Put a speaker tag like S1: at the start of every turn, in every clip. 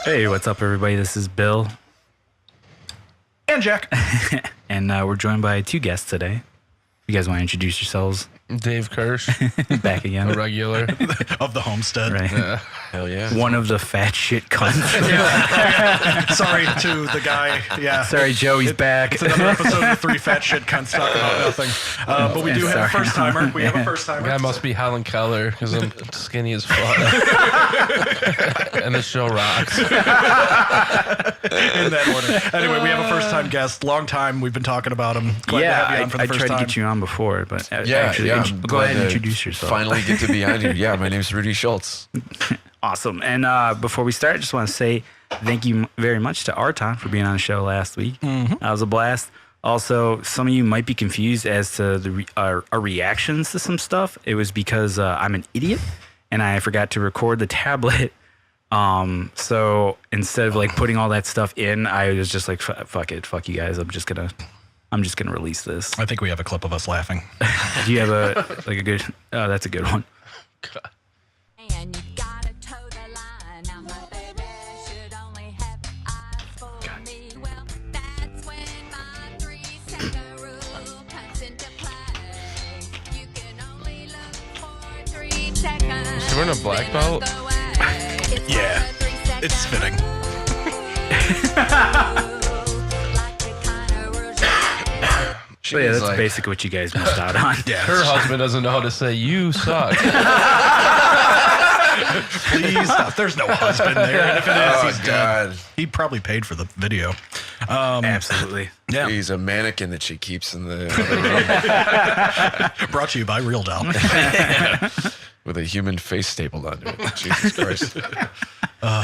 S1: Hey, what's up, everybody? This is Bill.
S2: And Jack.
S1: And we're joined by two guests today. You guys want to introduce yourselves?
S3: Dave Kirsch.
S1: Back again.
S3: A regular.
S2: Of the homestead.
S1: Right.
S3: Hell yeah.
S1: One of the fat shit cunts.
S2: Sorry to the guy. Yeah.
S1: Sorry, Joe, he's back.
S2: It's another episode of Three Fat Shit Cunts Talk About Nothing. But we do have a first timer. We have a first timer.
S3: Guy must be Helen Keller because I'm skinny as fuck. And the show rocks.
S2: In that order. Anyway, we have a first time guest. Long time we've been talking about him. Glad to have you on for the
S1: I
S2: first
S1: tried
S2: time.
S1: to get you on before, but
S4: I'm
S1: go ahead and
S4: glad to
S1: introduce yourself.
S4: Finally get to be on here. Yeah, my name's Rudy Schultz.
S1: Awesome. And before we start, I just want to say thank you very much to Arton for being on the show last week. Mm-hmm. That was a blast. Also, some of you might be confused as to our reactions to some stuff. It was because I'm an idiot and I forgot to record the tablet. So instead of like putting all that stuff in, I was just like, fuck it. Fuck you guys. I'm just gonna release this.
S2: I think we have a clip of us laughing.
S1: Do you have a good, oh, that's a good one.
S3: God.
S5: And you gotta toe the line. Now my baby should only have eyes for me. Well, that's when my 3-second rule comes into play. You can only look for 3 seconds.
S3: Is she wearing a black belt?
S2: Yeah, it's fitting.
S4: She
S1: But yeah,
S4: was
S1: that's
S4: like,
S1: basically what you guys missed out on.
S2: Yeah.
S3: Her husband doesn't know how to say, you suck.
S2: Please stop. There's no husband there. And if it is,
S4: Oh,
S2: he's
S4: God.
S2: dead. He probably paid for the video.
S1: Absolutely.
S2: Yeah.
S4: He's a mannequin that she keeps in the
S2: Brought to you by Real Doll.
S4: with a human face stapled onto it. Jesus Christ.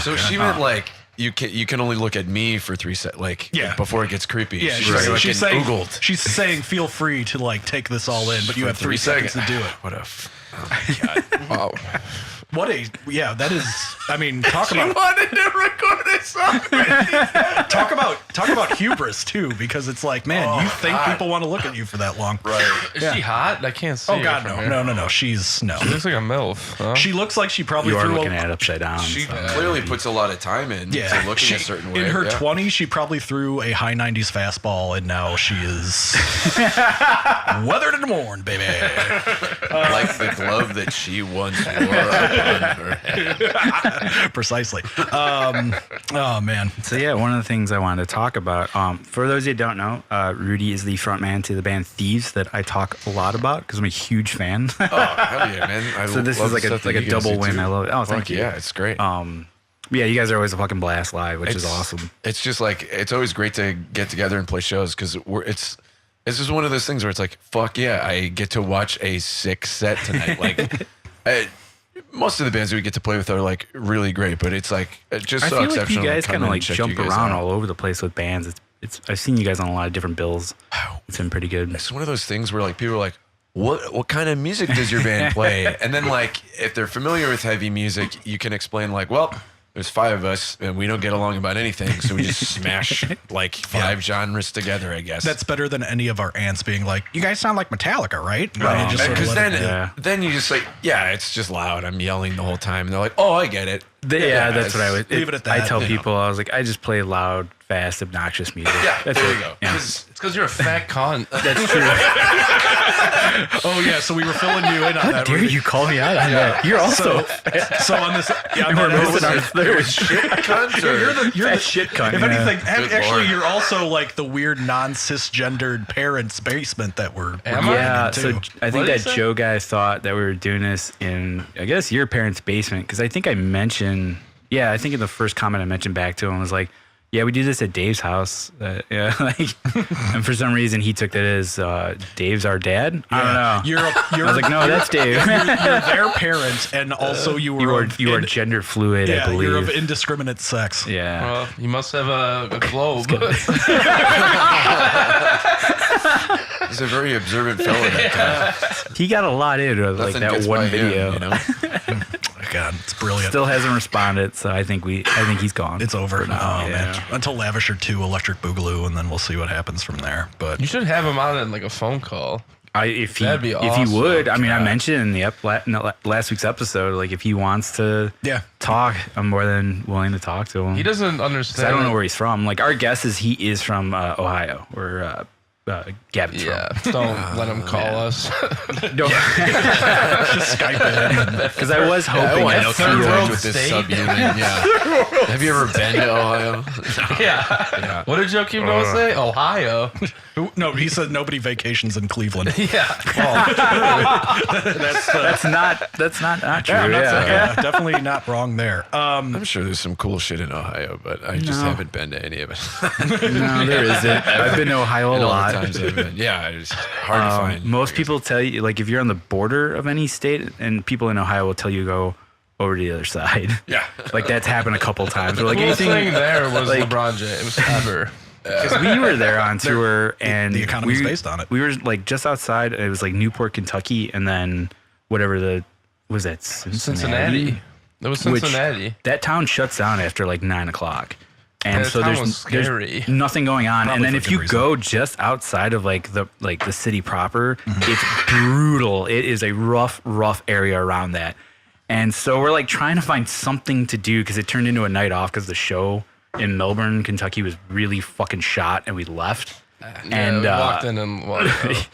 S4: So she meant like you can only look at me for 3 seconds, like before it gets creepy.
S2: Yeah,
S4: She's
S2: she's saying feel free to like take this all in, but you have 3 seconds to do it.
S4: What a oh my God. Wow.
S2: That is, I mean, talk about
S4: wanted to record this song.
S2: talk about hubris too, because it's like, man, you think people want to look at you for that long.
S4: Right.
S3: Is she hot? I can't see
S2: Oh
S3: her
S2: God,
S3: from
S2: no.
S3: here.
S2: No. She's no.
S3: She looks like a MILF. Huh?
S2: She looks like she probably
S1: You are
S2: threw
S1: looking at it upside down.
S4: She
S1: so.
S4: clearly puts a lot of time in to looking a certain way.
S2: In her 20s, she probably threw a high 90s fastball, and now she is weathered in the morn, baby.
S4: Like the glove that she once wore upon her head.
S2: Precisely. Oh man.
S1: So yeah, one of the things I wanted to talk about, for those who don't know, Rudy is the frontman to the band Thieves that I talk a lot about because I'm a huge fan.
S4: Oh, hell yeah, man.
S1: So this is like a double win. I love it. Oh, thank you.
S4: Yeah, it's great.
S1: Yeah, you guys are always a fucking blast live, which is awesome.
S4: It's just like, it's always great to get together and play shows because it's just one of those things where it's like, fuck yeah, I get to watch a sick set tonight. Like, most of the bands we get to play with are like really great, but it's like just so
S1: I feel like
S4: exceptional.
S1: you guys
S4: to come
S1: kind of
S4: in
S1: like
S4: and check
S1: jump
S4: you guys
S1: around
S4: out.
S1: all over the place with bands. It's I've seen you guys on a lot of different bills. It's been pretty good.
S4: It's one of those things where like people are like, what kind of music does your band play? And then like if they're familiar with heavy music, you can explain like, well, there's 5 of us and we don't get along about anything, so we just smash like 5 genres together, I guess.
S2: That's better than any of our aunts being like, you guys sound like Metallica, right?
S4: right. Because
S2: Then
S4: then you just like, yeah, it's just loud. I'm yelling the whole time. And they're like, oh, I get it.
S1: Yeah, that's what I would
S2: leave it at that,
S1: I tell
S2: you
S1: people, I was like, I just play loud, fast, obnoxious music.
S4: Yeah,
S1: that's
S4: there
S1: it.
S4: you go.
S1: Yeah.
S3: It's because you're a fat cunt.
S1: That's true.
S2: Oh yeah, so we were filling you in on
S1: How
S2: that.
S1: dare
S2: Rudy.
S1: you call me out on that? You're also
S2: So on this, on
S1: we're
S2: that
S1: missing our third.
S4: Shit cunt or-
S2: you're the
S1: Fat shit cunt.
S2: If
S1: yeah.
S2: anything,
S4: Good
S2: actually,
S4: Lord.
S2: you're also like the weird non-cisgendered parents' basement that we're
S3: Am I?
S1: Yeah,
S2: too.
S1: so I think
S3: What did
S1: that
S3: you say?
S1: Joe guy thought that we were doing this in, I guess, your parents' basement, because I think I mentioned, I think in the first comment I mentioned back to him was like, yeah, we do this at Dave's house. And for some reason he took that as Dave's our dad. I don't know.
S2: You're
S1: I was like, no, that's Dave.
S2: you're their parent, and also you were
S1: you are gender fluid, I believe.
S2: you're of indiscriminate sex.
S1: Yeah.
S3: Well, you must have a globe.
S4: He's a very observant fellow, that guy.
S1: He got a lot into like
S4: Nothing
S1: that
S4: gets
S1: one
S4: by him,
S1: video.
S4: you know?
S2: God, it's brilliant.
S1: Still hasn't responded, so I think he's gone.
S2: It's over. Oh
S1: now,
S2: man, until Lavisher 2 Electric Boogaloo, and then we'll see what happens from there. But
S3: You should have him on in like a phone call.
S1: If
S3: That'd be
S1: he
S3: awesome.
S1: would, I mean, I mentioned in the last week's episode, like if he wants to talk, I'm more than willing to talk to him.
S3: He doesn't
S1: 'Cause
S3: understand.
S1: I don't know where he's from. Like our guess is he is from Ohio, where Gavin's
S3: Yeah, don't let him call us.
S1: from. No,
S2: Just Skype it.
S1: because I was hoping.
S4: I want no
S3: That's third
S4: contact
S3: world
S4: with this
S3: state.
S4: sub-unit. Yeah. Have you ever been to Ohio?
S3: Yeah. What did Joakim Noah say? Ohio.
S2: No, he said nobody vacations in Cleveland.
S3: Yeah.
S1: That's not true.
S2: I'm not saying- yeah, definitely not wrong there.
S4: I'm sure there's some cool shit in Ohio, but I just
S1: No.
S4: haven't been to any of it.
S1: No, there isn't. I've been to Ohio a
S4: And all the
S1: lot.
S4: times I've been. Yeah, it's hard to find.
S1: Most people tell you, like, if you're on the border of any state, and people in Ohio will tell you go over to the other side.
S4: Yeah.
S1: Like, that's happened a couple times. Or like
S3: The coolest
S1: anything,
S3: thing there was
S1: like-
S3: LeBron James ever.
S1: because we were there on tour, and
S2: the economy's
S1: we,
S2: based on it.
S1: We were like just outside. It was like Newport, Kentucky, and then whatever was that
S3: Cincinnati. It was
S1: Which-
S3: Cincinnati.
S1: That town shuts down after like 9 o'clock. And
S3: That
S1: so
S3: town
S1: there's
S3: was scary.
S1: nothing going on.
S2: Probably
S1: And then
S2: for
S1: if
S2: good
S1: you
S2: reason.
S1: go just outside of like the city proper, it's brutal. It is a rough area around that. And so we're like trying to find something to do because it turned into a night off because the show in Melbourne, Kentucky was really fucking shot, and we left. And
S3: we walked in and walked out.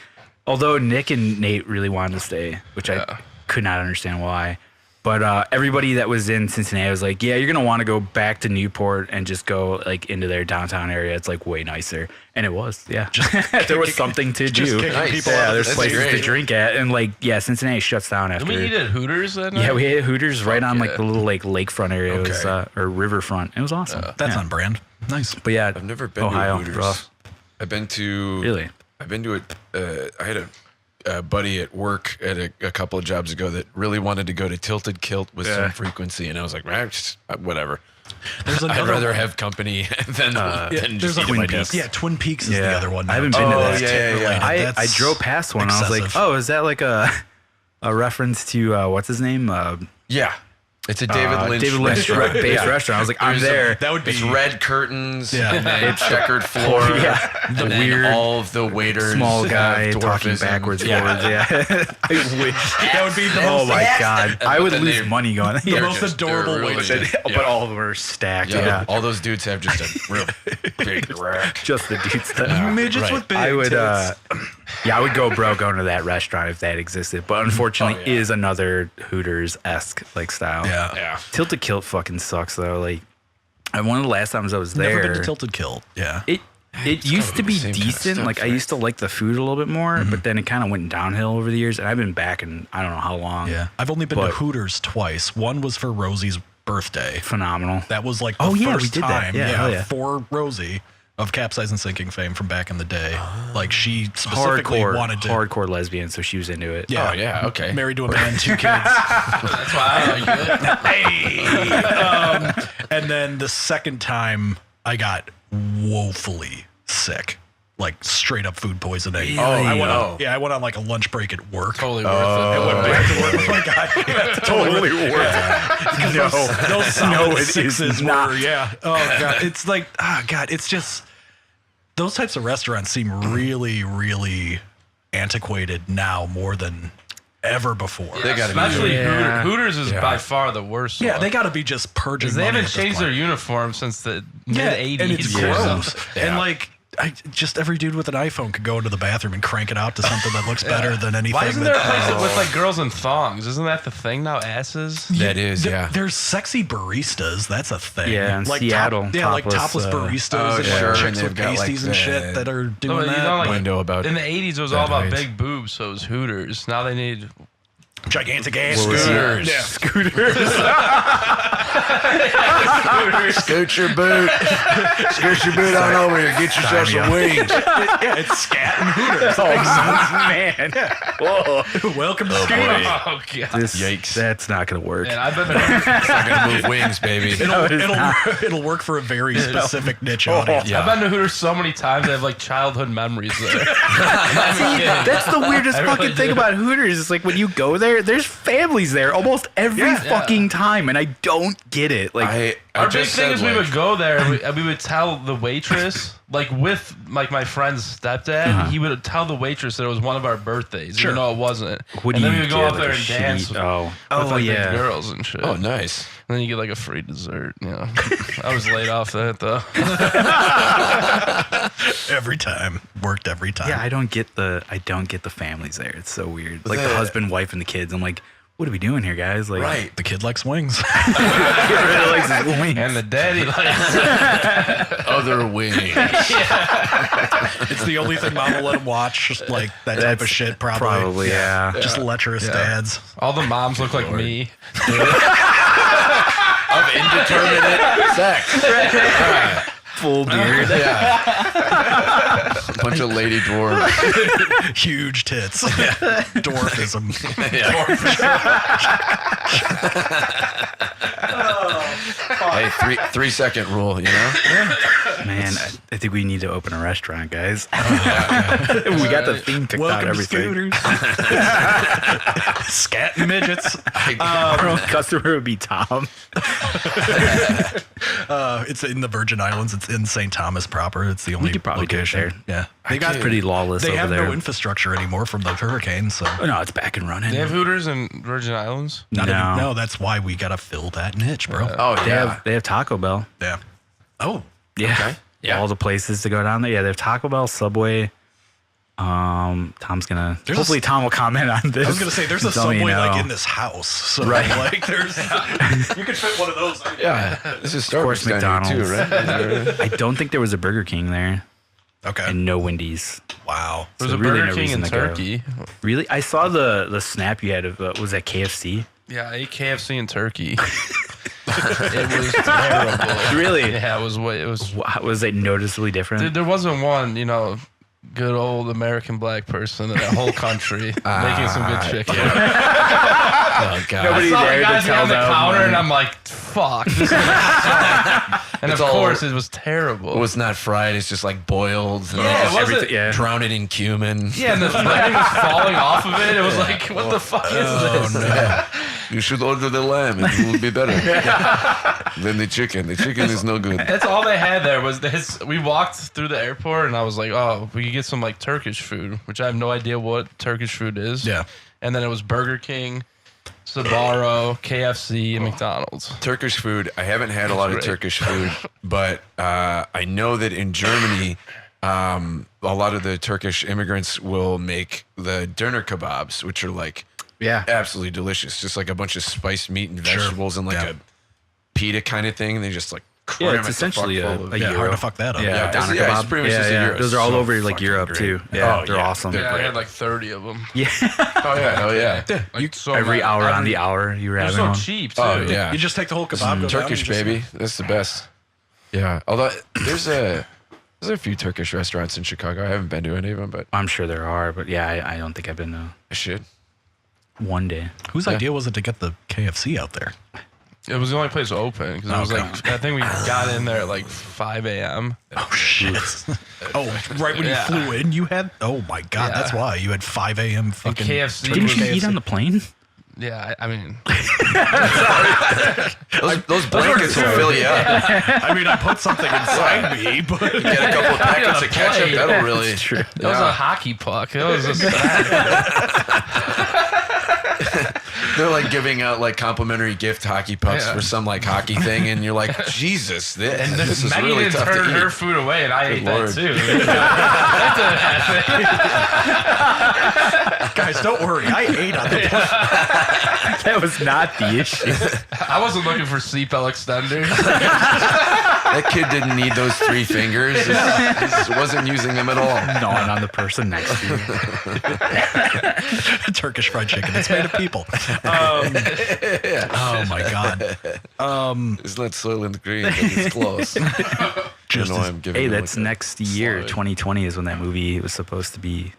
S1: although Nick and Nate really wanted to stay, which I could not understand why. But everybody that was in Cincinnati was like, yeah, you're going to want to go back to Newport and just go like into their downtown area. It's like way nicer. And it was, yeah. There was something to
S2: just
S1: do.
S2: kicking
S4: Nice.
S2: people
S1: Yeah,
S2: out.
S1: there's
S4: That's
S1: places
S4: great.
S1: to drink at. And like, yeah, Cincinnati shuts down after.
S3: Did we eat at Hooters that night?
S1: Yeah, we ate at Hooters right on like
S3: yeah.
S1: the little like lakefront area. It was,
S2: Okay.
S1: or riverfront. It was awesome.
S2: That's
S1: yeah.
S2: on brand. Nice.
S1: But yeah,
S4: I've never been
S1: Ohio,
S4: to Hooters.
S1: rough.
S4: I've been to.
S1: Really?
S4: I've been to I had a buddy at work at a couple of jobs ago that really wanted to go to Tilted Kilt with some frequency, and I was like, whatever.
S2: There's
S4: I'd
S2: another
S4: rather have company than
S2: there's
S4: just
S2: a
S4: eat at my desk.
S2: Yeah, Twin Peaks is the
S1: Yeah.
S2: other one.
S1: I haven't
S2: now.
S1: been to
S4: Oh,
S1: that.
S4: yeah.
S1: I drove past one. And I was like,
S2: excessive.
S1: oh, is that like a reference to what's his name?
S4: Yeah. It's a David Lynch
S1: David Lynch
S4: restaurant.
S1: based restaurant. I was like, I'm there.
S2: That would be
S4: It's red curtains
S2: Yeah.
S4: and then checkered floor.
S1: Yeah.
S4: The
S1: The
S4: and
S1: weird
S4: then all of the waiters
S1: Small guy
S4: have
S1: talking
S4: dwarfism.
S1: backwards,
S4: Yeah.
S1: forwards. Yeah. I wish.
S2: that would be the
S1: Oh
S2: most,
S1: my god, I would
S4: then
S1: lose
S4: they're-
S1: money going.
S2: the
S1: Yeah.
S2: most
S4: just-
S2: adorable
S4: they're
S2: way
S4: really
S2: to
S4: good.
S1: But all of them are stacked. Yeah.
S4: All those dudes have just a real big rack.
S1: Just the dudes that
S2: midgets
S4: Right.
S2: with big
S1: I would.
S2: tits.
S1: Yeah, I would go broke going to that restaurant if that existed. But unfortunately, is another Hooters-esque like style.
S2: Yeah.
S4: Yeah.
S1: Tilted Kilt fucking sucks though. Like, one of the last times I was there,
S2: Never been to Tilted Kilt. Yeah.
S1: It used to
S4: be
S1: be
S4: the same kind of
S1: decent.
S4: stuff,
S1: Like I
S4: right?
S1: used to like the food a little bit more, but then it kind of went downhill over the years. And I've been back in I don't know how long.
S2: Yeah. I've only been
S1: But-
S2: to Hooters twice. One was for Rosie's birthday.
S1: Phenomenal.
S2: That was like the
S1: Oh, yeah, we
S2: first
S1: did that.
S2: time.
S1: Yeah, hell yeah.
S2: For Rosie of Capsize and Sinking fame from back in the day. Like she specifically wanted to.
S1: hardcore lesbian, so she was into it.
S2: Yeah.
S4: Oh, yeah. Okay.
S2: Married to a man, 2 kids.
S3: That's why I like it.
S2: And then the second time I got woefully sick. Like straight up food poisoning. I went on, I went on like a lunch break at work.
S3: Totally worth
S2: I
S3: it.
S2: went back to work with my guy.
S1: Totally worth it. No,
S2: Those solid
S1: no, it is
S2: sixes
S1: not.
S2: were, yeah. Oh god, it's like, it's just those types of restaurants seem really, really antiquated now more than ever before.
S4: They gotta be
S3: Especially
S1: Yeah.
S3: Hooters is by far the worst
S2: Yeah,
S3: one.
S2: they got to be just purging.
S3: Because they
S2: money
S3: haven't
S2: at this
S3: changed
S2: point.
S3: their uniform since the
S2: Yeah,
S3: mid-'80s.
S2: and it's
S3: or
S2: gross.
S3: something.
S2: And like, just every dude with an iPhone could go into the bathroom and crank it out to something that looks better than anything.
S3: Why isn't there a
S2: that,
S3: place with like girls in thongs? Isn't that the thing now? Asses?
S4: That is, yeah.
S2: There's sexy baristas. That's a thing.
S1: Yeah, in
S2: like
S1: Seattle,
S2: like
S1: topless,
S2: topless baristas
S4: oh,
S2: and
S4: sure,
S2: like
S4: and
S2: chicks
S4: they've
S2: with
S4: got, like,
S2: pasties and shit that are doing
S3: No,
S2: that.
S3: you know, like,
S4: I know about
S3: in the 80s, it was all
S4: that
S3: about
S4: height.
S3: big boobs, so it was Hooters. Now they need
S2: gigantic ass
S4: Scooters.
S2: Yeah.
S4: Scoot your boot. Scoot your boot on over here. Get yourself some wings.
S2: Yeah, it's scat and Hooters.
S1: Oh man! Whoa!
S2: Welcome to
S3: Oh,
S2: Scooters.
S3: God.
S4: Yikes.
S1: That's not gonna work.
S3: And I've been to
S4: It's not gonna move wings, baby.
S2: It'll work for a very specific niche audience.
S3: I've been to Hooters so many times, I have like childhood memories there.
S1: That's the weirdest
S3: I really
S1: fucking thing
S3: do.
S1: about Hooters. Is like when you go there, there's families there almost every fucking time, and I don't get it. Like,
S3: Our big
S4: just
S3: thing
S4: said,
S3: is we
S4: like,
S3: would go there and we would tell the waitress like with like my friend's stepdad, he would tell the waitress that it was one of our birthdays, even though it wasn't.
S1: What
S3: And
S1: do
S3: then
S1: you
S3: we would go
S1: get,
S3: up
S1: like
S3: there
S1: a
S3: and dance with like, the girls and shit.
S4: Oh, nice.
S3: And then you get like a free dessert. Yeah, I was laid off that though.
S2: Every time. Worked every time.
S1: Yeah, I don't get the families there. It's so weird. Like the husband, wife, and the kids. I'm like, what are we doing here, guys? Like,
S2: Right. The kid likes wings.
S1: Kid really likes his wings.
S3: And the daddy likes
S4: Other wings.
S2: It's the only thing mom will let him watch. Just like that type of shit, probably.
S1: Probably, yeah.
S2: Just lecherous dads.
S3: all the moms look like me.
S4: Of indeterminate sex.
S1: Full beard.
S4: Yeah. A bunch of lady dwarves.
S2: Huge tits. Dwarfism.
S4: Hey, 3-second rule, you know?
S1: Man, I think we need to open a restaurant, guys. We got the theme picked out,
S2: Welcome to
S1: everything.
S2: Scooters. Scat and midgets.
S1: Our own customer would be Tom.
S2: It's in the Virgin Islands. It's in St. Thomas proper. It's the only
S1: could probably do it
S2: location.
S1: there.
S2: Yeah.
S1: They got pretty lawless
S2: They
S1: over
S2: have
S1: there.
S2: no infrastructure anymore from the hurricane, so
S1: Oh, no, it's back and running.
S3: They have Hooters in Virgin Islands.
S2: no, that's why we gotta fill that niche, bro.
S4: Oh,
S1: They have Taco Bell.
S2: Yeah. Oh,
S1: Yeah.
S4: Okay. Yeah.
S1: All the places to go down there. Yeah, they have Taco Bell, Subway. Tom's gonna.
S2: There's
S1: hopefully, Tom will comment on this.
S2: I was gonna say there's a
S1: Tell me
S2: Subway
S1: no.
S2: like in this house, so
S1: Right.
S2: like there's you could fit one of those.
S4: Yeah. This is
S1: Of course,
S4: Starbucks down here too,
S1: McDonald's.
S4: right?
S1: I don't think there was a Burger King there,
S2: Okay.
S1: and no Wendy's.
S2: Wow.
S3: There's
S1: So
S3: a
S1: really
S3: Burger
S1: no
S3: King in
S1: reason to go.
S3: Turkey.
S1: Really, I saw the snap you had of was that KFC?
S3: Yeah, I ate KFC in Turkey. It was terrible.
S1: Really?
S3: Yeah, it was.
S1: Was it noticeably different?
S3: There wasn't one, good old American black person in that whole country making some good chicken.
S4: Oh, God.
S1: Nobody
S3: I saw
S1: there
S3: the
S1: to
S3: guys
S1: tell
S3: on the
S1: them.
S3: counter, and I'm like, "Fuck!" This is and
S4: It's
S3: of
S4: all-
S3: course, it was terrible.
S4: It was not fried. It's just like boiled. And
S3: Yeah,
S4: just
S3: it wasn't-
S4: everything-
S1: yeah.
S4: Drown it in cumin.
S3: yeah, and the lemon was falling off of it. It was like, "What the fuck is this?"
S4: Yeah. You should order the lamb. It will be better than the chicken. The chicken is no good.
S3: That's all they had there was this. We walked through the airport, and I was like, "Oh, we could get some like Turkish food," which I have no idea what Turkish food is.
S2: Yeah.
S3: And then it was Burger King, Sbarro, KFC, and McDonald's.
S4: Turkish food. I haven't had a lot of
S3: great.
S4: Turkish food, but I know that in Germany, a lot of the Turkish immigrants will make the döner kebabs, which are like
S1: Yeah.
S4: absolutely delicious. Just like a bunch of spiced meat and vegetables and like
S2: Yeah.
S4: a pita kind of thing. And they just like cram
S1: Yeah,
S4: it
S1: it's
S4: the
S1: essentially
S4: fuck full of-
S1: a
S2: Yeah,
S1: gyro.
S2: hard to fuck that up.
S1: Yeah,
S4: Yeah,
S1: doner
S4: it's
S1: kebab.
S4: pretty much just a
S1: yeah.
S4: gyro.
S1: Those are all
S4: So
S1: over like
S4: fucking
S1: Europe
S4: great.
S1: too. Yeah,
S4: Oh,
S1: they're
S4: yeah.
S1: awesome.
S3: Yeah, I had like 30 of them.
S1: Yeah.
S4: Oh yeah, hell yeah.
S3: Like, so
S1: Every
S3: many-
S1: hour on
S3: every-
S1: the hour, you were
S3: They're
S1: having
S3: so
S1: one.
S3: cheap too.
S4: Oh yeah.
S2: You just take the whole kebab. go down
S4: Turkish
S2: and just-
S4: baby. That's the best. Yeah. Although there's a few Turkish restaurants in Chicago. I haven't been to any of them, but
S1: I'm sure there are, but yeah, I don't think I've been to
S4: I should.
S1: one day.
S2: Whose idea was it to get the KFC out there?
S3: It was the only place open because it was
S2: Okay.
S3: like I think we got in there at like 5 a.m.
S2: Oh shit! Oh, right when
S3: Yeah.
S2: you flew in, you had. Oh my god,
S3: Yeah.
S2: that's why you had 5 a.m.
S3: And
S2: fucking.
S3: KFC
S1: Didn't
S3: was,
S1: you eat on the plane?
S3: Yeah, I mean,
S4: Those blankets will fill you up.
S2: I mean, I put something inside me, but
S4: Get a couple of packets of ketchup.
S3: plate.
S4: That'll really.
S1: It's true.
S3: it was a hockey puck. It was just
S4: They're like giving out like complimentary gift hockey pucks
S3: Yeah.
S4: for some like hockey thing, and you're like, Jesus,
S3: and
S4: this is
S3: Maggie
S4: really
S3: didn't
S4: tough
S3: turn
S4: to
S3: her
S4: eat.
S3: food away, and I ate
S4: Lord.
S3: that too.
S2: guys, don't worry. I ate on the plane.
S1: That was not the issue.
S3: I wasn't looking for seatbelt extenders.
S4: That kid didn't need those 3 fingers. He just wasn't using them at all.
S1: Gnawing on the person next to you.
S2: Turkish fried chicken. It's made of people. Oh my god.
S4: It's not Soylent Green, but it's close.
S2: Just
S4: know I'm giving
S1: Hey,
S4: them
S1: that's
S4: like a
S1: next year.
S4: slide.
S1: 2020 is when that movie was supposed to be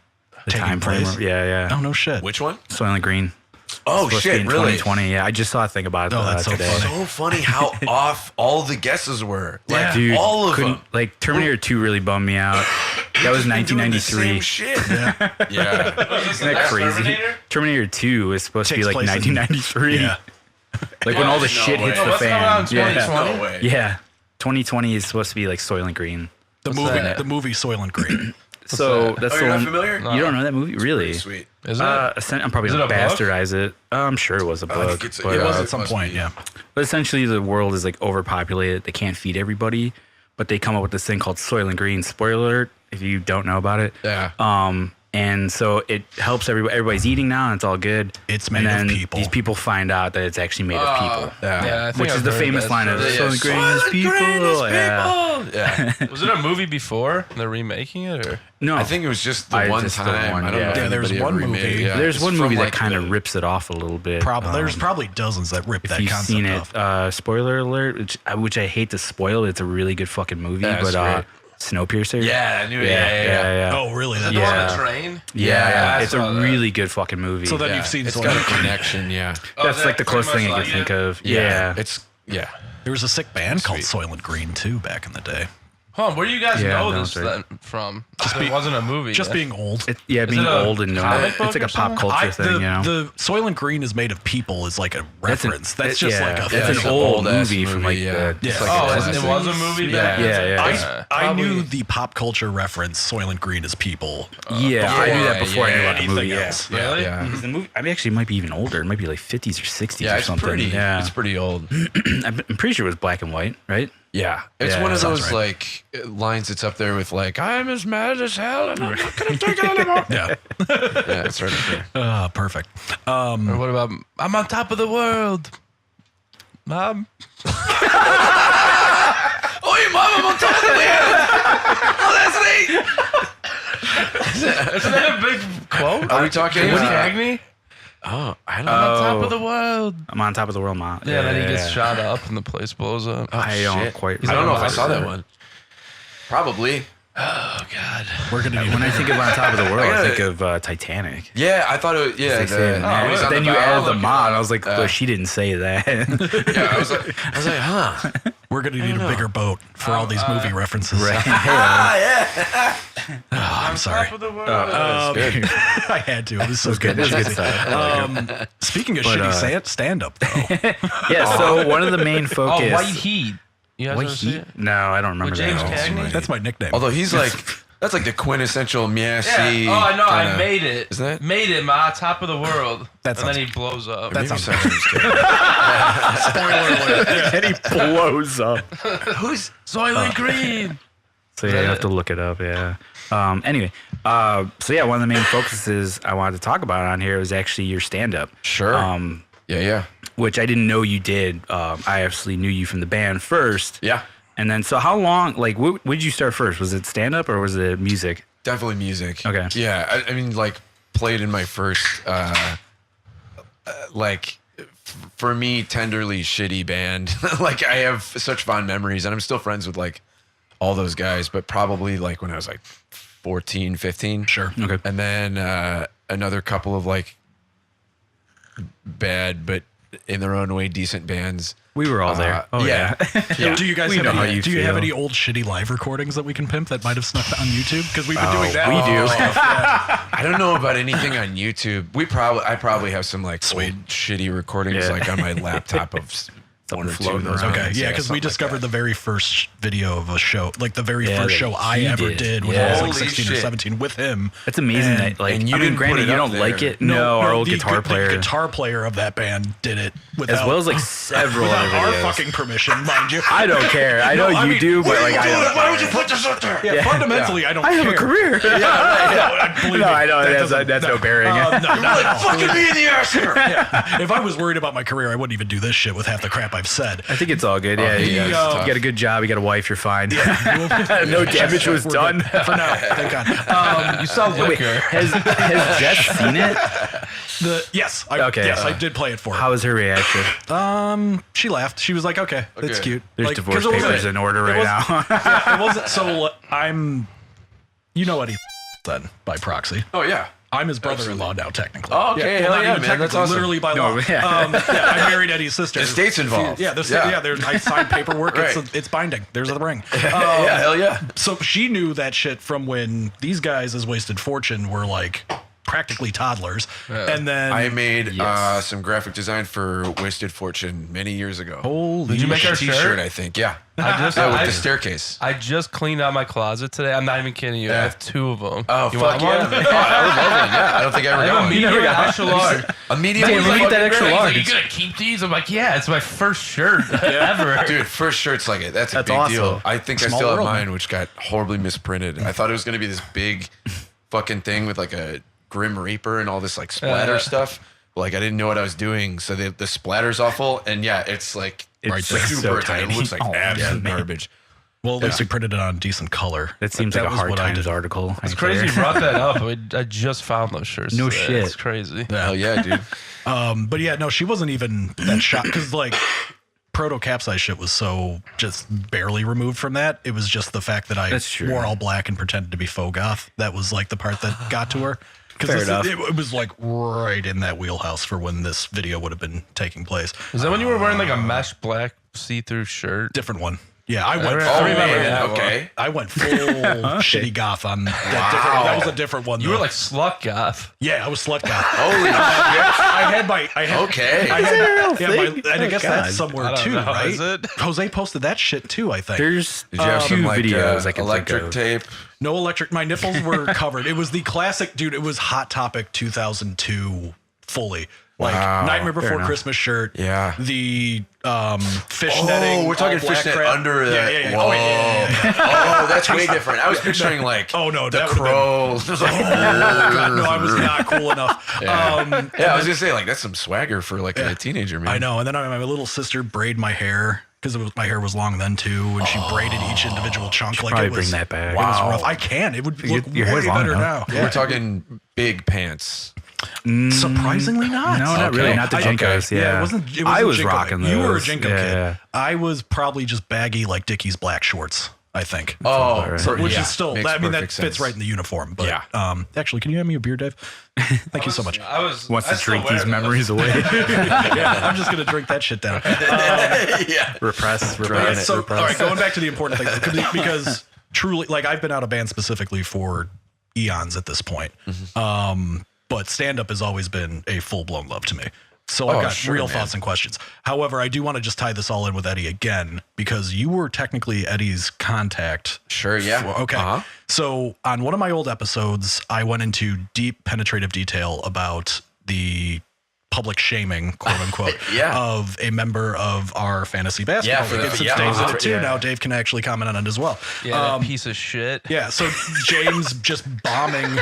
S1: the
S2: Taking
S1: time frame.
S2: place?
S1: Yeah.
S2: Oh no shit.
S4: Which one?
S1: Soylent Green.
S4: Oh
S1: Supposed to be
S4: shit!
S1: in
S4: Really?
S1: 2020. Yeah, I just saw a thing about it
S2: Oh, that's so
S1: today.
S2: funny.
S4: So funny how off all the guesses were. Like
S1: Dude,
S4: all of
S1: couldn't-
S4: them.
S1: Like Terminator 2 really bummed me out. That was
S4: Doing the
S1: 1993.
S4: same shit. Yeah.
S1: Isn't that crazy? Terminator 2 is supposed to be
S2: Takes
S1: like
S2: place in-
S1: 1993.
S2: Yeah.
S1: Like when all the
S4: No
S1: shit
S4: way.
S1: hits
S4: Oh,
S1: the
S3: what's coming out
S1: fan.
S3: in
S1: Yeah.
S3: 2020?
S4: No way.
S1: Yeah. 2020 is supposed to be like Soylent Green.
S2: The movie Soylent Green.
S1: So that's
S4: Oh,
S1: the
S4: you're not
S1: one.
S4: familiar?
S1: You don't know that movie, really?
S4: Sweet.
S3: Is it?
S1: I'm probably
S3: Is it
S1: gonna
S3: a book?
S1: bastardize it. I'm sure it was a
S4: I
S1: book.
S4: think
S1: but,
S2: It was
S4: it
S2: at some
S4: must
S2: point,
S4: be.
S2: yeah.
S1: but essentially, the world is like overpopulated. They can't feed everybody, but they come up with this thing called Soylent Green. Spoiler alert! If you don't know about it.
S4: Yeah.
S1: And so it helps everybody. Everybody's eating now, and it's all good.
S2: It's
S1: and
S2: made of
S1: then
S2: people.
S1: These people find out that it's actually made of people.
S3: Yeah, I think
S1: Which
S3: I've
S1: is the
S3: heard
S1: famous
S3: that
S1: line of
S3: story.
S1: Soylent Green is people.
S4: Yeah.
S3: Was it a movie before they're remaking it, or
S1: No,
S4: I think it was just the
S1: I
S4: one
S1: just the
S4: time.
S1: one,
S4: I don't know.
S1: yeah.
S4: If
S1: Yeah,
S2: there's
S4: anybody
S2: one
S4: ever remade
S2: movie.
S4: it. Yeah,
S1: there's
S4: it's
S1: one
S4: from,
S1: movie
S4: like,
S1: that kind of
S4: the-
S1: rips it off a little bit.
S2: There's probably dozens that rip that
S1: If you've
S2: concept
S1: seen
S2: off.
S1: it, spoiler alert, which I hate to spoil. It's a really good fucking movie,
S4: Yeah, it's
S1: but
S4: great.
S1: Snowpiercer.
S4: Yeah, I knew it. Yeah.
S2: Oh, really?
S3: the
S2: That's
S3: one on
S1: Yeah.
S3: the train?
S1: Yeah,
S3: I
S1: it's a
S3: saw that.
S1: really good fucking movie.
S2: So then
S4: Yeah.
S2: you've seen
S4: It's
S2: Soylent
S4: got a
S2: Green.
S4: connection. Yeah.
S3: Oh,
S1: that's
S3: is
S1: like
S3: that
S1: the closest
S3: pretty
S1: thing I
S3: much
S1: can think
S3: like
S1: of.
S4: Yeah.
S1: Yeah.
S4: It's yeah.
S2: There was a sick band called Soylent Green too back in the day.
S3: Huh, where do you guys
S1: Yeah,
S3: know
S1: that
S3: this
S1: was right.
S3: then from? It wasn't a movie.
S2: Just
S3: yeah.
S2: being old.
S1: Being
S3: it a
S1: old and knowing
S3: comic
S1: it's
S3: book
S1: like a
S3: or
S1: pop
S3: something?
S1: culture thing, you know.
S2: The Soylent Green is made of people is like a reference. That's just like a
S1: it's
S2: thing.
S1: an old
S4: old-ass
S1: movie from like
S4: movie,
S1: the
S4: yeah.
S2: Yeah.
S4: It's like
S3: Oh,
S4: a
S3: it
S4: classic.
S3: was a movie
S4: Yeah.
S3: back then?
S1: Yeah.
S2: I
S3: Probably-
S2: knew the pop culture reference Soylent Green is people.
S1: I knew that before I knew
S2: yeah,
S1: about the movie.
S2: anything
S1: Yeah.
S2: else.
S3: Really?
S4: Yeah.
S1: Because the movie, I mean, actually, it might be even older. It might be like 50s or 60s
S4: Yeah,
S1: or
S4: it's
S1: something.
S4: pretty.
S1: Yeah,
S4: It's pretty old.
S1: I'm pretty sure it was black and white, right?
S4: Yeah, it's
S1: Yeah,
S4: one of
S1: sounds
S4: those
S2: right.
S4: like lines that's up there with like I'm as mad as hell and I'm not gonna take it anymore.
S2: Yeah.
S4: Yeah, it's right up there.
S2: Perfect.
S3: Or what about I'm on top of the world? Mom?
S4: Oh, your mom, I'm on top of the world. Oh, that's neat.
S3: Isn't that a big quote?
S4: Are we talking?
S3: James Cagney?
S4: Oh, I don't
S3: I'm
S4: know.
S3: on top of the world.
S1: I'm on top of the world, Ma.
S3: Yeah, then he gets shot up and the place blows up.
S1: I don't
S4: Shit.
S1: quite.
S4: I don't know if I
S1: remember.
S4: saw that one. Probably.
S3: Oh, God.
S2: We're gonna
S1: When I think of on top of the world, I
S4: gotta-
S1: think of Titanic.
S4: Yeah, I thought it was. Yeah,
S1: They say it in there.
S4: he's on
S1: Then
S4: the
S1: you
S4: bow
S1: added the
S4: looking
S1: Ma, and I
S4: up.
S1: was like, well, she didn't say that.
S4: Yeah, I was like, huh?
S2: we're gonna need a bigger boat for all these movie references.
S4: Ah, yeah.
S2: I'm sorry.
S3: Top of the world.
S2: I had to. It was so good.
S1: That's good stuff.
S2: Speaking of shitty stand-up, though,
S1: Yeah. So one of the main focus.
S3: Oh, White Heat. You guys
S1: White
S3: ever see
S1: Heat?
S3: it?
S1: No, I don't remember
S3: With
S1: that.
S3: James
S1: at all.
S3: Cagney?
S2: that's my nickname.
S4: Although he's like, that's like the quintessential Mia
S3: Yeah.
S4: C.
S3: Oh, I know. I
S4: kinda-
S3: made it.
S4: Isn't that?
S3: Made it, Ma. Top of the world.
S2: That
S3: and then
S2: sounds-
S3: he blows up.
S2: That
S4: Maybe
S2: sounds
S4: something's good.
S1: And he blows up.
S3: Who's Soylent Green?
S1: So yeah, you have to look it up. Yeah. Anyway, so yeah, one of the main focuses I wanted to talk about on here was actually your stand-up.
S4: Sure. Yeah.
S1: Which I didn't know you did. I actually knew you from the band first.
S4: Yeah.
S1: And then, so how long? Like, what did you start first? Was it stand-up or was it music?
S4: Definitely music.
S1: Okay.
S4: Yeah. I mean, like, played in my first, for me, tenderly shitty band. Like, I have such fond memories, and I'm still friends with, like, all those guys, but probably, like, when I was, like, 14, 15.
S2: Sure.
S1: Okay.
S4: And then another couple of, like, bad, but in their own way, decent bands.
S1: We were all there. Oh, yeah.
S4: Yeah.
S2: Do you guys
S1: We
S2: have
S1: know how
S2: any,
S1: you
S2: do you have
S1: feel.
S2: any old shitty live recordings that we can pimp that might have snuck on YouTube? Because we've been doing that.
S1: we do.
S4: I don't know about anything on YouTube. I probably have some like
S2: Sweet.
S4: old shitty recordings
S1: Yeah.
S4: like on my laptop of one or two of
S1: floating
S4: those.
S1: around.
S2: Okay,
S4: bands.
S2: yeah, because we
S4: something like
S2: discovered
S4: that.
S2: the very first video of a show, like the very
S1: Yeah,
S2: first
S1: that
S2: show I
S1: he
S2: ever
S1: did.
S2: did when
S1: Yeah.
S2: I was like
S4: Holy
S2: 16 or
S4: shit.
S2: 17 with him.
S1: That's amazing.
S2: And-
S1: That, like,
S4: and you
S1: I mean,
S4: didn't put
S1: granted,
S4: it
S1: you
S4: up
S1: don't
S4: there.
S1: like it. No, our old
S2: the
S1: guitar player.
S2: The guitar player of that band did it without,
S1: as well as like several
S2: without
S1: other
S2: our
S1: videos.
S2: fucking permission, mind you.
S1: I don't care. I know
S2: No, I
S1: you
S2: mean,
S1: do, but like, I don't.
S4: Why would you put this up there?
S2: Yeah, fundamentally, I don't
S1: I
S2: care.
S1: have a career.
S2: Believe
S1: No,
S2: me,
S1: I know
S2: that
S1: that's
S2: doesn't-
S1: no bearing.
S2: no, not at all.
S4: Fucking me in the ass here.
S2: If I was worried about my career, I wouldn't even do this shit with half the crap I've said.
S1: I think it's all good. Yeah,
S4: yeah,
S1: you
S4: it's
S1: got
S4: tough.
S1: a good job. You got a wife. You're fine. No damage was
S2: We're
S1: done.
S2: good. For now, thank God.
S3: You sound
S1: Wait,
S3: liquor.
S1: has Jess seen it?
S2: Yes,
S1: Okay.
S2: I did play it for her.
S1: How was her reaction?
S2: She laughed. She was like, "Okay, that's
S4: Okay.
S2: cute."
S1: There's
S2: Like,
S1: divorce
S2: 'cause it wasn't-
S1: papers in order
S2: it
S1: right
S2: wasn't-
S1: now.
S2: Yeah, it wasn't so. You know what he then by proxy.
S4: Oh yeah.
S2: I'm his brother-in-law now, technically.
S4: Oh, okay, hell
S2: not
S4: yeah,
S2: even
S4: man, that's
S2: technically,
S4: awesome.
S2: literally by law.
S1: yeah.
S2: I married Eddie's sister.
S4: The state's involved.
S2: Yeah, I signed paperwork.
S4: Right.
S2: It's binding. There's the ring.
S4: Yeah, hell yeah.
S2: So she knew that shit from when these guys, as Wasted Fortune, were like practically toddlers. And then
S4: I made some graphic design for Wasted Fortune many years ago.
S2: holy
S3: Did you make our
S4: T-shirt,
S3: shirt?
S4: I think. Yeah.
S3: with
S4: the staircase.
S3: I just cleaned out my closet today. I'm not even kidding you. I have 2 of them.
S4: Oh,
S3: you
S4: fuck
S3: want
S4: yeah.
S3: one?
S4: Oh, I would love one. Yeah, I don't think I ever
S3: I
S4: got
S3: have a
S4: one.
S3: medium extra large.
S4: A medium
S3: Hey,
S4: was
S3: look at that
S4: fucking
S3: extra
S4: great.
S3: large. He's like, you gonna keep these? I'm like, yeah, it's my first shirt ever.
S4: Dude, first shirt's like it. That's a
S1: That's
S4: big
S1: awesome.
S4: deal. I think
S2: Small
S4: I still have
S2: world,
S4: mine,
S2: man.
S4: which got horribly misprinted. I thought it was going to be this big fucking thing with like a Grim Reaper and all this like splatter stuff. Like I didn't know what I was doing. So the splatter's awful. And yeah, it's like
S1: It's
S4: super
S1: so
S4: tiny.
S1: tiny.
S4: It looks like
S1: Oh,
S4: absolute
S1: man.
S4: garbage.
S2: Well, at least we printed it on decent color.
S1: That seems
S2: That
S1: like a
S2: was
S1: Hard
S2: what I
S1: Times
S2: did.
S1: article.
S3: It's crazy you brought that up. I just found those shirts.
S1: No
S3: today.
S1: shit.
S3: It's crazy.
S4: Hell yeah, dude.
S2: But yeah, no, she wasn't even that shocked because like proto capsize shit was so just barely removed from that. It was just the fact that I
S1: That's true.
S2: wore all black and pretended to be faux goth. That was like the part that got to her.
S1: Fair
S2: Because
S1: enough.
S2: it was like right in that wheelhouse for when this video would have been taking place.
S3: Is that when you were wearing like a mesh black see-through shirt?
S2: Different one. Yeah, I went.
S3: I
S4: Oh,
S3: remember
S4: man.
S3: that one.
S4: Okay.
S2: I went full shitty goth on that. Different, that was a different one.
S3: You
S2: though.
S3: were like slut goth.
S2: yeah, I was slut goth.
S4: Holy shit.
S2: I had
S4: Okay.
S2: I had,
S1: that a real
S2: yeah,
S1: thing?
S2: and I
S1: Oh,
S2: guess
S1: God.
S2: that's somewhere
S3: I don't
S2: too,
S3: know.
S2: right?
S3: Is it?
S2: Jose posted that shit too, I think.
S1: There's
S4: Did you have
S1: 2
S4: some like
S1: videos I can
S4: electric
S1: think of.
S4: tape?
S2: No electric. My nipples were covered. It was the classic, dude. It was Hot Topic 2002 fully. Like
S4: Wow.
S2: Nightmare Before
S1: enough.
S2: Christmas shirt.
S4: Yeah.
S2: The fish netting.
S4: we're talking
S2: all black
S4: fishnet
S2: crap.
S4: under that.
S2: Yeah.
S4: Whoa.
S2: Oh, yeah.
S4: Oh, that's way different. I was picturing like
S2: Oh, no,
S4: the
S2: that would've been-
S4: crow.
S2: God, no, I was not cool enough.
S4: Yeah, I was gonna say like that's some swagger for like a teenager, man.
S2: I know. And then my little sister braided my hair because my hair was long then too, and she braided each individual chunk. Like
S1: probably
S2: it was,
S1: bring that back.
S2: It was
S4: Wow.
S2: rough. I can. It would look
S1: your hair's
S2: way
S1: long
S2: better
S1: enough.
S2: now.
S4: We're talking big pants.
S2: Surprisingly not.
S1: No, not really.
S4: Okay.
S1: Not the
S2: I-
S1: Jinkos. Yeah,
S2: it wasn't
S1: I was
S2: Jinko.
S1: rocking those.
S2: You were a Jinko
S1: yeah,
S2: kid.
S1: yeah.
S2: I was probably just baggy like Dickies black shorts, I think.
S4: Oh,
S1: right.
S2: So, which
S4: yeah.
S2: is still,
S4: Makes
S2: I mean, that
S4: perfect
S2: fits
S4: sense.
S2: right in the uniform. But
S4: Yeah.
S2: actually, can you hand me a beer, Dave? Thank you so much.
S3: I was
S1: Wants
S3: I
S1: to
S3: still
S1: drink
S3: wear
S1: these
S3: those.
S1: memories away.
S2: Yeah, I'm just gonna drink that shit down.
S4: Yeah.
S1: repress
S2: Yeah,
S1: it.
S2: so,
S1: repress.
S2: all right, going back to the important thing, because truly, like I've been out of band specifically for eons at this point. But stand up has always been a full blown love to me. So I've got
S4: sure,
S2: real
S4: man.
S2: thoughts and questions. However, I do want to just tie this all in with Eddie again, because you were technically Eddie's contact.
S4: Sure, yeah.
S2: Okay.
S4: Uh-huh.
S2: So on one of my old episodes, I went into deep penetrative detail about the public shaming, quote unquote,
S4: Yeah.
S2: of a member of our fantasy basketball
S4: Yeah, for
S2: league.
S4: the-
S2: And since
S4: yeah,
S2: Dave's in
S4: uh-huh.
S2: it too,
S1: Yeah.
S2: now Dave can actually comment on it as well.
S3: Yeah, that piece of shit.
S2: Yeah, so James just bombing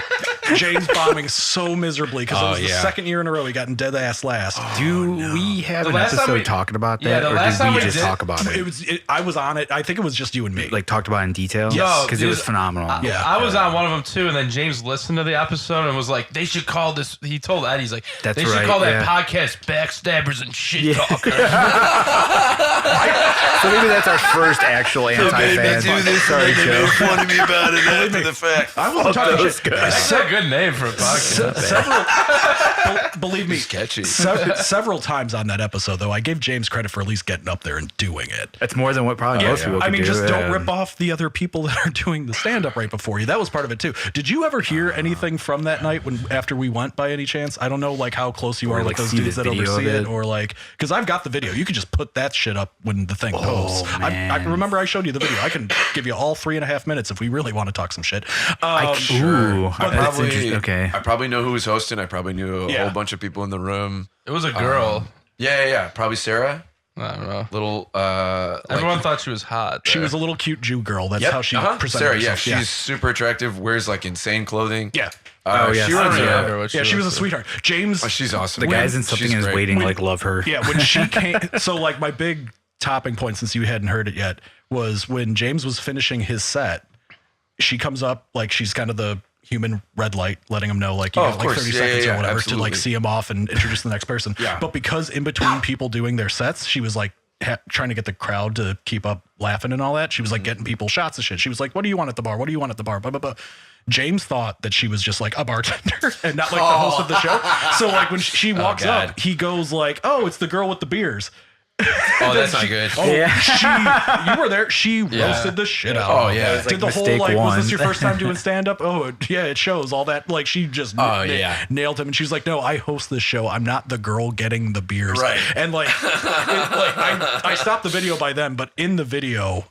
S2: so miserably because it was the second year in a row he got in dead ass last.
S1: Do we have
S3: The
S1: an
S3: last time
S1: episode
S3: we-
S1: talking about
S3: Yeah,
S1: that,
S3: the
S1: or
S3: last
S1: did
S3: time
S1: we
S3: we
S1: just
S3: did-
S1: talk about it?
S2: I was on it. I think it was just you and me.
S1: Like talked about it in detail?
S3: No,
S1: because it was
S3: dude,
S1: phenomenal.
S2: Yeah.
S3: I was on one of them too, and then James listened to the episode and was like, "They should call this." He told Eddie, "He's like,
S1: That's
S3: they should
S1: right,
S3: call that
S1: yeah.
S3: podcast Backstabbers and Shit Talkers."
S1: So maybe that's our first actual anti-fan. Sorry, Joe.
S4: fun of me about it after the fact.
S2: I wasn't talking shit.
S3: That's a good name for a podcast.
S2: Believe me,
S4: Sketchy.
S2: several times on that episode, though, I gave James credit for at least getting up there and doing it.
S1: That's more than what probably most people could
S2: I mean,
S1: do.
S2: just don't
S1: yeah.
S2: rip off the other people that are doing the stand-up right before you. That was part of it too. Did you ever hear anything from that night after we went by any chance? I don't know, like how close you
S1: Or,
S2: are
S1: like,
S2: with those
S1: see the
S2: dudes that
S1: video
S2: oversee
S1: of
S2: it,
S1: it.
S2: or like, because I've got the video. You could just put that shit up when the thing posts. I
S1: man.
S2: remember I showed you the video. I can give you all 3.5 minutes if we really want to talk some shit.
S1: Ooh, that's
S4: Probably,
S1: interesting. Okay.
S4: I probably know who was hosting. I probably knew a
S2: Yeah.
S4: whole bunch of people in the room.
S3: It was a girl.
S4: Yeah. Probably Sarah.
S3: I don't know.
S4: Little
S3: Everyone thought she was hot.
S2: She was a little cute Jew girl. That's how she presented
S4: Sarah, yeah,
S2: herself.
S4: she's super attractive, wears like insane clothing.
S2: Yeah.
S1: Oh, yeah.
S4: She
S3: I
S4: runs
S3: don't
S4: a-
S3: remember what
S2: Yeah, she was a
S3: was.
S2: sweetheart. James.
S4: Oh, she's awesome.
S1: The guys in Something
S4: She's
S1: Is
S4: great.
S1: Waiting like love her.
S2: Yeah, when she came, so like my big topping point, since you hadn't heard it yet, was when James was finishing his set. She comes up like she's kind of the human red light, letting him know like you
S4: Oh,
S2: got
S4: of
S2: like
S4: course.
S2: 30
S4: Yeah,
S2: seconds
S4: yeah,
S2: or whatever to
S4: absolutely.
S2: like see him off and introduce the next person.
S4: Yeah.
S2: But because in between people doing their sets, she was like trying to get the crowd to keep up laughing and all that. She was like getting people shots of shit. She was like, "What do you want at the bar? What do you want at the bar?" Blah, blah, blah. James thought that she was just like a bartender and not like the host of the show. So like when she walks
S3: God.
S2: up, he goes like, "Oh, it's the girl with the beers."
S4: Oh, that's not good.
S2: Oh, you were there. She roasted the shit out.
S4: Oh,
S2: of him.
S4: yeah.
S1: Like
S2: Did the whole
S1: mistake
S2: like,
S1: one.
S2: was this your first time doing stand up? Oh, yeah, it shows all that. Like, she just nailed him. And she's like, no, I host this show. I'm not the girl getting the beers.
S4: Right.
S2: And I stopped the video by then, but in the video,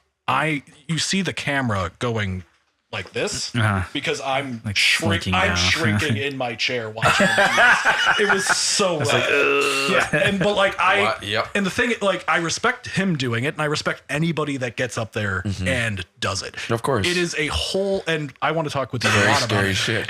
S2: you see the camera going like this because I'm
S1: Like shrinking
S2: I'm
S1: down.
S2: shrinking in my chair watching him do this. It was so and the thing, like, I respect him doing it, and I respect anybody that gets up there and does it.
S4: Of course.
S2: It is a whole, and I want to talk with you a
S4: Very
S2: lot about
S4: scary
S2: it.
S4: shit.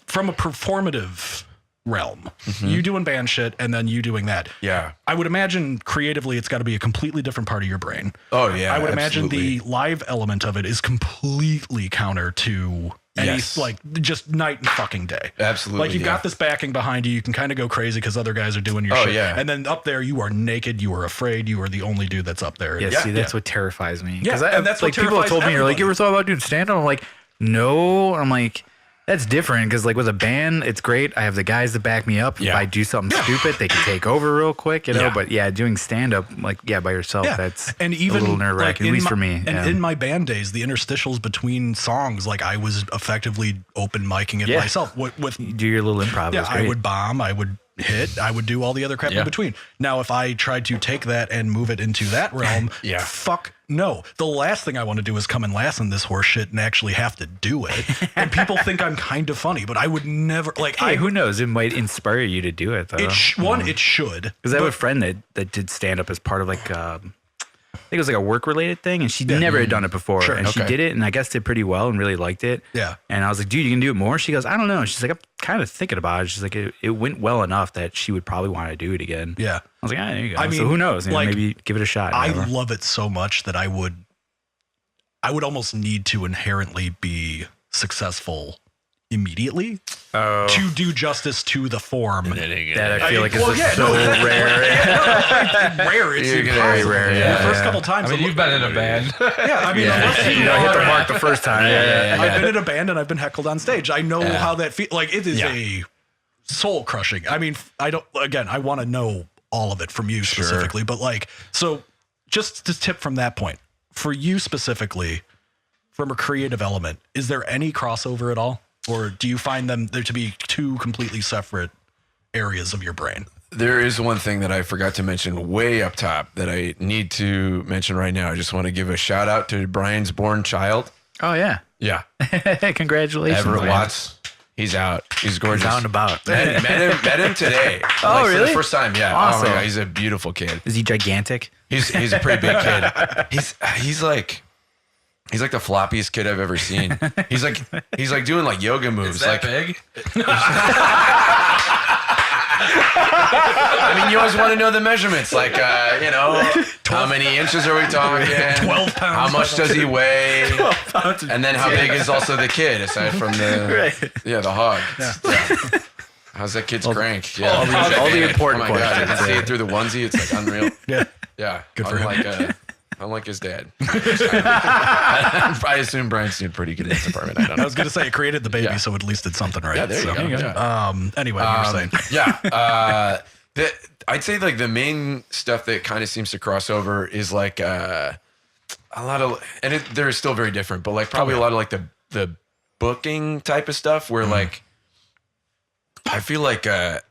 S2: From a performative realm, you doing band shit and then you doing that.
S4: Yeah.
S2: I would imagine creatively it's got to be a completely different part of your brain.
S4: Oh, yeah.
S2: I would imagine
S4: absolutely.
S2: the live element of it is completely counter to any, like, just night and fucking day.
S4: Absolutely.
S2: Like, you've got this backing behind you. You can kind of go crazy because other guys are doing your shit.
S4: Yeah.
S2: And then up there, you are naked. You are afraid. You are the only dude that's up there.
S1: Yeah, see, that's what terrifies me.
S2: Yeah,
S1: and
S2: that's
S1: like
S2: what
S1: people have
S2: terrifies
S1: told me, you're like,
S2: everybody.
S1: you ever thought about doing stand-up? I'm like, no. I'm like, that's different because, like, with a band, it's great. I have the guys that back me up. If I do something stupid, they can take over real quick, you know.
S2: Yeah.
S1: But doing stand-up, like, by yourself, that's
S2: and even
S1: a little nerve-wracking, at least for me.
S2: And in my band days, the interstitials between songs, like, I was effectively open micing it myself. With
S1: do your little improv.
S2: yeah, I would bomb, I would hit, I would do all the other crap in between. Now, if I tried to take that and move it into that realm, fuck no. The last thing I want to do is come in last in this horse shit and actually have to do it. And people think I'm kind of funny, but I would never, like,
S1: Hey, who knows? It might inspire you to do it, though.
S2: it should.
S1: Because I have a friend that did stand-up as part of, like, I think it was like a work-related thing, and she never had done it before.
S2: Sure,
S1: and she did it, and I guess did pretty well and really liked it.
S2: Yeah.
S1: And I was like, dude, you can do it more? She goes, I don't know. She's like, I'm kind of thinking about it. She's like, it went well enough that she would probably want to do it again.
S2: Yeah.
S1: I was like, there you go.
S2: I mean,
S1: so who knows? You know,
S2: like,
S1: maybe give it a shot.
S2: I
S1: whatever.
S2: love it so much that I would almost need to inherently be successful immediately to do justice to the form.
S1: that I feel like is
S2: well, yeah,
S1: so
S2: no,
S1: rare.
S2: Rare. It's
S4: You're
S2: impossible.
S1: very rare,
S2: The first couple times.
S3: I mean, you've been in a band.
S2: Yeah, I mean, unless you
S1: You know, hit the mark the first time.
S2: I've been in a band and I've been heckled on stage. I know how that feels. Like, it is a soul crushing. I mean, I want to know all of it from you specifically, but, like, so just to tip from that point, for you specifically, from a creative element, is there any crossover at all? Or do you find them there to be two completely separate areas of your brain?
S4: There is one thing that I forgot to mention way up top that I need to mention right now. I just want to give a shout out to Brian's born child.
S1: Oh, yeah.
S4: Yeah.
S1: Congratulations.
S4: Everett
S1: man.
S4: Watts. He's out. He's gorgeous.
S1: Down and about.
S4: Met him today.
S1: Oh,
S4: For
S1: really?
S4: the first time. Yeah.
S1: Awesome.
S4: Oh my God. He's a beautiful kid.
S1: Is he gigantic?
S4: He's a pretty big kid. He's like the floppiest kid I've ever seen. He's like doing like yoga moves.
S3: Is that
S4: like
S3: big?
S4: I mean, you always want to know the measurements. Like how many inches are we talking?
S2: 12 pounds.
S4: How much does he weigh?
S1: 12 pounds.
S4: And then how big is also the kid aside from the the hog? Yeah. How's that kid's crank? Yeah.
S1: all the important
S4: Oh my God, I
S1: questions.
S4: can see it through the onesie. It's like unreal.
S2: Yeah.
S4: Yeah.
S2: Good for him.
S4: Unlike his dad. I assume Brian's doing pretty good in this department. I don't know.
S2: I was going to say it created the baby, so at least it's something right.
S4: Yeah, there you
S2: So,
S4: go. Yeah.
S2: Anyway, you were saying.
S4: Yeah. I'd say like the main stuff that kind of seems to cross over is like a lot of, and they're still very different, but like probably a lot of like the booking type of stuff where like, I feel like the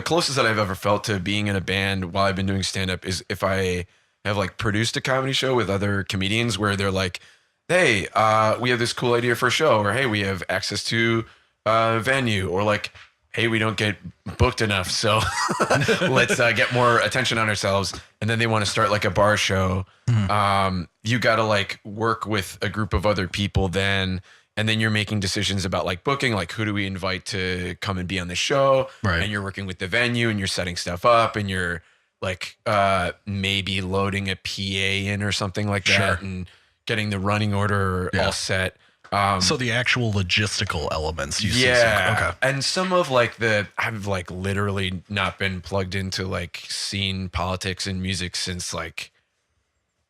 S4: closest that I've ever felt to being in a band while I've been doing stand-up is if I have like produced a comedy show with other comedians where they're like, hey, we have this cool idea for a show, or hey, we have access to a venue, or like, hey, we don't get booked enough, so let's get more attention on ourselves. And then they want to start like a bar show. You got to like work with a group of other people then, and then you're making decisions about like booking, like who do we invite to come and be on the show?
S2: Right.
S4: And you're working with the venue and you're setting stuff up and you're like maybe loading a PA in or something like that,
S2: Sure.
S4: and getting the running order all set.
S2: So the actual logistical elements you see.
S4: Yeah.
S2: Okay.
S4: And some of like I've like literally not been plugged into like scene politics and music since like,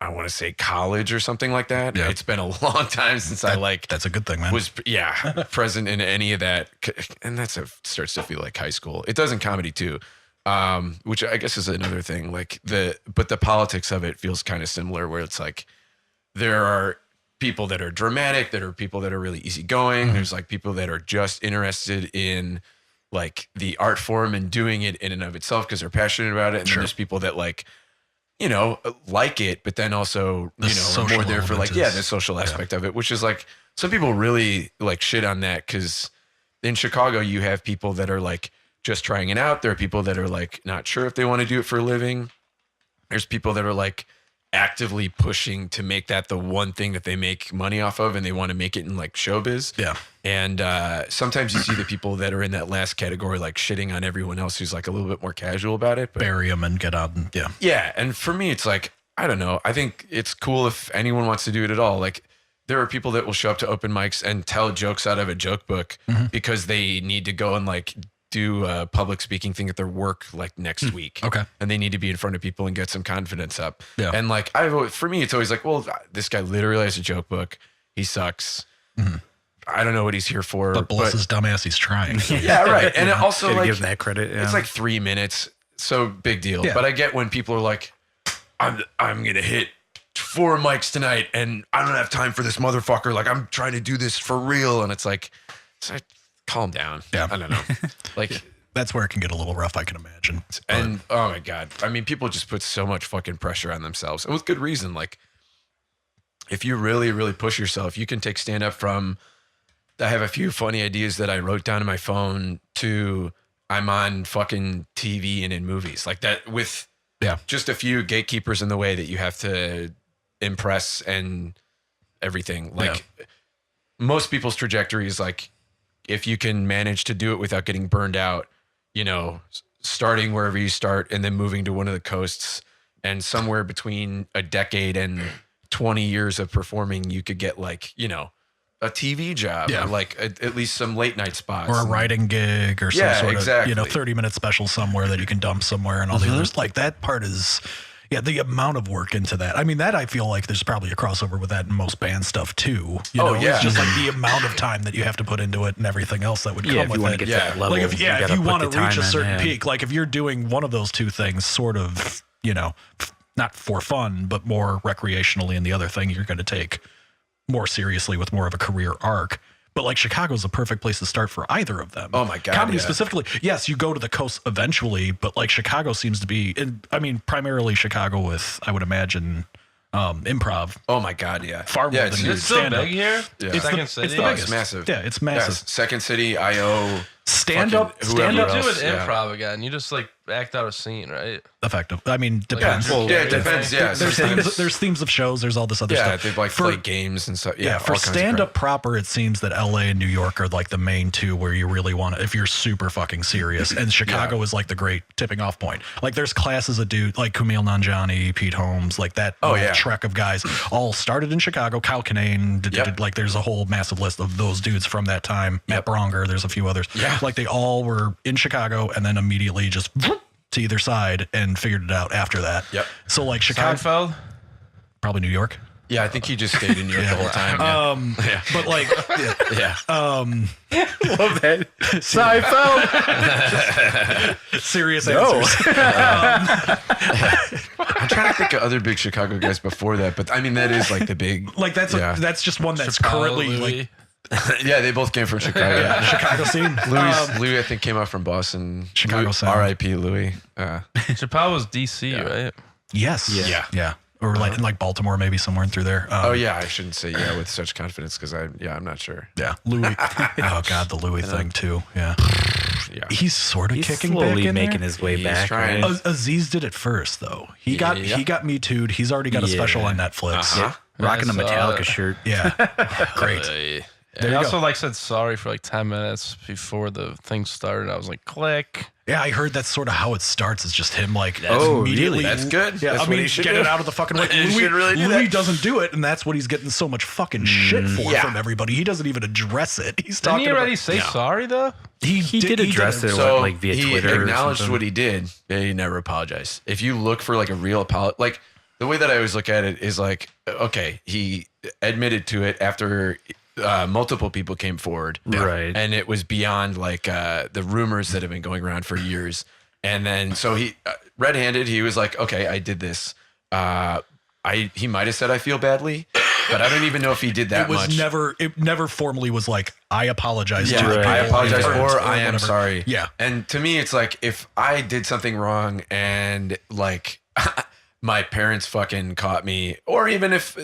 S4: I want to say college or something like that.
S2: Yeah.
S4: It's been a long time since I like
S2: That's a good thing, man.
S4: was present in any of that. And starts to feel like high school. It does in comedy too. which I guess is another thing. Like but the politics of it feels kind of similar, where it's like there are people that are dramatic, there are people that are really easygoing. There's like people that are just interested in like the art form and doing it in and of itself because they're passionate about it. And then there's people that like, like it, but then also, more there for like, the social aspect of it, which is like, some people really like shit on that because in Chicago, you have people that are like just trying it out. There are people that are like not sure if they want to do it for a living. There's people that are like actively pushing to make that the one thing that they make money off of, and they want to make it in like showbiz. Yeah. And sometimes you see the people that are in that last category like shitting on everyone else who's like a little bit more casual about it. But,
S2: bury them and get on. Yeah.
S4: Yeah. And for me, it's like, I don't know. I think it's cool if anyone wants to do it at all. Like there are people that will show up to open mics and tell jokes out of a joke book because they need to go and like do a public speaking thing at their work like next week.
S2: Okay.
S4: And they need to be in front of people and get some confidence up.
S2: Yeah.
S4: And like, for me, it's always like, well, this guy literally has a joke book. He sucks. I don't know what he's here for.
S2: But bless his dumb ass, he's trying.
S4: Yeah, right. And it also
S1: Gotta
S4: like,
S1: give that credit. Yeah.
S4: it's like 3 minutes. So big deal.
S2: Yeah.
S4: But I get when people are like, I'm going to hit 4 mics tonight and I don't have time for this motherfucker. Like I'm trying to do this for real. And it's like calm down.
S2: Yeah.
S4: I don't know. Like
S2: that's where it can get a little rough, I can imagine.
S4: and oh my God. I mean, people just put so much fucking pressure on themselves and with good reason. Like if you really, really push yourself, you can take stand up from, I have a few funny ideas that I wrote down in my phone to I'm on fucking TV and in movies like that with just a few gatekeepers in the way that you have to impress and everything. Like most people's trajectory is like, if you can manage to do it without getting burned out, starting wherever you start and then moving to one of the coasts and somewhere between a decade and 20 years of performing, you could get like, a TV job or like at least some late night spots
S2: or a writing gig or some sort of, 30-minute special somewhere that you can dump somewhere and all the others. Like that part is, the amount of work into that. I mean, that I feel like there's probably a crossover with that in most band stuff too. It's just like the amount of time that you have to put into it and everything else that would come with
S1: if you want
S2: it.
S1: to get to that level,
S2: Like if you want to reach a certain
S1: in,
S2: peak, like if you're doing one of those two things sort of, not for fun, but more recreationally, and the other thing you're going to take more seriously with more of a career arc. But like Chicago's a perfect place to start for either of them.
S4: Oh my God.
S2: Comedy specifically. Yes, you go to the coast eventually, but like Chicago seems to be, primarily Chicago with, I would imagine, improv.
S4: Oh my God. Yeah.
S2: Far more than
S3: It's still big here.
S4: Yeah.
S3: Second City.
S2: It's the biggest.
S4: It's massive.
S2: Yeah, it's massive.
S4: Yes. Second City, IO.
S2: Stand up.
S3: You do improv again. You just like act out a scene, right?
S2: Effective. I mean, depends.
S4: It depends. Yeah.
S2: There's themes of shows. There's all this other stuff.
S4: They like play games and stuff. Yeah.
S2: For stand up proper, it seems that LA and New York are like the main two where you really want to, if you're super fucking serious. And Chicago is like the great tipping off point. Like there's classes of dude like Kumail Nanjiani, Pete Holmes, like that trek of guys all started in Chicago. Kyle Kinane, like there's a whole massive list of those dudes from that time. Matt Bronger, there's a few others. Yeah. Like they all were in Chicago and then immediately just to either side and figured it out after that. Yep. So like Chicago,
S3: Seinfeld?
S2: Probably New York.
S4: Yeah, I think he just stayed in New York the whole time.
S2: But like,
S1: love that. Seinfeld.
S2: Serious answers.
S4: I'm trying to think of other big Chicago guys before that, but I mean that is like the big.
S2: Like that's just one that's
S3: Chicago,
S2: currently
S3: Louis.
S2: like.
S4: Yeah, they both came from Chicago.
S2: Chicago scene.
S4: Louis, I think, came out from Boston.
S2: Chicago scene.
S4: R.I.P. Louis.
S3: Chappelle was DC, right?
S2: Yes. Yeah. Or like in like Baltimore, maybe somewhere through there.
S4: I shouldn't say with such confidence because I'm not sure.
S2: Yeah, Louis. Oh God, the Louis thing too. Yeah. He's sort of kicking
S1: slowly
S2: back in
S1: making
S2: there.
S1: his way
S4: He's
S1: back.
S4: trying.
S1: Right?
S2: Aziz did it first though. He got Me Too'd. He's already got a special on Netflix.
S1: Rocking a
S3: I saw
S1: Metallica
S3: it.
S1: shirt.
S2: Yeah, great.
S3: He also said sorry for like 10 minutes before the thing started. I was like, click.
S2: Yeah, I heard that's sort of how it starts. It's just him like
S4: Really? That's good.
S2: Yeah,
S4: That's what he should
S2: get
S4: do.
S2: it out of the fucking way.
S4: He should really do
S2: Louis
S4: that.
S2: doesn't do it, and that's what he's getting so much fucking shit for from everybody. He doesn't even address it. He's
S3: Didn't
S2: talking
S3: he already
S2: about,
S3: say sorry though?
S1: He did address it
S4: So
S1: like via
S4: he
S1: Twitter. or
S4: acknowledged
S1: something.
S4: what he did. He never apologized. If you look for like a real apology, like the way that I always look at it is like, okay, he admitted to it after multiple people came forward,
S1: Right.
S4: and it was beyond like the rumors that have been going around for years. And then so he red-handed, he was like, okay, I did this. He might have said I feel badly, but I don't even know if he did that much.
S2: It never formally was like, I apologize to
S4: Yeah,
S2: the people
S4: I apologize
S2: or
S4: or I am
S2: whatever.
S4: sorry.
S2: Yeah.
S4: And to me, it's like if I did something wrong and like my parents fucking caught me, or even if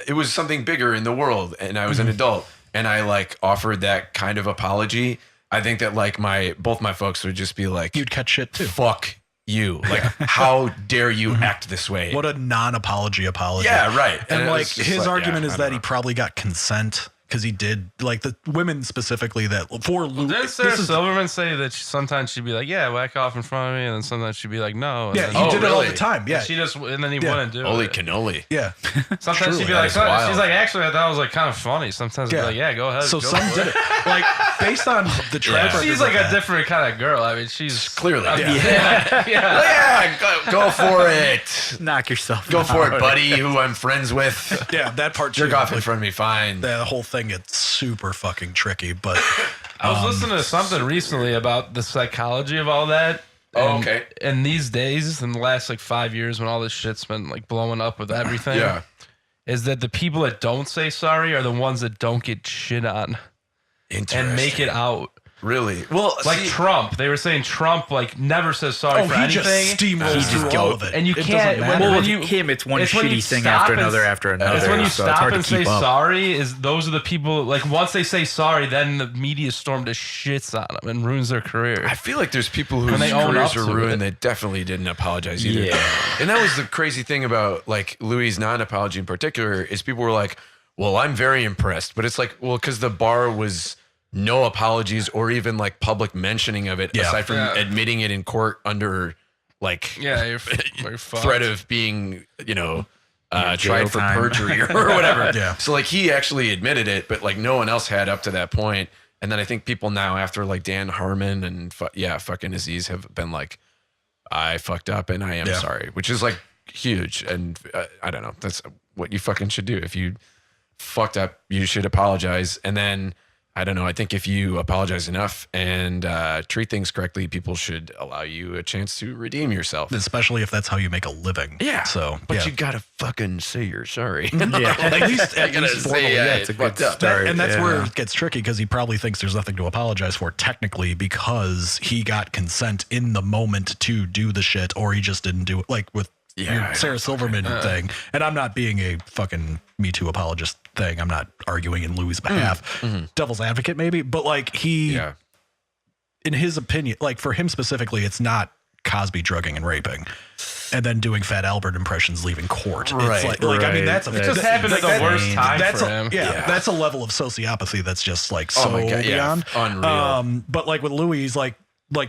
S4: it was something bigger in the world and I was an adult and I like offered that kind of apology, I think that like both my folks would just be like,
S2: You'd catch shit too.
S4: fuck you. Like, how dare you act this way?
S2: What a non-apology apology.
S4: Yeah, right.
S2: And
S4: it
S2: like
S4: was just
S2: his
S4: like,
S2: argument
S4: yeah,
S2: is
S4: I
S2: that
S4: don't
S2: he
S4: know.
S2: probably got consent because he did, like the women specifically that for
S3: Didn't Sarah Silverman say that sometimes she'd be like, yeah, whack off in front of me, and then sometimes she'd be like, no. And
S2: Yeah,
S3: then,
S2: he did it all
S4: really?
S2: the time. Yeah.
S3: and then he
S2: Yeah.
S3: wouldn't do
S4: Holy
S3: it.
S4: cannoli.
S2: Yeah.
S3: Sometimes she'd be
S4: That
S3: like,
S4: is wild.
S3: she's like, actually, I thought it was like kind of funny. Sometimes I'd be like, yeah, go ahead.
S2: So
S3: go
S2: some
S3: for
S2: did it. Like based on the track record.
S3: She's like
S2: of
S3: a
S2: that,
S3: different kind of girl. I mean, she's
S4: Clearly.
S3: yeah.
S4: Go for it.
S1: Knock yourself
S4: Go
S1: out.
S4: for it, buddy, who I'm friends with.
S2: Yeah, that part
S4: Jerk
S2: too.
S4: off in
S2: Like,
S4: front of me, fine.
S2: the whole thing gets super fucking tricky, but
S3: I was listening to something recently about the psychology of all that.
S4: Oh,
S3: And-
S4: okay.
S3: And these days, in the last like 5 years, when all this shit's been like blowing up with everything,
S4: Yeah.
S3: is that the people that don't say sorry are the ones that don't get shit on and make it out.
S4: Really? Well,
S3: Like
S4: see,
S3: Trump, they were saying Trump like never says sorry for
S2: he
S3: anything.
S2: just steamrolls through all of it.
S3: And you
S2: It
S3: can't-
S2: doesn't matter.
S3: when
S1: Well,
S3: you-
S1: with him, it's one
S3: it's when you
S1: shitty thing
S3: stop
S1: after
S3: and-
S1: another after another.
S3: It's when you
S1: so it's
S3: stop
S1: hard
S3: and
S1: to
S3: say
S1: keep up.
S3: sorry. Those are the people. Like once they say sorry, then the media storm just shits on them and ruins their career.
S4: I feel like there's people whose
S3: When they own
S4: careers
S3: up
S4: are
S3: to
S4: ruined
S3: it.
S4: that definitely didn't apologize either.
S1: Yeah.
S4: And that was the crazy thing about like Louis' non-apology in particular is people were like, well, I'm very impressed. But it's like, well, because the bar was no apologies or even like public mentioning of it,
S2: Yeah.
S4: aside from
S3: Yeah.
S4: admitting it in court under like
S3: yeah, you're fucked.
S4: threat of being,
S1: jail
S4: tried for
S1: time.
S4: perjury or whatever.
S2: Yeah.
S4: So like he actually admitted it, but like no one else had up to that point. And then I think people now after like Dan Harmon and fucking Aziz have been like, I fucked up and I am sorry, which is like huge. And I don't know. That's what you fucking should do. If you fucked up, you should apologize. And then I don't know. I think if you apologize enough and treat things correctly, people should allow you a chance to redeem yourself.
S2: especially if that's how you make a living.
S4: Yeah.
S2: So,
S4: but
S2: yeah.
S4: you gotta fucking say you're sorry.
S1: Yeah.
S2: at least formally,
S4: yeah,
S1: it's a good
S4: fucked up.
S1: start.
S2: And that's
S1: yeah.
S2: where it gets tricky because he probably thinks there's nothing to apologize for technically because he got consent in the moment to do the shit, or he just didn't do it, like with
S4: Yeah,
S2: your
S4: I
S2: Sarah Silverman thing. And I'm not being a fucking Me Too apologist thing. I'm not arguing in Louis' behalf. Devil's advocate, maybe. But like
S4: Yeah.
S2: in his opinion, like for him specifically, it's not Cosby drugging and raping and then doing Fat Albert impressions leaving court.
S4: Right,
S2: It's like I mean, that's
S1: right.
S3: It just happened at the
S2: that-
S3: worst time
S2: that's
S3: for
S2: a,
S3: him.
S2: yeah, that's a level of sociopathy that's just like so
S4: Oh my God, yeah,
S2: beyond.
S4: unreal.
S2: But like with Louis, like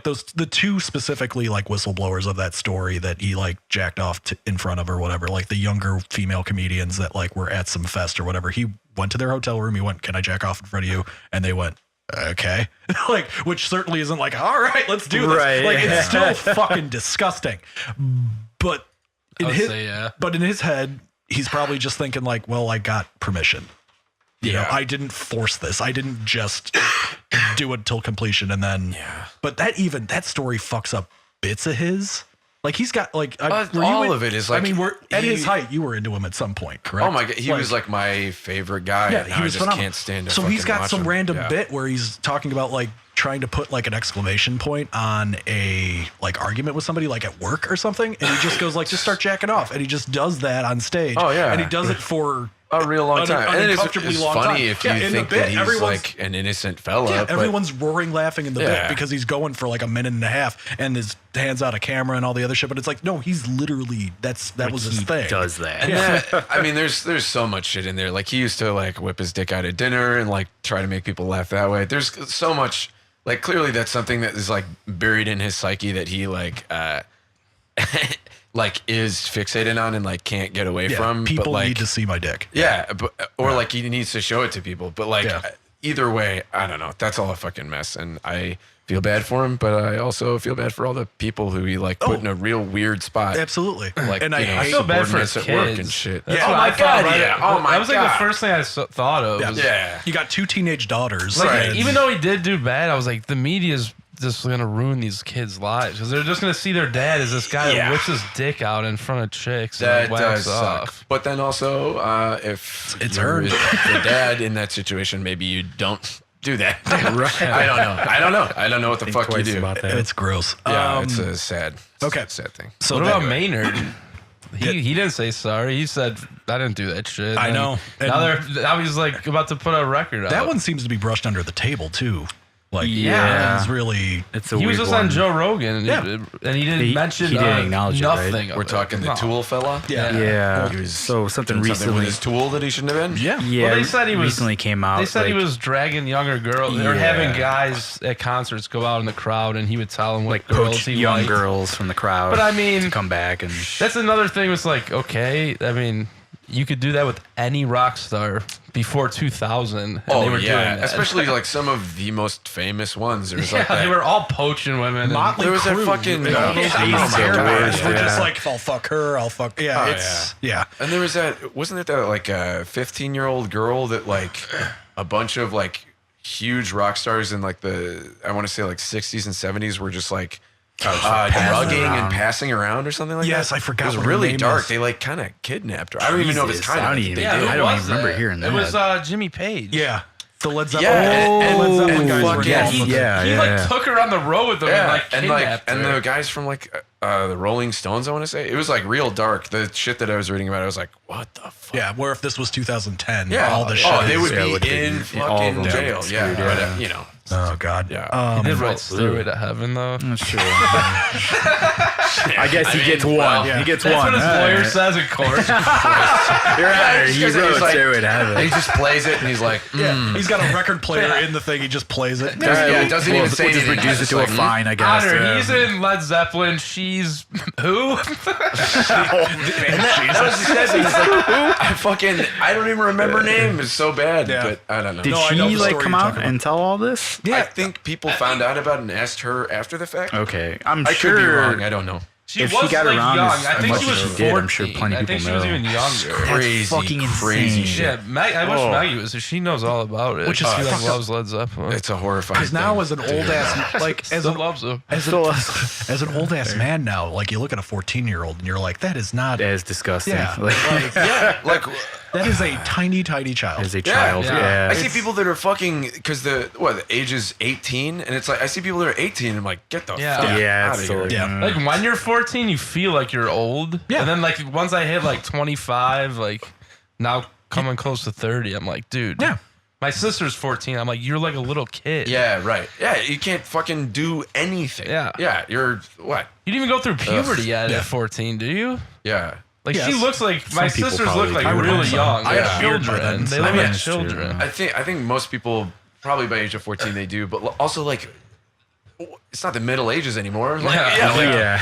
S2: the two specifically like whistleblowers of that story that he like jacked off in front of or whatever, like the younger female comedians that like were at some fest or whatever. He went to their hotel room. He went, "Can I jack off in front of you?" And they went, "Okay." Like, which certainly isn't like, "All right, let's do this."
S1: Right.
S2: Like, it's still fucking disgusting. But in
S3: would
S2: his
S3: say, yeah.
S2: but in his head, he's probably just thinking like, "Well, I got permission. You know,
S4: Yeah.
S2: I didn't force this. I didn't just do it till completion." And then, but that story fucks up bits of his. Like he's got like
S4: all of it is like
S2: I mean, we're at his
S4: he-
S2: height. You were into him at some point, correct?
S4: Oh my God. He was like my favorite guy.
S2: yeah,
S4: and now
S2: he was
S4: I just
S2: phenomenal.
S4: can't stand to
S2: So he's
S4: fucking
S2: got
S4: watch
S2: some
S4: him.
S2: random
S4: Yeah.
S2: bit where he's talking about like trying to put like an exclamation point on a like argument with somebody like at work or something, and he just goes like, "Just start jacking off," and he just does that on stage.
S4: Oh, yeah.
S2: and he does it for
S4: A real long time. And it's
S2: uncomfortably long
S4: funny
S2: time.
S4: if you
S2: Yeah, in the
S4: think
S2: bit,
S4: that he's
S2: everyone's-
S4: like an innocent fella.
S2: Yeah,
S4: but
S2: everyone's roaring laughing in the
S4: Yeah.
S2: bit because he's going for like a minute and a half and his hands out a camera and all the other shit. But it's like, no, he's literally that was his
S1: He
S2: thing.
S1: does that.
S4: Yeah, I mean, there's so much shit in there. Like he used to like whip his dick out at dinner and like try to make people laugh that way. There's so much. Like clearly, that's something that is like buried in his psyche that he like like is fixated on and like can't get away
S2: Yeah,
S4: from.
S2: people
S4: but, like,
S2: need to see my dick.
S4: Yeah, or like he needs to show it to people. But like
S2: Yeah.
S4: either way, I don't know. That's all a fucking mess, and I feel bad for him, but I also feel bad for all the people who he like put in a real weird spot.
S2: Absolutely.
S4: Like,
S2: and
S4: you know,
S3: I feel bad for his
S4: subordinates at work
S3: kids.
S4: and shit.
S3: That's
S2: Yeah.
S3: what
S2: Oh
S3: I
S2: my
S3: thought,
S4: God,
S3: right?
S4: yeah. Oh my
S3: That was like
S4: God.
S3: the first thing I thought of.
S2: Yeah.
S3: was-
S4: Yeah.
S2: you got two teenage daughters.
S3: Like,
S2: and-
S3: even though he did do bad, I was like, the media's just gonna ruin these kids' lives because they're just gonna see their dad as this guy who whips his dick out in front of chicks
S4: That
S3: and
S4: does
S3: whacks off.
S4: suck. But then also, if
S2: It's
S4: you're
S2: earned.
S4: the dad in that situation, maybe you don't do that. Right. I don't know what the fuck you do.
S1: about that.
S2: It's gross.
S4: Yeah, it's a sad thing.
S2: So
S3: What
S2: that-
S3: about Maynard? He didn't say sorry. He said, I didn't do that shit.
S2: I
S3: And
S2: know.
S3: Now he's like about to put a record out.
S2: that one seems to be brushed under the table too. Like,
S1: Yeah.
S2: it's really.
S1: It's a
S3: He was
S1: weird
S3: just
S1: one.
S3: on Joe Rogan, and, and he didn't mention
S1: he didn't acknowledge it, right?
S3: nothing. of
S4: We're
S3: it.
S4: talking the
S3: No.
S4: Tool fella.
S2: Yeah.
S1: Yeah.
S4: He was
S1: So something
S4: doing
S1: recently.
S4: with his tool that he shouldn't have been.
S2: Yeah.
S1: Yeah.
S3: Well, they said he was
S1: recently came out.
S3: They said he
S1: like,
S3: was dragging younger girls or
S1: Yeah.
S3: having guys at concerts go out in the crowd, and he would tell them what
S1: like
S3: girls
S1: poach
S3: he
S1: young
S3: liked.
S1: girls from the crowd.
S3: But I mean,
S1: to come back and
S3: that's another thing. Was like, okay, I mean, you could do that with any rock star before 2000. And
S4: Oh
S3: they were
S4: yeah,
S3: doing that.
S4: especially like some of the most famous ones. There's
S3: yeah,
S4: like that.
S3: they were all poaching women. and-
S2: Motley
S4: There was that
S2: Crue,
S4: fucking-
S2: and all those
S4: Yeah.
S2: guys
S4: Oh my
S2: were
S4: God,
S2: just
S1: yeah.
S2: like, I'll fuck her, I'll fuck. Yeah,
S4: Oh,
S2: it's yeah.
S4: And there was that, wasn't it that like a 15-year-old girl that like a bunch of like huge rock stars in like I want to say like 60s and 70s were just like drugging and passing around or something like that?
S2: Yes, I forgot
S4: It was
S2: what her
S4: really
S2: name
S4: dark.
S2: is.
S4: They like kind of kidnapped her. I don't even know if it's
S1: Jesus,
S4: kind
S1: I
S4: of.
S1: don't even-
S4: They
S3: yeah,
S4: did.
S3: who
S1: I don't
S3: was
S1: even remember
S3: that?
S1: hearing
S3: It was
S1: that.
S3: Jimmy Page.
S2: Yeah. The Led
S4: Yeah,
S2: Zeppelin. Led Zeppelin guys were
S4: fucking-
S2: involved with it.
S1: yeah.
S3: He like took her on the road with him and like
S4: and
S3: kidnapped
S4: and
S3: her.
S4: the guys from like the Rolling Stones, I want to say, it was like real dark. The shit that I was reading about, I was like, what the fuck?
S2: Yeah, where if this was 2010,
S4: Yeah,
S2: all the shit.
S4: oh, they would
S1: Yeah, would
S4: be
S1: be
S4: in
S1: all of
S4: fucking
S1: them
S4: jail.
S1: screwed,
S4: Yeah,
S1: yeah.
S4: but you know,
S2: Oh God.
S4: Yeah.
S3: He did write Stairway to Heaven though.
S1: That's true. I guess he gets one.
S4: well,
S1: He gets
S3: That's
S1: one.
S3: what his
S1: All
S3: lawyer
S1: right.
S3: says in court.
S1: Your Honor, he
S4: He's
S1: wrote
S4: like-
S1: Stairway to Heaven.
S4: he just plays it and he's like,
S2: Yeah, he's got a record player in the thing. He just plays it.
S1: All right,
S4: yeah, it doesn't even say
S1: we'll just
S4: anything.
S1: reduce it
S4: It's
S1: to a
S4: like,
S1: fine, I guess.
S3: Honor,
S1: yeah.
S3: he's in Led Zeppelin. She's who?
S4: that was he says it. He's like, I don't even remember her name. It's so bad,
S2: Yeah.
S4: but I don't know.
S1: Did
S2: No, I know
S1: she
S2: the
S1: like
S2: story
S1: come
S2: you're
S1: out
S2: talking about.
S1: and tell all this?
S4: I think people found out about it and asked her after the fact.
S1: Okay, I'm
S4: I
S1: sure.
S4: could be wrong. I don't know.
S3: She
S1: If
S3: was
S1: she got
S3: like
S1: around
S3: young.
S1: as
S3: I think
S1: much
S3: she was
S1: as
S3: 14.
S1: she did, I'm sure plenty of
S3: I think
S1: people
S3: she was
S1: know.
S3: even younger.
S4: Crazy,
S1: fucking
S4: crazy
S1: insane.
S4: shit.
S3: Yeah, I wish
S1: Oh.
S3: Maggie was. She knows all about it.
S2: Which is
S3: she like
S2: fucked up.
S3: loves Led Zeppelin.
S2: It's
S4: a horrifying.
S2: Because now,
S4: thing
S2: as an
S4: to
S2: old
S4: hear
S2: ass,
S4: about.
S2: like as
S3: Still
S2: an
S3: loves him.
S2: as an old ass man now, like you look at a 14-year-old and you're like, that is not.
S1: That is disgusting.
S2: Yeah,
S1: Like,
S4: like
S2: that is a tiny child.
S1: as a child,
S3: yeah.
S1: yeah.
S4: I see people that are fucking because the age is 18, and it's like I see people that are 18, and I'm like, get the
S3: Yeah.
S4: fuck
S1: Yeah,
S4: out
S1: it's
S4: of
S1: still
S4: here.
S1: like,
S2: Yeah.
S3: Like when you're 14, you feel like you're old.
S2: Yeah.
S3: And then like once I hit like 25, like now coming close to 30, I'm like, dude.
S2: Yeah.
S3: My sister's 14. I'm like, you're like a little kid.
S4: Yeah, right. Yeah, you can't fucking do anything.
S3: Yeah.
S4: Yeah, you're what?
S3: You didn't even go through puberty yet
S2: Yeah.
S3: at 14, do you?
S4: Yeah.
S3: Like
S2: Yes.
S3: she looks like my
S1: Some people
S3: sisters
S1: probably
S3: look like
S1: do. I would
S3: really
S1: hope so.
S3: young.
S2: I
S3: They're
S2: had a beard by then,
S3: children.
S2: so-
S3: They look
S1: I mean,
S3: like
S1: that's true.
S3: children.
S4: I think most people probably by age of 14 they do, but also like it's not the Middle Ages anymore. Like,
S3: Yeah.
S4: like,
S1: Yeah.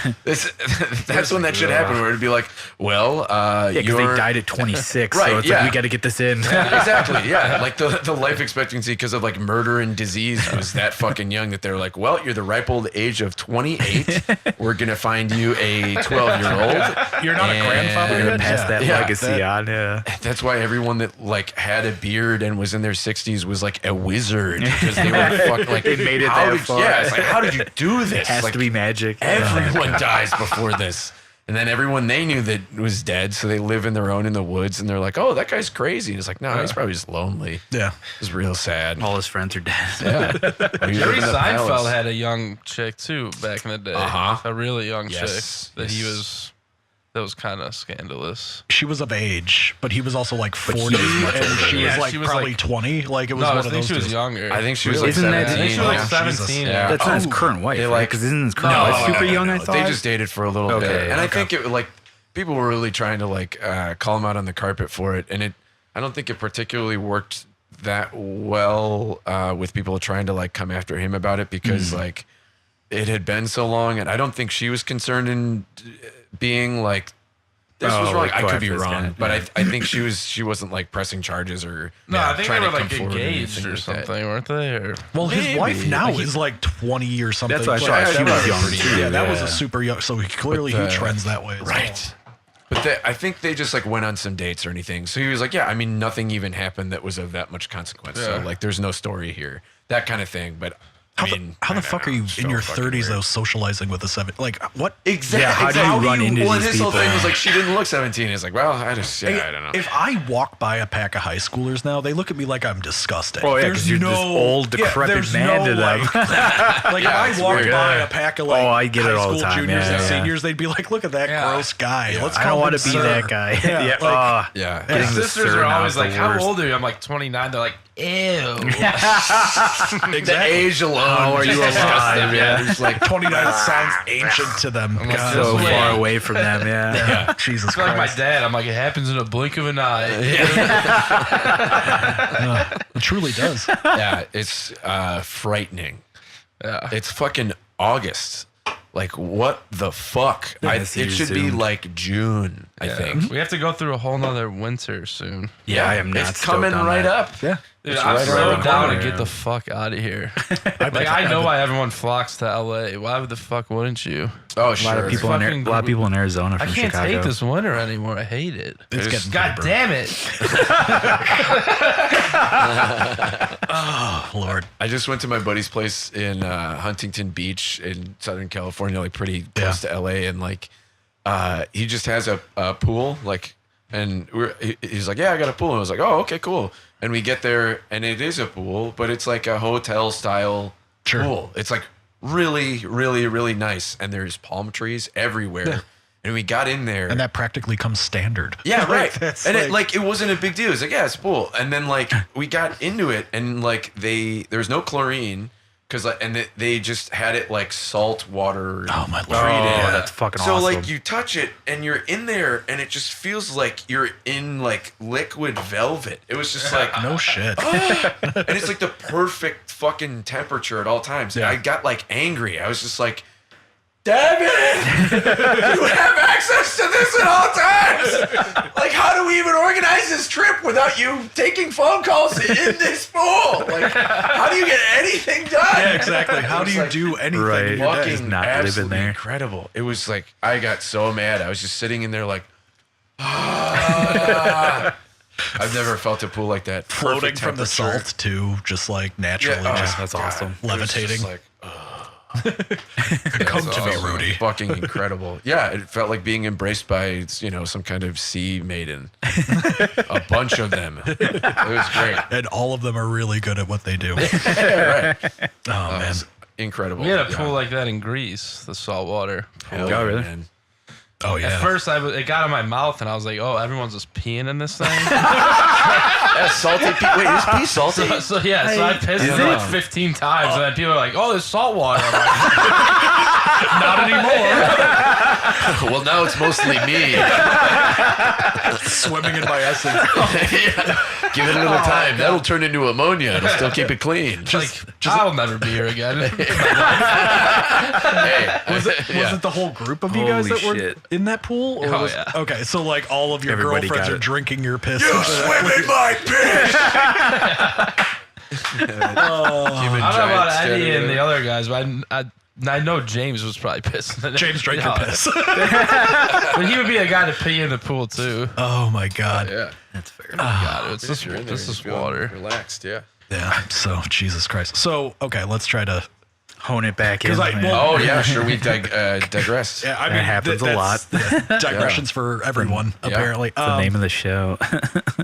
S4: that's when that shit happened. Where it'd be like, well,
S1: Yeah, because
S4: you're
S1: they died at 26,
S4: Right,
S1: so it's
S4: yeah.
S1: like we got to get this in.
S4: exactly, yeah. Like the life expectancy because of like murder and disease was that fucking young that they're like, well, you're the ripe old age of 28. We're gonna find you a 12-year-old.
S2: You're not a grandfather
S1: We're gonna
S2: yet?
S1: pass
S2: Yeah.
S1: that
S4: Yeah,
S1: legacy on. Yeah.
S4: That's why everyone that like had a beard and was in their 60s was like a wizard because they were fucking like
S1: They made it
S4: how
S1: that
S4: did,
S1: far.
S4: Yeah, it's like how did you do this?
S1: It has
S4: like,
S1: to be magic.
S4: everyone dies before this. And then everyone they knew that was dead, so they live in their own in the woods, and they're like, "Oh, that guy's crazy." And it's like, no, he's probably just lonely.
S2: Yeah.
S4: It's real sad.
S1: All his friends are dead.
S4: Yeah. Or you live
S3: Jerry
S4: in the
S3: Seinfeld
S4: palace.
S3: had a young chick too back in the day.
S4: Uh-huh.
S3: A really young
S4: Yes,
S3: chick that he
S4: yes.
S3: that was kind of scandalous.
S2: She was of age, but he was also like 40,
S1: he was much
S2: and
S1: older.
S2: she was
S3: Yeah,
S2: like
S3: she was
S2: probably
S3: like-
S2: 20. Like it was
S3: No,
S2: one
S3: I
S2: of
S3: think
S2: those
S3: she was
S2: two.
S3: younger.
S4: I think she was like
S1: Isn't that-
S4: 17.
S3: I think she was like
S2: Yeah.
S3: 17.
S4: Yeah.
S1: That's not his
S2: Oh.
S1: current wife,
S4: They
S1: right?
S4: like-
S1: Because isn't his current
S4: No,
S1: wife super young, I
S4: no,
S1: thought?
S4: They just dated for a little
S1: Okay,
S4: bit, and I
S1: okay.
S4: think it like people were really trying to like call him out on the carpet for it, and I don't think it particularly worked that well with people trying to like come after him about it because like it had been so long, and I don't think she was concerned in being like this was
S1: Oh,
S4: wrong.
S1: like,
S4: I
S1: go
S4: could be
S1: after this
S4: wrong,
S1: guy.
S4: but I think she wasn't like pressing charges or
S3: No, I think they
S4: trying
S3: were
S4: to
S3: like
S4: come forward or
S3: engaged
S4: anything
S3: or
S4: like that.
S3: something, weren't they? Or
S2: Well, his
S4: Maybe.
S2: wife now
S4: Like,
S2: is like 20 or something.
S1: That's what I
S2: Like,
S1: thought. She
S2: that
S1: was young,
S2: pretty-
S1: too,
S2: Yeah, that was
S1: yeah.
S2: a super young. So clearly he trends that way. As
S4: Right. But I think they just like went on some dates or anything. So he was like, yeah, I mean, nothing even happened that was of that much consequence. So
S3: Yeah.
S4: like, there's no story here, that kind of thing. But
S2: How the fuck are you in your 30s
S4: weird.
S2: though socializing with a 7? Like what?
S4: Exactly.
S1: Yeah, how do you run into
S4: well,
S1: these
S4: his whole
S1: people?
S4: thing was like, she didn't look 17. He's like, well, I don't know.
S2: If I walk by a pack of high schoolers now, they look at me like I'm disgusting.
S1: Oh, yeah, 'cause you're this old, decrepit
S2: there's
S1: man to them.
S2: Like
S4: Yeah,
S2: if
S4: it's
S2: I walked
S4: weird.
S2: by a pack of like
S1: I get it
S2: high
S1: all the
S2: school
S1: time.
S2: juniors
S1: Yeah,
S2: and
S1: yeah.
S2: seniors, they'd be like, look at that gross guy. Let's
S1: I
S2: call
S1: don't
S2: him
S1: want to be
S2: sir.
S1: that guy.
S2: Yeah, like-
S4: Yeah.
S1: Getting
S3: My
S1: the
S3: sisters
S1: sir
S3: are
S1: now
S3: always
S1: is the
S3: like, "How
S1: worst.
S3: old are you?" I'm like 29. They're like, "Ew."
S4: The age alone.
S1: Oh, are you
S4: just disgusts them.
S1: alive?
S4: Yeah.
S1: Yeah.
S4: They're just like,
S2: 29 sounds ancient to them.
S3: like,
S2: God.
S1: So
S3: This way.
S1: far away from them. Yeah.
S2: Jesus
S3: It's like my
S2: Christ.
S3: dad. I'm like, it happens in a blink of an eye.
S2: It truly does.
S4: yeah, it's frightening.
S3: Yeah.
S4: It's fucking August. Like, what the fuck?
S1: Yes,
S4: It
S1: you're
S4: should be
S1: zoomed.
S4: like June, I think.
S3: We have to go through a whole nother winter soon.
S1: Yeah, I am not
S4: It's coming
S1: stoked on
S4: right
S1: that.
S4: up.
S2: Yeah.
S3: Dude,
S4: It's
S3: I'm
S4: right
S3: so
S4: around the
S3: down
S4: corner,
S3: to get
S1: yeah.
S3: the fuck out of here. Like, I know why everyone flocks to LA. Why the fuck wouldn't you?
S4: Oh,
S1: A
S4: sure.
S1: lot of people in
S3: fucking-
S1: a lot of people in Arizona
S3: I
S1: from
S3: can't
S1: Chicago.
S3: take this winter anymore. I hate it.
S2: It's getting
S3: God
S2: pretty
S3: damn it.
S2: Oh, Lord.
S4: I just went to my buddy's place in Huntington Beach in Southern California, like pretty close to LA, and like he just has a pool, like, and he's like, yeah, I got a pool, and I was like, oh, okay, cool. And we get there, and it is a pool, but it's like a hotel style pool. It's like really, really, really nice, and there's palm trees everywhere.
S2: Yeah.
S4: And we got in there,
S2: And that practically comes standard.
S4: yeah, right.
S2: That's
S4: And it wasn't a big deal. It's like, yeah, it's a pool. And then like we got into it, and like there's no chlorine because they just had it like salt water.
S2: Oh, my
S4: treated.
S2: Lord.
S1: Oh, that's fucking
S4: So
S1: awesome.
S4: like you touch it and you're in there, and it just feels like you're in like liquid velvet. It was just like
S2: No shit.
S4: and it's like the perfect fucking temperature at all times. And
S2: Yeah.
S4: I got like angry. I was just like, damn it! You have access to this at all times! Like, how do we even organize this trip without you taking phone calls in this pool? Like, how do you get anything done?
S2: Yeah, exactly. How
S4: It
S2: do
S4: was
S2: you
S4: like
S2: do anything?
S1: Right.
S2: in your day?
S4: Fucking
S1: Just not living
S4: absolutely
S1: there.
S4: incredible. It was like, I got so mad. I was just sitting in there like, ah. I've never felt a pool like that.
S2: Floating
S4: Perfect
S2: from the
S4: temperature.
S2: salt to just like naturally
S4: Yeah,
S2: just
S1: that's awesome.
S4: It was
S2: levitating.
S4: just like,
S2: Come to me,
S4: awesome.
S2: Rudy.
S4: Fucking incredible. Yeah, it felt like being embraced by, some kind of sea maiden. A bunch of them. It was great.
S2: And all of them are really good at what they do.
S4: Yeah, right.
S2: Oh, man.
S4: It's incredible.
S3: We had a
S4: Yeah.
S3: pool like that in Greece, the saltwater pool.
S4: Hell
S1: Oh, really?
S4: man.
S2: Oh, yeah.
S3: At first, it got in my mouth, and I was like, "Oh, everyone's just peeing in this thing."
S4: That's salty pee. Wait, is pee salty?
S3: so I pissed
S4: Is
S3: in it
S4: it?
S3: like 15 times, and then people are like, "Oh, there's salt water." I'm like, not anymore.
S4: Well, now it's mostly me.
S2: Swimming in my essence.
S4: Yeah. Give it a little time. That'll turn into ammonia. It'll still keep it clean.
S3: I'll never be here again.
S4: Hey,
S2: Was it the whole group of you guys
S1: Holy
S2: that were
S1: shit.
S2: in that pool? Or
S3: Oh,
S2: was,
S3: yeah.
S2: Okay, so like all of your
S1: Everybody
S2: girlfriends
S1: got
S2: are
S1: it.
S2: drinking your piss.
S4: You swim in my piss.
S3: I don't know about Eddie and the other guys, but I know James was probably pissing in it.
S2: James drank your piss.
S3: But he would be a guy to pee in the pool, too.
S2: Oh, my God.
S4: Yeah.
S1: That's fair.
S3: God, it's just,
S4: You're in there,
S3: this
S4: you're
S3: is
S4: feeling
S3: water.
S4: Relaxed, yeah.
S2: Yeah, so Jesus Christ. So, okay, let's try to...
S1: Hone it back in.
S2: 'Cause I-
S1: man.
S2: well-
S4: Oh, yeah, sure. We digress.
S2: Yeah, I
S1: That
S2: mean,
S1: happens a
S2: that's-
S1: lot.
S2: yeah, digressions for everyone, apparently.
S1: the name of the show.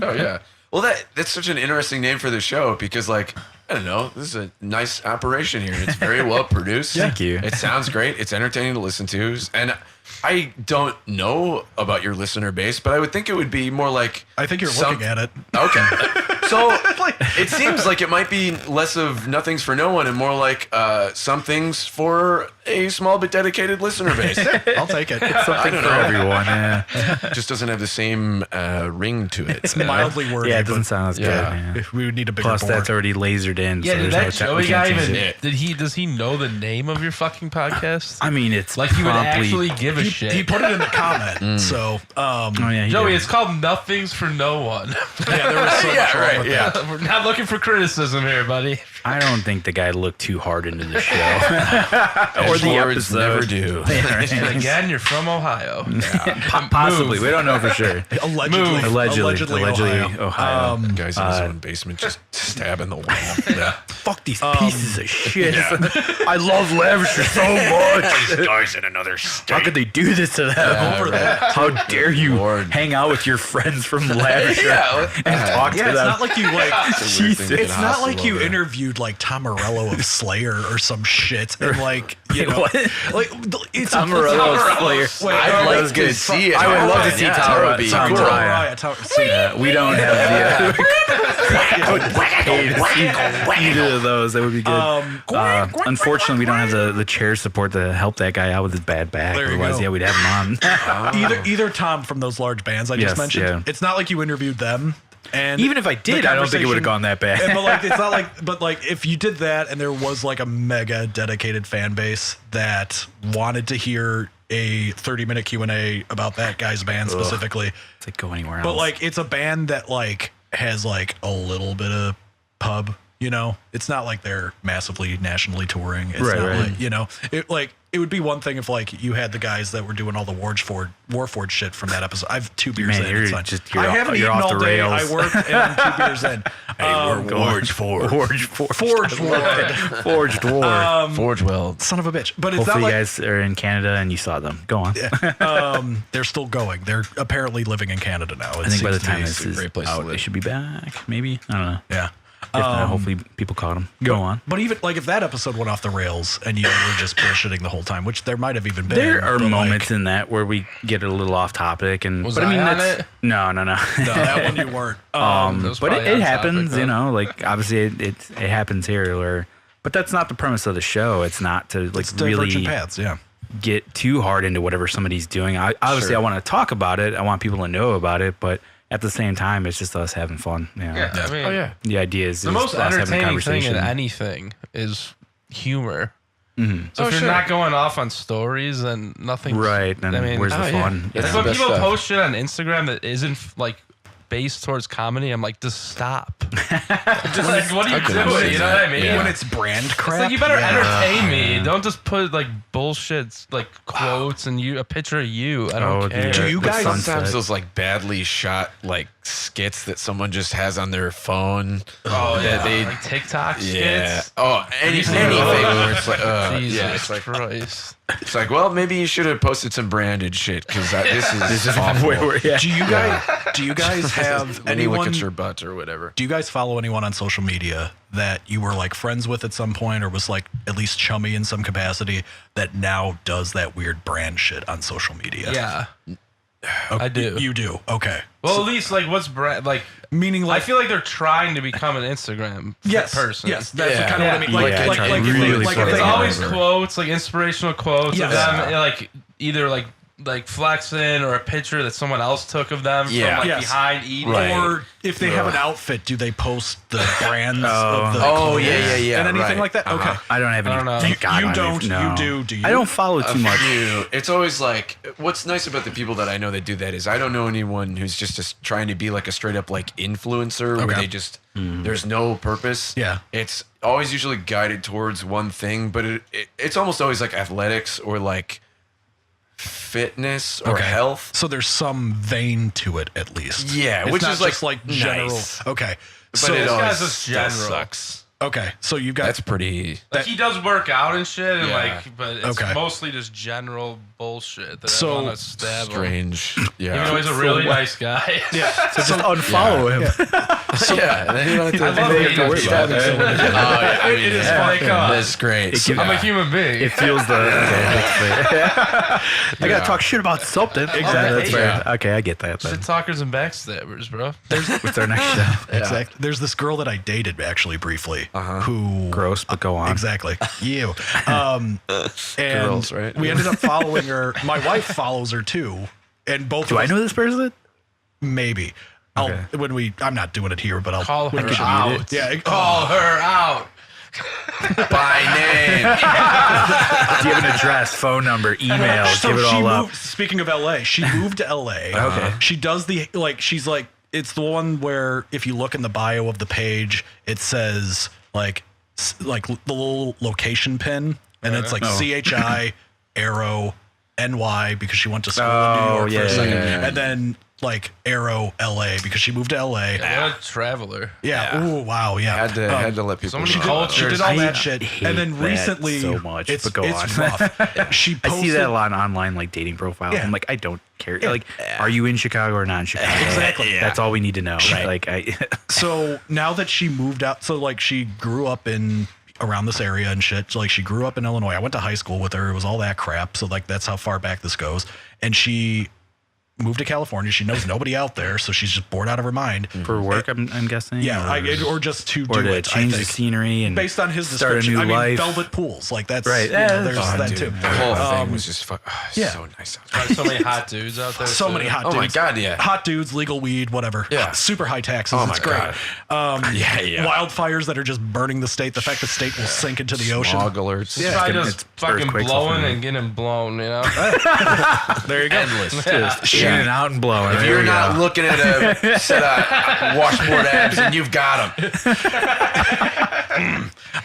S4: Oh, yeah. Well, that's such an interesting name for the show because, like, I don't know, this is a nice operation here. It's very well produced.
S1: Thank you.
S4: It sounds great. It's entertaining to listen to. And I don't know about your listener base, but I would think it would be more like...
S2: I think you're looking at it.
S4: Okay. So it seems like it might be less of nothings for no one and more like some things for a small but dedicated listener base.
S2: I'll take it.
S1: Something
S4: don't
S1: for
S4: know.
S1: everyone. Yeah.
S4: Just doesn't have the same ring to it.
S2: It's mildly wordy.
S1: Yeah, it doesn't
S2: but
S1: sound as good.
S4: Yeah.
S1: Yeah.
S2: we would need a bigger
S1: Plus,
S2: board.
S1: that's already lasered in.
S3: Yeah,
S1: so
S3: did
S1: there's
S3: that
S1: no
S3: Joey guy even...
S4: it.
S3: Does he know the name of your fucking podcast?
S1: I mean, it's
S3: Like, he would
S1: promptly.
S3: actually give a shit.
S2: He put it in the comment. So,
S1: Oh yeah, he
S3: Joey,
S1: did.
S3: it's called Nothings for No One.
S2: yeah, there was so much wrong
S4: right,
S2: with
S4: yeah.
S2: that.
S3: We're not looking for criticism here, buddy.
S1: I don't think the guy looked too hard into the show.
S2: Or
S1: for the
S4: words
S1: episode.
S4: never do.
S3: Again, you're from Ohio.
S1: Possibly. We don't know for sure.
S2: Allegedly
S1: Ohio.
S4: Guy's in his own basement just stabbing the wall. Yeah.
S1: Fuck these pieces of shit. I love Lavisher so much.
S4: Guys in another state.
S1: How could they do this to them?
S2: Over that.
S1: How dare you
S4: Lord.
S1: hang out with your friends from Lavisher and talk to
S2: Yeah,
S1: them?
S2: it's not like you
S1: Jesus.
S2: It's not like you interviewed like Tom Morello of Slayer or some shit, and like you know,
S1: What?
S2: like it's
S1: Tom Morello of Slayer.
S2: Wait,
S4: I'd
S2: no,
S4: like
S2: it's
S4: to
S2: good.
S4: see it.
S1: I would love to see
S4: Yeah,
S1: Tom
S4: that would
S1: Morello.
S4: be
S1: Tom
S4: cool.
S1: Morello. We don't have I would pay to see either of those. That would be good. Unfortunately, we don't have the chair support to help that guy out with his bad back.
S2: There you
S1: Otherwise,
S2: go.
S1: yeah, we'd have him on.
S2: Either Tom from those large bands I just
S1: Yes,
S2: mentioned.
S1: yeah.
S2: It's not like you interviewed them. And
S1: Even if I did,
S2: the
S1: I don't think it would have
S2: conversation-
S1: gone that bad.
S2: But like, it's not like, but like, if you did that and there was like a mega dedicated fan base that wanted to hear a 30-minute Q&A about that guy's band specifically,
S1: It's like go anywhere else.
S2: but like, it's a band that like has like a little bit of pub, you know, it's not like they're massively nationally touring. It's
S1: Right,
S2: not
S1: right.
S2: like, you know, it would be one thing if like you had the guys that were doing all the Warforged shit from that episode. I've 2 beers
S1: Man,
S2: in.
S1: you're
S2: It's fine.
S1: just- you're
S2: I
S1: off-
S2: haven't
S1: you're
S2: eaten
S1: off
S2: all
S1: the
S2: day.
S1: rails.
S2: I work and I'm 2 beers in. Forged Ward.
S1: Forged War.
S4: Forge Weld.
S2: Son of a bitch. But it's
S1: Hopefully,
S2: not
S1: you
S2: like
S1: guys are in Canada and you saw them. Go on.
S2: they're still going. They're apparently living in Canada now.
S1: I think by the time
S4: it's
S1: this
S4: a
S1: is
S4: great place to
S1: out, they
S4: live.
S1: should be back. Maybe I don't know.
S2: Yeah.
S1: If not, hopefully, people caught them. Go on.
S2: But even like if that episode went off the rails and you were just bullshitting the whole time, which there might have even been.
S1: There are
S2: but, like,
S1: moments in that where we get a little off topic, and
S3: Was
S1: but I mean
S3: I on
S1: that's
S3: it?
S1: no.
S2: no, that one you weren't.
S3: That was
S1: But
S3: probably
S1: it
S3: on
S1: happens,
S3: topic,
S1: you
S3: though.
S1: know. Like obviously, it happens here. But that's not the premise of the show. It's not to like
S2: It's divergent
S1: really
S2: paths. Yeah.
S1: get too hard into whatever somebody's doing. Obviously, I want to talk about it. I want people to know about it, but at the same time, it's just us having fun. You know?
S3: Yeah, I mean,
S1: The idea is
S3: the most
S1: us having a
S3: entertaining thing
S1: conversation.
S3: in anything is humor.
S1: Mm-hmm.
S3: So if you're not going off on stories and nothing,
S1: Right, then
S3: I mean,
S1: where's the fun?
S3: It's
S1: Yeah.
S3: when
S4: Best
S3: people
S4: stuff.
S3: post shit on Instagram that isn't like based towards comedy. I'm like, just stop. Just like, what are you
S4: can
S3: doing?
S4: see
S3: You know what I
S4: that.
S3: mean?
S4: Yeah.
S2: When it's brand crap.
S3: It's like you better
S2: yeah.
S3: entertain me. Don't just put like bullshit like quotes and a picture of you. I don't
S1: Oh,
S3: care.
S2: Do you
S1: the
S2: guys-
S1: sunset.
S4: Sometimes those like badly shot like skits that someone just has on their phone.
S3: Oh yeah,
S4: that they
S3: like TikTok
S4: yeah.
S3: skits.
S4: Oh, anything where it's like
S3: Jesus
S4: yeah, it's like
S3: Christ.
S4: it's like well maybe you should have posted some branded shit because this is awful.
S1: Yeah.
S2: Do you guys have
S4: Any look
S2: anyone?
S4: at your butt or whatever.
S2: Do you guys follow anyone on social media that you were like friends with at some point or was like at least chummy in some capacity that now does that weird brand shit on social media?
S3: Yeah.
S2: Okay,
S3: I do.
S2: You do. Okay.
S3: Well, at least like what's brand like.
S2: Meaning like
S3: I feel like they're trying to become an Instagram person.
S2: Yes, that's
S4: Yeah.
S2: kind of what I mean. Like,
S1: Yeah,
S2: like,
S1: try
S2: like,
S1: to
S2: if they,
S1: really
S2: like
S1: sort
S2: if
S1: of
S2: they
S3: It's
S1: Yeah.
S3: always
S1: Over.
S3: quotes, like inspirational quotes
S2: Yes.
S3: of them, like either like flexing or a picture that someone else took of them
S4: Yeah.
S3: from like
S2: Yes.
S3: behind eating.
S4: Right.
S2: or if they have an outfit, do they post the brands of the
S4: Oh,
S2: clothes
S4: yeah,
S2: and anything
S4: right.
S2: like that?
S4: Uh-huh.
S2: Okay.
S1: I don't have any.
S3: I don't know.
S1: thank God
S2: You
S1: I
S2: don't.
S1: no.
S2: You do. Do you?
S1: I don't follow too much.
S4: It's always like what's nice about the people that I know that do that is I don't know anyone who's just trying to be like a straight up like influencer where
S2: Okay.
S4: they just there's no purpose.
S2: Yeah.
S4: It's always usually guided towards one thing, but it's almost always like athletics or like fitness or health.
S2: So there's some vein to it at least.
S4: Yeah,
S2: It's
S4: which
S2: not
S4: is like
S2: just like general.
S4: nice.
S2: Okay.
S4: But
S2: So
S4: it
S3: this
S4: always
S3: guy's just
S4: still
S3: general.
S4: sucks.
S2: okay. So you've got
S4: That's pretty.
S3: Like he does work out and shit, and
S4: Yeah.
S3: like, but it's
S2: Okay.
S3: mostly just general bullshit that
S2: So
S3: I want to stab him.
S4: Strange. Yeah.
S3: Even though he's a really nice guy.
S2: yeah.
S1: So just unfollow him.
S4: yeah. And then you don't have to,
S3: I love
S4: you
S3: it.
S4: have to worry about it. Oh, yeah, I mean,
S3: It is
S4: yeah.
S3: funny. Come on.
S4: That's great.
S3: I'm a human being.
S1: It feels the. I gotta talk shit about something. Exactly. That's
S3: Yeah.
S1: fair. Okay, I get that. Then.
S3: Shit talkers and backstabbers, bro.
S1: What's our next show?
S2: Exactly. There's this girl that I dated actually briefly who
S1: Gross, but go on.
S2: exactly you. And
S4: Girls, right?
S2: we ended up following her. My wife follows her too, and both.
S1: Do
S2: of
S1: I
S2: us-
S1: know this person?
S2: Maybe.
S1: Okay.
S2: I'm not doing it here, but I'll
S3: Call
S2: when
S3: her
S2: we should
S3: out.
S2: meet it. Yeah.
S3: Call her out.
S4: By name.
S1: Do you have an address, phone number, email?
S2: So
S1: give it
S2: she
S1: all up.
S2: moved. Speaking of LA, she moved to LA.
S1: Okay.
S2: She does the like. She's like. It's the one where if you look in the bio of the page, it says like the little location pin. And it's like
S1: Oh.
S2: CHI, Arrow, NY because she went to school in New York for a second. And then like Arrow, LA because she moved to LA.
S3: Yeah, what a traveler.
S2: Yeah. Ooh, wow. Yeah.
S4: Had to let people
S3: so many
S4: know.
S3: cultures.
S2: She did all
S1: I
S2: that shit.
S1: hate
S2: And then
S1: that
S2: recently,
S1: so much,
S2: it's
S1: but go
S2: it's
S1: on.
S2: rough. She
S1: I
S2: posted,
S1: see that a lot online, like dating profiles.
S2: Yeah.
S1: I'm like, I don't care. Like, are you in Chicago or not in Chicago?
S2: Exactly.
S1: That's all we need to know.
S2: Right.
S1: Like,
S2: So now that she moved out, so like she grew up in around this area and shit. So like she grew up in Illinois. I went to high school with her. It was all that crap. So like that's how far back this goes. And she moved to California. She knows nobody out there, so she's just bored out of her mind.
S1: for work, I'm guessing.
S2: Yeah, or just to
S1: or
S2: do
S1: to
S2: it.
S1: change
S2: I
S1: the
S2: think.
S1: scenery and
S2: Based on his
S1: start a
S2: description,
S1: new
S2: I mean,
S1: life.
S2: velvet pools, like that's
S1: Right.
S2: you know,
S1: Yeah,
S2: there's
S4: Oh,
S2: that
S4: dude,
S2: too.
S4: the whole thing was just
S2: yeah.
S4: so nice.
S3: So many hot dudes out there.
S2: So
S3: too.
S2: many hot
S4: Oh
S2: dudes.
S4: my God, yeah.
S2: Hot dudes, legal weed, whatever.
S4: Yeah.
S2: Super high taxes.
S4: Oh my
S2: it's great.
S4: God. Yeah.
S2: Wildfires that are just burning the state. The fact the state will sink into the ocean.
S4: Smog alerts.
S3: It's probably
S1: it's
S3: just fucking
S1: earthquakes
S3: blowing
S1: off
S3: and getting blown, you know?
S2: There you go.
S4: Endless.
S1: shooting out and blowing.
S4: If
S1: There
S4: you're
S1: we
S4: not
S1: go.
S4: looking at a set of washboard abs, and you've got them.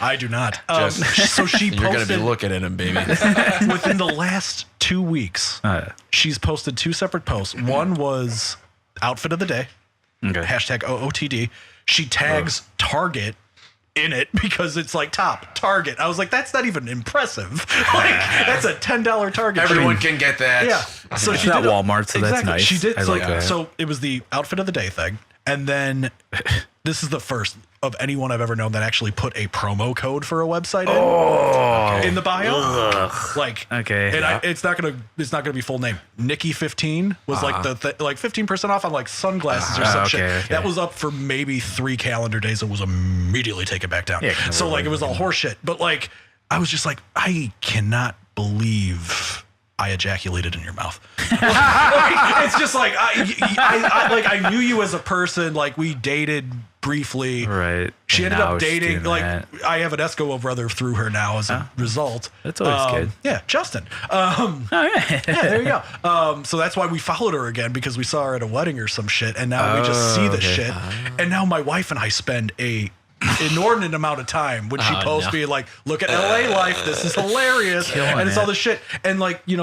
S2: I do not.
S4: Just-
S2: So she
S4: You're going to
S2: posted
S4: be looking at them, baby.
S2: within the last 2 weeks. She's posted 2 separate posts. One was outfit of the day,
S1: Okay.
S2: hashtag OOTD. She tags Target in it because it's like top Target. I was like, that's not even impressive. Like that's a $10 Target.
S4: Everyone can get that.
S2: Yeah. So
S1: It's
S2: she
S1: not
S2: did
S1: Walmart, so that's nice.
S2: She did
S1: I
S2: so,
S1: like that.
S2: so it was the outfit of the day thing. And then this is the first of anyone I've ever known that actually put a promo code for a website in the bio. Like
S1: Okay.
S2: And it's not gonna be full name. Nikki 15 was like like 15% off on like sunglasses or some shit.
S1: okay.
S2: That was up for maybe 3 calendar days and was immediately taken back down.
S1: Yeah,
S2: so like it was all horseshit. But like I was just like, I cannot believe I ejaculated in your mouth. It's just like I knew you as a person. Like we dated briefly.
S1: Right.
S2: She
S1: And
S2: ended
S1: now
S2: up
S1: she's
S2: dating.
S1: doing
S2: Like
S1: that.
S2: I have an Esco brother through her now as a result.
S1: That's always good.
S2: Yeah, Justin.
S1: Oh, yeah.
S2: Yeah, there you go. So that's why we followed her again because we saw her at a wedding or some shit, and now we just see the shit. And now my wife and I spend a inordinate amount of time when she posts being like, look at LA life, this is hilarious, and it's all this shit, and like the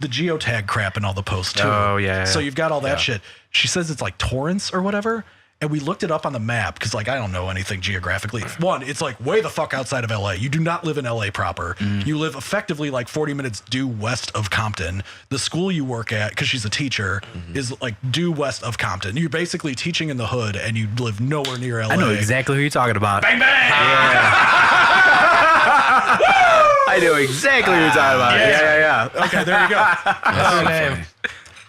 S2: geotag crap and all the posts too.
S1: Oh, yeah.
S2: So you've got all that shit. She says it's like Torrance or whatever. And we looked it up on the map because, like, I don't know anything geographically. One, it's like way the fuck outside of LA. You do not live in LA proper. You live effectively like 40 minutes due west of Compton. The school you work at, because she's a teacher, is like due west of Compton. You're basically teaching in the hood and you live nowhere near LA.
S1: I know exactly who you're talking about.
S2: Bang, bang!
S1: I know exactly who you're talking about. Yeah.
S2: Okay, there you go.
S3: What's her name?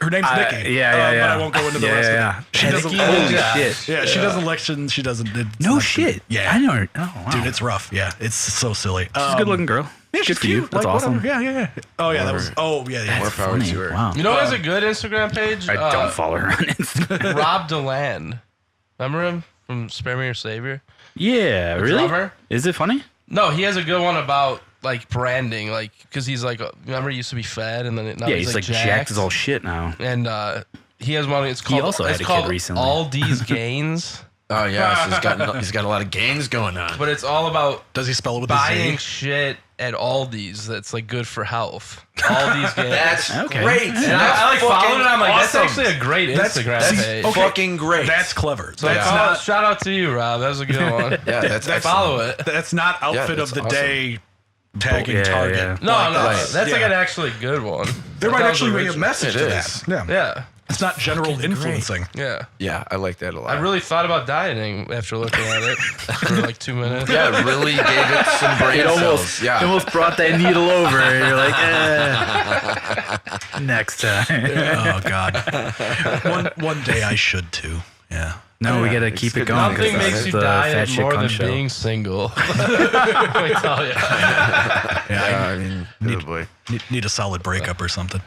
S2: Her name's Nikki.
S1: But I
S2: won't go into the rest of it. She doesn't.
S1: Holy shit.
S2: Yeah, she does elections. She doesn't.
S1: No shit.
S2: Yeah.
S1: I know her. Oh, wow.
S2: Dude, it's rough. Yeah, it's so silly.
S1: She's a good looking girl.
S2: Yeah, she's
S1: Good for you.
S2: cute.
S1: That's
S2: like,
S1: awesome.
S2: whatever. Yeah. Oh yeah, that was. Oh yeah.
S4: More power
S1: Funny.
S4: to her.
S1: Wow.
S3: You know who has a good Instagram page?
S1: I don't follow her on Instagram.
S3: Rob Deland. Remember him from Spare Me Your Savior?
S1: Yeah, really?
S3: drummer?
S1: Is it funny?
S3: No, he has a good one about like branding, like because he's like, remember he used to be fat and then now
S1: Yeah, he's like jacked as all shit now.
S3: And he has one. It's called.
S1: also had
S3: it's
S1: a kid
S3: called
S1: recently.
S3: All These Gains,
S4: Oh yeah, so he's got a lot of gains going on.
S3: but it's all about
S2: Does he spell it with a
S3: buying
S2: Z?
S3: shit at Aldi's that's like good for health. All These Gains.
S4: That's
S1: Okay.
S4: great.
S3: and I like followed it. I'm like,
S4: awesome.
S3: that's actually a great Instagram page.
S4: Fucking great.
S2: That's clever.
S3: So
S2: That's
S3: call-
S2: not.
S3: shout out to you, Rob. That was a good one.
S4: yeah, that's excellent.
S3: Follow it.
S2: That's not outfit
S4: that's
S2: of the
S4: awesome.
S2: day. Tagging
S1: Yeah,
S2: Target.
S1: yeah.
S3: No,
S2: Like,
S3: no,
S4: right.
S3: that's like
S2: Yeah.
S3: an actually good one.
S2: There might
S3: That was
S2: actually be a
S3: original.
S2: message
S4: It
S2: to
S4: is.
S2: that. Yeah.
S3: Yeah,
S2: It's not general influencing.
S3: yeah.
S4: Yeah, I like that a lot.
S3: I really thought about dieting after looking at it for like 2 minutes.
S4: yeah, it really gave it some brain cells.
S1: It
S4: Yeah.
S1: almost brought that needle over. And you're like, next time.
S2: Oh God. One day I should too. Yeah.
S1: No, we gotta keep it going.
S3: Nothing
S1: 'cause
S3: makes
S1: that's
S3: you
S1: the Fat
S3: diet
S1: Shit
S3: more
S1: Cunt
S3: than
S1: Show.
S3: being single. Let me tell you.
S4: Yeah, I mean, oh boy.
S2: Need a solid breakup or something.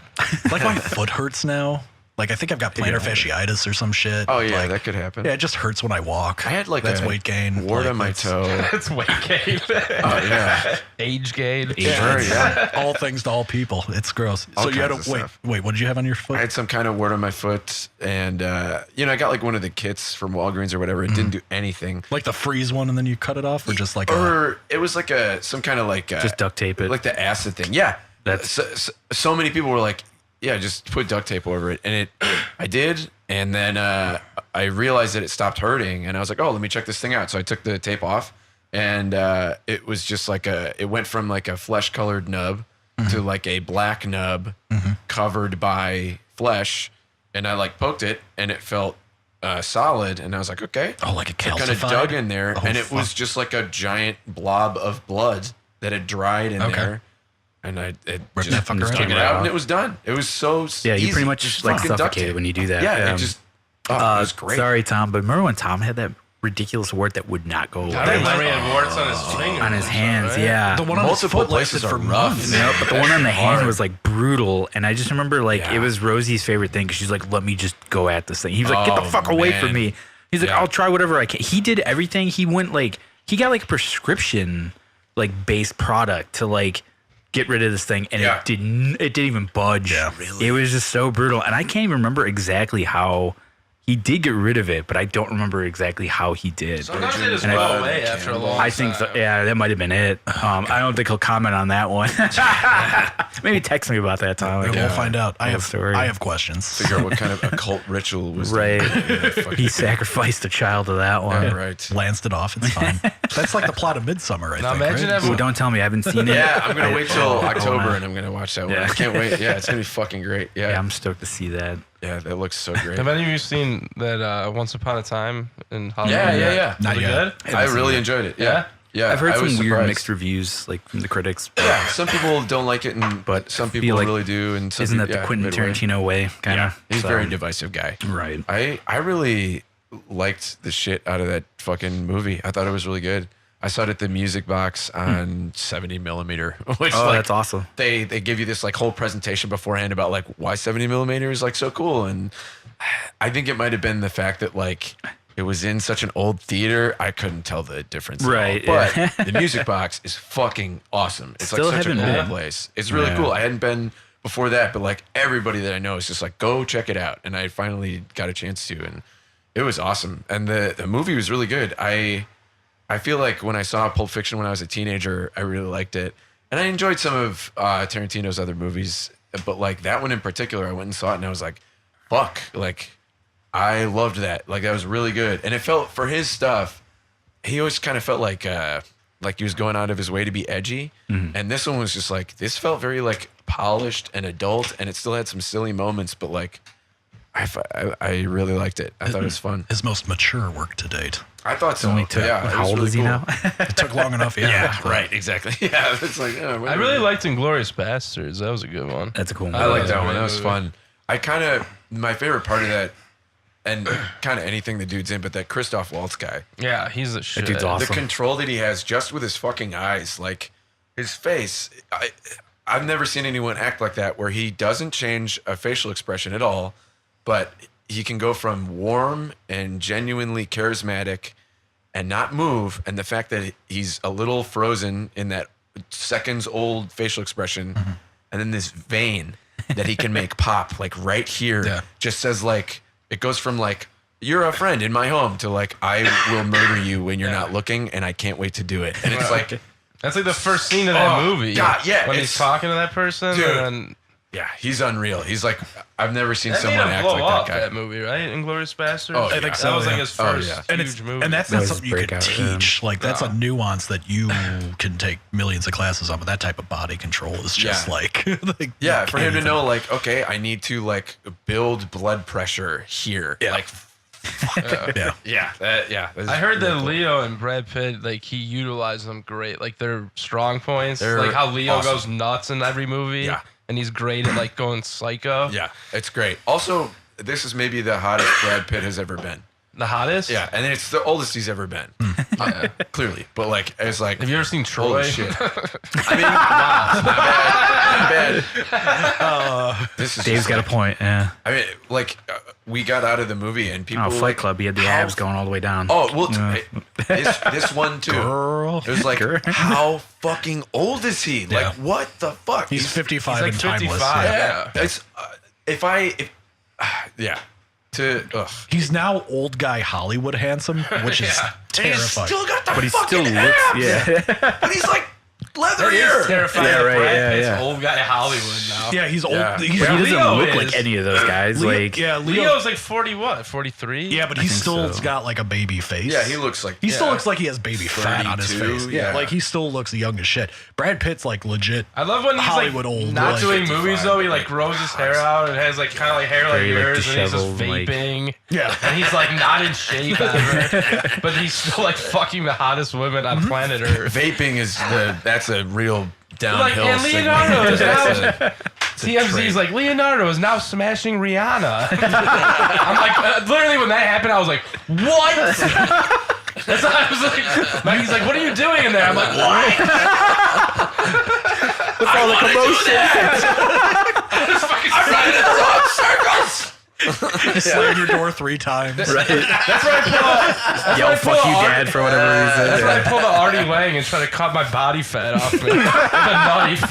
S2: Like my foot hurts now. Like I think I've got plantar fasciitis or some shit.
S4: Oh yeah,
S2: like,
S4: that could happen.
S2: Yeah, it just hurts when I walk.
S4: I had like
S2: that's
S4: a
S2: weight gain.
S4: wart
S2: like,
S4: on my toe.
S3: It's weight gain.
S4: Oh yeah,
S3: Age gain.
S4: yeah.
S2: all things to all people. It's gross.
S4: All
S2: so you had
S4: kinds of stuff.
S2: wait. What did you have on your foot?
S4: I had some kind of wart on my foot, and I got like one of the kits from Walgreens or whatever. It didn't do anything.
S2: Like the freeze one, and then you cut it off, or just like
S4: It was like some kind of like
S1: Just duct tape it.
S4: like the acid thing. Yeah,
S1: That's-
S4: so many people were like, yeah, just put duct tape over it, and I did, and then I realized that it stopped hurting, and I was like, oh, let me check this thing out. So I took the tape off, and it was just like it went from like a flesh colored nub to like a black nub covered by flesh, and I like poked it, and it felt solid, and I was like, okay.
S2: Oh, like a calcified?
S4: Kind of dug in there,
S2: Oh,
S4: and it was
S2: fuck.
S4: just like a giant blob of blood that had dried in there. And I
S2: Ripped
S4: just
S2: that fucker
S4: took
S2: out?
S4: it out, and it was done. It was so
S1: Yeah, you
S4: easy.
S1: pretty much
S4: Just
S1: like
S4: fucking duct
S1: suffocate
S4: tape.
S1: it when you do that.
S4: Yeah, it it was great.
S1: Sorry, Tom, but remember when Tom had that ridiculous wart that would not go away
S3: I remember he had warts on his fingers.
S1: on his hands?
S3: right?
S1: Yeah.
S2: the one on his
S4: Multiple
S2: foot lasted
S4: places
S2: for
S4: are rough.
S2: months.
S1: No, but the one on the hand
S4: Hard.
S1: was like brutal, and I just remember like
S4: Yeah.
S1: it was Rosie's favorite thing because she's like, "Let me just go at this thing." He was like, "Get the
S4: Oh,
S1: fuck away
S4: man.
S1: from me." He's like,
S4: Yeah.
S1: "I'll try whatever I can." He did everything. He went like he got like prescription like based product to like get rid of this thing, and
S4: Yeah.
S1: it didn't even budge.
S2: Yeah.
S1: Really? It was just so brutal, and I can't even remember exactly how he did get rid of it, but I don't remember exactly how he did.
S3: Sometimes they just
S1: And I-
S3: go away after a long
S1: I think so.
S3: time.
S1: Yeah, that might have been it. I don't think he'll comment on that one. Maybe text me about that, Tom.
S2: And we'll find out. I
S1: story.
S2: have questions.
S4: Figure out what kind of occult ritual was
S1: Right.
S4: done.
S1: He sacrificed a child to that one.
S4: Yeah, right.
S2: Lanced it off. It's fine. That's like the plot of Midsummer, I
S3: Now
S2: think.
S3: imagine
S2: right?
S3: having
S1: Ooh, don't tell me I haven't seen it.
S4: Yeah, I'm gonna wait till October,
S1: man.
S4: and I'm gonna watch that one.
S1: Yeah.
S4: I can't wait. Yeah, it's gonna be fucking great.
S1: Yeah,
S4: Yeah,
S1: I'm stoked to see that.
S4: yeah, that looks so great.
S3: Have any of you seen that Once Upon a Time in Hollywood?
S4: Yeah.
S2: Not
S3: Was it
S2: yet.
S3: good?
S4: I really enjoyed it. Yeah, yeah.
S1: I've heard
S4: I was
S1: some weird
S4: surprised.
S1: mixed reviews, like from the critics.
S4: Yeah, some people don't like it, and
S1: But
S4: some
S1: I feel
S4: people
S1: like-
S4: really do. And some
S1: Isn't that
S4: people,
S1: the
S4: yeah,
S1: Quentin
S4: midway.
S1: Tarantino way? Kind
S4: Yeah,
S1: of.
S4: he's a very divisive guy.
S1: right.
S4: I really liked the shit out of that fucking movie. I thought it was really good. I saw it at the Music Box on 70 millimeter, which
S1: Oh,
S4: like,
S1: that's awesome.
S4: They give you this like whole presentation beforehand about like why 70 millimeter is like so cool, and I think it might have been the fact that like it was in such an old theater, I couldn't tell the difference. at all.
S1: Right,
S4: But
S1: yeah.
S4: the Music Box is fucking awesome. It's
S1: Still
S4: like such a
S1: haven't
S4: cool
S1: been.
S4: place. It's really
S1: Yeah.
S4: cool. I hadn't been before that, but like everybody that I know is just like, go check it out. And I finally got a chance to, and it was awesome. And the movie was really good. I feel like when I saw Pulp Fiction when I was a teenager, I really liked it. And I enjoyed some of Tarantino's other movies, but like that one in particular, I went and saw it and I was like, fuck, like I loved that. Like that was really good. And it felt, for his stuff, he always kind of felt like he was going out of his way to be edgy. And this one was just like, this felt very like polished and adult, and it still had some silly moments, but like I really liked it. I thought it was fun.
S2: His most mature work to date.
S4: I thought so.
S1: Only took,
S4: yeah, it
S1: how
S4: was
S1: old
S4: really
S1: is he
S4: cool.
S1: now?
S2: It took long enough. Yeah.
S4: Right, exactly. Yeah, it's like
S3: I really liked Inglourious Bastards. That was a good one.
S1: That's a cool movie.
S4: I like
S3: Yeah,
S4: that one. That
S3: great
S4: was
S3: movie.
S4: fun. I kind of, my favorite part of that, and kind of anything the dude's in, but that Christoph Waltz guy,
S3: Yeah, he's the shit.
S1: dude's awesome.
S4: the control that he has just with his fucking eyes, like his face. I've never seen anyone act like that, where he doesn't change a facial expression at all, but he can go from warm and genuinely charismatic and not move. And the fact that he's a little frozen in that seconds old facial expression, and then this vein that he can make pop like right here,
S2: Yeah.
S4: just says like, it goes from like, you're a friend in my home to like, I will murder you when you're not looking, and I can't wait to do it. And it's like,
S3: That's like the first scene of that
S4: Oh,
S3: movie.
S4: God, yeah,
S3: When he's
S4: it's-
S3: talking to that person.
S4: Dude.
S3: And then,
S4: yeah, he's unreal. He's like, I've never seen
S3: that made
S4: someone
S3: him
S4: act
S3: blow
S4: like
S3: up,
S4: that guy.
S3: that movie, right? Inglourious Bastards?
S4: Oh,
S3: I
S4: yeah.
S3: think
S2: so,
S3: that was like
S2: yeah.
S3: his
S4: Oh,
S3: first
S4: yeah.
S2: And
S3: huge movie.
S2: and that's
S1: That
S2: not
S1: was
S2: something you could
S1: breakout, yeah.
S2: teach. Like that's a nuance that you can take millions of classes on. But that type of body control is just
S4: Yeah.
S2: like,
S4: Yeah,
S2: you
S4: for
S2: can't
S4: him to
S2: even-
S4: know, like, okay, I need to like build blood pressure here.
S2: Yeah.
S4: Like,
S2: Yeah.
S4: yeah, that is
S3: I heard
S4: really
S3: that
S4: cool.
S3: Leo and Brad Pitt, like he utilized them great. Like their strong points.
S4: They're
S3: like how Leo
S4: awesome.
S3: goes nuts in every movie.
S4: Yeah.
S3: And he's great at like going psycho.
S4: Yeah, it's great. Also, this is maybe the hottest Brad Pitt has ever been.
S3: The hottest?
S4: Yeah, and it's the oldest he's ever been. Clearly. But like, it's like,
S3: Have you ever seen Troy?
S4: holy shit. I mean, wow, not bad. This is
S1: Dave's
S4: just
S1: got a
S4: like-
S1: point. Yeah.
S4: I mean, like, we got out of the movie and people
S1: Oh,
S4: were
S1: Fight
S4: like,
S1: Club. He had the
S4: how
S1: abs going all the way down.
S4: Oh, well,
S1: Yeah.
S4: this one too.
S2: Girl.
S4: It was like,
S1: Girl.
S4: how fucking old is he? Like,
S2: Yeah.
S4: what the fuck?
S2: He's 55
S3: He's like
S2: and timeless.
S3: 55.
S2: Yeah.
S4: Yeah. It's yeah.
S2: He's now old guy Hollywood handsome, which is
S4: And he's
S2: terrifying.
S4: still got the
S1: But he
S4: fucking
S1: still looks.
S4: abs.
S1: Yeah.
S4: But he's like leather
S3: That
S4: ear.
S3: is terrifying.
S1: Yeah, right,
S3: Brad
S1: yeah,
S3: Pitt's
S1: yeah.
S3: old guy Hollywood now.
S2: Yeah, he's old.
S4: Yeah.
S2: He's,
S1: He doesn't
S3: Leo
S1: look
S3: is.
S1: like any of those guys.
S2: Leo,
S1: Like,
S2: yeah,
S3: Leo's like 40 what? 43?
S2: Yeah, but he
S1: think
S2: still
S1: so.
S2: got like a baby face.
S4: Yeah, he looks like
S2: He still looks like he has baby fat on his
S4: 32,
S2: face. Yeah,
S4: yeah.
S2: like he still looks young as shit. Brad Pitt's like legit.
S3: I love when he's
S2: Hollywood
S3: like
S2: old,
S3: not
S2: like
S3: doing
S4: 55,
S3: movies though. He
S4: like,
S3: like grows his hair out and has like kind of like hair like
S1: Very, like,
S3: yours, and he's just
S1: disheveled, like-
S3: vaping.
S2: Yeah.
S3: And he's like not in shape ever, but he's still like fucking the hottest women on planet Earth.
S4: vaping is that's a real
S3: Like,
S4: downhill.
S3: and Leonardo is
S4: That's
S3: now.
S4: a
S3: TMZ's
S4: trait.
S3: like, Leonardo is now smashing Rihanna. I'm like, literally when that happened, I was like, what? That's what I was like. Maggie's like, what are you doing in there? I'm like, what?
S1: what's all the commotion?
S4: I'm running in the wrong circles.
S2: Slam your door 3 times.
S3: That's where I pull out.
S1: Yell, fuck you, dad, for whatever reason.
S3: That's when I
S1: Yeah.
S3: pulled out Artie Lang and try to cut my body fat off me with a knife.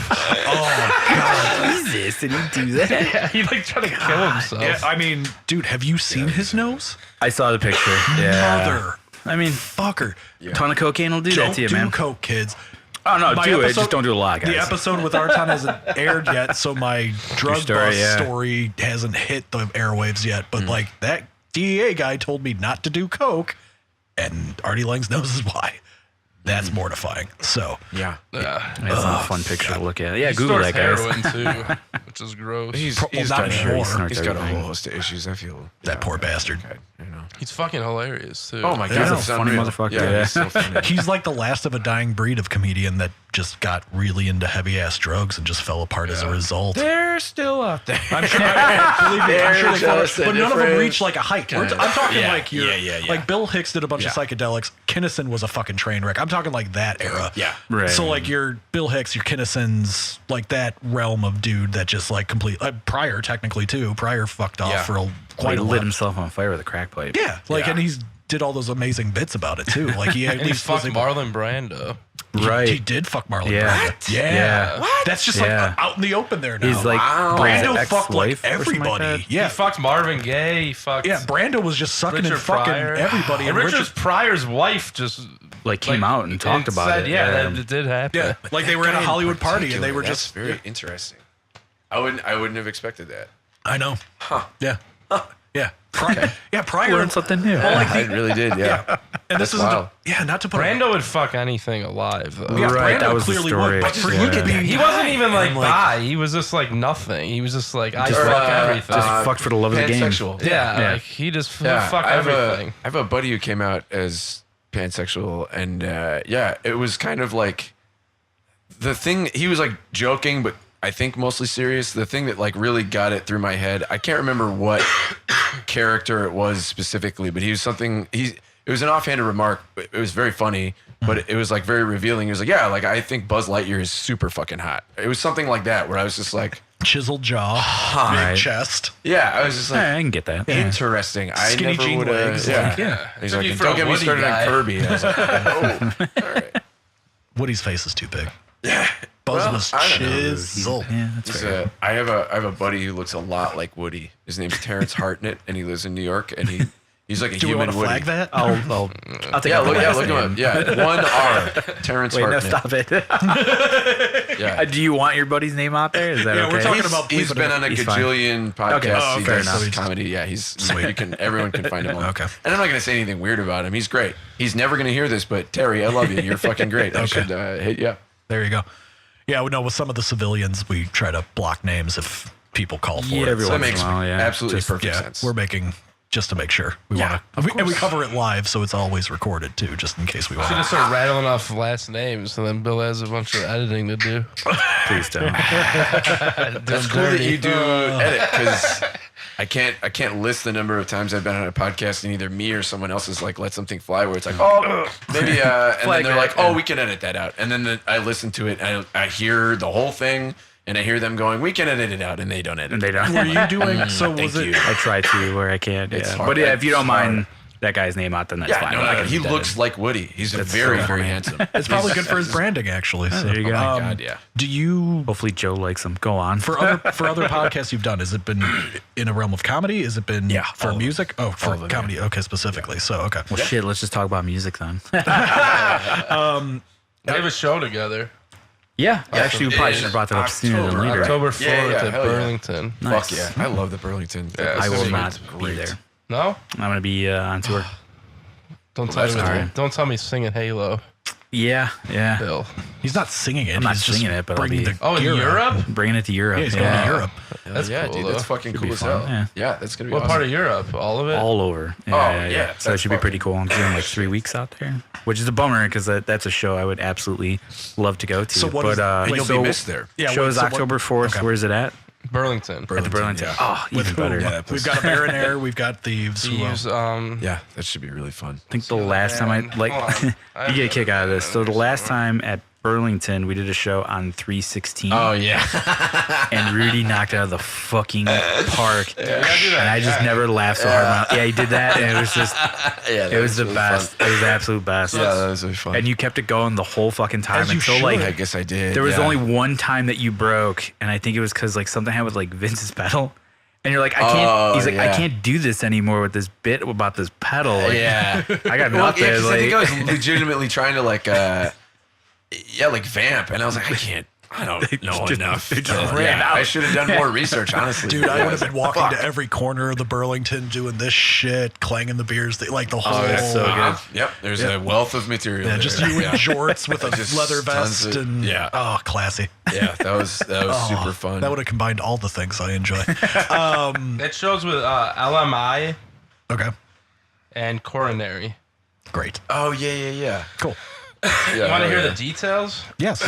S1: Jesus, did he do that?
S3: Yeah, he like tried to kill himself.
S2: Yeah, I mean, dude, have you seen his nose?
S1: I saw the picture. Yeah.
S2: Mother
S1: I mean,
S2: fucker.
S1: ton of cocaine will do
S2: Don't
S1: that to you,
S2: do
S1: man.
S2: coke, kids.
S1: Oh, no,
S2: My
S1: do it.
S2: episode-
S1: Just don't do a lot, guys.
S2: The episode with Arton hasn't aired yet, so my drug
S1: story,
S2: bust
S1: yeah.
S2: story hasn't hit the airwaves yet. But like that DEA guy told me not to do coke, and Artie Lang's nose is why. That's mortifying. So
S4: Yeah.
S1: That's not a fun picture to look at. Yeah,
S3: He
S1: Google
S3: snorts
S1: that, guys.
S3: heroin too, which is gross.
S4: He's
S2: not
S4: got
S2: anymore.
S1: Snorts
S4: he's got a
S1: everything.
S4: whole host of issues. I feel
S2: that poor bastard.
S4: you know.
S3: He's fucking hilarious too.
S4: Oh my god,
S2: He's a
S4: it's
S1: funny
S4: unreal.
S1: motherfucker,
S4: Yeah,
S1: yeah.
S4: he's so funny.
S2: He's like the last of a dying breed of comedian that just got really into heavy ass drugs and just fell apart as a result.
S4: They're still out there.
S2: I'm sure, believe me, I'm sure they
S4: They're just
S2: but
S4: a
S2: none of them
S4: different
S2: reach like a height. I'm talking
S4: Yeah,
S2: like
S4: yeah.
S2: like Bill Hicks did a bunch of
S4: Yeah.
S2: psychedelics. Kinnison was a fucking train wreck. I'm talking like that era.
S4: Yeah.
S1: Right.
S2: So like your Bill Hicks, your Kinnisons, like that realm of dude that just like complete. Pryor technically too. Pryor fucked off
S4: Yeah.
S2: for
S1: He
S2: quite a
S1: lit
S2: while.
S1: himself on fire with a crack pipe.
S2: Yeah, like
S4: Yeah.
S2: and he's did all those amazing bits about it too. Like he at
S3: And he
S2: least was
S3: fucked
S2: able-
S3: Marlon Brando.
S1: Right.
S2: He did fuck Marlon
S1: Yeah.
S2: Brando. Yeah.
S1: Yeah.
S2: What? That's just
S1: Yeah.
S2: like out in the open there now.
S1: He's like
S2: Brando
S1: his
S2: fucked like
S1: ex-wife or something like
S2: everybody.
S1: that.
S2: Yeah.
S3: He fucked Marvin Gaye. He fucked
S2: Yeah, Brando was just sucking
S3: Richard
S2: and fucking
S3: Pryor.
S2: everybody.
S3: And Richard Pryor's wife just
S1: Like came out and talked about
S3: said,
S1: it.
S3: Yeah, that it did happen.
S2: yeah, like they were at a Hollywood party and they were
S4: That's
S2: just.
S4: very interesting. I wouldn't have expected that.
S2: I know. Yeah. Yeah. Pryor. Yeah, Pryor.
S1: Learned something new.
S2: Well, like
S4: I
S2: the,
S4: really did. Yeah.
S2: and this
S4: That's
S2: isn't.
S4: wild.
S2: Yeah, not to put.
S3: Brando would fuck anything alive though.
S2: Yeah,
S1: Right,
S2: Brando
S1: that was the
S2: clearly
S1: story.
S2: would. But for
S1: Yeah.
S2: him to be,
S3: He wasn't even like,
S2: I'm like-
S3: bi. He was just like nothing. He was just like I
S1: Just
S3: fuck
S1: fuck-
S3: everything.
S1: just fucked for the love of the game.
S4: Pansexual.
S3: yeah,
S1: Yeah.
S3: like he just
S4: Yeah,
S3: fuck
S4: I have
S3: everything.
S4: I have a buddy who came out as pansexual, and yeah, it was kind of like the thing. He was like joking, but I think mostly serious. The thing that like really got it through my head. I can't remember what character it was specifically, but he was something. It was an offhanded remark. It was very funny, but it was like very revealing. He was like, "Yeah, like I think Buzz Lightyear is super fucking hot." It was something like that where I was just like,
S2: chiseled jaw, big
S1: Right.
S2: chest.
S4: "Yeah," I was just like.
S1: I can get that. Yeah.
S4: Interesting. I
S2: Skinny
S4: never
S2: jean
S4: would
S2: legs,
S4: have. Yeah.
S2: like, yeah.
S4: He's
S3: Took
S4: like,
S3: you for
S4: don't
S3: a
S4: get me
S3: Woody
S4: started
S3: guy."
S4: on Kirby. I was like, oh, all right.
S2: Woody's face is too big. Buzz
S4: Well,
S2: was
S4: I don't know.
S2: chiseled.
S1: Yeah, that's
S4: He's
S1: fair.
S4: I have a buddy who looks a lot like Woody. His name's Terrence Hartnett, and he lives in New York. And he's like a
S2: Do we
S4: human
S2: want to
S4: Woody.
S2: flag that?
S1: I'll take
S4: Yeah,
S1: out the
S4: look
S1: last
S4: him
S1: name.
S4: up. Yeah, 1 R. Terrence
S1: Wait, no,
S4: Hartnett.
S1: stop it.
S4: Yeah.
S1: Do you want your buddy's name out there? Is that
S2: Yeah,
S1: okay?
S2: we're talking about
S4: He's
S2: bleeping
S4: been
S2: it.
S4: on a
S1: He's fine.
S4: gajillion podcasts.
S1: Okay. Oh,
S4: he
S1: fair
S4: does
S1: enough.
S4: comedy. Yeah, everyone can find him on.
S2: Okay.
S4: And I'm not gonna say anything weird about him. He's great. He's never gonna hear this, but Terry, I love you. You're fucking great. I should hit you up.
S2: There you go. Yeah, we know with some of the civilians, we try to block names if people call for
S1: Yeah,
S2: it.
S1: every
S4: So that
S1: once in
S4: makes
S1: a while, yeah.
S4: absolutely
S1: Just-
S4: perfect
S2: Yeah,
S4: sense.
S2: we're making just to make sure we
S4: Yeah,
S2: want to, and we cover it live, so it's always recorded too, just in case we want.
S3: Should
S2: to.
S3: just start rattling off last names, and then Bill has a bunch of editing to do.
S1: Please don't.
S4: That's cool that you do edit because I can't list the number of times I've been on a podcast and either me or someone else has like let something fly where it's like, oh, maybe, and then they're like, oh, we can edit that out. And then I listen to it and I hear the whole thing and I hear them going, we can edit it out, and they don't edit.
S1: And they
S4: it.
S1: don't.
S2: Were you doing? So
S4: Thank
S2: was it?
S4: you.
S1: I try to where I can.
S4: It's
S1: Yeah.
S4: hard.
S1: But yeah, if you don't
S4: It's
S1: mind
S4: hard.
S1: that guy's name out, then that's
S4: Yeah,
S1: fine.
S4: no,
S1: I
S4: no,
S1: can
S4: he
S1: do that.
S4: looks like Woody. He's
S1: That's
S4: very,
S1: so
S4: very
S1: funny.
S4: handsome.
S2: It's probably good for his branding, actually. So,
S1: there you go.
S4: Oh my God, yeah.
S2: Do you
S1: Hopefully Joe likes him. Go on.
S2: for other podcasts you've done? Has it been in a realm of comedy? Has it been
S4: Yeah,
S2: for
S4: all of
S2: music? Oh, for
S4: of them,
S2: comedy. Okay, specifically. So okay.
S1: Well, shit, let's just talk about music then.
S3: They have a show together.
S1: Yeah, actually, we probably should have brought that up sooner than later.
S3: October 4th
S4: Yeah,
S3: at
S4: hell yeah.
S3: Burlington.
S1: Nice.
S4: Fuck yeah. I love the Burlington.
S3: Yeah,
S1: I
S3: it's
S1: will
S3: gonna be
S1: not be
S4: great.
S1: there.
S3: No?
S1: I'm going to be on tour.
S3: Don't tell
S4: that's
S3: me.
S1: cool.
S3: Don't tell me singing Halo,
S1: Yeah.
S3: Bill.
S2: He's not singing it.
S1: I'm not
S2: he's just
S1: singing it, but I'll
S2: bringing
S1: be-
S2: the
S3: Oh, in
S2: gear out.
S3: Europe?
S1: Bringing it to Europe.
S2: Yeah, he's going to Europe.
S3: That's
S4: yeah,
S3: cool,
S4: dude.
S3: though.
S4: That's fucking
S1: Should
S4: cool
S1: be
S4: as
S1: fun,
S4: hell.
S1: yeah.
S4: Yeah, that's going to be
S3: What
S4: awesome.
S3: part of Europe? All of it?
S1: All over.
S4: yeah,
S1: So
S4: that's
S1: it should be pretty cool. I'm doing like 3 weeks out there, which is a bummer because that's a show I would absolutely love to go to.
S2: So what
S1: but
S2: is-
S4: And you'll
S1: so
S4: be missed there.
S2: Yeah,
S1: show
S2: wait,
S1: is
S2: so what-
S1: October 4th.
S2: Okay.
S1: Where is it at?
S3: Burlington.
S1: At the Burlington.
S4: yeah.
S1: Oh, even
S2: With who?
S1: better.
S4: Yeah.
S2: We've got a Baronair. We've got Thieves. Who
S3: Thieves,
S2: else?
S4: Yeah, that should be really fun.
S1: I think the last time I like
S3: Hold on.
S1: you get a kick out of this. So the last time at Burlington, we did a show on 316,
S4: Oh, yeah.
S1: and Rudy knocked it out of the fucking park.
S3: Yeah, we gotta do that.
S1: And I just never laughed so hard. Yeah, he did that, and it was just,
S4: Yeah,
S1: it was the best. It was the absolute best.
S4: Yeah, that was really fun.
S1: And you kept it going the whole fucking time
S2: As you
S1: until
S2: should.
S1: like
S4: I guess I did.
S1: there was
S4: yeah.
S1: only one time that you broke, and I think it was because like something happened with like Vince's pedal. And you're like, I can't.
S4: Oh,
S1: he's like, I
S4: yeah.
S1: can't do this anymore with this bit about this pedal. Like,
S4: Yeah.
S1: I got
S4: Well,
S1: nothing.
S4: yeah, 'cause I think I
S1: like,
S4: was legitimately trying to like vamp, and I was like, I don't know
S1: just-
S4: enough.
S1: they just ran out.
S4: I should have done more research, honestly.
S2: Dude, I
S4: Yeah,
S2: would have
S4: was
S2: been
S4: like,
S2: walking
S4: fuck.
S2: to every corner of the Burlington doing this shit, clanging the beers, like the whole.
S1: that's so good.
S4: Yep, there's a wealth of material.
S2: Yeah,
S4: there.
S2: just you in jorts with a
S4: Just
S2: leather
S4: tons
S2: vest
S4: of-
S2: and
S4: yeah.
S2: oh, classy.
S4: Yeah, that was super fun.
S2: That would have combined all the things I enjoy.
S3: It shows with LMI
S2: Okay,
S3: and Coronary.
S2: great,
S4: Oh yeah.
S2: cool.
S3: You want to hear the details?
S2: Yes,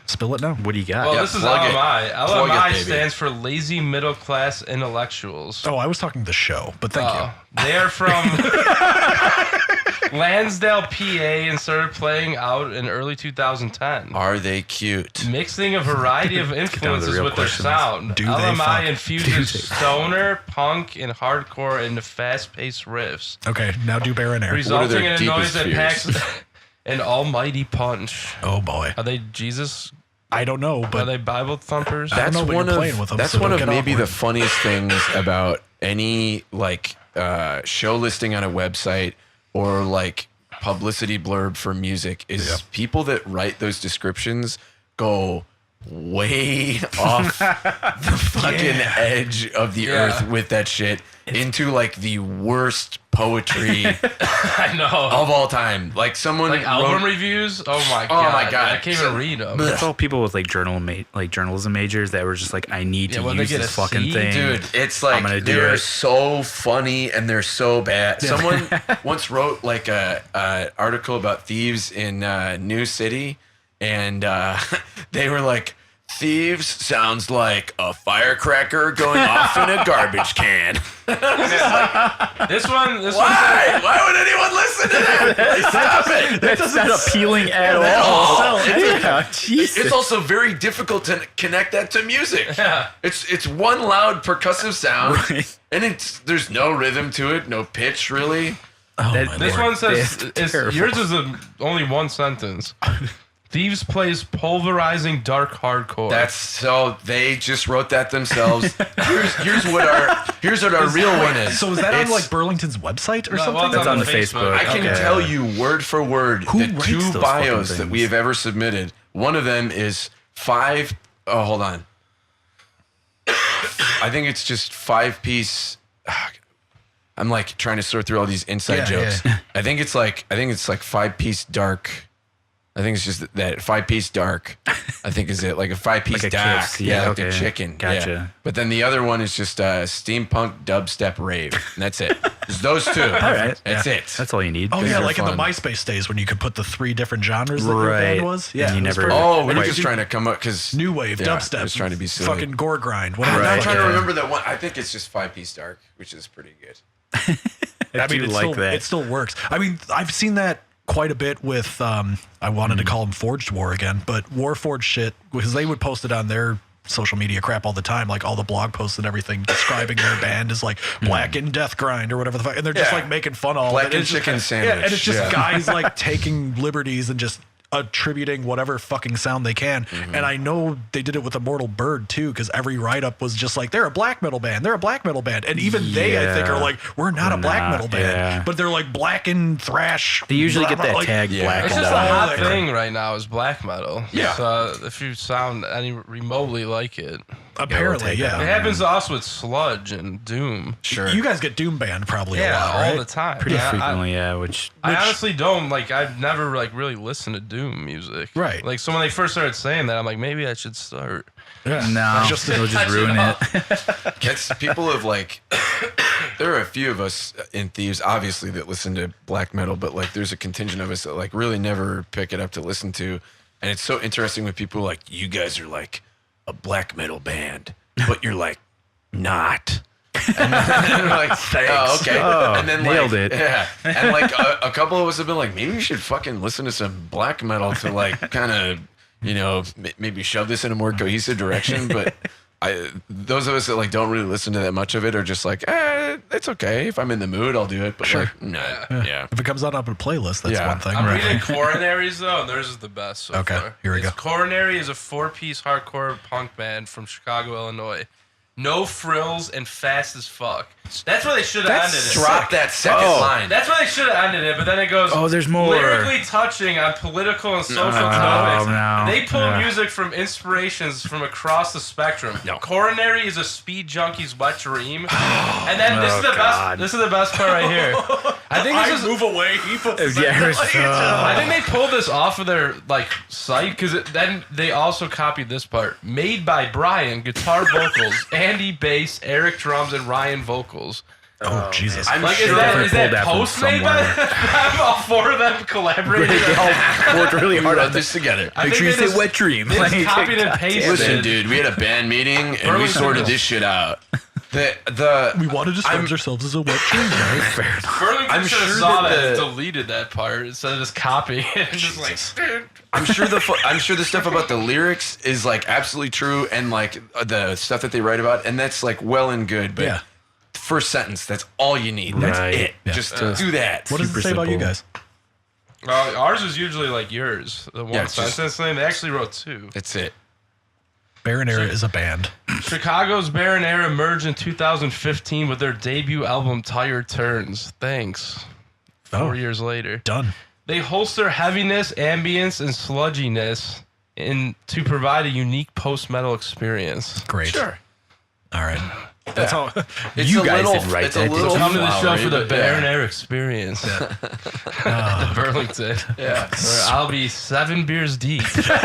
S2: spill it now.
S1: what do you got?
S3: Well,
S4: Yeah,
S3: this is
S4: plug it.
S3: LMI.
S4: Plug it,
S3: LMI
S4: baby.
S3: stands for Lazy Middle Class Intellectuals.
S2: Oh, I was talking the show, but thank you.
S3: They are from Lansdale, PA, and started playing out in early 2010.
S4: Are they cute?
S3: Mixing a variety of influences
S1: real
S3: with their
S1: questions.
S3: sound.
S2: Do they
S3: LMI
S2: fuck?
S3: infuses stoner, punk, and hardcore into fast-paced riffs,
S2: Okay, now do Baronair.
S3: resulting
S4: their
S3: in a noise
S4: deepest
S3: that
S4: fears?
S3: packs an almighty punch.
S2: Oh boy,
S3: Are they Jesus?
S2: I don't know,
S3: Are
S2: but
S3: they Bible thumpers?
S2: I don't know, but you're playing with them,
S4: That's
S2: so
S4: one
S2: don't
S4: of
S2: get
S4: maybe the
S2: awkward.
S4: funniest things about any like show listing on a website or like publicity blurb for music is people that write those descriptions go way off the fucking edge of the earth with that shit into like the worst poetry
S3: I know.
S4: of all time. Like someone
S3: Like album
S4: wrote,
S3: reviews? Oh my god.
S4: my God.
S3: I can't even read them.
S1: It's all people with like journalism majors that were just like, I need to
S3: when they
S1: use
S3: get
S1: this
S3: a
S1: fucking
S3: C,
S1: thing.
S4: dude, it's like
S1: gonna do
S4: they're
S1: it.
S4: so funny and they're so bad. Someone once wrote like a article about thieves in New City, and they were like, "Thieves sounds like a firecracker going off in a garbage can."
S3: This one
S4: Why? Why would anyone listen to that? Like, stop it.
S1: That's not appealing at all. Yeah, Jesus.
S4: It's also very difficult to connect that to music.
S3: Yeah.
S4: It's one loud percussive sound,
S1: Right.
S4: and there's no rhythm to it, no pitch really.
S3: This one says
S1: That's terrible.
S3: yours is only one sentence. Thieves plays pulverizing dark hardcore.
S4: That's so they just wrote that themselves. Here's what our real one is.
S2: so is that on
S4: It's-
S2: like Burlington's website or
S3: No, well,
S2: something?
S3: it's
S1: That's on the Facebook.
S4: I can
S1: Okay.
S4: tell you word for word
S1: Who
S4: the
S1: writes
S4: two
S1: those
S4: bios
S1: fucking
S4: that we
S1: things?
S4: have ever submitted. One of them is 5. Oh, hold on. I think it's just 5-piece. I'm like trying to sort through all these inside
S2: Yeah,
S4: jokes.
S2: yeah.
S4: I think it's like 5-piece dark. I think it's just that 5-piece dark. I think is it like a 5-piece
S1: Like a
S4: dark.
S1: kiss,
S4: Yeah,
S1: yeah,
S4: like the
S1: okay.
S4: chicken.
S1: Gotcha.
S4: Yeah. But then the other one is just steampunk dubstep rave, and that's it. It's those two. All
S1: right.
S4: That's it.
S1: That's all you need.
S2: Oh yeah,
S4: are
S2: like in the
S4: fun.
S2: MySpace days when you could put the 3 different genres that your
S1: Right.
S2: band was.
S1: And
S2: Yeah,
S1: you
S2: it was
S1: never-
S2: perfect.
S4: Oh, we were
S2: And
S4: just
S2: you
S4: trying to come up because
S2: new wave, dubstep.
S4: I was trying to be silly.
S2: fucking gore grind. Whatever.
S4: I'm
S2: the
S4: not
S2: fuck
S4: trying to
S2: it is.
S4: remember that one. I think it's just 5-piece dark, which is pretty good.
S1: I do
S2: it
S1: like
S2: still,
S1: that.
S2: It still works. I mean, I've seen that quite a bit with, I wanted to call them Forged War again, but Warforged shit, because they would post it on their social media crap all the time, like all the blog posts and everything describing their band as like Black and Death Grind or whatever the fuck. And they're just
S4: Yeah.
S2: like making fun of all
S4: Black
S2: of it.
S4: and
S2: It's just
S4: chicken
S2: kinda- Yeah, and it's just
S4: sandwich. Yeah.
S2: guys like taking liberties and just attributing whatever fucking sound they can. And I know they did it with Immortal Bird too, because every write-up was just like, they're a black metal band. They're a black metal band. And even they, I think, are like, we're not a black metal band.
S1: yeah.
S2: But they're like black and thrash.
S1: They usually
S2: blah,
S1: get
S2: blah,
S1: that
S2: like-
S1: tag
S4: yeah.
S1: black
S3: It's
S1: and
S3: just a
S1: white.
S3: hot
S2: there.
S3: thing right now is black metal.
S2: Yeah.
S3: So if you sound any remotely like it,
S2: Apparently,
S1: take
S2: yeah.
S3: it happens to us with sludge and doom.
S4: Sure.
S2: You guys get Doom Band probably a
S3: Yeah,
S2: lot,
S3: all
S2: right?
S3: the time.
S1: Pretty
S3: I-
S1: frequently, yeah. Which
S3: I honestly don't like. I've never like really listened to doom music.
S2: Right.
S3: Like so when they first started saying that, I'm like, maybe I should start.
S2: Yeah.
S1: no, it'll just ruin it.
S4: It's people have like there are a few of us in Thieves obviously that listen to black metal, but like there's a contingent of us that like really never pick it up to listen to. And it's so interesting when people are like, you guys are like a black metal band, but you're like not. And then we're like, oh, okay.
S1: Oh,
S4: and then
S1: nailed
S4: like,
S1: it.
S4: Yeah. And like a couple of us have been like, maybe we should fucking listen to some black metal to like kind of, you know, maybe shove this in a more cohesive direction. But those of us that like don't really listen to that much of it are just like, it's okay. If I'm in the mood, I'll do it. But like, no, yeah.
S2: If it comes out on a playlist, that's
S4: Yeah.
S2: one thing.
S3: I'm
S2: right?
S3: reading Coronaries though, and theirs is the best so
S2: Okay,
S3: far.
S2: here we go.
S3: Coronary is a 4-piece hardcore punk band from Chicago, Illinois. No frills and fast as fuck. That's where they should have ended it.
S4: Drop that second line.
S3: That's where they should have ended it, but then it goes.
S1: Oh, there's more.
S3: Lyrically touching on political and social
S1: No,
S3: topics.
S1: no,
S3: They pull
S1: yeah.
S3: music from inspirations from across the spectrum. Coronary is a speed junkie's wet dream, and then this is the
S1: God.
S3: best. This is the best part right here. I think this is.
S2: move away. He puts
S3: I think they pulled this off of their like site because then they also copied this part. Made by Brian, guitar vocals, Andy bass, Eric drums, and Ryan vocals.
S2: Oh, Jesus.
S4: I'm
S3: Like
S4: sure
S3: is that
S1: pulled that from
S3: Postmate by them? All 4 of them collaborated.
S1: They all worked really hard on
S4: Put this together.
S3: I
S1: Make
S3: think
S1: sure you
S3: they
S1: say
S3: just-
S1: wet dream.
S3: They just
S1: Like,
S3: copied and
S1: God damn
S3: pasted.
S4: Listen,
S3: it.
S4: dude, we had a band meeting and we
S3: Burlington
S4: sorted
S3: Girls.
S4: this shit out. The
S2: we want to describe ourselves as a wet dream, right?
S3: Burlington
S4: I'm
S3: should have
S4: sure
S3: saw
S4: that
S3: that and
S4: the-
S3: deleted that part instead of just copying it. And just like,
S4: I'm sure the stuff about the lyrics is like absolutely true, and like the stuff that they write about, and that's like well and good. But
S2: Yeah.
S4: first sentence, that's all you need. That's
S1: Right.
S4: it.
S2: Yeah.
S4: Just do that.
S2: What does it
S1: Super
S2: say about you
S1: simple.
S2: guys?
S3: well, ours is usually like yours. The one
S4: Yeah, it's just-
S3: sentence thing. They actually wrote 2.
S4: That's it.
S2: Baron Era is a band.
S3: Chicago's Barren Era emerged in 2015 with their debut album Tired Turns. Thanks. 4 years later.
S2: Done.
S3: They holster heaviness, ambience, and sludginess to provide a unique post-metal experience.
S2: Great.
S4: Sure.
S2: All right. That's how.
S4: It's
S1: You
S4: a
S1: guys
S4: little,
S1: didn't write
S4: it's
S1: that,
S4: a
S1: did
S4: little
S1: you?
S3: Come to the show
S4: flowery,
S3: for the
S4: but
S3: Barren
S4: yeah.
S3: Era experience. The Burlington.
S4: Yeah.
S3: Where I'll be 7 beers deep.
S2: Sweet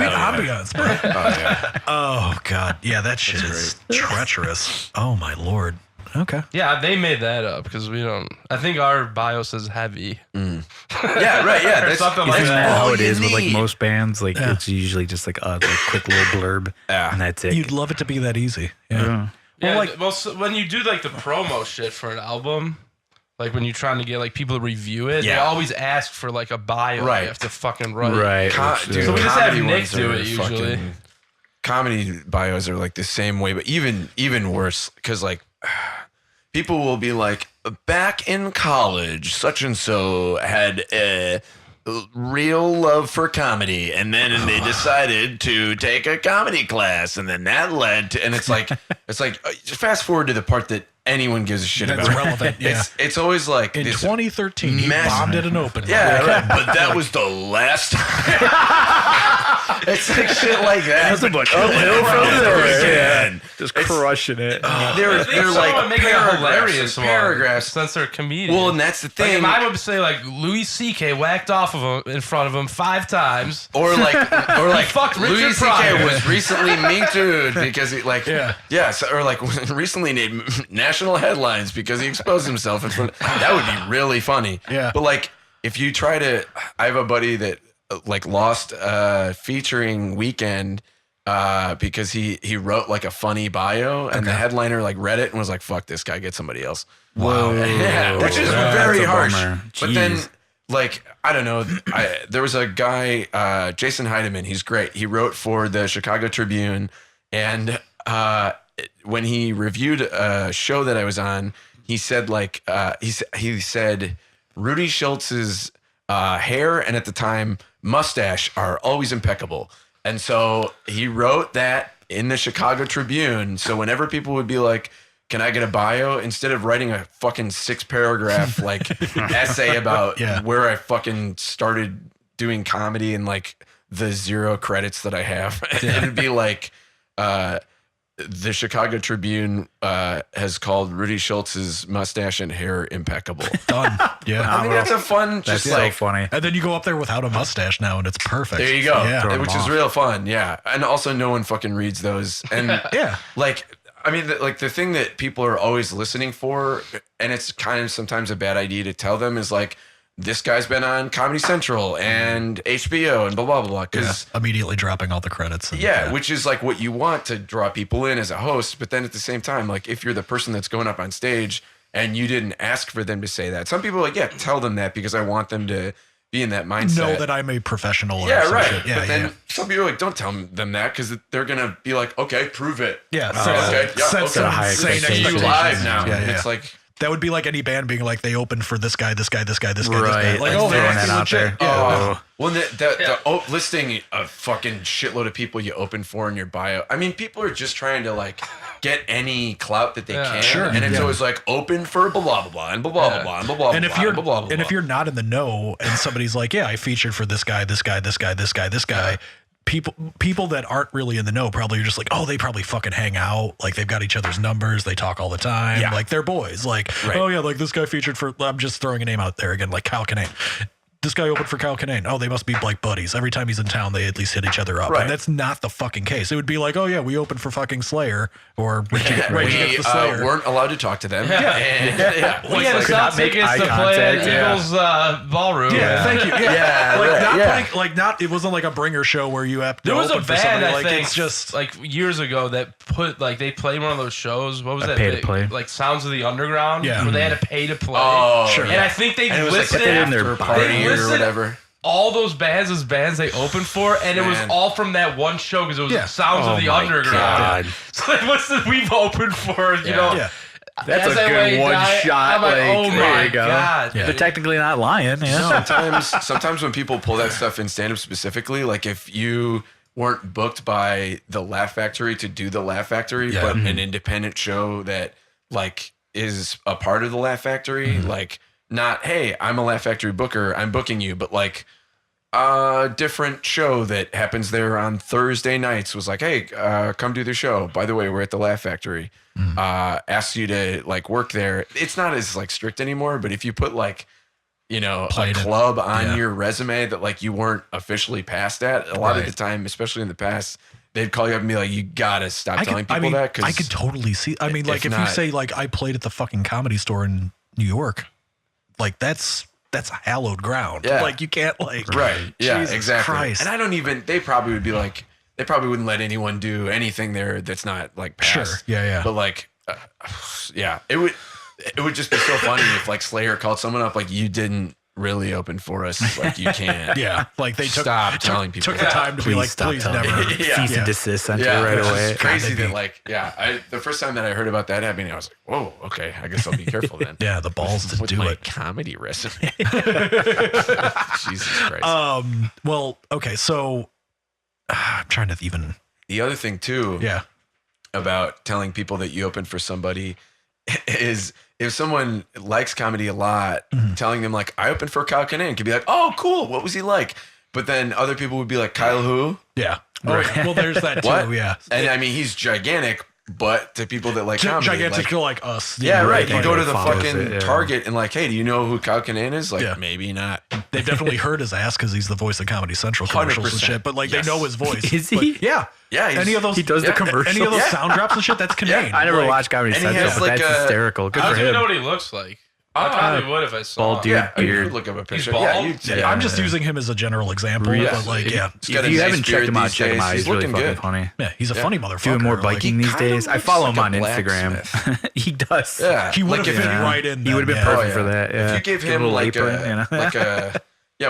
S2: ambiance, bro.
S4: Oh, yeah.
S2: Oh, God. Yeah, that shit is treacherous. Oh, my Lord. Okay.
S3: Yeah, they made that up because we don't. I think our bio says heavy.
S4: Yeah, right. Yeah. That's
S3: something like
S1: Isn't
S3: that.
S1: that how
S4: all
S1: it
S4: you
S1: is with like
S4: need.
S1: most bands? Like
S2: Yeah.
S1: it's usually just like a quick little blurb,
S4: Yeah.
S1: and that's it.
S2: You'd love it to be that easy. Yeah.
S3: Yeah,
S2: like-
S3: well, so when you do like the promo shit for an album, like when you're trying to get like people to review it, they
S4: Yeah.
S3: always ask for like a bio.
S4: Right.
S3: You have to fucking write.
S1: Right.
S4: Dude,
S3: So we just have
S4: comedy
S3: Nick
S4: ones
S3: do
S4: are
S3: it usually.
S4: fucking- Comedy bios are like the same way, but even worse because like people will be like, back in college, such and so had a real love for comedy, and then they decided to take a comedy class, and then that led to, and it's like just fast forward to the part that anyone gives a shit
S2: That's
S4: about.
S2: relevant. Yeah.
S4: It's always like
S2: In
S4: this
S2: 2013, he
S4: massive-
S2: bombed at an open.
S4: Yeah, right. But that was the last time. It's like shit like that.
S1: That's a bunch of uphill from there.
S4: Yeah.
S1: Just crushing it.
S4: They're
S3: Someone
S4: like
S3: make it a hilarious one,
S4: paragraphs.
S3: since they're comedians.
S4: Well, and that's the
S3: like
S4: thing.
S3: if I would say like Louis C.K. whacked off of him in front of him 5 times.
S4: Or like
S3: fucked Richard
S4: Louis
S3: Pryor.
S4: C.K. was recently Me Too'd because he or like recently made national headlines because he exposed himself in front. That would be really funny.
S2: Yeah.
S4: But like if you try to, I have a buddy that like lost featuring Weekend because he wrote like a funny bio and the headliner like read it and was like, "Fuck this guy, get somebody else."
S1: Whoa.
S4: Yeah, which is
S1: That's
S4: very
S1: a
S4: harsh.
S1: bummer.
S4: But then,
S1: Jeez.
S4: like, I don't know. There was a guy, Jason Heidemann. He's great. He wrote for the Chicago Tribune, and when he reviewed a show that I was on, he said like he said Rudy Schultz's hair and at the time mustache are always impeccable, and so he wrote that in the Chicago Tribune. So whenever people would be like, "Can I get a bio?" instead of writing a fucking 6-paragraph like essay about where I fucking started doing comedy and like the 0 credits that I have, it'd be like, the Chicago Tribune has called Rudy Schultz's mustache and hair impeccable.
S2: Done. Yeah.
S4: I think that's a fun,
S1: That's
S4: just
S1: so
S4: like,
S1: funny.
S2: And then you go up there without a mustache now, and it's perfect.
S4: there you go.
S2: Yeah.
S4: Which is real fun. Yeah. And also no one fucking reads those. And
S2: Yeah.
S4: like, I mean, the thing that people are always listening for, and it's kind of sometimes a bad idea to tell them, is like, this guy's been on Comedy Central and HBO and blah, blah, blah, blah. Because
S2: immediately dropping all the credits. And,
S4: which is like what you want to draw people in as a host. But then at the same time, like if you're the person that's going up on stage and you didn't ask for them to say that, some people are like, tell them that because I want them to be in that mindset.
S2: know that I'm a professional. Or
S4: Yeah,
S2: some
S4: right.
S2: shit. Yeah,
S4: but then some people are like, don't tell them that because they're going to be like, okay, prove it.
S2: Yeah.
S4: Okay. Yeah.
S2: Set
S4: Okay.
S2: some
S1: high
S2: insane
S4: See you
S1: expectations.
S4: live now.
S2: Yeah,
S4: And
S2: yeah.
S4: it's like,
S2: That would be like any band being like, they opened for this guy, this guy, this guy, this guy, this guy.
S1: Right.
S2: Like,
S1: Like
S2: oh,
S1: throwing
S2: they're
S1: that
S2: actually
S1: out there.
S2: legit. Yeah.
S1: Oh.
S4: well, the listing a fucking shitload of people you open for in your bio. I mean, people are just trying to like get any clout that they can.
S2: Sure.
S4: And it's
S2: Yeah.
S4: always like open for blah, blah, blah, and blah, blah, blah, blah, and blah, blah,
S2: And
S4: blah,
S2: if you're
S4: blah, blah, blah,
S2: and if you're not in the know, and somebody's like, yeah, I featured for this guy, this guy, this guy, this guy, this guy. People that aren't really in the know probably are just like, oh, they probably fucking hang out. Like they've got each other's numbers. They talk all the time.
S4: Yeah.
S2: Like they're boys. Like, oh yeah, like this guy featured for, I'm just throwing a name out there again, like Kyle Kinane. This guy opened for Kyle Kinane. Oh, they must be like buddies. Every time he's in town, they at least hit each other up.
S4: Right.
S2: And that's not the fucking case. It would be like, oh yeah, we opened for fucking Slayer, or where'd you get
S4: we
S2: the Slayer?
S4: weren't allowed to talk to them.
S3: We had to sell
S1: make
S3: tickets
S1: eye
S3: to play
S1: contact,
S3: at
S1: yeah.
S3: Eagles Ballroom.
S2: Yeah, thank you. Yeah,
S4: Yeah,
S2: like
S4: right,
S2: not
S4: yeah.
S2: putting, like not. It wasn't like a bringer show where you have to
S3: There was a
S2: open for
S3: band,
S2: somebody.
S3: I
S2: Like
S3: think,
S2: it's just
S3: like years ago that put like they played one of those shows. What was that?
S1: pay to play.
S3: Like Sounds of the Underground.
S2: Yeah.
S3: Where they had to pay to play.
S4: Oh,
S2: Sure.
S3: And I think they
S4: And it was like
S3: listed
S1: in their
S4: after
S1: bio.
S4: party
S3: They
S4: or
S3: listed
S4: whatever.
S3: all those bands as bands they opened for, and it was
S4: Man.
S3: all from that one show because it was
S2: Yeah.
S3: Sounds
S1: Oh
S3: of the
S1: my
S3: Underground.
S1: God.
S3: So like, what's the we've opened for? You know,
S2: yeah.
S1: That's
S3: as
S1: a
S3: I
S1: good
S3: lay
S1: one
S3: down,
S1: shot.
S3: I'm like,
S1: like,
S3: oh
S1: there
S3: my
S1: you go.
S3: God.
S2: Yeah.
S1: They're technically not lying. Yeah.
S4: Sometimes when people pull that stuff in stand-up specifically, like if you weren't booked by the Laugh Factory to do the Laugh Factory, but an independent show that like is a part of the Laugh Factory, like not, hey, I'm a Laugh Factory booker, I'm booking you, but like a different show that happens there on Thursday nights was like, hey, come do the show. By the way, we're at the Laugh Factory. Asks you to like work there. It's not as like strict anymore, but if you put like, you know,
S2: Played
S4: a
S2: it.
S4: club on
S2: Yeah.
S4: your resume that like you weren't officially passed at, a lot of the
S2: Right.
S4: time, especially in the past, they'd call you up and be like, you gotta stop telling people
S2: I mean,
S4: that. 'cause
S2: I could totally see. I mean, like
S4: if
S2: if you
S4: not-
S2: say like I played at the fucking Comedy Store in New York, like that's hallowed ground.
S4: Yeah.
S2: Like you can't like
S4: Right. Yeah,
S2: Jesus
S4: exactly.
S2: Christ.
S4: And I don't even, they probably would be like, they probably wouldn't let anyone do anything there that's not like passed.
S2: Sure. Yeah, yeah.
S4: But like, yeah, it would just be so funny if like Slayer called someone up, like, you didn't really open for us. Like, you can't.
S2: Yeah, like they took
S4: telling people
S2: took the time to be like, please
S1: telling
S2: never.
S1: me.
S4: Yeah.
S1: Cease and desist sent
S4: Yeah,
S1: right
S4: it's
S1: away.
S4: just crazy
S2: God,
S4: that like, yeah, the first time that I heard about that happening, I was like, whoa, okay, I guess I'll be careful then.
S2: Yeah, the balls to
S4: With
S2: do
S4: my
S2: it.
S4: comedy resume. Jesus Christ.
S2: Well, okay, so I'm trying to even.
S4: The other thing too,
S2: Yeah.
S4: about telling people that you opened for somebody is if someone likes comedy a lot, telling them like, I opened for Kyle Kinane, could be like, oh, cool. What was he like? But then other people would be like, Kyle who?
S2: Yeah. Oh, yeah. Well, there's that too.
S4: What?
S2: Yeah.
S4: And I mean, he's gigantic, but to people that like comedy,
S2: Gigantic like us.
S4: Yeah, right. You
S2: Like,
S4: go to the
S1: follows
S4: fucking
S1: it, yeah.
S4: Target and like, hey, do you know who Kyle Kinane is? Like,
S2: Yeah.
S4: maybe not.
S2: They've definitely heard his ass because he's the voice of Comedy Central commercials and
S4: 100%.
S2: shit. But like
S4: Yes.
S2: they know his voice.
S1: Is
S2: But,
S1: he?
S2: yeah.
S4: Yeah,
S2: Any of those?
S1: He does the commercials.
S2: Any of those
S4: Yeah.
S2: sound drops and shit. That's Kinane.
S1: I never
S2: Like,
S1: watched Comedy
S4: and he
S1: Central,
S4: has
S1: but
S4: like
S1: that's
S4: a-
S1: hysterical. Good
S3: I
S1: for
S3: don't even know
S1: him.
S3: what he looks like. I probably would if I saw
S1: bald
S3: him.
S1: dude.
S4: Yeah, you
S1: Beard.
S4: could look up a
S3: He's
S4: picture.
S3: bald?
S4: Yeah, you,
S1: Yeah.
S2: I'm just using him as a general example.
S1: Yeah.
S2: But like, yeah.
S4: He's got
S1: If
S4: a
S1: you
S4: nice
S1: haven't checked
S4: beard
S1: him out,
S4: these
S1: check him
S4: days.
S1: out. He's really
S4: looking
S1: fucking
S4: good.
S1: funny.
S2: Yeah, he's a funny motherfucker.
S1: Doing more
S2: Like,
S1: biking these
S4: kinda
S1: days. I
S4: looks
S1: follow
S4: like
S1: him
S4: a
S1: on Instagram. He does.
S4: Yeah,
S2: he would
S4: like
S2: have
S4: if
S2: fit
S1: yeah.
S2: right in.
S1: He would have been
S2: then,
S1: perfect
S4: yeah.
S1: for that. Yeah.
S4: If you gave
S1: Good
S4: him
S1: little
S4: like
S1: apron,
S4: a
S1: you know?
S4: like a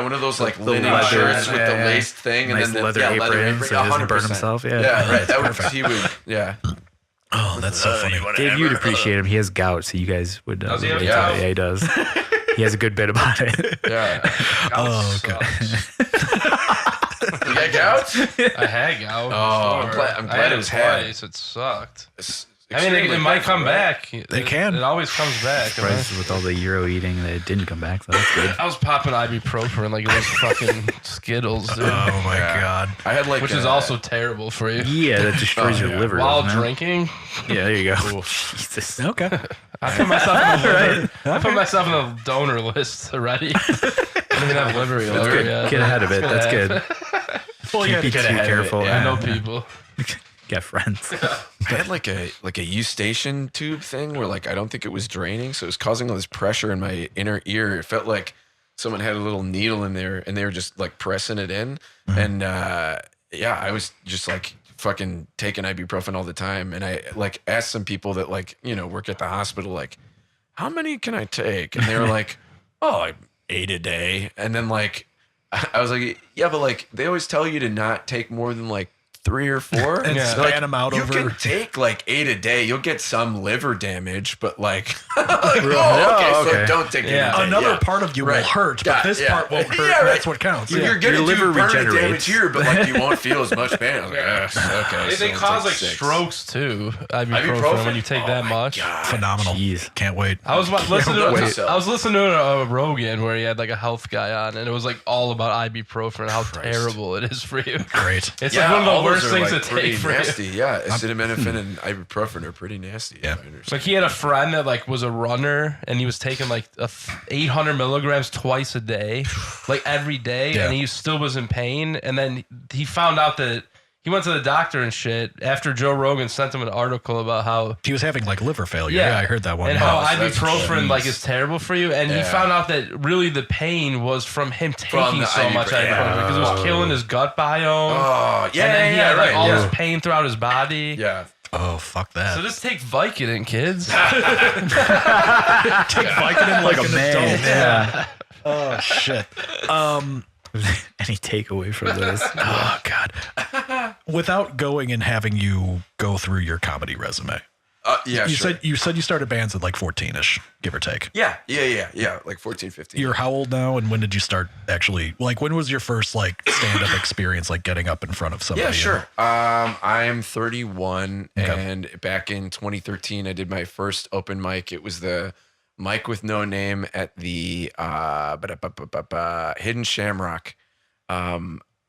S4: one of those like
S1: The
S4: linen
S1: leather,
S4: shirts with the
S1: yeah.
S4: laced thing and
S1: Nice
S4: then the
S1: leather
S4: leather
S1: apron, so he doesn't burn
S4: 100%.
S1: himself. Yeah.
S4: Yeah, right. That would he would. Yeah.
S2: Oh, that's so funny.
S1: Dave, you'd appreciate him. He has gout, so you guys would.
S3: Does he have
S1: relate to
S3: gout?
S1: it. Yeah, he does. He has a good bit about it.
S4: Yeah.
S2: Oh, okay.
S4: You got gout?
S3: I had gout.
S4: Oh, I'm
S3: before.
S4: glad- I'm
S3: I
S4: glad
S3: had
S4: it was had.
S3: twice. It sucked.
S4: It's
S3: I mean, it
S4: extremely
S3: might
S4: painful,
S3: come
S4: right?
S3: back.
S2: They can.
S3: It always comes back.
S1: Surprised with all the Euro eating that it didn't come back, so that's good.
S3: I was popping ibuprofen like it was fucking Skittles, dude.
S2: Oh my
S4: Yeah.
S2: god.
S4: I had like
S3: Which is also terrible for you.
S1: Yeah, that destroys your liver.
S3: While
S1: doesn't it?
S3: drinking,
S1: Yeah, there you go. Jesus.
S2: Okay.
S3: I put myself in the liver. I put myself in the donor list already. I don't even have liver failure yet.
S1: Get ahead of it. That's good.
S2: Well,
S1: Can't be too careful.
S3: I know people.
S1: Get friends.
S4: I had like a eustachian tube thing where like I don't think it was draining, so it was causing all this pressure in my inner ear. It felt like someone had a little needle in there and they were just like pressing it in. And yeah, I was just like fucking taking ibuprofen all the time. And I like asked some people that like, you know, work at the hospital, like, how many can I take? And they were like, oh, like 8 a day. And then like I was like, yeah, but like they always tell you to not take more than like 3 or 4
S2: And
S3: Yeah.
S2: span
S4: like,
S2: them out
S4: you
S2: over.
S4: can take like 8 a day. You'll get some liver damage, but like,
S1: Oh,
S4: so
S1: okay.
S4: don't take it.
S3: Yeah.
S4: a day.
S2: Another
S4: Yeah.
S2: part of you will
S4: Right.
S2: hurt,
S4: Yeah,
S2: but this
S4: yeah.
S2: part won't hurt.
S4: Yeah,
S2: and
S4: right.
S2: That's what counts.
S4: So you're gonna
S1: Your liver
S4: do permanent
S1: regenerates.
S4: damage here, but like you won't feel as much pain. I was like, yes, okay.
S3: They
S4: so
S3: cause
S4: take
S3: like
S4: 6.
S3: strokes too. Ibuprofen
S4: Ibuprofen?
S3: when you take that much.
S2: Phenomenal.
S1: Jeez.
S2: Can't wait.
S3: I was listening
S4: Wait.
S3: to I was listening to a Rogan where he had like a health guy on, and it was like all about ibuprofen and how terrible it is for you.
S2: Great.
S3: It's
S4: Yeah,
S3: like one of
S4: all
S3: the
S4: those
S3: worst
S4: are,
S3: things
S4: like,
S3: to
S4: pretty
S3: take for
S4: nasty.
S3: you.
S4: Yeah, acetaminophen and ibuprofen are pretty nasty.
S2: Yeah.
S4: I understand.
S3: Like he had a friend that like was a runner, and he was taking like 800 milligrams twice a day, like every day,
S2: Yeah.
S3: and he still was in pain. And then he found out that he went to the doctor and shit after Joe Rogan sent him an article about how
S2: He was having like liver failure. Yeah, I heard that one.
S3: and
S2: Yeah.
S3: how
S4: so that's-
S3: ibuprofen like is terrible for you. And he
S4: Yeah.
S3: found out that really the pain was from him taking
S4: the
S3: so much
S4: ibuprofen.
S3: ibuprofen because it was killing his gut biome.
S4: Oh, yeah,
S3: and then he
S4: yeah,
S3: had like
S4: right.
S3: all
S4: yeah.
S3: this pain throughout his body.
S4: Yeah.
S2: Oh, fuck that.
S3: So just take Vicodin, kids.
S2: Take Vicodin like
S1: a man.
S2: adult.
S1: Yeah.
S2: Oh, shit.
S1: Any takeaway from this?
S2: Oh, God. Without going and having you go through your comedy resume.
S4: Yeah,
S2: You
S4: sure.
S2: said you started bands at like 14-ish, give or take.
S4: Yeah, like 14, 15.
S2: You're how old now, and when did you start actually, like, when was your first like stand-up experience, like getting up in front of somebody?
S4: Yeah, sure. I'm 31,
S2: Okay.
S4: and back in 2013, I did my first open mic. It was the Mic with No Name at the Hidden Shamrock,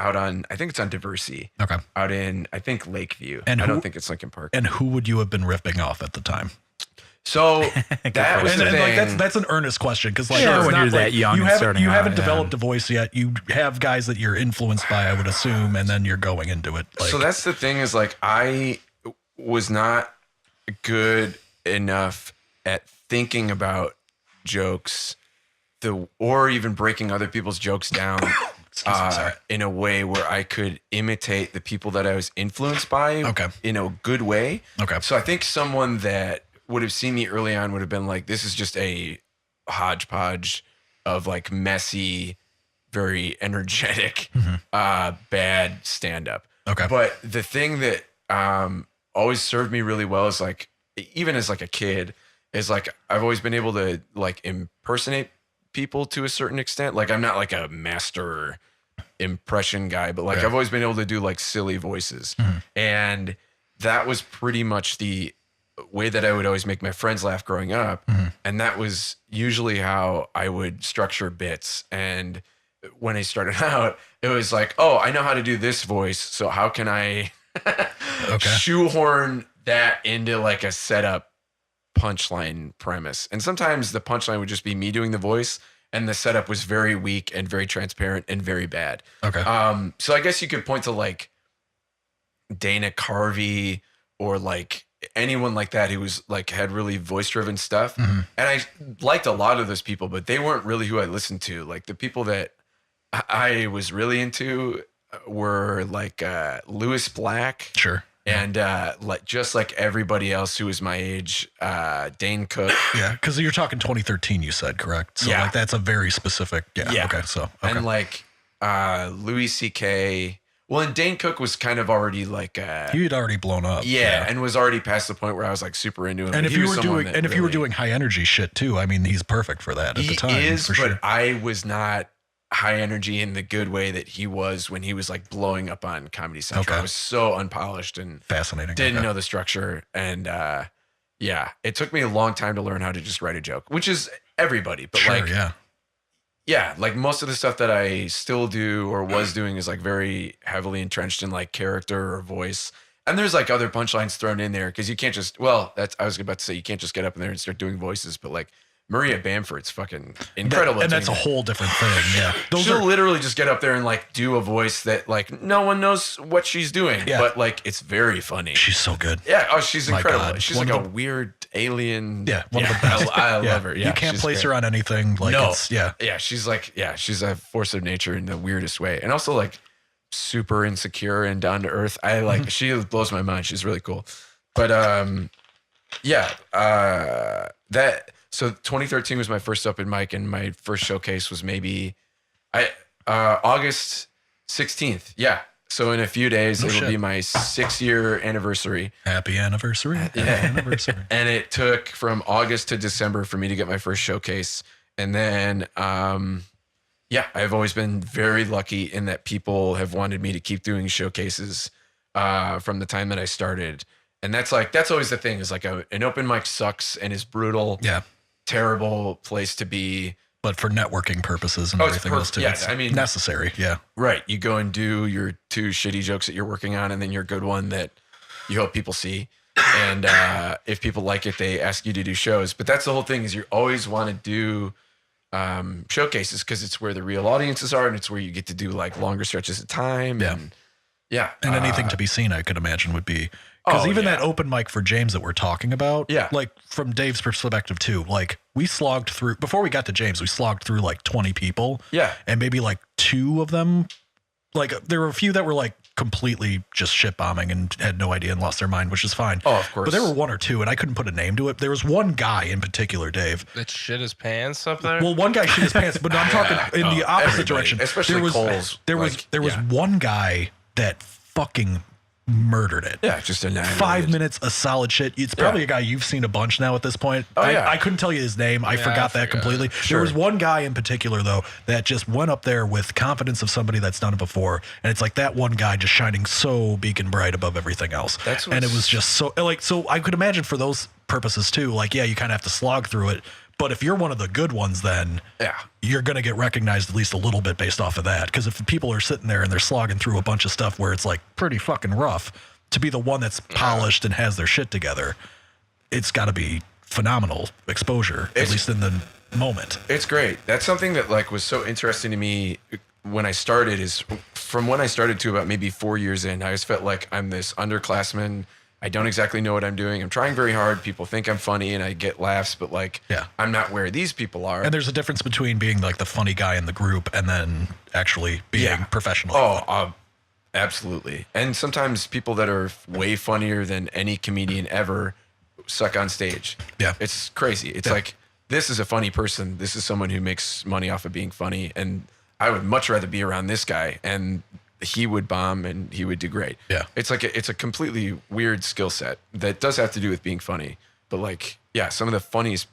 S4: out on, I think it's on Diversey,
S2: Okay.
S4: out in, I think, Lakeview.
S2: And
S4: I
S2: who-
S4: don't think it's Lincoln Park.
S2: And who would you have been ripping off at the time?
S4: So that was
S2: And,
S4: the
S2: and
S4: thing.
S2: like that's an earnest question because like
S1: Sure,
S2: it's
S1: when
S2: not
S1: you're that
S2: like-
S1: young
S2: you
S1: and
S2: haven't
S1: starting
S2: you
S1: out,
S2: haven't
S1: yeah.
S2: developed a voice yet. You have guys that you're influenced by, I would assume, and then you're going into it. Like,
S4: So that's the thing is like I was not good enough at thinking about jokes or even breaking other people's jokes down in a way where I could imitate the people that I was influenced by
S2: Okay.
S4: in a good way.
S2: Okay.
S4: So I think someone that would have seen me early on would have been like, this is just a hodgepodge of like messy, very energetic, bad stand-up.
S2: Okay.
S4: But the thing that always served me really well is like, even as like a kid, is like I've always been able to like impersonate people to a certain extent. Like I'm not like a master impression guy, but like
S2: Yeah.
S4: I've always been able to do like silly voices. And that was pretty much the way that I would always make my friends laugh growing up. And that was usually how I would structure bits. And when I started out, it was like, oh, I know how to do this voice. So how can I shoehorn that into like a setup punchline premise? And sometimes the punchline would just be me doing the voice, and the setup was very weak and very transparent and very bad.
S2: Okay.
S4: So I guess you could point to like Dana Carvey or like anyone like that who was like had really voice driven stuff. And I liked a lot of those people, but they weren't really who I listened to. Like the people that I was really into were like Lewis Black.
S2: Sure.
S4: And like just like everybody else who was my age, Dane Cook.
S2: Yeah, because you're talking 2013, you said, correct? So like that's a very specific. Yeah. Okay. So
S4: and like Louis C.K. Well, and Dane Cook was kind of already like
S2: he had already blown up.
S4: Yeah, and was already past the point where I was like super into him.
S2: And if you were doing high energy shit too, I mean, he's perfect for that at the time.
S4: He is,
S2: for
S4: but
S2: sure.
S4: I was not high energy in the good way that he was when he was like blowing up on Comedy Central. I was so unpolished and
S2: fascinating.
S4: Didn't know the structure, and yeah, it took me a long time to learn how to just write a joke, which is everybody, but
S2: sure,
S4: like yeah, like most of the stuff that I still do or was doing is like very heavily entrenched in like character or voice. And there's like other punchlines thrown in there because you can't just, I was about to say, you can't just get up in there and start doing voices, but like Maria Bamford's fucking incredible.
S2: And that's a whole different thing. Yeah.
S4: She'll literally just get up there and like do a voice that like no one knows what she's doing, but like it's very funny.
S2: She's so good.
S4: Yeah. Oh, she's incredible.
S2: God.
S4: She's like a weird alien.
S2: Yeah. One of the best.
S4: I love her. Yeah.
S2: You can't place her on anything. Like
S4: Yeah. She's like, she's a force of nature in the weirdest way. And also like super insecure and down to earth. I like, she blows my mind. She's really cool. But so 2013 was my first open mic, and my first showcase was maybe August 16th. Yeah. So in a few days, it'll be my 6-year anniversary.
S2: Happy anniversary. Happy anniversary.
S4: And it took from August to December for me to get my first showcase. And then, I've always been very lucky in that people have wanted me to keep doing showcases from the time that I started. And that's always the thing, is like an open mic sucks and is brutal.
S2: Yeah.
S4: Terrible place to be.
S2: But for networking purposes and everything else too.
S4: Yeah, I mean,
S2: necessary. Yeah.
S4: Right. You go and do your 2 shitty jokes that you're working on, and then your good one that you hope people see. And if people like it, they ask you to do shows. But that's the whole thing, is you always want to do showcases because it's where the real audiences are, and it's where you get to do like longer stretches of time.
S2: Yeah. And anything to be seen, I could imagine, would be. Because that open mic for James that we're talking about, like from Dave's perspective too, like we slogged through, before we got to James, we slogged through like 20 people.
S4: Yeah.
S2: And maybe like 2 of them, like there were a few that were like completely just shit bombing and had no idea and lost their mind, which is fine.
S4: Oh, of course.
S2: But there were 1 or 2, and I couldn't put a name to it. There was one guy in particular, Dave.
S3: That shit his pants up there?
S2: Well, one guy shit his pants, but I'm talking in the opposite direction.
S4: Especially Coles.
S2: There was one guy that fucking murdered it.
S4: Yeah, just a
S2: 5 minutes of solid shit. It's probably a guy you've seen a bunch now at this point. I couldn't tell you his name. I forgot that completely. Sure. There was one guy in particular though that just went up there with confidence of somebody that's done it before, and it's like that one guy just shining so beacon bright above everything else. And it was just so like, so I could imagine for those purposes too, like you kind of have to slog through it. But if you're one of the good ones, then you're going to get recognized at least a little bit based off of that. Because if people are sitting there and they're slogging through a bunch of stuff where it's like pretty fucking rough, to be the one that's polished and has their shit together, it's got to be phenomenal exposure, at least in the moment.
S4: It's great. That's something that like was so interesting to me when I started, is from when I started to about maybe 4 years in, I always felt like I'm this underclassman. I don't exactly know what I'm doing. I'm trying very hard. People think I'm funny and I get laughs, but like, I'm not where these people are.
S2: And there's a difference between being like the funny guy in the group and then actually being professional.
S4: Oh, absolutely. And sometimes people that are way funnier than any comedian ever suck on stage.
S2: Yeah.
S4: It's crazy. It's like, this is a funny person. This is someone who makes money off of being funny. And I would much rather be around this guy, and he would bomb and he would do great.
S2: Yeah.
S4: It's like, it's a completely weird skill set that does have to do with being funny. But like, some of the funniest,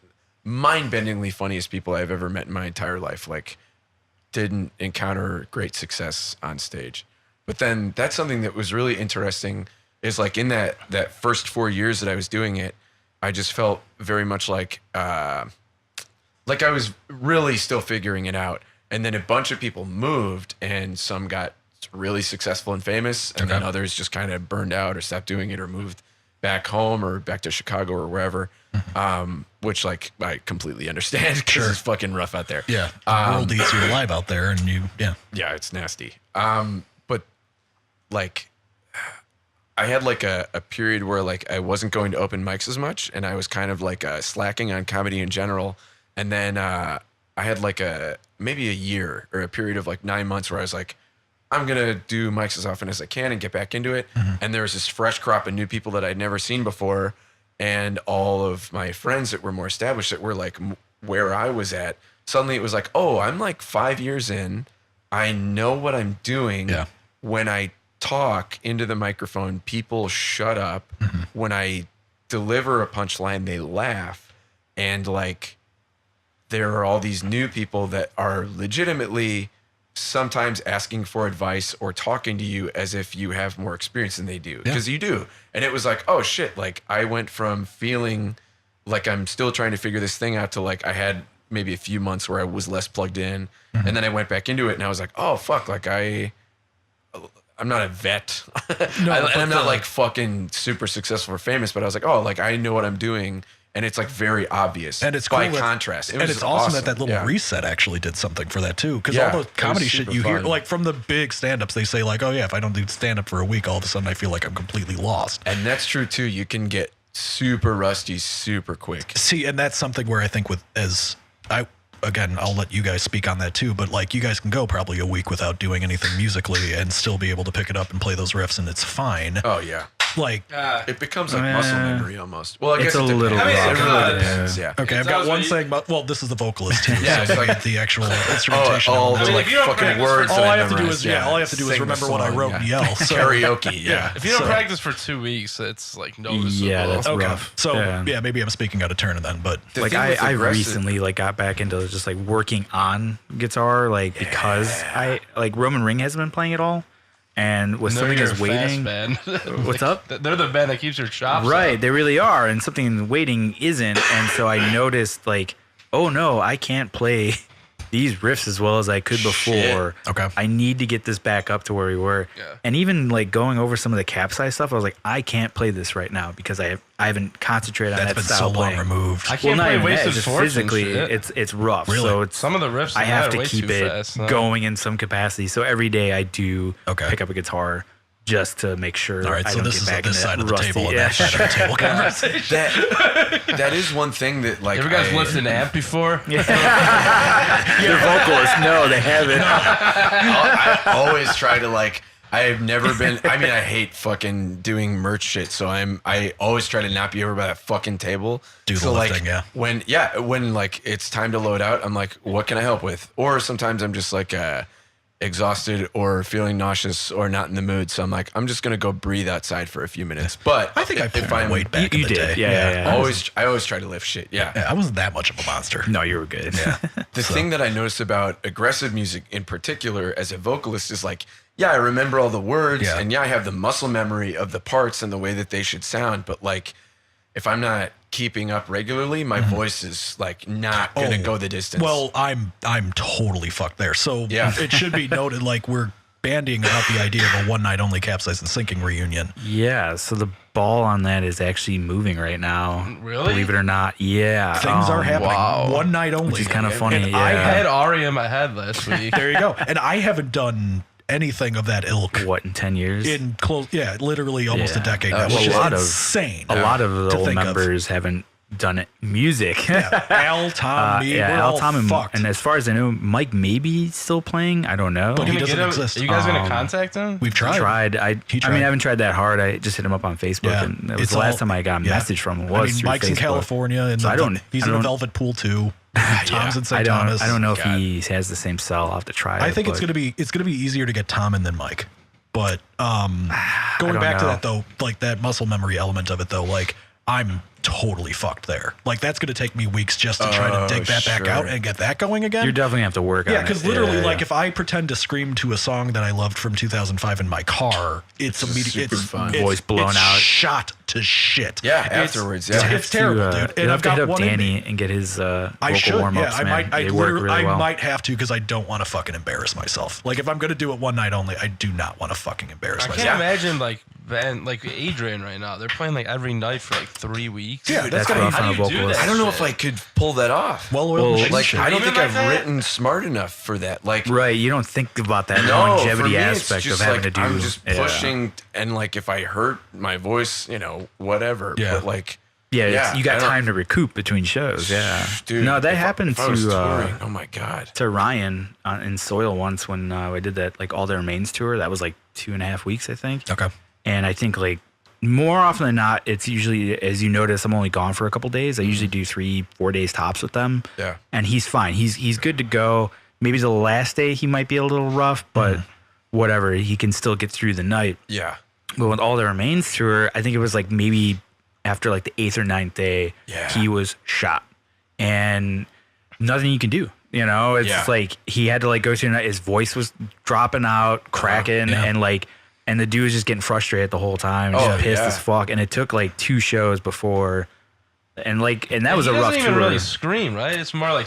S4: mind-bendingly funniest people I've ever met in my entire life, like, didn't encounter great success on stage. But then that's something that was really interesting, is like in that first 4 years that I was doing it, I just felt very much like I was really still figuring it out. And then a bunch of people moved, and some got really successful and famous, and then others just kind of burned out or stopped doing it or moved back home or back to Chicago or wherever, which like I completely understand because it's fucking rough out there.
S2: Yeah, the world eats you alive out there, and
S4: yeah, it's nasty. But like I had like a period where like I wasn't going to open mics as much, and I was kind of like slacking on comedy in general. And then I had like maybe a year or a period of like 9 months where I was like, I'm going to do mics as often as I can and get back into it. And there was this fresh crop of new people that I'd never seen before. And all of my friends that were more established that were like where I was at, suddenly it was like, oh, I'm like 5 years in. I know what I'm doing. Yeah. When I talk into the microphone, people shut up. When I deliver a punchline, they laugh. And like, there are all these new people that are legitimately sometimes asking for advice or talking to you as if you have more experience than they do, because you do. And it was like, oh shit, like I went from feeling like I'm still trying to figure this thing out to like I had maybe a few months where I was less plugged in, and then I went back into it and I was like, oh fuck, like I'm not a vet. I'm not like fucking super successful or famous, but I was like, oh, like I know what I'm doing. And it's like very obvious. And it's by contrast.
S2: And it's awesome that little reset actually did something for that too. Because all the comedy shit you hear, like from the big stand-ups, they say like, oh yeah, if I don't do stand-up for a week, all of a sudden I feel like I'm completely lost.
S4: And that's true too. You can get super rusty super quick.
S2: See, and that's something where I think again, I'll let you guys speak on that too, but like you guys can go probably a week without doing anything musically and still be able to pick it up and play those riffs, and it's fine.
S4: Oh yeah.
S2: Like
S4: it becomes like muscle memory almost. Well, I guess
S1: it's a little.
S4: It really depends. Yeah.
S2: Okay, I've got one saying, but this is the vocalist too.
S4: Yeah,
S2: so
S4: it's like
S2: the actual instrumentation.
S4: All the like fucking words.
S2: All I have to do is all I have to do is remember what I wrote and yell. So.
S4: Karaoke. Yeah.
S3: If you don't practice for 2 weeks, it's like noticeable.
S1: Yeah, that's rough.
S2: So maybe I'm speaking out of turn then, but
S1: like I recently like got back into just like working on guitar, like because I like Roman Ring hasn't been playing at all. And with something is waiting, what's up?
S3: They're the band that keeps your chops
S1: right.
S3: up.
S1: They really are, and something waiting isn't. And so I noticed, like, oh no, I can't play these riffs as well as I could before.
S2: Okay,
S1: I need to get this back up to where we were. Yeah. And even like going over some of the capsize stuff, I was like, I can't play this right now because I haven't concentrated on that style.
S2: That's been so long removed.
S3: I can't play Wasted Fortune.
S1: Physically, it's rough.
S2: Really?
S1: So it's,
S3: some of the riffs
S1: I have to
S3: way
S1: keep
S3: too
S1: it
S3: fast,
S1: going in some capacity. So every day I do pick up a guitar just to make sure.
S2: All right,
S1: I
S2: so
S1: don't
S2: this
S1: get
S2: is
S1: back
S2: on this side of the
S1: rusty.
S2: table and that side of the table conversation.
S4: That is one thing that like.
S3: You ever guys listened to Amp before?
S1: Your vocalists, no, they haven't.
S4: I always try to like. I've never been. I mean, I hate fucking doing merch shit. So I always try to not be over by that fucking table.
S2: Do the lifting,
S4: When like it's time to load out, I'm like, what can I help with? Or sometimes I'm just like exhausted or feeling nauseous or not in the mood. So I'm like, I'm just gonna go breathe outside for a few minutes. But
S2: I think I pulled my weight back in the day.
S1: Yeah.
S4: I always try to lift shit. Yeah.
S2: I wasn't that much of a monster.
S1: No, you were good.
S2: Yeah.
S4: The thing that I noticed about aggressive music in particular as a vocalist is like, yeah, I remember all the words and I have the muscle memory of the parts and the way that they should sound. But like, if I'm not keeping up regularly, my voice is like not going to go the distance.
S2: Well, I'm totally fucked there. So it should be noted, like we're bandying about the idea of a one night only capsize and sinking reunion.
S1: Yeah. So the ball on that is actually moving right now.
S3: Really?
S1: Believe it or not. Yeah.
S2: Things are happening.
S3: Wow.
S2: One night only.
S1: Which is kind of funny.
S2: And
S3: I had Ari in my head last week.
S2: There you go. And I haven't done anything of that ilk.
S1: What, in 10 years?
S2: In close, literally almost a decade.
S1: Well,
S2: Which is
S1: insane. A lot of the old members haven't done it. Music.
S2: Al, Tom, me, we're
S1: Al,
S2: all
S1: Tom,
S2: fucked.
S1: and as far as I know, Mike maybe still playing. I don't know.
S2: But he doesn't exist.
S3: Are you guys gonna contact him?
S2: We've tried.
S1: I mean, I haven't tried that hard. I just hit him up on Facebook, and that was the last time I got a message from him. Was through
S2: Mike's
S1: Facebook.
S2: in California, and
S1: so
S2: he's in the Velvet Pool too. Tom's in St. Thomas.
S1: I don't know if he has the same cell. I'll have to try.
S2: I think it's gonna be easier to get Tom in than Mike. But going back to that though, like that muscle memory element of it though, like I'm totally fucked there. Like that's going to take me weeks just to try to dig that back out and get that going again.
S1: You're definitely have to work on it.
S2: Yeah, because literally, like if I pretend to scream to a song that I loved from 2005 in my car, it's immediate. It's
S4: fun.
S1: Voice blown out,
S2: shot to shit.
S4: Yeah, afterwards. Yeah,
S2: It's terrible, dude. And I've got
S1: hit up
S2: one in
S1: Danny
S2: me.
S1: and get his
S2: I
S1: vocal
S2: should.
S1: warm-ups,
S2: Yeah,
S1: man.
S2: I
S1: They work really well.
S2: might have to because I don't want to fucking embarrass myself. Like if I'm going to do it one night only, I do not want to fucking embarrass
S3: I
S2: myself.
S3: can't imagine like Adrian right now. They're playing like every night for like 3 weeks.
S2: Yeah,
S1: That's
S2: gotta be-
S1: rough
S3: how
S1: on a
S3: do you do
S1: vocalist.
S3: that?
S4: I don't know if I could pull that off.
S2: Well,
S4: Like, I don't
S3: Even
S4: think
S3: like
S4: I've
S3: that?
S4: written smart enough for that. Like,
S1: Right, you don't think about that
S4: no, for
S1: longevity
S4: me, it's
S1: aspect
S4: just
S1: of having
S4: like,
S1: to do.
S4: I'm just
S1: yeah.
S4: pushing, and like, if I hurt my voice, whatever.
S2: Yeah.
S4: But like,
S1: Yeah,
S4: Yeah,
S1: you
S4: I
S1: got
S4: don't-
S1: time to recoup between shows. Yeah,
S4: dude,
S1: no, that
S4: if I-
S1: happened
S4: if I was
S1: to
S4: touring, oh my god.
S1: Ryan in Soil once when I did that like All Their Remains tour. That was like 2.5 weeks, I think.
S2: Okay.
S1: And I think like more often than not, it's usually, as you notice, I'm only gone for a couple days. I usually do 3-4 days tops with them.
S4: Yeah.
S1: And he's fine. He's good to go. Maybe the last day he might be a little rough, but whatever, he can still get through the night.
S4: Yeah.
S1: But with All Their Remains tour, I think it was like maybe after like the 8th or 9th day,
S4: Yeah.
S1: he was shot. And nothing you can do. It's
S4: Yeah.
S1: like he had to like go through the night. His voice was dropping out, cracking,
S2: yeah.
S1: and the dude was just getting frustrated the whole time, and
S4: Oh,
S1: just pissed
S4: yeah.
S1: as fuck. And it took like 2 shows before, and that was
S3: he
S1: a rough
S3: doesn't even
S1: tour.
S3: really scream, right? It's more like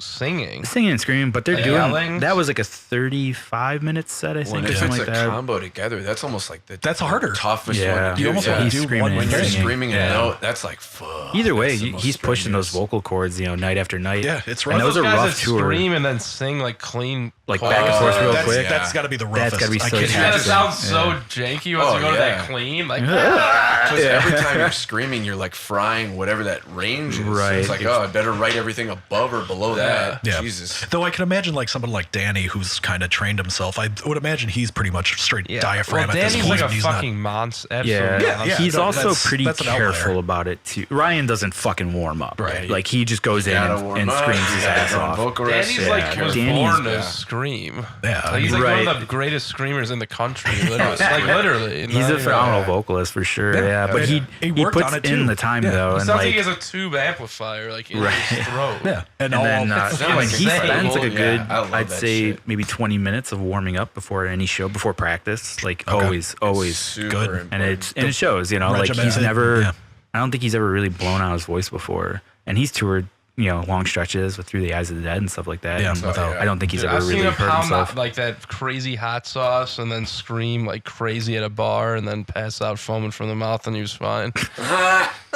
S3: singing.
S1: Singing and screaming, but they're
S3: Like
S1: doing
S3: yelling?
S1: that was like a 35-minute set, I think,
S4: When
S1: or
S4: if
S1: something
S4: it's
S1: like
S4: a
S1: that.
S4: combo together, that's almost like the
S2: That's harder.
S4: toughest
S1: Yeah.
S4: one to do.
S2: You almost
S4: yeah.
S2: want
S1: He's
S2: to do
S1: screaming
S2: one
S1: and
S4: When you're
S1: singing.
S4: screaming a
S1: Yeah.
S4: note, that's like fuck.
S1: Either way,
S4: That's the most
S1: he's pushing those
S4: strenuous.
S1: vocal cords, night after night.
S2: Yeah, it's
S1: And
S2: rough.
S1: that was a
S3: Those guys
S1: rough
S3: that
S1: tour.
S3: scream and then sing like clean,
S1: Like
S3: chords.
S1: back and forth real
S2: that's,
S1: quick.
S2: That's got to be the
S1: That's
S2: roughest.
S1: gotta be
S2: I
S1: so
S2: can't
S3: Yeah, it
S1: taxing.
S2: imagine.
S3: sounds so janky once
S4: Oh,
S3: you go to
S4: yeah.
S3: that clean. Like,
S4: Because every time you're screaming, you're like frying whatever that range is. So
S1: Right.
S4: it's like, I better write everything above or below that.
S2: Yeah.
S4: Jesus.
S2: Though I can imagine like someone like Danny who's kind of trained himself. I would imagine he's pretty much straight diaphragm
S3: well,
S2: at this
S3: Danny's
S2: point.
S3: like a
S2: He's not-
S3: fucking monster.
S1: Yeah,
S2: Yeah,
S1: he's
S2: no,
S1: also
S2: that's-
S1: pretty
S2: that's an outlier.
S1: careful about it too. Ryan doesn't fucking warm up.
S2: Right.
S1: Like he just goes in
S4: Gotta warm
S1: and
S4: up,
S1: screams
S4: you
S1: his
S4: gotta
S1: ass
S4: go on
S1: off.
S4: vocal rest.
S3: Danny's
S4: Yeah.
S3: like was
S1: Danny's-
S3: born
S4: yeah.
S3: to scream.
S2: Yeah,
S3: Like, he's like one
S1: Right.
S3: of the greatest screamers in the country. Literally. Like literally.
S1: He's
S3: not
S1: a
S3: even-
S1: phenomenal vocalist for sure. Yeah, but
S2: and
S1: he
S2: he worked
S1: puts
S2: on it,
S1: in
S2: too.
S1: the time
S2: Yeah.
S1: though,
S3: It
S1: and
S3: sounds like
S1: like
S3: he has a tube amplifier like in
S1: Right.
S3: his throat.
S2: Yeah,
S1: and then
S4: It's not
S1: I
S4: like
S1: mean, he
S4: it's
S1: spends like a
S4: incredible.
S1: good,
S4: Yeah, I love
S1: I'd
S4: that
S1: say
S4: shit.
S1: maybe 20 minutes of warming up before any show, before practice. Like always.
S4: Super
S2: Good.
S4: important.
S1: And it shows, like he's
S2: regimented,
S1: never.
S2: yeah.
S1: I don't think he's ever really blown out his voice before, and he's toured, long stretches with Through the Eyes of the Dead and stuff like that.
S2: Yeah,
S1: and
S2: without-
S1: I don't think he's
S3: Dude,
S1: ever
S3: I've
S1: really
S3: seen him
S1: hurt
S3: pound
S1: himself.
S3: like that crazy hot sauce and then scream like crazy at a bar and then pass out foaming from the mouth and he was fine.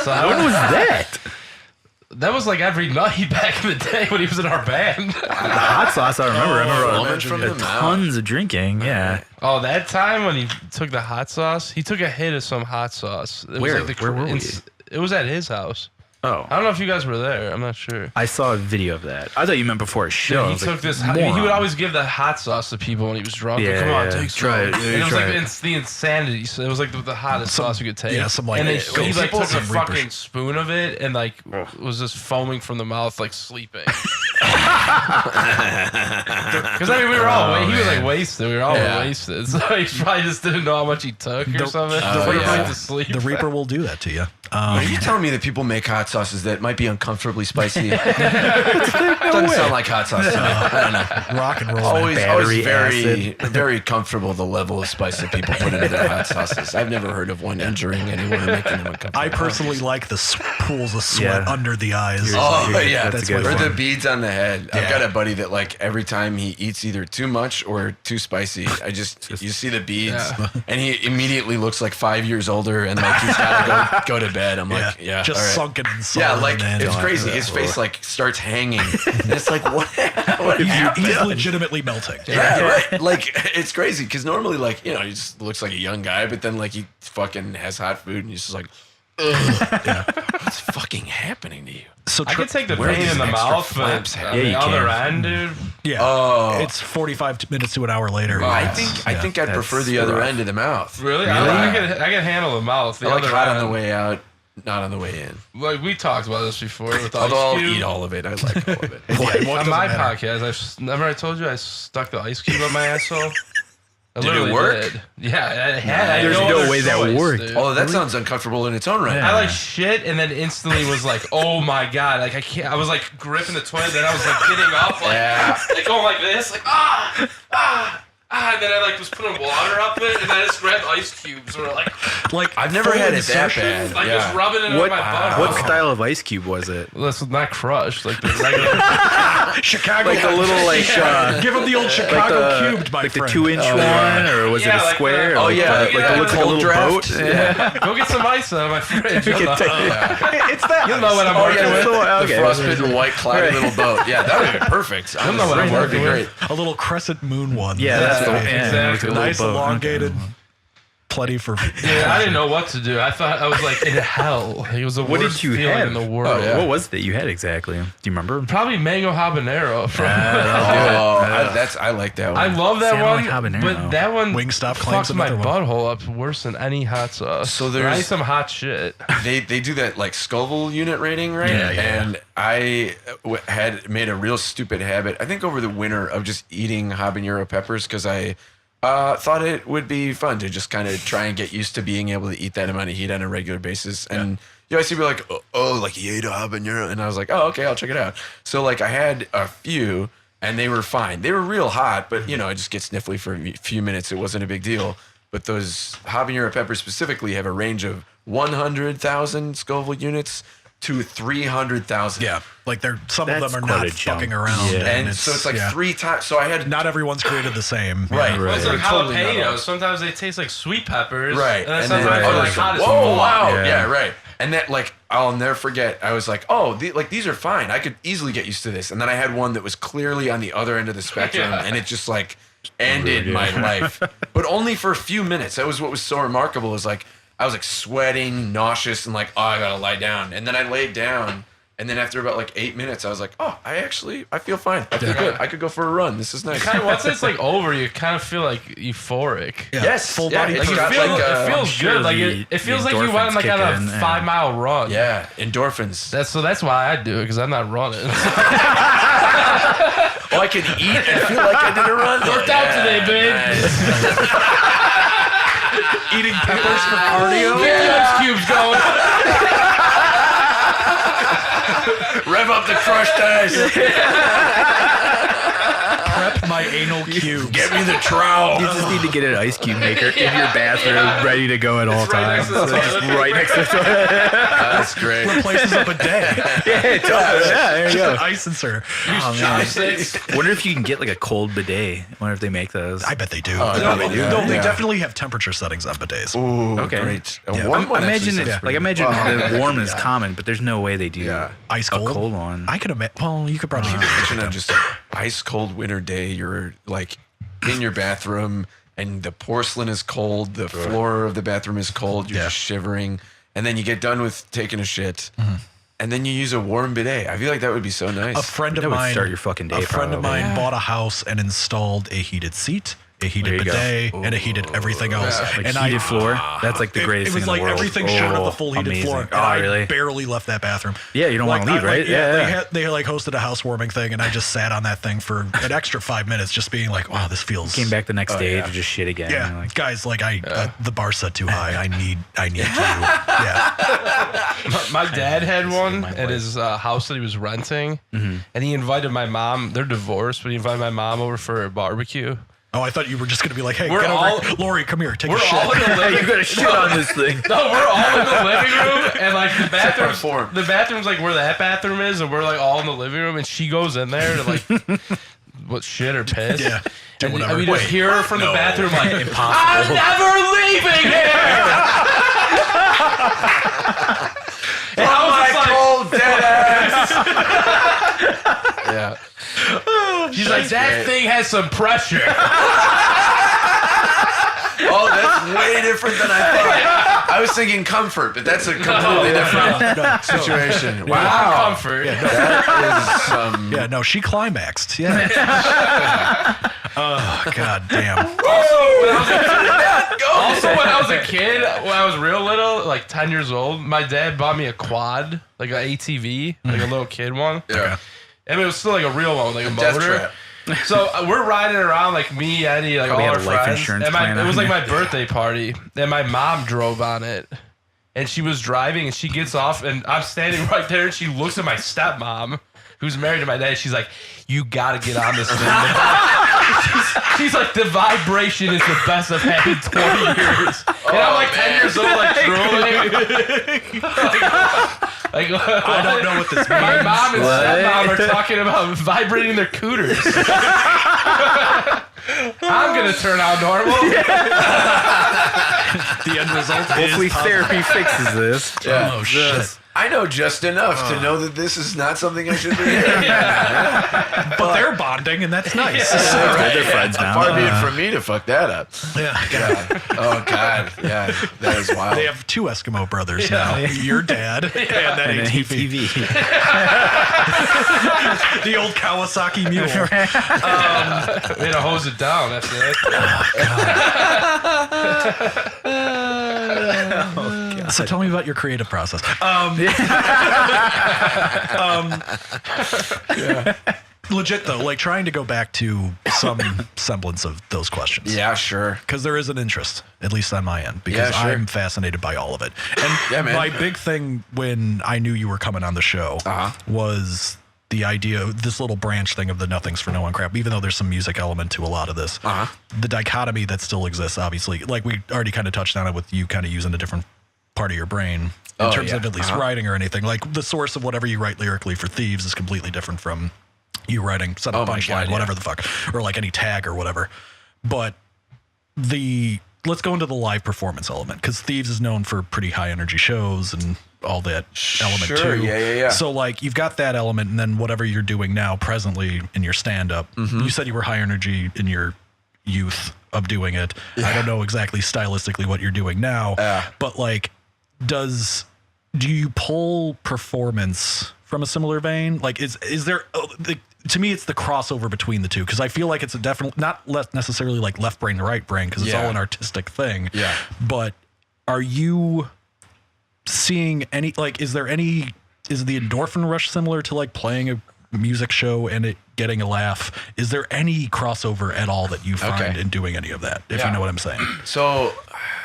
S3: So
S1: When was that?
S3: that was like every night back in the day when he was in our band.
S1: The hot sauce, I remember. I remember
S4: Foaming from the mouth.
S1: tons of drinking. Yeah.
S3: Oh, that time when he took the hot sauce, he took a hit of some hot sauce. It
S1: Where?
S3: Was like
S1: Where were we?
S3: It was at his house.
S1: Oh,
S3: I don't know if you guys were there. I'm not sure.
S1: I saw a video of that. I thought you meant before a show. I
S3: He
S1: was
S3: took
S1: like,
S3: this.
S1: moron.
S3: He would always give the hot sauce to people when he was drunk. Like,
S1: Yeah,
S3: come on,
S1: yeah.
S3: take some.
S1: Try it,
S3: And it was
S1: try
S3: like
S1: it.
S3: it's the insanity. So it was like the hottest sauce you could take.
S2: yeah, some, like,
S3: and then
S2: go
S3: he like
S2: people,
S3: took a
S2: some Reaper
S3: fucking
S2: shit.
S3: spoon of it and like was just foaming from the mouth, like sleeping. Because I mean, we were all he was like wasted. We were all
S4: Yeah.
S3: wasted. So he probably just didn't know how much he took or something.
S2: the
S3: So he
S2: Reaper-
S3: went to sleep.
S2: The Reaper will do that to you.
S4: Are you telling me that people make hot sauces that might be uncomfortably spicy? Doesn't sound like hot sauce to me. I don't know.
S2: Rock and roll.
S4: Always
S1: battery
S4: very, very comfortable the level of spice that people put into their hot sauces. I've never heard of one injuring anyone or making them uncomfortable.
S2: I personally like the pools of sweat
S1: Yeah.
S2: under the eyes.
S4: Oh,
S1: That's
S4: yeah.
S1: a good
S4: Or
S1: one.
S4: the beads on the head. I've
S2: Yeah.
S4: got a buddy that, like, every time he eats either too much or too spicy, you see the beads, and he immediately looks like 5 years older, and, like, he's got to go to bed. I'm like, yeah.
S2: just
S4: all right.
S2: sunken and
S4: Yeah,
S2: sullen
S4: like,
S2: and
S4: it's crazy. His face, like, starts hanging. And it's like, what happened?
S2: He's legitimately melting.
S4: Yeah, right. Like, it's crazy because normally, like, he just looks like a young guy, but then, like, he fucking has hot food and he's just like, ugh. What's fucking happening to you?
S2: So
S3: I could take the
S4: Where are
S3: pain
S4: these
S3: in the
S4: extra
S3: mouth,
S4: flaps
S3: but
S4: at?
S3: on
S1: Yeah,
S3: the
S1: you
S3: other
S1: can.
S3: end, dude.
S2: yeah,
S4: Oh.
S2: it's 45 minutes to an hour later.
S4: I
S2: Yes.
S4: think
S2: Yeah.
S4: I'd
S1: That's
S4: prefer the other
S1: rough.
S4: end of the mouth.
S3: Really?
S4: Yeah.
S3: I can handle the mouth. The
S4: I like
S3: other
S4: hot
S3: end,
S4: on the way out, not on the way in.
S3: Like we talked about this before with Ice
S4: Although I'll
S3: Cube.
S4: eat all of it. I like all of it.
S2: Yeah, it
S3: On
S2: doesn't
S3: my
S2: matter.
S3: podcast, remember I told you I stuck the ice cube up my asshole? I
S4: Did it
S3: literally
S4: work?
S3: did. Yeah, I had
S1: There's no
S3: other
S1: way that
S3: choice,
S1: worked.
S3: dude.
S4: Oh, that sounds uncomfortable in its own right.
S3: I like shit, and then instantly was like, "Oh my god!" Like I can't. I was like gripping the toilet, then I was like getting up, like going like this, like and then I like was putting water up it, and I just grabbed ice cubes, or like
S4: I've never had it that
S2: insertion?
S4: bad.
S3: just
S4: Yeah.
S3: rubbing it on my butt.
S1: What style of ice cube was it?
S3: This was not crushed, like the regular.
S2: Chicago.
S1: Like a little like
S2: Give him the old Chicago
S1: the,
S2: cubed, my
S1: like
S2: friend.
S1: the 2-inch one, or was it
S3: Yeah,
S1: a
S3: like
S1: square?
S3: the-
S1: Or
S3: oh,
S1: like
S4: yeah,
S1: the, like
S4: yeah,
S1: it looks like a
S4: cold
S1: little
S4: draft.
S1: boat.
S3: Yeah. Go get some ice, my friend.
S2: It's that.
S3: You'll know what I'm
S4: Oh
S3: working
S4: yeah,
S3: with.
S4: the frostbitten white cloudy little boat. Yeah, that would be perfect.
S3: You'll know what I'm
S4: That'd be
S3: working
S4: great.
S3: with.
S2: A little crescent moon one.
S1: Yeah, that's the one.
S3: Exactly.
S1: Yeah, it looks like a little
S2: Nice
S1: boat.
S2: elongated. Plenty for.
S3: Yeah, I didn't know what to do. I thought I was like in hell. It was the
S1: What
S3: worst
S1: did you
S3: feeling
S1: have?
S3: in the world.
S4: Oh, yeah.
S1: What was it that you had exactly? Do you remember?
S3: Probably mango habanero. From,
S4: I like that one.
S3: I love that
S1: See, I don't
S3: one,
S1: like habanero.
S3: but that one
S2: Wingstop claims
S3: fucks my
S2: another one.
S3: butthole up worse than any hot sauce.
S4: So
S3: I
S4: there's-
S3: need some hot shit.
S4: they do that like Scoville unit rating, right?
S2: Yeah, yeah,
S4: and I had made a real stupid habit, I think over the winter, of just eating habanero peppers because I thought it would be fun to just kind of try and get used to being able to eat that amount of heat on a regular basis. And you always see people like, oh, like you ate a habanero. And I was like, oh, okay, I'll check it out. So like I had a few and they were fine. They were real hot, but I just get sniffly for a few minutes. It wasn't a big deal. But those habanero peppers specifically have a range of 100,000 Scoville units to 300,000.
S2: Yeah, like some of
S1: That's
S2: them are
S1: quite
S2: not
S1: a jump.
S2: fucking around.
S1: Yeah.
S4: And so it's like 3 times. So I had
S2: Not everyone's created the same.
S4: Right.
S3: Well, it's like
S4: Totally not
S3: jalapenos.
S4: all.
S3: Sometimes they taste like sweet peppers.
S4: Right.
S3: And then
S4: And
S3: sometimes
S4: then
S3: they're like
S4: others
S3: hot as
S4: whoa,
S3: fuck.
S4: wow.
S1: Yeah.
S4: Yeah, right. And that, like, I'll never forget. I was like, oh, these are fine. I could easily get used to this. And then I had one that was clearly on the other end of the spectrum,
S3: Yeah.
S4: and it just like ended my life. But only for a few minutes. That was what was so remarkable. Is like I was like sweating, nauseous, and like, oh, I gotta lie down. And then I laid down. And then after about like 8 minutes, I was like, oh, I feel fine. I feel good. I could go for a run. This is nice.
S3: Kind of, once it's like over, you kind of feel like euphoric.
S2: Yeah.
S4: Yes.
S2: Full
S4: yeah,
S2: body.
S4: it's
S3: Like
S4: got
S3: it feels,
S4: like,
S3: it feels
S1: sure
S3: good. Like
S1: the
S3: it feels like you
S1: endorphins
S3: went like on
S1: kick
S3: a
S1: in, yeah.
S3: 5-mile run.
S4: yeah, endorphins.
S3: That's why I do it, because I'm not running.
S4: Oh, I could eat and feel like I did a run.
S3: Worked out today, babe.
S2: Eating peppers for cardio.
S3: Get the ice cubes going.
S4: Rev up the crushed ice.
S2: Prep my anal cubes.
S4: Get me the trowel.
S1: You just need to get an ice cube maker in your bathroom, ready to go at all
S3: right
S1: times.
S3: next to the
S1: Just
S3: toilet.
S1: right next to the toilet.
S4: That's great.
S2: Replaces a bidet.
S1: Yeah, there you
S2: Just
S1: go.
S2: an ice inserter.
S3: Chopsticks.
S1: Wonder if you can get like a cold bidet. Wonder if they make those.
S2: I bet they do.
S4: probably do.
S2: No, they
S4: Yeah.
S2: definitely have temperature settings on bidets.
S4: Ooh,
S1: Okay.
S4: great. A
S2: Yeah.
S4: warm one
S1: imagine
S4: actually
S1: it,
S4: sounds
S1: like
S4: pretty
S1: imagine
S4: good.
S1: the warm is common, but there's no way they do
S4: Yeah.
S2: Ice
S1: a
S2: cold.
S1: cold one.
S2: I could imagine. Well, you could probably.
S4: Imagine on just an ice cold winter day, you're like in your bathroom and the porcelain is cold, the floor of the bathroom is cold, you're
S2: Yeah.
S4: just shivering, and then you get done with taking a shit, and then you use a warm bidet. I feel like that would be so nice.
S2: A friend of
S1: That would
S2: mine.
S1: start your fucking day,
S2: A friend of
S1: probably.
S2: mine bought a house and installed a heated seat, a heated
S1: There you go.
S2: bidet, and a heated everything else.
S1: Like
S2: and
S1: heated floor. That's like the greatest
S2: It was
S1: thing
S2: like
S1: in the world.
S2: everything short of the
S1: Oh,
S2: full heated
S1: amazing.
S2: floor. And
S1: Oh,
S2: I
S1: really?
S2: barely left that bathroom.
S1: Yeah, you don't wanna leave, right? Yeah.
S2: They like hosted a housewarming thing, and I just sat on that thing for an extra 5 minutes, just being like, "Wow, this feels."
S1: Came back the next day
S4: yeah.
S1: to just shit again.
S2: Yeah,
S1: You're like,
S2: guys, like the bar set too high. I need to. Yeah,
S3: My dad had one
S1: my
S3: at
S1: life.
S3: his house that he was renting, and he invited my mom. They're divorced, but he invited my mom over for a barbecue.
S2: Oh, I thought you were just gonna be like, "Hey,
S3: We're
S2: get over
S3: all-
S2: here. Lori, come here, take a
S3: We're
S2: shit."
S3: all in the
S1: you
S3: living
S1: gotta shit on this thing.
S3: No, we're all in the living room, and like the bathroom's
S4: form.
S3: like where that bathroom is, and we're like all in the living room, and she goes in there to like what shit or piss.
S2: Yeah, do
S3: and
S2: whatever.
S3: we just hear her from the bathroom like,
S1: Impossible.
S3: "I'm never leaving here." And I was just like,
S4: cold dead ass. Yeah.
S3: she's like, "That thing has some pressure."
S4: Oh, that's way different than I thought. I was thinking comfort, but that's a completely different situation.
S3: Wow,
S4: Wow.
S3: comfort.
S4: That is
S2: Yeah, no, she climaxed. Yeah. Oh, god damn.
S3: Also, when I was a kid, when I was real little, like 10 years old, my dad bought me a quad, like an ATV, like a little kid one.
S4: Yeah.
S3: I mean, it was still like a real one, like a
S4: Death
S3: motor.
S4: trap.
S3: So we're riding around like me, Eddie, like
S1: Probably
S3: all
S1: had
S3: our
S1: a life
S3: friends.
S1: insurance
S3: And
S1: plan
S3: it was
S1: on
S3: like
S1: there.
S3: my birthday party, and my mom drove on it. And she was driving, and she gets off, and I'm standing right there, and she looks at my stepmom, who's married to my dad. She's like, "You gotta get on this thing." she's like, "The vibration is the best I've had in 20 years." And I'm like 10 years old, like drooling. Like,
S2: I don't know what this means.
S3: my mom and stepmom are talking about vibrating their cooters. I'm gonna turn out normal.
S2: The end result
S1: Hopefully
S2: is
S1: therapy fixes this.
S4: Yeah.
S2: Oh, shit.
S4: I know just enough to know that this is not something I should be hearing.
S2: But they're bonding, and that's nice.
S1: They're friends now.
S4: Far be it from me to fuck that up.
S2: Yeah.
S4: Oh, God. Yeah, that is wild.
S2: They have 2 Eskimo brothers now. Your dad and that
S1: And then
S2: ATV.
S1: ATV.
S2: The old Kawasaki mule.
S3: Way to hose it down. That's it.
S2: So tell me about your creative process. Legit though, like trying to go back to some semblance of those questions.
S4: Yeah, sure.
S2: Because there is an interest, at least on my end, because
S4: Yeah, sure.
S2: I'm fascinated by all of it. And
S4: Yeah, man.
S2: my big thing when I knew you were coming on the show was the idea, this little branch thing of the nothings for no one crap, even though there's some music element to a lot of this. The dichotomy that still exists, obviously, like we already kind of touched on it with you kind of using a different part of your brain in terms of at least writing or anything. Like the source of whatever you write lyrically for Thieves is completely different from you writing set up
S4: my
S2: punchline,
S4: God,
S2: whatever the fuck, or like any tag or whatever. But let's go into the live performance element, because Thieves is known for pretty high energy shows and all that element
S4: Sure,
S2: too.
S4: yeah.
S2: So like you've got that element, and then whatever you're doing now presently in your stand-up, you said you were high energy in your youth of doing it. I don't know exactly stylistically what you're doing now, but like do you pull performance from a similar vein? Like is there to me it's the crossover between the two, because I feel like it's a definitely not necessarily like left brain to right brain, because it's all an artistic thing.
S4: Yeah.
S2: But are you seeing any, like, is the endorphin rush similar to like playing a music show and it getting a laugh? Is there any crossover at all that you find in doing any of that, if you know what I'm saying?
S4: So,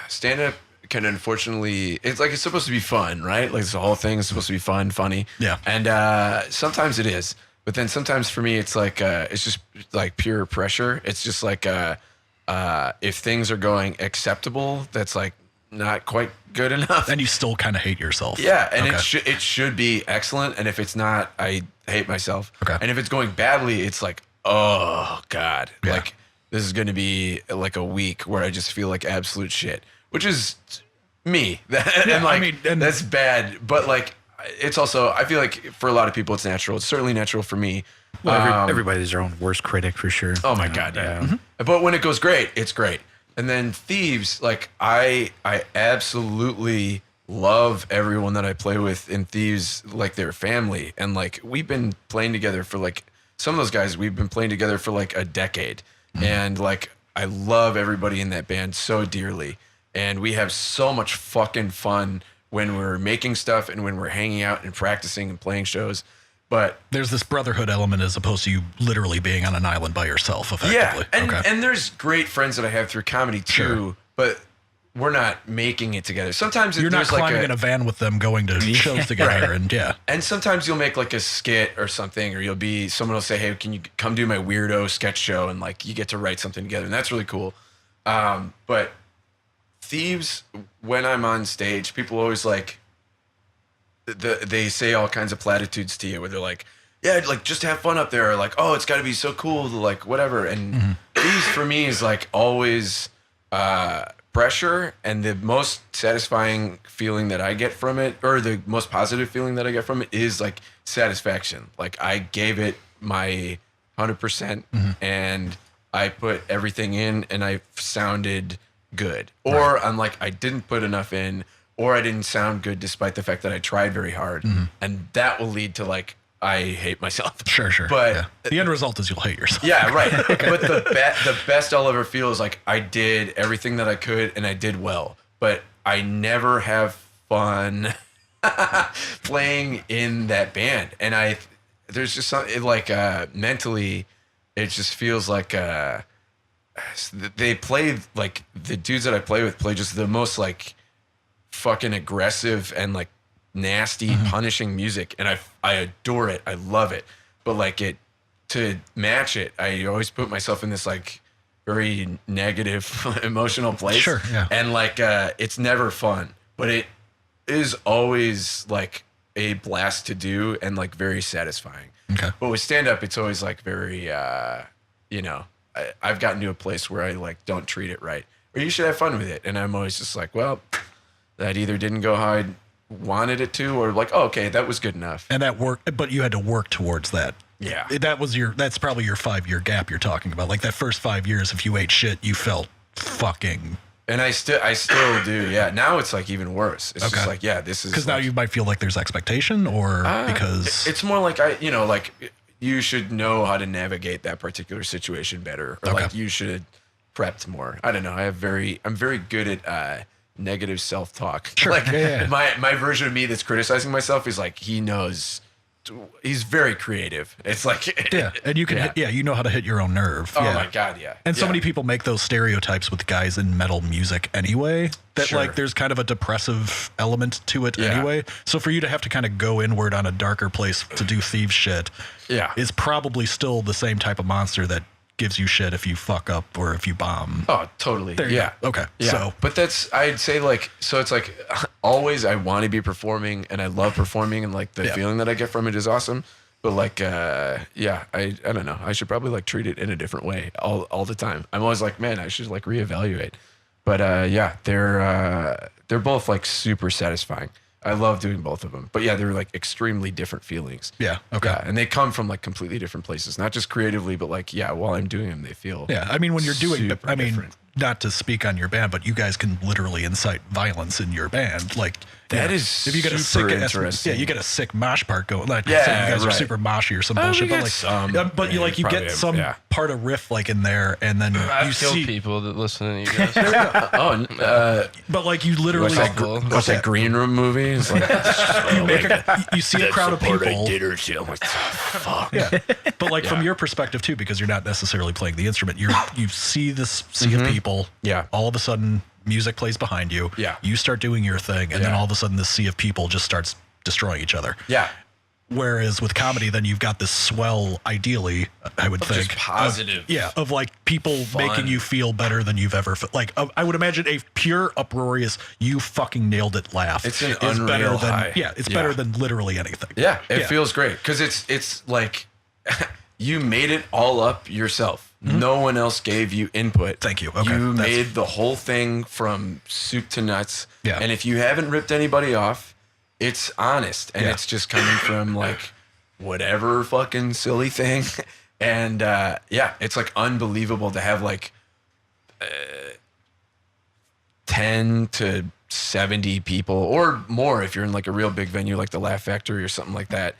S4: stand-up can unfortunately, it's supposed to be fun, right? Like the whole thing is supposed to be fun, funny.
S2: Yeah.
S4: And sometimes it is. But then sometimes for me, it's like, it's just like pure pressure. It's just like, if things are going acceptable, that's like not quite good enough.
S2: And you still kind of hate yourself.
S4: Yeah, and it should be excellent. And if it's not, I hate myself.
S2: Okay.
S4: And if it's going badly, it's like, oh God,
S2: Yeah.
S4: like this is going to be like a week where I just feel like absolute shit, which is me. And like,
S2: I mean, and
S4: that's bad. But like, it's also, I feel like for a lot of people, it's natural. It's certainly natural for me.
S1: Well, everybody's their own worst critic for sure.
S4: Oh my God, yeah. But when it goes great, it's great. And then Thieves, like I absolutely love everyone that I play with in Thieves, like they're family. And like we've been playing together for like, some of those guys, we've been playing together for like a decade. And like I love everybody in that band so dearly. And we have so much fucking fun when we're making stuff and when we're hanging out and practicing and playing shows. But
S2: there's this brotherhood element as opposed to you literally being on an island by yourself, effectively.
S4: Yeah, and there's great friends that I have through comedy too, but we're not making it together. Sometimes
S2: you're not
S4: there's
S2: climbing
S4: like
S2: in a van with them going to shows together, and
S4: and sometimes you'll make like a skit or something, or someone will say, "Hey, can you come do my weirdo sketch show?" And like you get to write something together, and that's really cool. But Thieves, when I'm on stage, people always like. They say all kinds of platitudes to you where they're like, yeah, like just have fun up there, or like, oh, it's got to be so cool, like whatever. And Thieves for me is like always pressure, and the most satisfying feeling that I get from it, or the most positive feeling that I get from it, is like satisfaction. Like I gave it my 100%, and I put everything in, and I sounded good, or I'm like I didn't put enough in. Or I didn't sound good despite the fact that I tried very hard. And that will lead to like, I hate myself.
S2: Sure.
S4: But
S2: the end result is you'll hate yourself.
S4: Yeah, right. But the best I'll ever feel is like, I did everything that I could and I did well. But I never have fun playing in that band. And there's just something like mentally, it just feels like they play like the dudes that I play with play just the most like fucking aggressive and like nasty, punishing music, and I adore it. I love it, but like to match it, I always put myself in this like very negative emotional place.
S2: Sure, yeah.
S4: And like it's never fun, but it is always like a blast to do and like very satisfying.
S2: Okay.
S4: But with stand up, it's always like very I've gotten to a place where I like don't treat it right, or you should have fun with it, and I'm always just like, well, that either didn't go how I wanted it to, or like, oh, okay, that was good enough.
S2: And that worked, but you had to work towards that.
S4: Yeah.
S2: That's probably your 5-year gap you're talking about. Like that first 5 years, if you ate shit, you felt fucking.
S4: And I still do. Yeah. Now it's like even worse. It's just like, yeah, this is
S2: because
S4: like,
S2: now you might feel like there's expectation, or because
S4: it's more like like you should know how to navigate that particular situation better, or like you should have prepped more. I don't know. I'm very good at negative self-talk.
S2: Sure.
S4: Like my version of me that's criticizing myself is like, he knows. He's very creative. It's like
S2: and you can you know how to hit your own nerve.
S4: Oh my god, yeah.
S2: And so many people make those stereotypes with guys in metal music anyway, that like there's kind of a depressive element to it anyway. So for you to have to kind of go inward on a darker place to do Thieves shit is probably still the same type of monster that gives you shit if you fuck up or if you bomb.
S4: Oh, totally.
S2: There you go. Okay.
S4: Yeah.
S2: So,
S4: but I'd say like, so it's like always I want to be performing and I love performing and like the feeling that I get from it is awesome. But like, I don't know. I should probably like treat it in a different way all the time. I'm always like, man, I should like reevaluate. But they're both like super satisfying. I love doing both of them, but they're like extremely different feelings.
S2: Yeah. Okay.
S4: Yeah, and they come from like completely different places, not just creatively, but like, while I'm doing them, they feel.
S2: Yeah. I mean, when you're doing,
S4: different.
S2: not to speak on your band, but you guys can literally incite violence in your band. Like
S4: that is
S2: if you get
S4: super
S2: a sick
S4: interesting.
S2: you get a sick mosh part going. Like, you guys are super moshy or some bullshit. But like, but you get some part of riff like in there, and then
S3: I've
S2: you
S3: killed
S2: see
S3: people that listen to you guys.
S2: but like you literally
S4: what's that Green Room movie? It's like,
S2: you see a crowd of people.
S4: I did her shit. I'm like, fuck.
S2: Yeah, but like from your perspective too, because you're not necessarily playing the instrument. You see this sea of people.
S4: Yeah.
S2: All of a sudden, music plays behind you.
S4: Yeah.
S2: You start doing your thing, and then all of a sudden, this sea of people just starts destroying each other.
S4: Yeah.
S2: Whereas with comedy, then you've got this swell, ideally, I would think.
S4: Just positive.
S2: Of like people making you feel better than you've ever felt. Like, I would imagine a pure, uproarious, you fucking nailed it laugh.
S4: It's an
S2: is
S4: unreal
S2: better than,
S4: high.
S2: It's better than literally anything.
S4: Yeah, it feels great because it's like you made it all up yourself. No one else gave you input.
S2: Thank you. Okay.
S4: You made the whole thing from soup to nuts.
S2: Yeah.
S4: And if you haven't ripped anybody off, it's honest and it's just coming from like whatever fucking silly thing. And it's like unbelievable to have like 10 to 70 people or more if you're in like a real big venue like the Laugh Factory or something like that,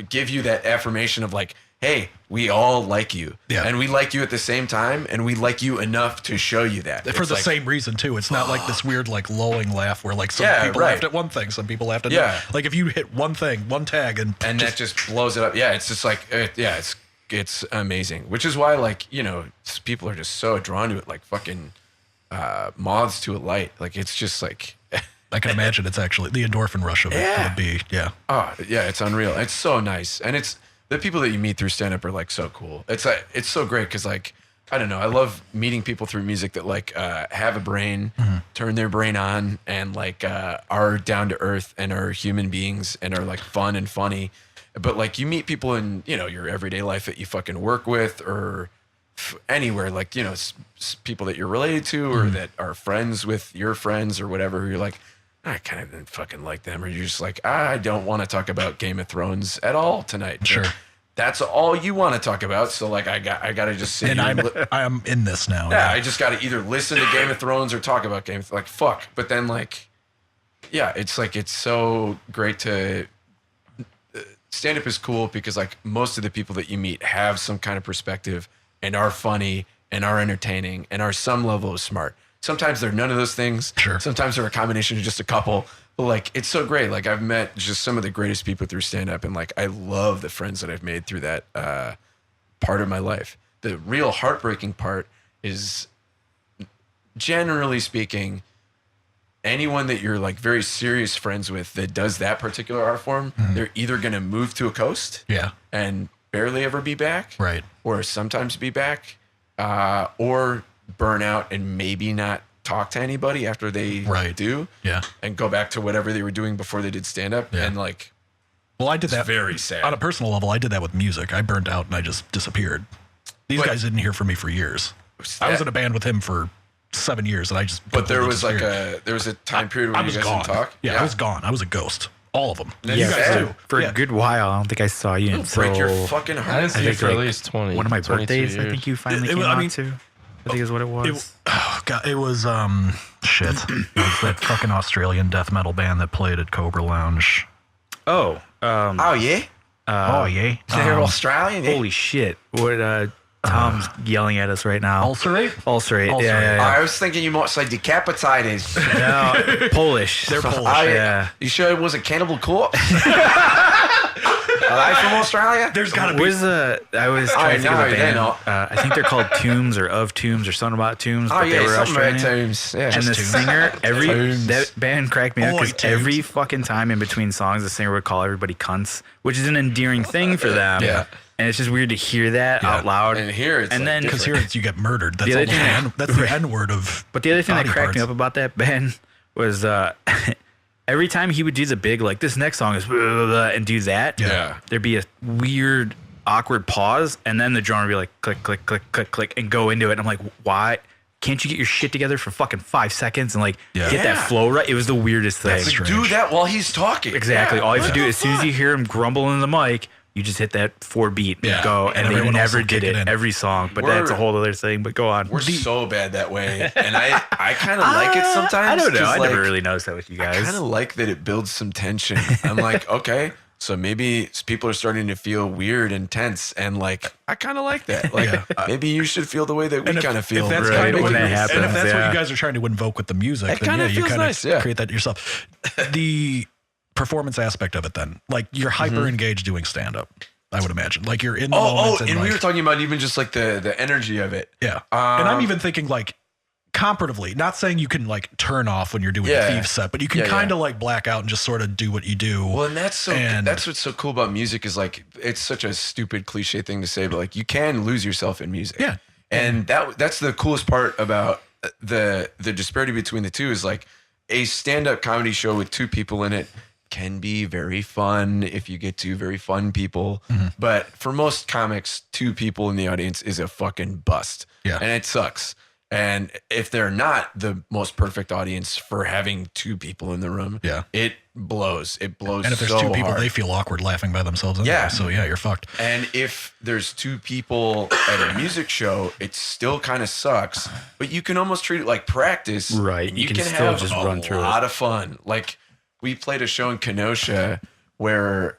S4: give you that affirmation of like, hey, we all like you. Yeah. And we like you at the same time, and we like you enough to show you that.
S2: For the same reason, too. It's not like this weird, like, lulling laugh where, like, some people laughed at one thing, some people laughed at another. Like, if you hit one thing, one tag, and
S4: that just blows it up. Yeah, it's just like, it's amazing. Which is why, like, people are just so drawn to it, like fucking moths to a light. Like, it's just like...
S2: I can imagine it's actually the endorphin rush of it would be,
S4: Oh, yeah, it's unreal. It's so nice. And it's the people that you meet through stand-up are like so cool. It's so great because like, I don't know, I love meeting people through music that like have a brain, turn their brain on, and like are down to earth and are human beings and are like fun and funny. But like you meet people in, your everyday life that you fucking work with or anywhere, like, people that you're related to or that are friends with your friends or whatever, you're like, I kind of didn't fucking like them, or you're just like, I don't want to talk about Game of Thrones at all tonight.
S2: Sure.
S4: But that's all you want to talk about. So like, I got to just sit
S2: and
S4: here.
S2: I'm in this now.
S4: Yeah. I just got to either listen to Game of Thrones or talk about Game of Thrones. Like, fuck. But then like, it's like, it's so great to stand up is cool because like most of the people that you meet have some kind of perspective and are funny and are entertaining and are some level of smart. Sometimes they're none of those things.
S2: Sure.
S4: Sometimes they're a combination of just a couple. But like, it's so great. Like I've met just some of the greatest people through stand up, and like I love the friends that I've made through that part of my life. The real heartbreaking part is, generally speaking, anyone that you're like very serious friends with that does that particular art form, they're either going to move to a coast and barely ever be back,
S2: Right.
S4: or sometimes be back, or burn out and maybe not talk to anybody after they do, and go back to whatever they were doing before they did stand up. And like,
S2: well, I did that
S4: very sad.
S2: On a personal level. I did that with music. I burned out and I just disappeared. These guys didn't hear from me for years. I was in a band with him for 7 years, and I just.
S4: But there was there was a time period where you guys didn't talk.
S2: Yeah, I was gone. I was a ghost. All of them.
S1: Yeah,
S2: You guys too.
S1: for a good while. I don't think I saw you until
S4: Break your fucking heart.
S3: I didn't see you for at least 20.
S1: one of my
S3: 22
S1: birthdays. I
S3: years.
S1: think you finally came on to. I think is what it was.
S2: It was shit. It was that fucking Australian death metal band that played at Cobra Lounge.
S1: Oh,
S4: Oh yeah,
S2: Oh yeah.
S4: they're Australian.
S1: holy shit! What Tom's yelling at us right now.
S2: Ulcerate?
S1: Ulcerate.
S2: Ulcerate.
S1: Yeah.
S4: I was thinking you might say decapitated.
S1: No, Polish.
S2: They're Polish.
S4: Oh,
S1: Yeah.
S4: You sure it was a cannibal corpse? Are they from Australia?
S2: There's gotta be.
S1: I was trying to think of
S4: no,
S1: the
S4: they're
S1: band.
S4: not.
S1: I think they're called Tombs or of Tombs or something about Tombs.
S4: Oh
S1: but they
S4: yeah,
S1: were
S4: something about
S1: Australian.
S4: tombs. Yeah,
S1: And the
S4: just
S1: singer,
S4: Tombs.
S1: that band cracked me up because
S2: Tombs.
S1: every fucking time in between songs, the singer would call everybody cunts, which is an endearing thing for them.
S2: Yeah.
S1: And it's just weird to hear that out loud.
S4: And here it's
S1: and
S4: like
S1: then
S2: Because here you get murdered. That's,
S1: The other
S2: almost
S1: thing-
S2: the N, that's the N word of.
S1: But the other thing that
S2: body
S1: cracked me
S2: parts.
S1: up about that band was every time he would do the big, like, this next song is blah, blah, blah, and do that,
S4: Yeah.
S1: there'd be a weird, awkward pause, and then the drummer would be like, click, click, click, click, click, and go into it. And I'm like, why? Can't you get your shit together for fucking 5 seconds and, like, get
S4: Yeah.
S1: that flow right? It was the weirdest thing.
S2: That's strange.
S4: do that while he's talking.
S1: Exactly.
S4: Yeah.
S1: All you have
S4: What
S1: to do,
S4: the
S1: as soon as you hear him grumble in the mic, you just hit that 4 beat and
S2: Yeah.
S1: go.
S2: And
S1: And they
S2: everyone else
S1: never
S2: will
S1: did
S2: kick
S1: it
S2: it in.
S1: every song, but
S4: We're-
S1: that's a whole other thing. But go on.
S4: We're so bad that way, and I kind of like it sometimes.
S1: I don't know.
S4: 'cause,
S1: I
S4: like,
S1: never really noticed that with you
S4: I
S1: guys.
S4: kind of like that it builds some tension. I'm like, okay, so maybe people are starting to feel weird and tense, and like, I kind of like that. Like, maybe you should feel the way that we kind of feel.
S2: If that's
S1: Right,
S2: kind of
S1: when
S2: what
S1: that
S2: you-
S1: happens,
S2: and if that's what
S1: yeah.
S2: you guys are trying to invoke with the music,
S4: It
S2: then
S4: kinda
S2: you
S4: feels
S2: kind of
S4: nice, yeah.
S2: create that yourself. The performance aspect of it, then, like you're hyper engaged doing stand up. I would imagine, like you're in the moment.
S4: and
S2: like,
S4: we were talking about even just like the energy of it.
S2: yeah. And I'm even thinking like comparatively, not saying you can like turn off when you're doing
S4: Yeah.
S2: a Thieves set, but you can
S4: Yeah,
S2: kind of
S4: yeah.
S2: like black out and just sort of do what you do.
S4: Well, and that's
S2: And-
S4: that's what's so cool about music is like it's such a stupid cliche thing to say, but like you can lose yourself in music.
S2: Yeah.
S4: And that's the coolest part about the disparity between the two is like a stand-up comedy show with 2 people in it can be very fun if you get 2 very fun people. But for most comics, 2 people in the audience is a fucking bust.
S2: Yeah.
S4: And it sucks. And if they're not the most perfect audience for having 2 people in the room,
S2: Yeah.
S4: it blows. It blows.
S2: and if there's
S4: so
S2: 2 people,
S4: hard.
S2: they feel awkward laughing by themselves. Anyway,
S4: Yeah.
S2: So yeah, you're fucked.
S4: And if there's 2 people at a music show, it still kind of sucks. But you can almost treat it like practice.
S1: Right.
S4: And
S1: You
S4: you
S1: can
S4: can
S1: still
S4: have
S1: just
S4: a
S1: run through it.
S4: lot of fun. Like we played a show in Kenosha where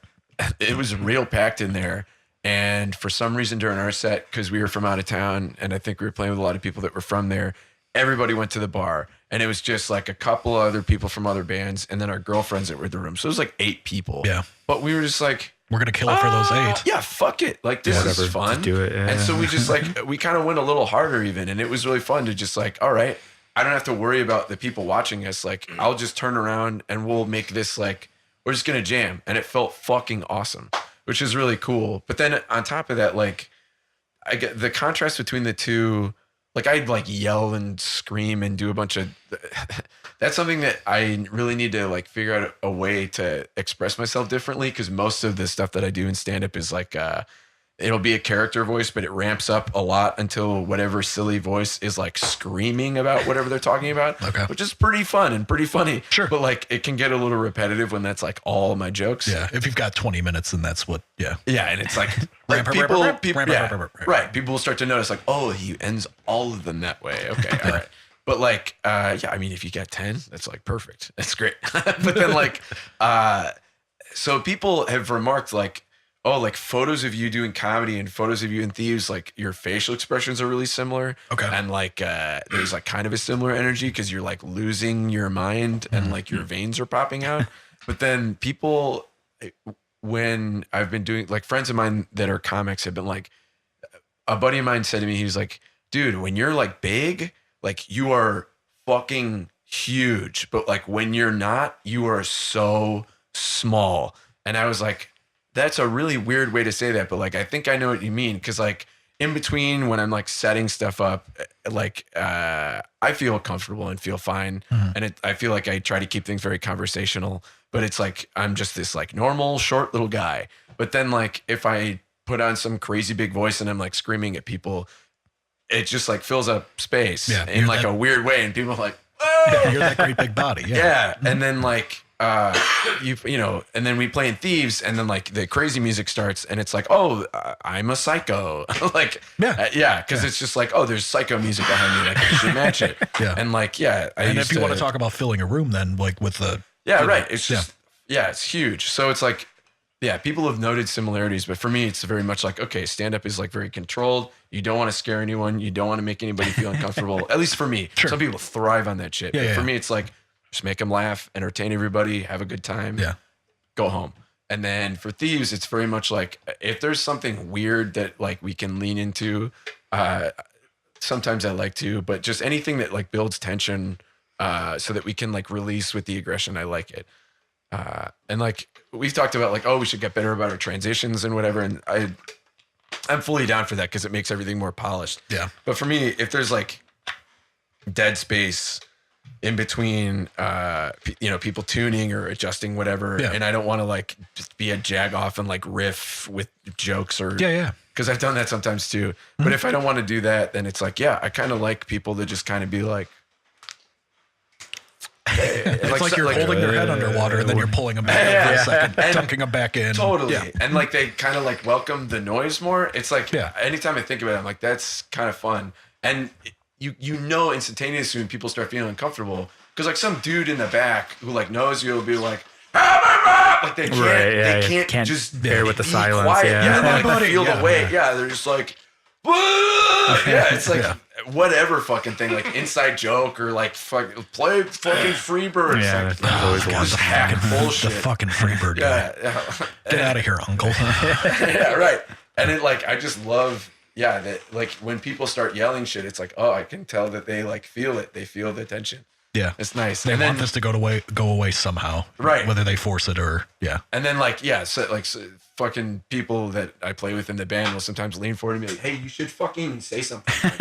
S4: it was real packed in there. And for some reason during our set, because we were from out of town, and I think we were playing with a lot of people that were from there, everybody went to the bar. And it was just like a couple of other people from other bands, and then our girlfriends that were in the room. So it was like 8 people.
S2: Yeah.
S4: But we were just like,
S2: We're gonna kill it for those 8.
S4: yeah, fuck it. Like this
S1: Whatever,
S4: is fun.
S1: just do it, yeah.
S4: And so we just like we kind of went a little harder even, and it was really fun to just like, all right, I don't have to worry about the people watching us. Like I'll just turn around and we'll make this like we're just gonna jam, and it felt fucking awesome, which is really cool. But then on top of that, like I get the contrast between the two. Like I'd like yell and scream and do a bunch of. That's something that I really need to like figure out a way to express myself differently, because most of the stuff that I do in stand up is like it'll be a character voice, but it ramps up a lot until whatever silly voice is like screaming about whatever they're talking about,
S2: Okay.
S4: which is pretty fun and pretty funny.
S2: Sure.
S4: But like it can get a little repetitive when that's like all my jokes.
S2: Yeah. If you've got 20 minutes, then that's what. Yeah.
S4: Yeah, and it's like,
S2: Ramp,
S4: people,
S2: ramp,
S4: people,
S2: ramp,
S4: yeah,
S2: ramp, ramp, ramp.
S4: right. People will start to notice, like, oh, he ends all of them that way. Okay, all right. But like, yeah, I mean, if you get 10, that's like perfect. That's great. But then like, so people have remarked like, oh, like photos of you doing comedy and photos of you in Thieves, like your facial expressions are really similar.
S2: Okay.
S4: And like, there's like kind of a similar energy because you're like losing your mind and like your veins are popping out. But then people, when I've been doing, like friends of mine that are comics have been like, a buddy of mine said to me, he was like, dude, when you're like big, like you are fucking huge, but like when you're not, you are so small. And I was like, that's a really weird way to say that, but like I think I know what you mean, because like in between when I'm like setting stuff up, like I feel comfortable and feel fine, and I feel like I try to keep things very conversational, but it's like I'm just this like normal short little guy. But then like if I put on some crazy big voice and I'm like screaming at people, it just like fills up space in like a weird way, and people are like, oh!
S2: You're that great big body.
S4: Yeah. And then like you know, and then we play in Thieves, and then like the crazy music starts, and it's like, oh, I'm a psycho. Like because it's just like, oh, there's psycho music behind me, like I should match it. And like
S2: and if you want to talk about filling a room, then like with the
S4: it's just it's huge. So it's like people have noted similarities, but for me, it's very much like, okay, stand-up is like very controlled. You don't want to scare anyone. You don't want to make anybody feel uncomfortable. At least for me. Sure. Some people thrive on that shit. But for me, it's like, just make them laugh, entertain everybody, have a good time, go home. And then for Thieves, it's very much like, if there's something weird that like we can lean into, sometimes I like to, but just anything that like builds tension so that we can like release with the aggression, I like it. And like we've talked about like, oh, we should get better about our transitions and whatever. And I'm fully down for that because it makes everything more polished. Yeah. But for me, if there's like dead space in between, you know, people tuning or adjusting whatever, and I don't want to like just be a jag off and like riff with jokes or because I've done that sometimes too. But if I don't want to do that, then it's like, I kind of like people to just kind of be like,
S2: it's like you're holding their head underwater and then you're pulling them back for a second, dunking them back in.
S4: Totally. And like they kind of like welcome the noise more. It's like anytime I think about it, I'm like, that's kind of fun. And you know instantaneously when people start feeling uncomfortable, because like some dude in the back who like knows you will be like, like they can't just
S1: bear with the silence.
S4: Quiet. And like feel the weight. They're just like, it's like whatever fucking thing, like inside joke or like play fucking Freebird.
S1: That's always one.
S4: Hacking bullshit.
S2: The fucking Freebird guy. Get out of here, uncle.
S4: Right. And it like I just love that like when people start yelling shit, it's like, oh, I can tell that they like feel it. They feel the tension. Yeah, it's nice.
S2: They want this to go away somehow,
S4: right?
S2: Whether they force it or
S4: And then like so fucking people that I play with in the band will sometimes lean forward and be like, "Hey, you should fucking say something."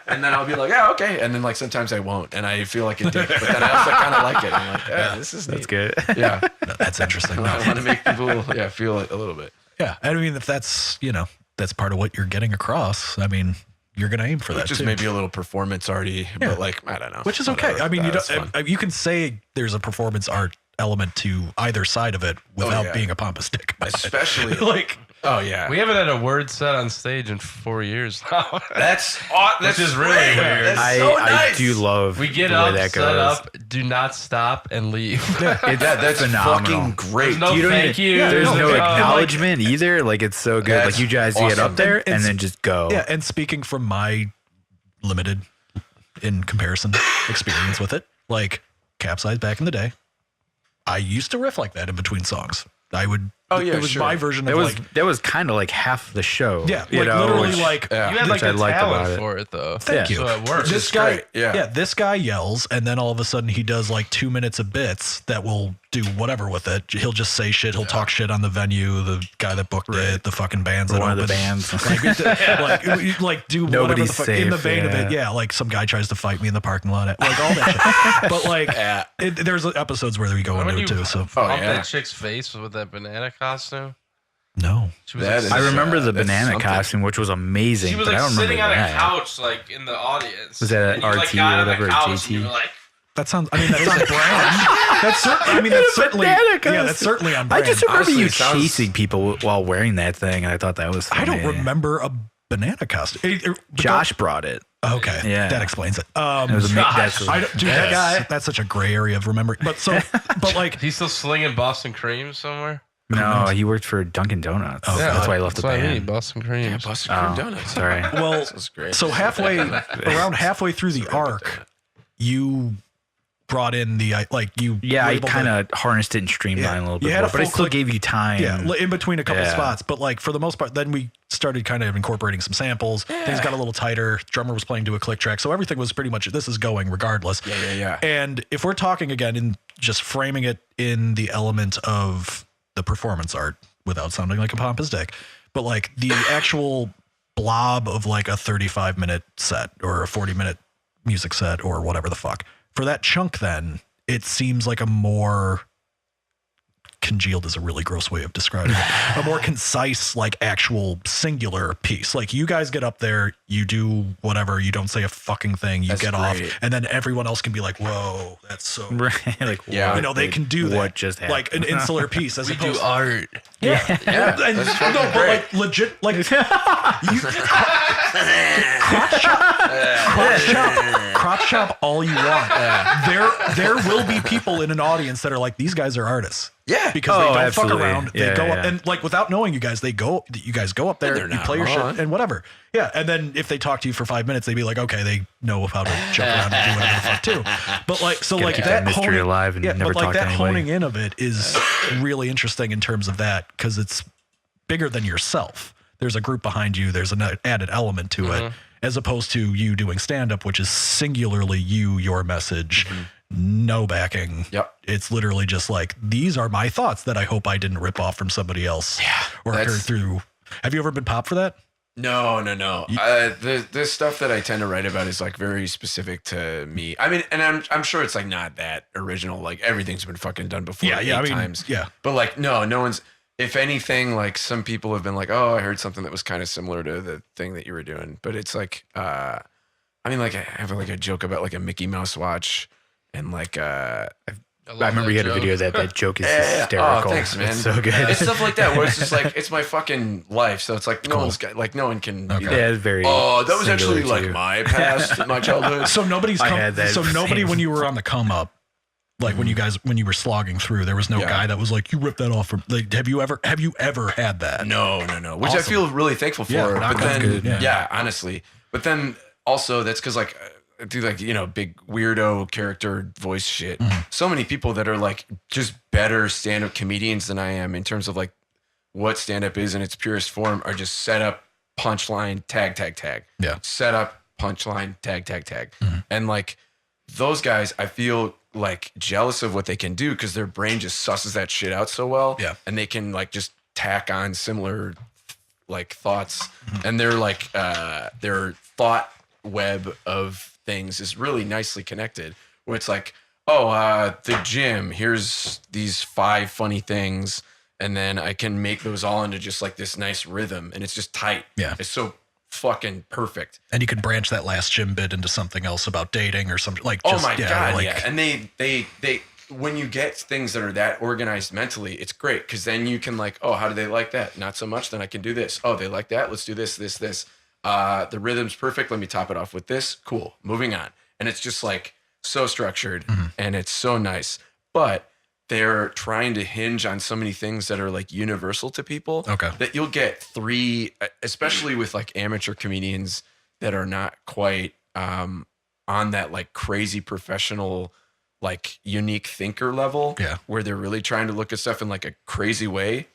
S4: And then I'll be like, "Yeah, okay." And then like sometimes I won't, and I feel like a dick, but then I also kind of like it. I'm like, this is neat.
S1: That's good.
S4: Yeah,
S2: that's interesting.
S4: I want to make people feel it a little bit.
S2: Yeah, I mean, if that's that's part of what you're getting across, I mean, you're going to aim for that
S4: just
S2: too.
S4: Maybe a little performance arty, but like, I don't know.
S2: Which is okay. I mean, you can say there's a performance art element to either side of it without being a pompous dick.
S4: Especially
S2: like,
S3: we haven't had a word said on stage in 4 years now.
S4: That's
S3: which is really weird.
S4: That's so nice.
S1: I do love
S3: we get
S1: the
S3: up,
S1: way that
S3: set
S1: goes.
S3: up, do not stop, and leave.
S1: That's phenomenal.
S4: Fucking great.
S3: There's no thank you.
S1: There's no acknowledgement either. Like it's so good. Like you guys get up there and then just go.
S2: Yeah, and speaking from my limited, in comparison, experience with it, like Capsize back in the day, I used to riff like that in between songs. I would. It was my version of
S1: that was kind of like half the show.
S2: Yeah, like literally like
S3: you had like the talent for it though.
S2: Thank you.
S3: So it works.
S2: This guy, this guy yells, and then all of a sudden he does like 2 minutes of bits that will do whatever with it. He'll just say shit. He'll talk shit on the venue, the guy that booked it, the fucking bands that
S1: one
S2: opened.
S1: of the bands,
S2: like do
S1: nobody's
S2: whatever
S1: safe,
S2: in the vein of it. Yeah, like some guy tries to fight me in the parking lot, like all that shit. But like, there's episodes where we go into it too. So
S3: that chick's face with that banana costume.
S2: No,
S1: I remember the banana costume, which was amazing.
S3: She was like sitting on a couch, like in the audience.
S1: Was that at RT or whatever? JT.
S2: That sounds. I mean, that's on brand. That's certainly. Yeah, that's certainly on brand.
S1: I just remember you chasing people while wearing that thing, and I thought that was funny.
S2: I don't remember a banana costume.
S1: Josh brought it.
S2: Okay, that explains it.
S1: It was
S2: that guy. That's such a gray area of remembering. But like,
S3: he's still slinging Boston creams somewhere.
S1: No, he worked for Dunkin' Donuts. Oh, that's why he left the band.
S3: I mean, Boston creams.
S4: Yeah, Boston cream donuts.
S1: Sorry.
S2: Well, so around halfway through the arc, you brought in the
S1: I kind of harnessed it and streamlined a little bit more, but I still gave you time.
S2: Yeah, in between a couple spots. But like for the most part, then we started kind of incorporating some samples. Things got a little tighter. Drummer was playing to a click track. So everything was pretty much, this is going regardless.
S4: Yeah.
S2: And if we're talking again in just framing it in the element of the performance art without sounding like a pompous dick, but like the actual blob of like a 35-minute set or a 40-minute music set or whatever the fuck, for that chunk, then it seems like a more congealed is a really gross way of describing it. A more concise, like actual singular piece. Like you guys get up there, you do whatever, you don't say a fucking thing, you
S4: That's
S2: get
S4: great.
S2: off, and then everyone else can be like, whoa, that's so
S1: Right. Like,
S4: Yeah.
S2: you know, they can do that.
S1: What just happened?
S2: Like an insular piece as
S3: We
S2: opposed
S3: do art.
S2: Yeah. And
S4: that's fucking
S2: no, but
S4: great.
S2: like legit, like you, crotch chop all you want. There will be people in an audience that are like, these guys are artists.
S4: Yeah.
S2: Because they don't
S1: absolutely.
S2: fuck around. They
S1: Yeah,
S2: go up
S1: yeah.
S2: and like without knowing you guys go up there,
S4: they're
S2: you
S4: not
S2: play your
S4: wrong.
S2: shit and whatever. Yeah. And then if they talk to you for 5 minutes, they'd be like, okay, they know how to jump around and do whatever the fuck too. But like, so
S1: Gotta
S2: like
S1: keep
S2: that
S1: that mystery
S2: honing,
S1: alive and never
S2: but like
S1: talk to
S2: that
S1: anybody.
S2: honing in of it is really interesting in terms of that, because it's bigger than yourself. There's a group behind you. There's an added element to it, as opposed to you doing stand-up, which is singularly you, your message, no backing.
S4: Yep.
S2: It's literally just like, these are my thoughts that I hope I didn't rip off from somebody else.
S4: Yeah,
S2: Or heard
S4: that's-
S2: through. Have you ever been popped for that?
S4: No. The stuff that I tend to write about is like very specific to me. I mean, and I'm sure it's like not that original. Like everything's been fucking done before.
S2: Yeah,
S4: eight
S2: I mean,
S4: times.
S2: yeah.
S4: But like, no one's. If anything, like some people have been like, oh, I heard something that was kind of similar to the thing that you were doing. But it's like, I mean, like I have like a joke about like a Mickey Mouse watch, and like
S1: I remember you had a video that joke is
S4: Yeah.
S1: hysterical.
S4: Oh, thanks, man.
S1: It's so good.
S4: It's stuff like that where it's just like it's my fucking life. So it's like no one's got like no one can. Be
S2: Okay.
S4: like,
S1: Yeah, it's very.
S4: oh, that was
S1: singular
S4: actually like
S1: too.
S4: my past, my childhood.
S2: So nobody's
S1: I
S2: come,
S1: had that
S2: so nobody
S1: same-
S2: when you were on the come up, like when you were slogging through, there was no
S4: Yeah.
S2: guy that was like, you ripped that off from, like, have you ever had that?
S4: No. Which I
S2: Awesome.
S4: feel really thankful for.
S2: Yeah,
S4: but
S2: knock on
S4: then,
S2: good, yeah.
S4: honestly. But then also that's because like I do like, you know, big weirdo character voice shit. So many people that are like just better stand-up comedians than I am in terms of like what stand-up is in its purest form are just set up, punchline, tag.
S2: Yeah.
S4: Set up, punchline, tag. And like those guys, I feel like jealous of what they can do because their brain just susses that shit out so well.
S2: Yeah.
S4: And they can like just tack on similar like thoughts. And they're like their thought web of things is really nicely connected where it's like, oh, the gym, here's these 5 funny things. And then I can make those all into just like this nice rhythm. And it's just tight.
S2: Yeah.
S4: It's so fucking perfect.
S2: And you could branch that last gym bit into something else about dating or something like,
S4: Oh
S2: just,
S4: my God.
S2: like,
S4: Yeah. And they, when you get things that are that organized mentally, it's great. Cause then you can like, oh, how do they like that? Not so much. Then I can do this. Oh, they like that. Let's do this. The rhythm's perfect. Let me top it off with this. Cool. Moving on. And it's just like so structured and it's so nice, but they're trying to hinge on so many things that are like universal to people.
S2: Okay.
S4: That you'll get 3, especially with like amateur comedians that are not quite on that like crazy professional, like unique thinker level.
S2: Yeah.
S4: Where they're really trying to look at stuff in like a crazy way.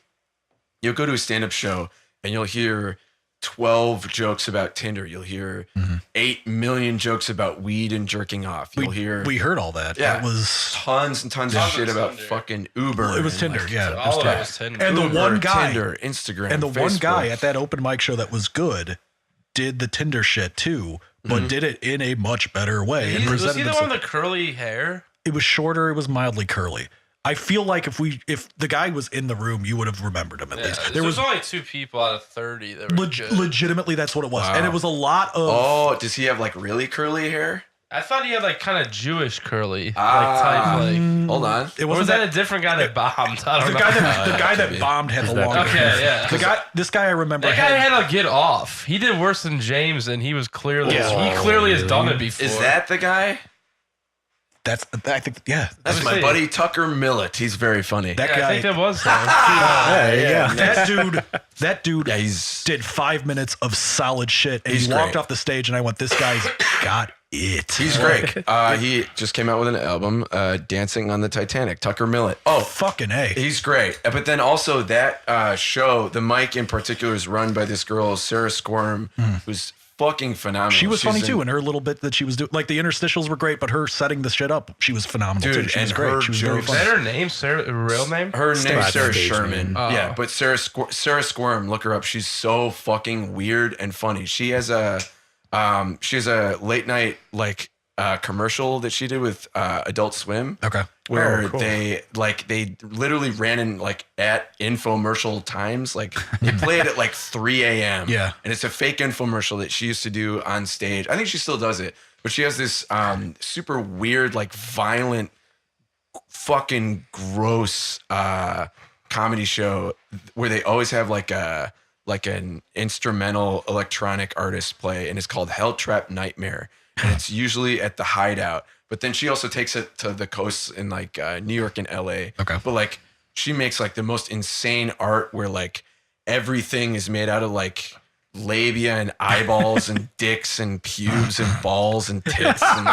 S4: You'll go to a stand-up show and you'll hear 12 jokes about Tinder. You'll hear 8 million jokes about weed and jerking off. You'll hear
S2: we heard all that.
S4: Yeah.
S2: It was,
S4: tons and tons of
S3: Tons
S4: shit
S3: of
S4: about
S3: Tinder.
S4: fucking Uber.
S2: it was
S4: and,
S2: Tinder.
S4: like,
S2: Yeah. It was
S3: All of
S2: Tinder.
S3: it was Tinder.
S2: And the
S4: Uber,
S2: one guy,
S4: Tinder, Instagram,
S2: and the one
S4: Facebook.
S2: guy at that open mic show that was good did the Tinder shit too, but did it in a much better way. And
S3: Was
S2: presented
S3: he the
S2: himself.
S3: one with the curly hair?
S2: It was shorter. It was mildly curly. I feel like if the guy was in the room, you would have remembered him at
S3: Yeah,
S2: least.
S3: there was only 2 people out of 30 that were good.
S2: Legitimately, that's what it was.
S4: Wow.
S2: And it was a lot of,
S4: Oh, does he have like really curly hair?
S3: I thought he had like kind of Jewish curly, like
S4: Ah.
S3: type, like.
S4: Hold on.
S2: it
S3: Or
S2: wasn't
S3: was that a different guy that bombed? I don't
S2: the
S3: know.
S2: guy that
S4: could be.
S2: bombed had the
S1: that
S2: longer
S3: Okay,
S2: hair.
S3: yeah.
S2: This guy I remember
S3: That guy
S2: had,
S3: had to get off. He did worse than James, and he was clearly
S2: Yeah.
S3: he clearly has done it before.
S4: Is that the guy?
S2: I think, yeah.
S4: That's
S3: Let me
S4: my
S3: see.
S4: buddy Tucker Millett. He's very funny.
S2: That
S3: Yeah, I
S2: guy,
S3: think that was him.
S2: that dude
S4: Yeah, he's
S2: did 5 minutes of solid shit, and
S4: He's
S2: he walked
S4: great.
S2: off the stage, and I went, this guy's got it.
S4: He's great. He just came out with an album, Dancing on the Titanic. Tucker Millett. Oh,
S2: fucking A.
S4: he's great. But then also that show, the mic in particular, is run by this girl, Sarah Squirm, who's fucking phenomenal.
S2: She was funny too, and her little bit that she was doing, like the interstitials were great, but her setting the shit up, she was phenomenal too. She was great. She was very
S3: Is
S2: funny.
S3: that her name? Sarah, real name?
S4: Her name is Sarah Sherman.
S3: Oh.
S4: Yeah, but Sarah Squirm, look her up. She's so fucking weird and funny. She has a late night commercial that she did with Adult Swim.
S2: Okay.
S4: Where
S2: cool.
S4: they literally ran in at infomercial times. Like they play it at 3 a.m.
S2: Yeah.
S4: And it's a fake infomercial that she used to do on stage. I think she still does it. But she has this super weird, violent, fucking gross comedy show where they always have an instrumental electronic artist play, and it's called Hell Trap Nightmare. And it's usually at the Hideout. But then she also takes it to the coasts in New York and LA.
S2: Okay.
S4: But she makes the most insane art where everything is made out of labia and eyeballs and dicks and pubes and balls and tits and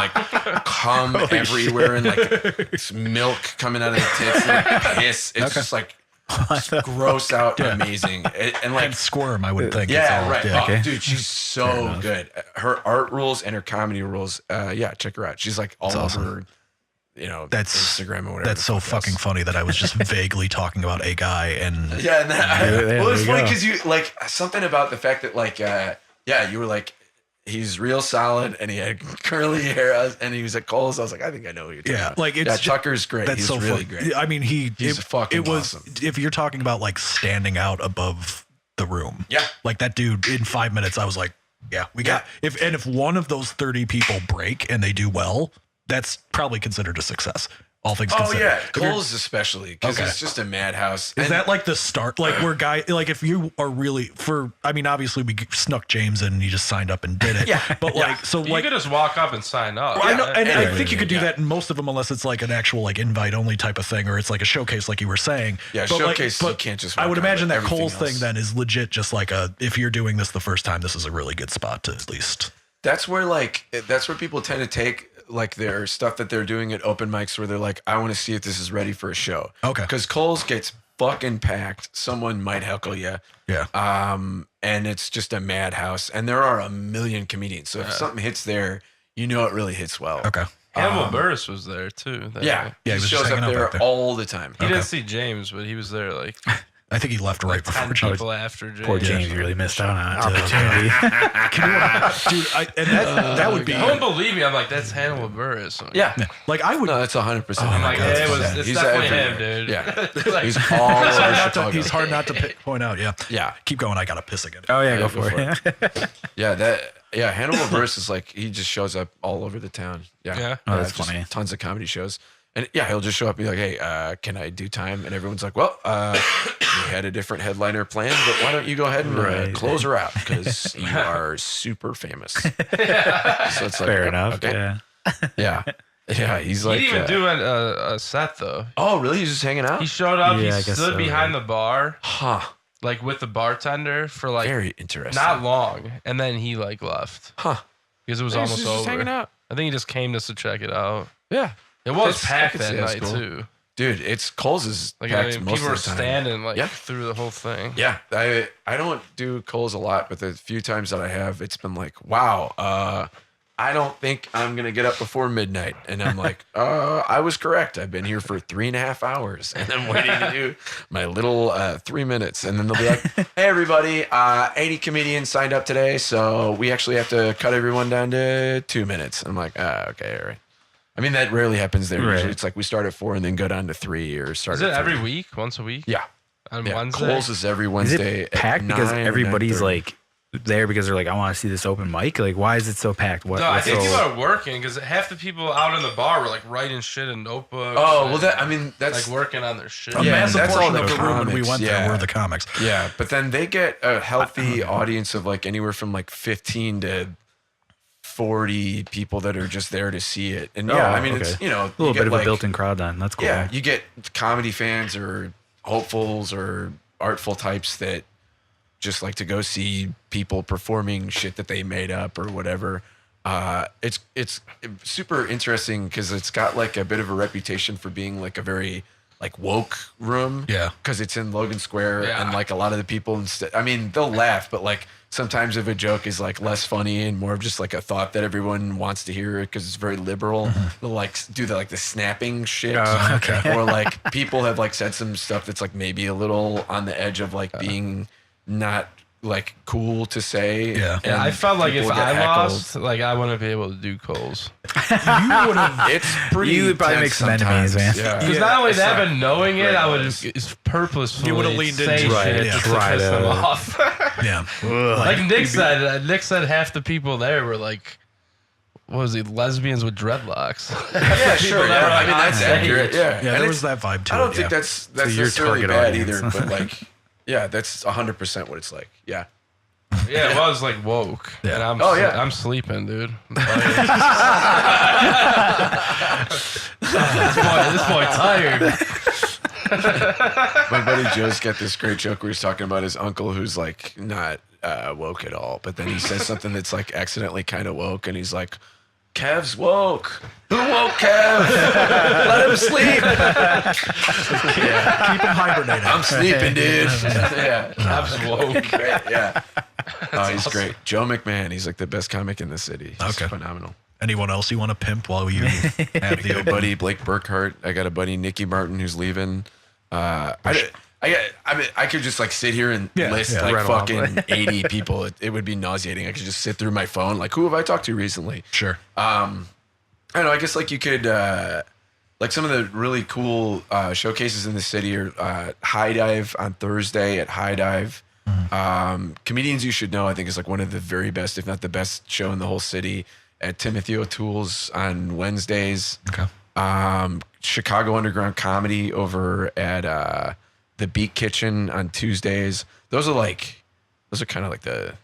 S4: cum everywhere and it's milk coming out of the tits and piss. It's just gross out, amazing, and
S2: Squirm, I would think.
S4: Yeah,
S2: it's all,
S4: right.
S2: Yeah, okay.
S4: Dude, she's so good. Her art rules and her comedy rules. Check her out. She's all over,
S2: That's
S4: Instagram or whatever.
S2: That's so fucking funny that I was just vaguely talking about a guy and
S4: Well, it's funny because you something about the fact that you were he's real solid and he had curly hair and he was at Cole's. I was I think I know who you're talking about. Tucker's great.
S2: That's
S4: He's
S2: so
S4: really
S2: funny.
S4: great.
S2: I mean,
S4: he's fucking
S2: was
S4: awesome.
S2: If you're talking about standing out above the room,
S4: yeah,
S2: that dude in 5 minutes, I was got if one of those 30 people break and they do well, that's probably considered a success. All things considered.
S4: Oh yeah, Cole's especially because it's just a madhouse.
S2: Is that the start? Where if you are really obviously we snuck James in and he just signed up and did it.
S4: Yeah.
S2: But
S3: you could just walk up and sign up.
S2: I know, and I think you could do that in most of them unless it's an actual invite only type of thing or it's a showcase like you were saying.
S4: Yeah,
S2: but
S4: showcase you can't just.
S2: I would imagine that Cole's
S4: else.
S2: thing then is legit just if you're doing this the first time, this is a really good spot to at least.
S4: That's where people tend to take their stuff that they're doing at open mics where they're I want to see if this is ready for a show.
S2: Okay.
S4: Because Cole's gets fucking packed. Someone might heckle you.
S2: Yeah.
S4: And it's just a madhouse. And there are a million comedians. So if something hits there, it really hits well.
S2: Okay.
S3: Hannibal Buress was there too.
S4: He
S2: was
S4: shows
S2: just
S4: up
S2: hanging out
S4: there
S2: back
S4: all the time.
S3: He didn't see James, but he was there
S2: I think he left right
S3: 10
S2: before
S3: people after James.
S1: Poor James really missed out on an opportunity.
S2: Dude, that would be.
S3: I won't believe me. I'm that's Hannibal Buress.
S4: Yeah.
S2: I would.
S4: No, that's 100%.
S3: I'm it's
S4: He's
S3: definitely
S4: everywhere.
S3: him, dude.
S4: Yeah. He's all over Chicago.
S2: He's hard not to point out. Yeah.
S4: Yeah.
S2: Keep going. I got to piss again.
S1: Oh yeah, go for it.
S4: Yeah, Hannibal Buress is he just shows up all over the town. Yeah.
S1: Oh, that's
S4: just
S1: funny.
S4: Tons of comedy shows. And he'll just show up and be hey, can I do time? And everyone's well, we had a different headliner planned, but why don't you go ahead and close her out because you are super famous. So it's
S1: Fair enough.
S4: Okay. Yeah. Yeah, he's
S3: He didn't even do a set though.
S4: Oh, really? He's just hanging out?
S3: He showed up.
S1: Yeah, I
S3: he
S1: guess
S3: stood
S1: so,
S3: behind the bar, with the bartender for
S4: Very interesting.
S3: not long, and then he left. Because it was almost
S4: just
S3: over.
S4: hanging out.
S3: I think he just came just to check it out.
S4: Yeah.
S3: It was
S4: That's- I
S3: packed
S4: can
S3: that
S4: see that's
S3: night
S4: cool.
S3: too.
S4: Dude, it's Cole's is packed most
S3: people
S4: of
S3: were
S4: the time.
S3: standing through the whole thing.
S4: Yeah, I don't do Cole's a lot, but the few times that I have, it's been wow, I don't think I'm gonna get up before midnight. And I'm I was correct. I've been here for 3.5 hours, and I'm waiting to do my little 3 minutes. And then they'll be hey everybody, 80 comedians signed up today, so we actually have to cut everyone down to 2 minutes. I'm okay, all right. I mean, that rarely happens there.
S1: Right.
S4: Usually it's we start at 4 and then go down to 3 or start
S3: Is
S4: at
S3: it
S4: 3.
S3: every week? Once a week?
S4: Yeah.
S3: On
S4: Yeah.
S3: Wednesday?
S4: Cole's is every
S1: Is
S4: Wednesday.
S1: it packed
S4: at
S1: because
S4: 9 or
S1: everybody's
S4: 9:30.
S1: there because they're I want to see this open mic? Why is it so packed? What?
S3: No, I
S1: what's
S3: think
S1: so-
S3: people are working because half the people out in the bar were writing shit in notebooks.
S4: Oh, well,
S3: and,
S4: that's
S3: working on their shit.
S2: A
S4: Yeah,
S2: massive
S4: that's
S2: portion
S4: all
S2: of
S4: the
S2: the room when we
S4: comics,
S2: went
S4: yeah.
S2: there were the comics.
S4: Yeah, but then they get a healthy audience of anywhere from 15 to 40 people that are just there to see it. And it's
S1: okay.
S4: you
S1: a little bit of a built-in crowd then. That's cool.
S4: Yeah, you get comedy fans or hopefuls or artful types that just like to go see people performing shit that they made up or whatever. It's super interesting because it's got like a bit of a reputation for being like a very like woke room.
S2: Yeah.
S4: Because it's in Logan Square
S3: Yeah.
S4: and like a lot of the people instead. I mean, they'll laugh, but like sometimes if a joke is like less funny and more of just like a thought that everyone wants to hear because it's very liberal, they'll like do the snapping shit. Or like people have like said some stuff that's like maybe a little on the edge of like being not like cool to say.
S2: Yeah.
S3: Yeah, I felt like if
S4: people get
S3: I
S4: heckled.
S3: lost, like I wouldn't be able to do Coles.
S2: You would have.
S4: It's pretty.
S1: You would probably make
S4: tense
S1: some enemies,
S4: sometimes.
S1: man.
S4: Yeah.
S3: Because not only
S4: It's
S3: that,
S4: not
S3: but knowing it,
S4: great
S3: I would
S4: noise.
S3: just purposefully
S2: You would've leaned
S3: say
S2: into
S3: shit
S2: it,
S3: just to
S1: try
S3: piss
S1: to-
S3: them off.
S2: Yeah.
S3: Like Nick said, half the people there were like, what was he, lesbians with dreadlocks?
S4: Yeah, sure.
S3: that were,
S4: Yeah.
S3: like,
S4: I mean, that's
S3: on stage.
S4: accurate. Yeah.
S2: Yeah,
S4: And
S2: there
S4: it's-
S2: was that vibe to
S4: I don't
S2: it.
S4: think
S2: yeah.
S4: that's
S1: your
S4: necessarily
S1: target
S4: bad
S1: audience.
S4: either, but like, yeah, that's 100% what it's like. Yeah.
S3: Yeah, it was like woke.
S2: Yeah.
S3: And I'm,
S4: Oh, yeah.
S3: I'm sleeping, dude. This boy tired.
S4: My buddy Joe's got this great joke where he's talking about his uncle who's like not woke at all, but then he says something that's like accidentally kind of woke, and he's like, Kev's woke. Who woke Kev? Let him sleep.
S2: Keep him hibernating.
S4: I'm sleeping, dude. Yeah.
S3: Kev's woke.
S4: Great. Yeah. Oh, he's great. Joe McMahon. He's like the best comic in the city. He's
S2: Okay.
S4: phenomenal.
S2: Anyone else you want to pimp while you have
S4: I
S2: the
S4: got a buddy Blake Burkhart. I got a buddy Nicky Martin who's leaving. I mean, I could just like sit here and list like
S1: rattle off.
S4: fucking 80 people. It would be nauseating. I could just sit through my phone. Like, who have I talked to recently?
S2: Sure.
S4: I don't know. I guess like you could, like some of the really cool showcases in the city are High Dive on Thursday at High Dive. Comedians You Should Know, I think, is like one of the very best, if not the best show in the whole city. At Timothy O'Toole's on Wednesdays.
S2: Okay.
S4: Chicago Underground Comedy over at the Beat Kitchen on Tuesdays. Those are kind of like the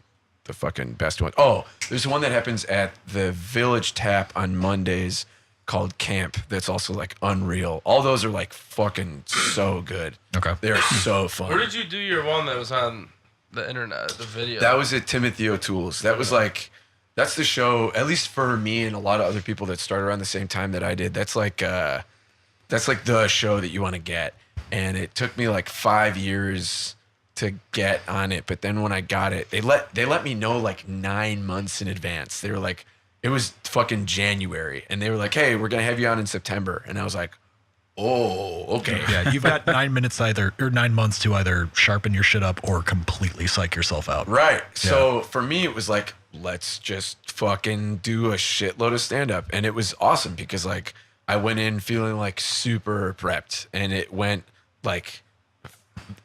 S4: fucking best ones. Oh, there's one that happens at the Village Tap on Mondays called Camp. That's also like unreal. All those are like fucking so good.
S2: Okay.
S4: They're so fun.
S3: Where did you do your one that was on the internet, the video?
S4: That was at Timothy O'Toole's. That was like, that's the show, at least for me and a lot of other people that started around the same time that I did. That's like the show that you want to get. And it took me like 5 years to get on it. But then when I got it, they let me know like 9 months in advance. They were like, it was fucking January. And they were like, hey, we're going to have you on in September. And I was like, oh, okay.
S2: Yeah, you've got 9 minutes 9 months to either sharpen your shit up or completely psych yourself out.
S4: Right. So for me, it was like, let's just fucking do a shitload of stand-up. And it was awesome because like I went in feeling like super prepped, and it went like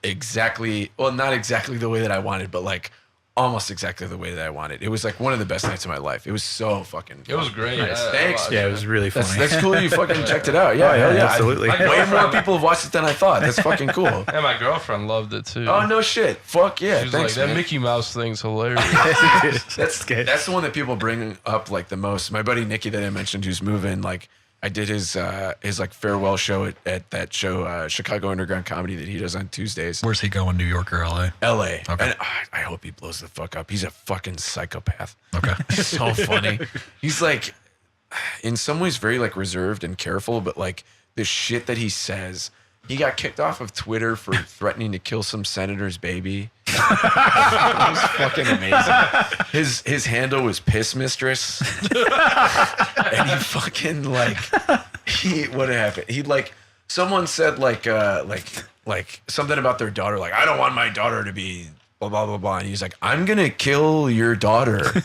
S4: exactly, well, not exactly the way that I wanted, but like almost exactly the way that I wanted. It was like one of the best nights of my life. It was so fucking
S3: It was great.
S4: Nice.
S3: I
S4: Thanks.
S3: watched
S1: Yeah, it
S3: it.
S1: was really funny.
S4: That's cool you fucking checked it out. Yeah,
S1: yeah,
S4: hell
S1: absolutely.
S4: Way more people have watched it than I thought. That's fucking cool.
S3: And my girlfriend loved it too.
S4: Oh, no shit. Fuck yeah.
S3: She was
S4: Thanks,
S3: like, that
S4: man.
S3: Mickey Mouse thing's hilarious.
S4: That's
S1: good.
S4: That's the one that people bring up like the most. My buddy Nicky that I mentioned, who's moving, like I did his like farewell show at that show, Chicago Underground Comedy that he does on Tuesdays.
S2: Where's he going, New York or LA?
S4: L.A.
S2: Okay.
S4: And I hope he blows the fuck up. He's a fucking psychopath.
S2: Okay.
S4: So funny. He's like, in some ways, very like reserved and careful, but like the shit that he says. He got kicked off of Twitter for threatening to kill some senator's baby. It was fucking amazing. His handle was Piss Mistress. And he fucking like, what happened? He like, someone said like something about their daughter. Like, I don't want my daughter to be blah, blah, blah, blah. And he's like, I'm going to kill your daughter.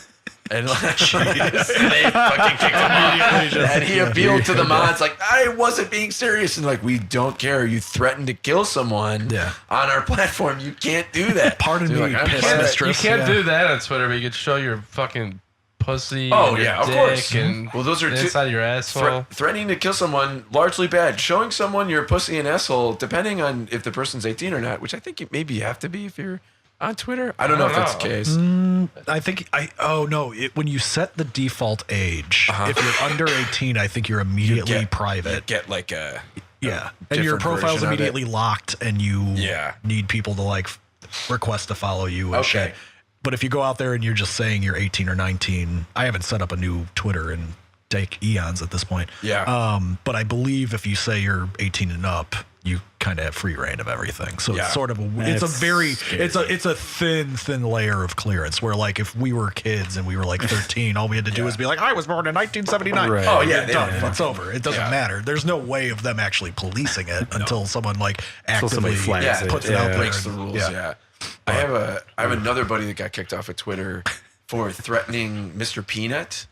S4: And like, they fucking kicked him off. And he appealed to the mods like, I wasn't being serious. And like, we don't care. You threatened to kill someone on our platform. You can't do that.
S2: Pardon
S4: So
S2: me,
S4: like, I'm
S2: Piss
S4: pissed.
S2: Mistress.
S3: You can't do that on Twitter, but you can show your fucking pussy.
S4: Oh,
S3: and your
S4: yeah, of
S3: dick
S4: course.
S3: And
S4: Well, those are
S3: the
S4: two-
S3: inside of your asshole.
S4: Threatening to kill someone, largely bad. Showing someone your pussy and asshole, depending on if the person's 18 or not, which I think you maybe have to be if you're on Twitter. I don't know if that's the case.
S2: I think when you set the default age, if you're under 18, I think you're immediately private.
S4: Get like a
S2: And your
S4: different
S2: profile's
S4: version of it.
S2: immediately locked, and you need people to like request to follow you and shit. But if you go out there and you're just saying you're 18 or 19, I haven't set up a new Twitter in eons at this point.
S4: Yeah.
S2: But I believe if you say you're 18 and up, you kind of have free reign of everything. So it's sort of it's a thin layer of clearance where like if we were kids and we were like 13, all we had to do was be like, I was born in 1979.
S1: Right.
S2: Oh yeah, done. And it's over. It doesn't matter. There's no way of them actually policing it until someone like actively puts it out there.
S4: Breaks the rules. Yeah. I have another buddy that got kicked off of Twitter for threatening Mr. Peanut.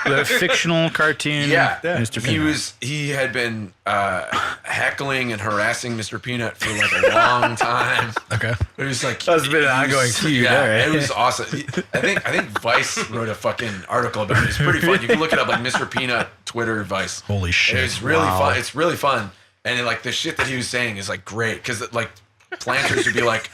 S1: The fictional cartoon.
S4: Yeah,
S1: Mr. Peanut.
S4: He had been heckling and harassing Mr. Peanut for like a long time.
S2: Okay,
S4: it was like
S1: that's been an ongoing feud.
S4: Yeah, it was awesome. I think Vice wrote a fucking article about it. It's pretty fun. You can look it up, like Mr. Peanut Twitter Vice.
S2: Holy shit!
S4: It's really fun. It's really fun, and like the shit that he was saying is like great because like planters would be like,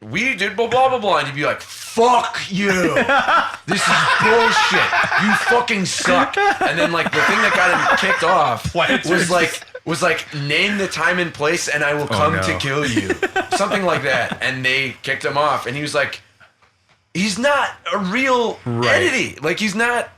S4: we did blah, blah, blah, blah. And you'd be like, fuck you. This is bullshit. You fucking suck. And then, like, the thing that got him kicked off was like, name the time and place and I will come to kill you. Something like that. And they kicked him off. And he was like, he's not a real entity. Like, he's not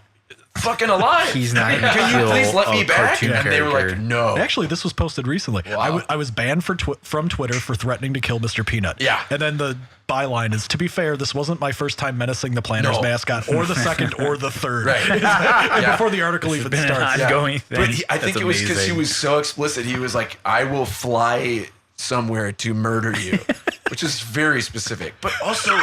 S4: fucking alive.
S1: He's not.
S4: Can you please let me back? And they were like, no.
S2: Actually, this was posted recently.
S4: Wow.
S2: I was banned from Twitter for threatening to kill Mr. Peanut.
S4: Yeah.
S2: And then the byline is, to be fair, this wasn't my first time menacing the Planters mascot, or the second, or the third.
S4: Right.
S2: Before the article even starts.
S1: Ongoing thing.
S4: But I think it was because he was so explicit. He was like, I will fly somewhere to murder you, which is very specific. But also,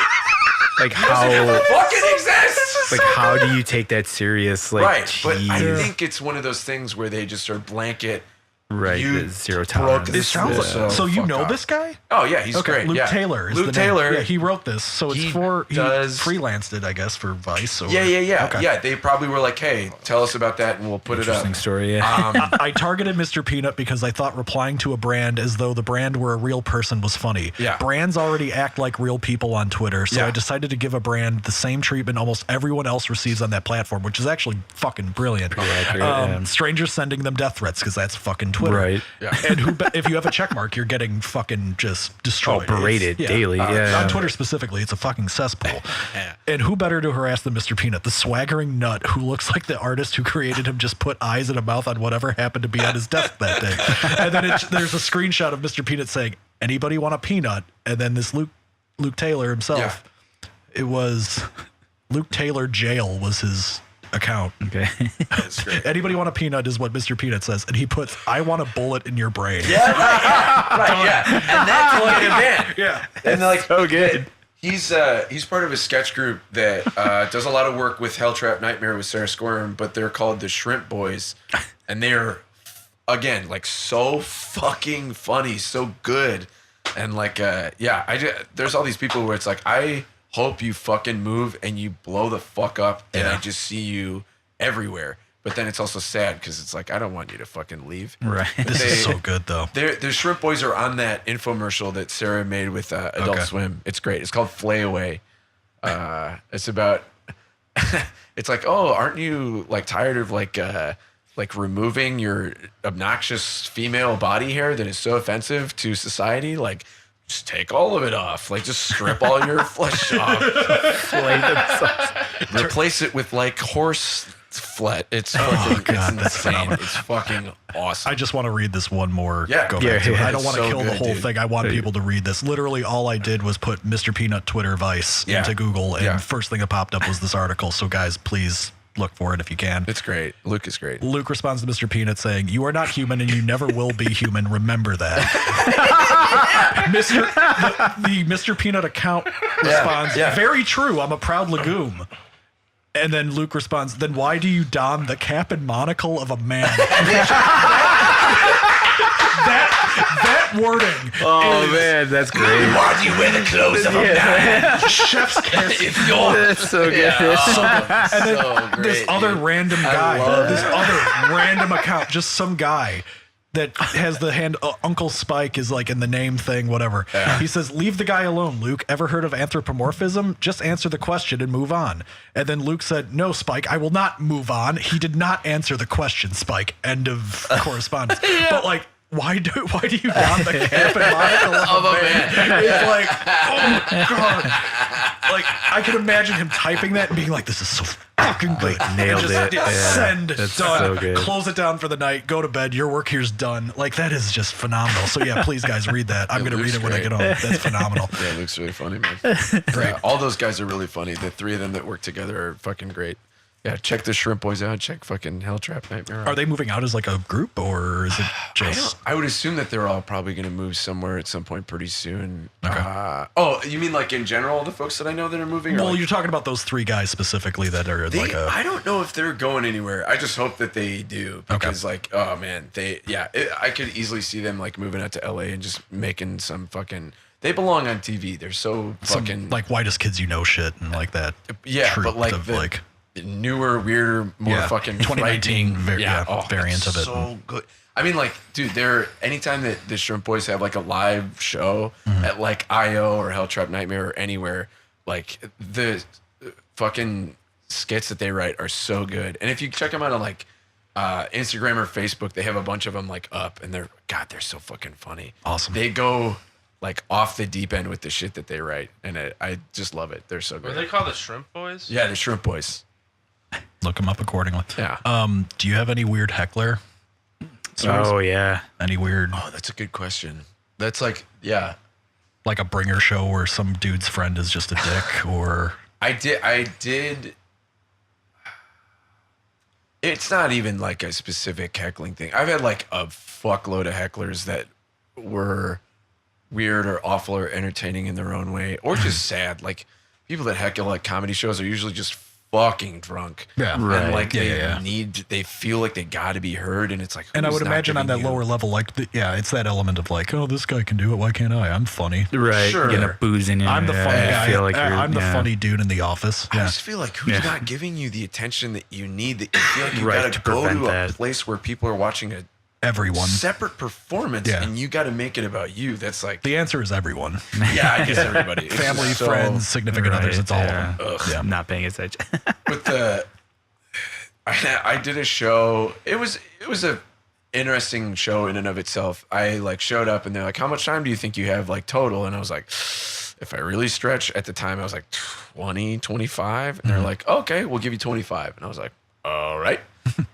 S1: like how
S4: fucking exists.
S1: Like how do you take that serious? Like,
S4: right. But I think it's one of those things where they just sort of blanket.
S1: Right, the zero tolerance.
S2: It sounds like so you know this guy?
S4: Oh yeah, he's great.
S2: Luke Taylor.
S4: Luke Taylor.
S2: Yeah, he wrote this, so it's he freelanced it, I guess, for Vice. Or,
S4: yeah. Okay. Yeah, they probably were like, "Hey, tell us about that, and we'll put it up."
S1: Interesting story. Yeah.
S2: I targeted Mr. Peanut because I thought replying to a brand as though the brand were a real person was funny.
S4: Yeah.
S2: Brands already act like real people on Twitter, so I decided to give a brand the same treatment almost everyone else receives on that platform, which is actually fucking brilliant. Strangers sending them death threats because that's fucking Twitter.
S1: Right.
S2: Yeah. And if you have a check mark, you're getting fucking just destroyed.
S1: Berated daily.
S2: On Twitter specifically, it's a fucking cesspool. And who better to harass than Mr. Peanut, the swaggering nut who looks like the artist who created him just put eyes and a mouth on whatever happened to be on his desk that day. And then there's a screenshot of Mr. Peanut saying, anybody want a peanut? And then this Luke Taylor himself, it was Luke Taylor Jail was his account.
S1: Okay.
S4: That's great.
S2: Anybody want a peanut is what Mr. Peanut says, and he puts, I want a bullet in your brain.
S4: Yeah, right. And that's like a band.
S2: Yeah.
S4: And like
S1: so good.
S4: He's part of a sketch group that does a lot of work with Helltrap Nightmare with Sarah Squirm, but they're called the Shrimp Boys, and they're again like so fucking funny, so good, and like there's all these people where it's like I hope you fucking move and you blow the fuck up and I just see you everywhere. But then it's also sad because it's like, I don't want you to fucking leave.
S1: Right.
S2: This is so good, though.
S4: The Shrimp Boys are on that infomercial that Sarah made with Adult Swim. It's great. It's called Flay Away. It's about, it's like, oh, aren't you like tired of like removing your obnoxious female body hair that is so offensive to society? Like, just take all of it off. Like, just strip all your flesh off. Replace it with like horse flat. It's fucking it's insane. It's fucking awesome.
S2: I just want to read this one more.
S4: Yeah.
S2: I don't want to kill the whole
S4: dude.
S2: thing. I want people to read this. Literally, all I did was put Mr. Peanut Twitter Vice into Google, and first thing that popped up was this article. So, guys, please look for it if you can.
S4: It's great. Luke is great.
S2: Luke responds to Mr. Peanut saying, "You are not human and you never will be human. Remember that." The Mr. Peanut account responds, "Very true. I'm a proud legume." And then Luke responds, "Then why do you don the cap and monocle of a man?" That wording.
S1: Oh man, that's great.
S4: Why do you wear the clothes of a man?
S2: Chef's kiss.
S1: That's so good.
S2: And then this other random guy, this other random account, just some guy that has the hand, Uncle Spike is like in the name thing, whatever. Yeah. He says, "Leave the guy alone, Luke. Ever heard of anthropomorphism? Just answer the question and move on." And then Luke said, "No, Spike, I will not move on. He did not answer the question, Spike." End of correspondence. But like, why do you don the cap and monocle of a man? It's like, oh my God. Like, I can imagine him typing that and being like, this is so fucking good.
S1: Like, nailed
S2: And just
S1: it. Yeah.
S2: Send,
S1: That's
S2: done.
S1: so good.
S2: Close it down for the night. Go to bed. Your work here's done. Like, that is just phenomenal. So, yeah, please, guys, read that. I'm going to read it when I get home. That's phenomenal.
S4: Yeah, it looks really funny, man.
S2: Great.
S4: Yeah, all those guys are really funny. The three of them that work together are fucking great. Yeah, check the Shrimp Boys out. Check fucking Helltrap Nightmare out.
S2: Are they moving out as like a group, or is it just...
S4: I would assume that they're all probably going to move somewhere at some point pretty soon.
S2: Okay.
S4: Oh, you mean like in general, the folks that I know that are moving?
S2: Well,
S4: like,
S2: you're talking about those three guys specifically that are like a...
S4: I don't know if they're going anywhere. I just hope that they do because, like, oh man, I could easily see them like moving out to LA and just making some fucking. They belong on TV. They're so fucking
S2: Some, like Whitest Kids You Know shit and like that.
S4: yeah,
S2: troupe
S4: but like
S2: of,
S4: the
S2: like
S4: newer, weirder, more fucking
S2: 2019
S4: frightening-
S2: variant of it.
S4: So good. I mean, like, dude, anytime that the Shrimp Boys have like a live show at like IO or Helltrap Nightmare or anywhere, like the fucking skits that they write are so good. And if you check them out on like Instagram or Facebook, they have a bunch of them like up, and they're so fucking funny.
S2: Awesome.
S4: They go like off the deep end with the shit that they write, and I just love it. They're so
S3: Were
S4: good.
S3: they called the Shrimp Boys?
S4: Yeah, the Shrimp Boys.
S2: Look them up accordingly.
S4: Yeah.
S2: Do you have any weird heckler stories?
S1: Oh yeah.
S2: Any weird,
S4: Oh, that's a good question. That's like, yeah.
S2: like a bringer show where some dude's friend is just a dick, or...
S4: I did. It's not even like a specific heckling thing. I've had like a fuckload of hecklers that were weird or awful or entertaining in their own way, or just sad. Like people that heckle like comedy shows are usually just fucking drunk.
S2: Yeah.
S1: Right.
S4: And like
S2: Yeah.
S4: they feel like they got to be heard, and it's like.
S2: And I
S4: who's
S2: would
S4: not
S2: imagine on that
S4: giving you-
S2: lower level, like, it's that element of like, oh, this guy can do it. Why can't I? I'm funny.
S1: Right.
S4: Sure.
S1: Getting a booze in you.
S2: I'm the funny
S1: I
S2: guy.
S1: feel like
S2: I'm the funny dude in the office.
S4: I
S2: Yeah.
S4: just feel like who's
S1: Yeah.
S4: not giving you the attention that you need, that you feel like you
S1: Right,
S4: got
S1: to
S4: to go
S1: prevent
S4: to a
S1: that.
S4: place where people are watching a
S2: Everyone.
S4: separate performance,
S2: Yeah.
S4: and you got to make it about you. That's like,
S2: The answer is everyone.
S4: yeah, I guess everybody. It's
S2: Family,
S4: just so-
S2: friends, significant
S1: Right,
S2: others. It's all
S1: yeah.
S2: of them.
S4: Ugh.
S2: Yeah.
S1: Not paying attention.
S4: With the, I did a show. It was a interesting show in and of itself. I like showed up, and they're like, "How much time do you think you have like total?" And I was like, if I really stretch, at the time I was like 20, 25, and they're like, "Okay, we'll give you 25," and I was like, "All right."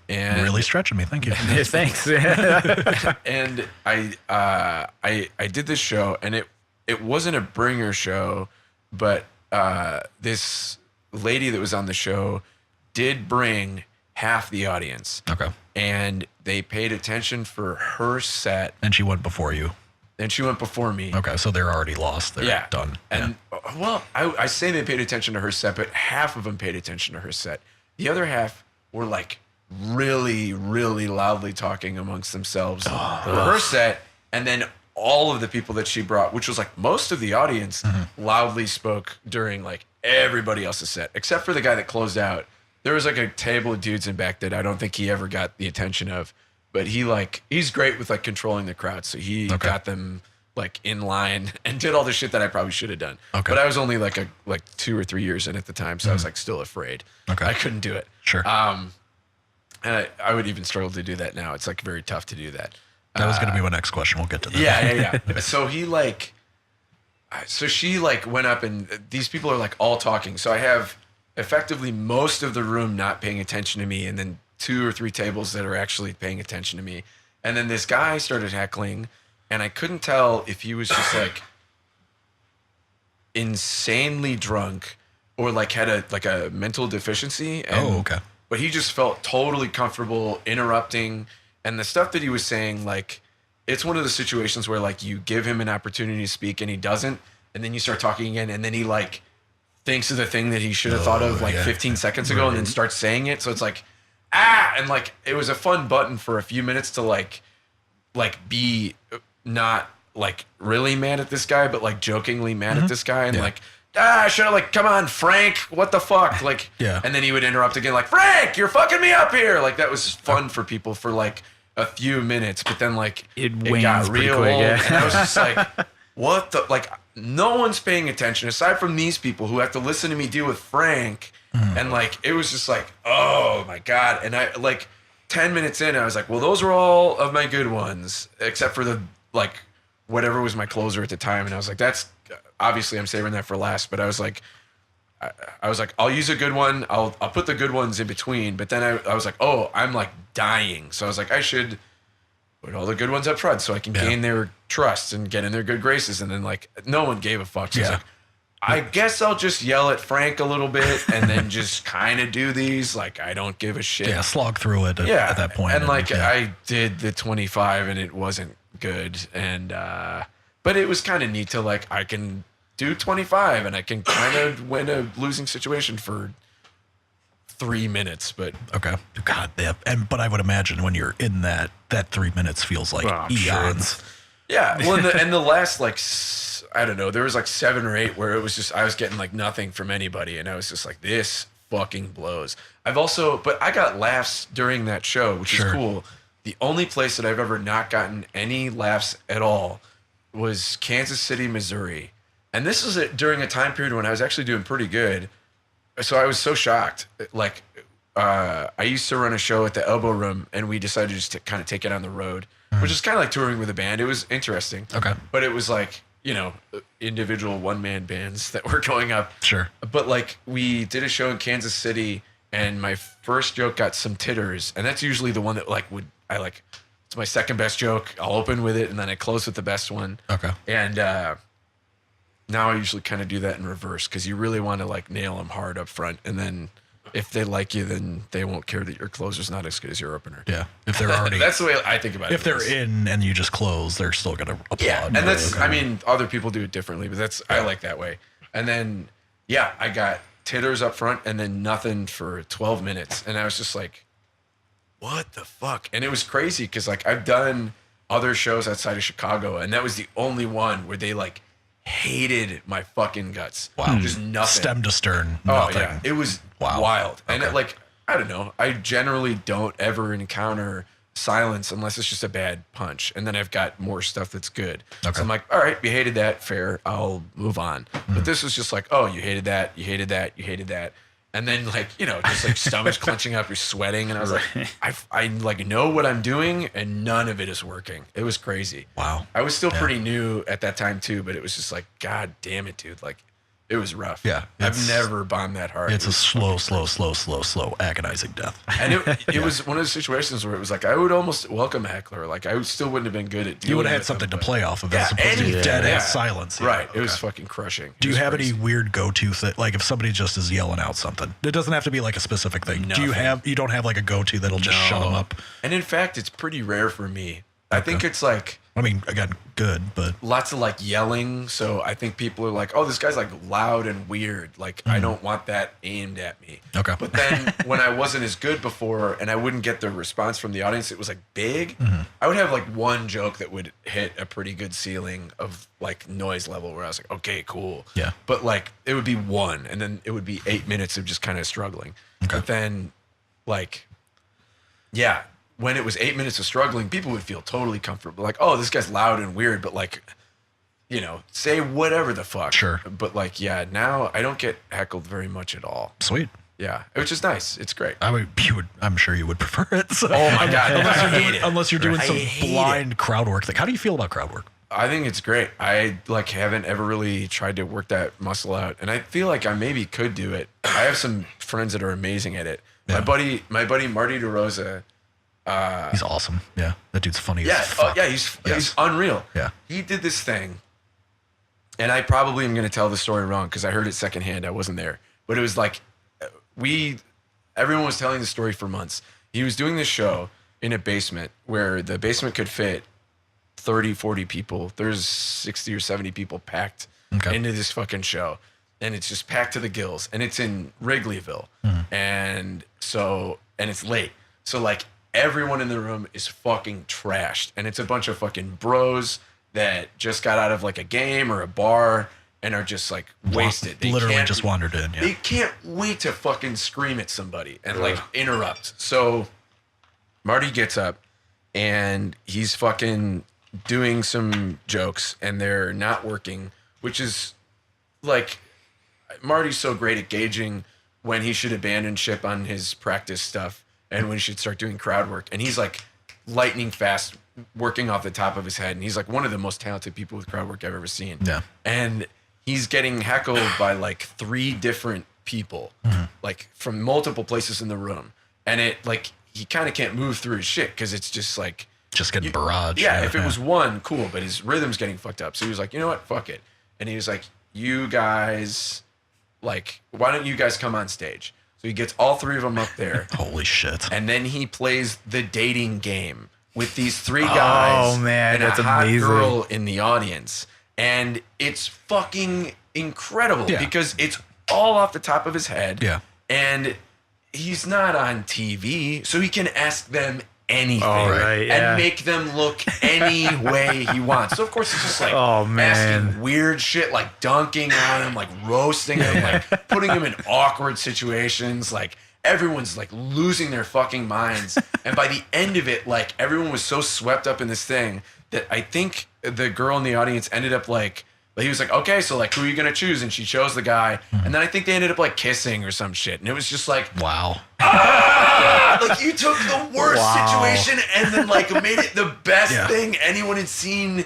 S4: And
S2: Really stretching me. Thank you.
S1: Thanks.
S4: and I did this show, and it wasn't a bringer show, but this lady that was on the show did bring half the audience,
S2: Okay.
S4: and they paid attention for her set,
S2: And she went before you.
S4: and she went before me.
S2: Okay. So they're already lost. They're
S4: Yeah,
S2: done.
S4: And well, I say they paid attention to her set, but half of them paid attention to her set. The other half were like really, really loudly talking amongst themselves for her set, and then all of the people that she brought, which was like most of the audience, loudly spoke during like everybody else's set, except for the guy that closed out. There was like a table of dudes in back that I don't think he ever got the attention of, but he's great with like controlling the crowd, so he got them like in line and did all the shit that I probably should have done.
S2: Okay.
S4: But I was only like 2 or 3 years in at the time, so I was like still afraid.
S2: Okay.
S4: I couldn't do it.
S2: Sure.
S4: And I would even struggle to do that now. It's like very tough to do that.
S2: That was going to be my next question. We'll get to that.
S4: Yeah. So she like went up, and these people are like all talking. So I have effectively most of the room not paying attention to me, and then 2 or 3 tables that are actually paying attention to me. And then this guy started heckling, and I couldn't tell if he was just like insanely drunk or like had a mental deficiency. And,
S2: Oh, okay.
S4: But he just felt totally comfortable interrupting, and the stuff that he was saying, like, it's one of the situations where like you give him an opportunity to speak and he doesn't, and then you start talking again, and then he like thinks of the thing that he should have thought of like 15 seconds ago, and then starts saying it. So it's like, and like it was a fun button for a few minutes to like be not like really mad at this guy, but like jokingly mad at this guy, and like, I should have like, come on, Frank, what the fuck? Like,
S2: Yeah.
S4: And then he would interrupt again, like, Frank, you're fucking me up here. Like that was fun for people for like a few minutes, but then like
S1: It
S4: got
S1: wanes pretty
S4: real
S1: quick,
S4: old,
S1: yeah.
S4: and I was just like, what the, like, no one's paying attention aside from these people who have to listen to me deal with Frank. And like, it was just like, oh my God. And I like 10 minutes in, I was like, well, those were all of my good ones, except for the, like, whatever was my closer at the time. And I was like, that's obviously I'm saving that for last, but I was like, I was like, I'll use a good one. I'll put the good ones in between. But then I was like, oh, I'm like dying. So I was like, I should put all the good ones up front so I can gain their trust and get in their good graces. And then like no one gave a fuck. So I was like, I guess I'll just yell at Frank a little bit and then just kind of do these. Like, I don't give a shit.
S2: Yeah, slog through it at that point.
S4: And like, I did the 25 and it wasn't good. And, but it was kind of neat to like, I can do 25 and I can kind of win a losing situation for 3 minutes. But
S2: okay. God, yeah. But I would imagine when you're in that 3 minutes feels like eons.
S4: Sure. Yeah. Well, and the last like, I don't know, there was like 7 or 8 where it was just, I was getting like nothing from anybody. And I was just like, this fucking blows. But I got laughs during that show, which is cool. The only place that I've ever not gotten any laughs at all was Kansas City, Missouri. And this was during a time period when I was actually doing pretty good. So I was so shocked. Like, I used to run a show at the Elbow Room and we decided to just kind of take it on the road, which is kind of like touring with a band. It was interesting.
S2: Okay.
S4: But it was like, you know, individual one-man bands that were going up.
S2: Sure.
S4: But like we did a show in Kansas City and my first joke got some titters. And that's usually the one that like it's my second best joke. I'll open with it and then I close with the best one.
S2: Okay.
S4: And now I usually kind of do that in reverse because you really want to like nail them hard up front. And then if they like you, then they won't care that your closer's not as good as your opener.
S2: Yeah. If they're already...
S4: That's the way I think about it.
S2: If they're in and you just close, they're still going to applaud.
S4: Yeah, and that's... I mean, other people do it differently, but I like that way. And then, I got titters up front and then nothing for 12 minutes. And I was just like, what the fuck? And it was crazy because, like, I've done other shows outside of Chicago, and that was the only one where they, like, hated my fucking guts.
S2: Wow.
S4: Just nothing.
S2: Stem to stern.
S4: Nothing.
S2: Oh,
S4: yeah. It was wild.
S2: Okay.
S4: And it, like, I don't know. I generally don't ever encounter silence unless it's just a bad punch. And then I've got more stuff that's good.
S2: Okay.
S4: So I'm like, all right, you hated that. Fair. I'll move on. But this was just like, oh, you hated that. You hated that. You hated that. And then like, you know, just like stomach's clenching up, you're sweating. And I was like, I like know what I'm doing and none of it is working. It was crazy.
S2: Wow.
S4: I was still pretty new at that time too, but it was just like, God damn it, dude. Like it was rough.
S2: Yeah.
S4: I've never bombed that hard.
S2: It's a slow, agonizing death.
S4: And it was one of those situations where it was like, I would almost welcome a heckler. Like I still wouldn't have been good at dealing
S2: You would have had
S4: with
S2: something
S4: them,
S2: to play off of as opposed to dead ass silence. Yeah,
S4: right. It was fucking crushing.
S2: Do you have any weird go-to thing? Like if somebody just is yelling out something, it doesn't have to be like a specific thing.
S4: Nothing.
S2: You don't have like a go-to that'll just shut them up?
S4: And in fact, it's pretty rare for me. I think it's like,
S2: I mean, again, good, but
S4: lots of like yelling. So I think people are like, oh, this guy's like loud and weird. Like I don't want that aimed at me.
S2: Okay.
S4: But then when I wasn't as good before and I wouldn't get the response from the audience, it was like big. I would have like one joke that would hit a pretty good ceiling of like noise level where I was like, okay, cool.
S2: Yeah.
S4: But like it would be one and then it would be 8 minutes of just kind of struggling.
S2: Okay.
S4: But then like, when it was 8 minutes of struggling, people would feel totally comfortable. Like, oh, this guy's loud and weird, but like, you know, say whatever the fuck.
S2: Sure.
S4: But like, now I don't get heckled very much at all.
S2: sweet.
S4: Yeah, which is nice. It's great.
S2: I'm sure you would prefer it. So.
S4: Oh my God.
S2: Unless you're doing some
S4: hate
S2: blind crowd work thing. How do you feel about crowd work?
S4: I think it's great. I like haven't ever really tried to work that muscle out, and I feel like I maybe could do it. I have some friends that are amazing at it.
S2: Yeah.
S4: My buddy Marty DeRosa.
S2: He's awesome. Yeah, that dude's funny as fuck.
S4: He's unreal.
S2: Yeah.
S4: He did this thing, and I probably am going to tell the story wrong because I heard it secondhand. I wasn't there, but it was like everyone was telling the story for months. He was doing this show in a basement where the basement could fit 30, 40 people. There's 60 or 70 people packed into this fucking show, and it's just packed to the gills, and it's in Wrigleyville, and it's late, so like. Everyone in the room is fucking trashed. And it's a bunch of fucking bros that just got out of like a game or a bar and are just like wasted. They
S2: literally just wandered in. Yeah.
S4: They can't wait to fucking scream at somebody and like interrupt. So Marty gets up and he's fucking doing some jokes and they're not working, which is like Marty's so great at gauging when he should abandon ship on his practice stuff. And when he should start doing crowd work. And he's like lightning fast, working off the top of his head. And he's like one of the most talented people with crowd work I've ever seen.
S2: Yeah.
S4: And he's getting heckled by like 3 different people, like from multiple places in the room. And it like, he kind of can't move through his shit because it's just like,
S2: just getting barraged.
S4: Yeah, if it was one, cool, but his rhythm's getting fucked up. So he was like, you know what, fuck it. And he was like, you guys, like, why don't you guys come on stage? So he gets all three of them up there.
S2: Holy shit.
S4: And then he plays the dating game with these three guys.
S1: Oh, man,
S4: and
S1: that's
S4: a hot
S1: amazing.
S4: girl in the audience. And it's fucking incredible because it's all off the top of his head.
S2: Yeah.
S4: And he's not on TV, so he can ask them anything
S1: right,
S4: and make them look any way he wants. So of course he's just like asking weird shit, like dunking on him, like roasting him, like putting him in awkward situations. Like everyone's like losing their fucking minds. And by the end of it, like everyone was so swept up in this thing that I think the girl in the audience ended up like, he was like, okay, so like, who are you going to choose? And she chose the guy. And then I think they ended up like kissing or some shit. And it was just like,
S2: wow.
S4: Like you took the worst situation and then like made it the best thing anyone had seen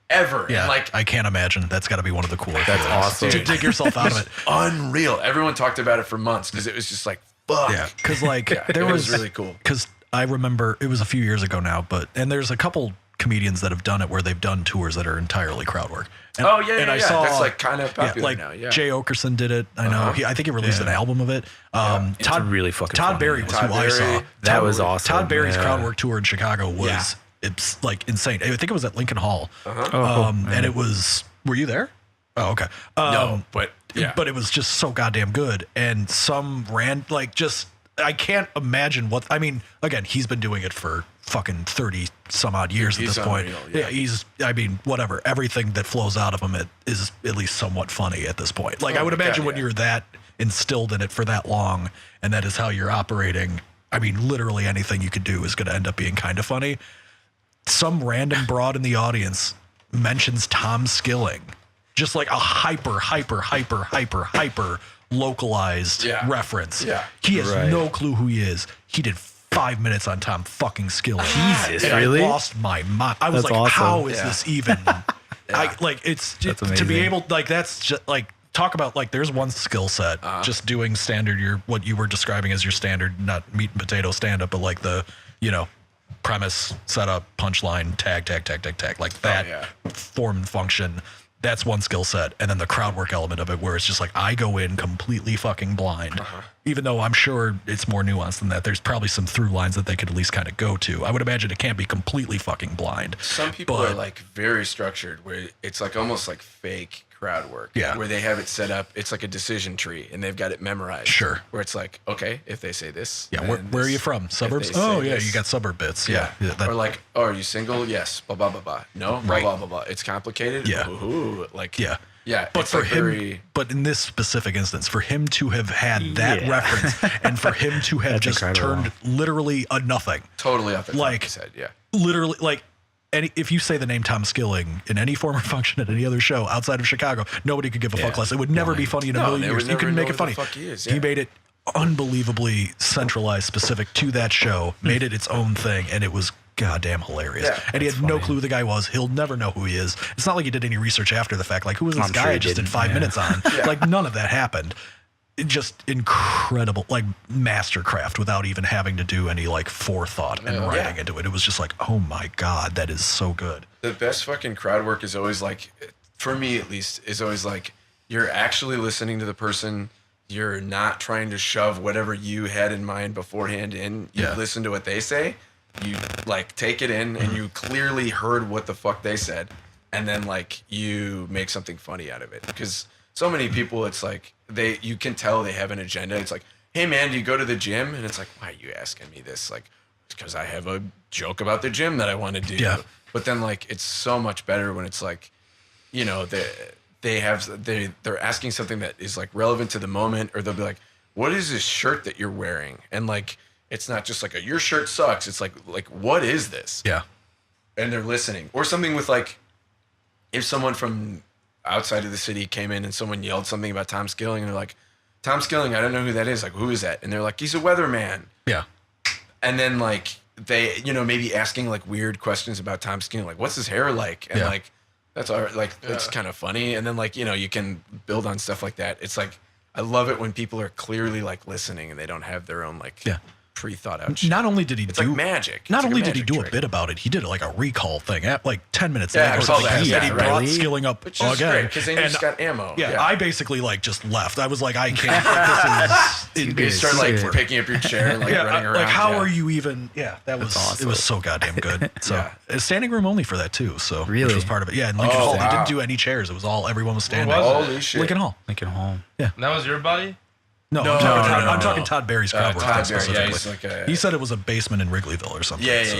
S4: ever.
S2: Yeah,
S4: and like,
S2: I can't imagine. That's got to be one of the coolest.
S1: That's awesome.
S2: To dig yourself out of it.
S4: Unreal. Everyone talked about it for months because it was just like, fuck.
S2: Yeah, because like
S4: it was really cool.
S2: Because I remember it was a few years ago now, and there's a couple comedians that have done it where they've done tours that are entirely crowd work. And, I saw
S4: that's like kind of popular
S2: like
S4: now. Yeah,
S2: Jay Okerson did it. I know. I think he released an album of it.
S1: Todd really fucking
S2: Todd
S1: funny.
S2: Berry was who I saw.
S1: That was awesome.
S2: Todd Berry's crowd work tour in Chicago was it's like insane. I think it was at Lincoln Hall. And it was. Were you there? Oh, okay.
S4: No, but
S2: but it was just so goddamn good. And some I can't imagine what. I mean, again, he's been doing it for fucking 30 some odd years at this point.
S4: Unreal,
S2: whatever. Everything that flows out of him is at least somewhat funny at this point. Like I would imagine when you're that instilled in it for that long and that is how you're operating. I mean, literally anything you could do is going to end up being kind of funny. Some random broad in the audience mentions Tom Skilling, just like a hyper localized reference.
S4: Yeah.
S2: He has no clue who he is. He did 5 minutes on Tom fucking Skilling.
S1: Jesus,
S2: and
S1: really?
S2: I lost my mind. I was
S1: That's
S2: like,
S1: awesome.
S2: how is this even? I like it's just, to be able like that's just like talk about like there's one skill set just doing standard what you were describing as your standard not meat and potato stand up but like the premise setup punchline tag like that form and function. That's one skill set. And then the crowd work element of it where it's just like I go in completely fucking blind. Even though I'm sure it's more nuanced than that. There's probably some through lines that they could at least kind of go to. I would imagine it can't be completely fucking blind.
S4: Some people are like very structured where it's like almost like fake crowd work.
S2: Yeah.
S4: Where they have it set up. It's like a decision tree and they've got it memorized.
S2: Sure.
S4: Where it's like, okay, if they say this.
S2: Yeah. Where are you from? Suburbs?
S4: they say
S2: Oh, yeah.
S4: this.
S2: You got suburb bits.
S4: Yeah.
S2: that-
S4: or like, oh, are you single? Yes. Blah, blah, blah, blah. No? Blah, blah, blah, blah. It's complicated.
S2: Yeah.
S4: Ooh, like,
S2: Yeah.
S4: Yeah.
S2: But
S4: it's
S2: for
S4: like
S2: him, but in this specific instance, for him to have had that reference and for him to have just
S1: incredible.
S2: turned literally a nothing,
S4: totally off the top
S2: like,
S4: of his head. Yeah.
S2: literally like if you say the name Tom Skilling in any form or function at any other show outside of Chicago, nobody could give a fuck less. It would never be funny in a million
S4: they
S2: years.
S4: would
S2: You couldn't
S4: never
S2: make it
S4: know
S2: funny.
S4: what the fuck he is,
S2: He made it unbelievably centralized, specific to that show, made it its own thing, and it was goddamn hilarious.
S4: Yeah,
S2: and he had no clue who the guy was. He'll never know who he is. It's not like he did any research after the fact. Like, who was this
S1: I'm
S2: guy
S1: sure
S2: I
S1: he
S2: just did
S1: didn't,
S2: 5 minutes on? Like, none of that happened. It just incredible, like mastercraft without even having to do any like forethought and writing into it. It was just like, oh my God, that is so good.
S4: The best fucking crowd work is always like, for me at least, is always like, you're actually listening to the person. You're not trying to shove whatever you had in mind beforehand in. You listen to what they say. You like take it in and you clearly heard what the fuck they said. And then like you make something funny out of it. Because so many people, it's like you can tell they have an agenda. It's like, hey man, do you go to the gym? And it's like, why are you asking me this? Like, because I have a joke about the gym that I want to do.
S2: Yeah.
S4: But then like it's so much better when it's like, you know, they're asking something that is like relevant to the moment, or they'll be like, what is this shirt that you're wearing? And like it's not just like your shirt sucks. It's like what is this?
S2: Yeah.
S4: And they're listening. Or something with like, if someone from outside of the city came in and someone yelled something about Tom Skilling and they're like, Tom Skilling, I don't know who that is. Like, who is that? And they're like, he's a weatherman.
S2: Yeah.
S4: And then like they, you know, maybe asking like weird questions about Tom Skilling, like what's his hair like? And like, that's all right. Like, it's kind of funny. And then like, you know, you can build on stuff like that. It's like, I love it when people are clearly like listening and they don't have their own like pre-thought out shit.
S2: Not only did he
S4: It's
S2: do
S4: like magic.
S2: Not
S4: It's like
S2: only
S4: a
S2: did he
S4: magic
S2: do
S4: trick.
S2: a bit about it, he did like a recall thing at like 10 minutes
S4: Yeah, I
S2: later.
S4: saw that.
S2: He
S4: Yeah,
S2: brought
S1: really?
S2: skilling up
S4: Which is
S2: again.
S4: great because they
S2: And,
S4: just got ammo.
S2: yeah, I basically like just left. I was like, I can't. This is
S4: You start like
S1: Yeah.
S4: picking up your chair and like running around.
S2: like how are you even? Yeah, that was
S1: awesome.
S2: it was so goddamn good. So
S4: Yeah.
S2: it's standing room only for that too. So
S1: Really?
S2: which was part of it. Yeah, and Lincoln Hall. They
S4: wow.
S2: didn't do any chairs. It was all everyone was standing.
S3: was it?
S4: Holy shit.
S2: Lincoln Hall.
S1: Lincoln Home.
S3: And that was your buddy?
S2: No,
S4: No,
S2: I'm
S4: no.
S2: talking Todd Barry's crowd work
S4: Todd Barry,
S2: specifically.
S4: yeah, he's like a-
S2: he said it was a basement in Wrigleyville or something.
S4: Yeah.
S2: so.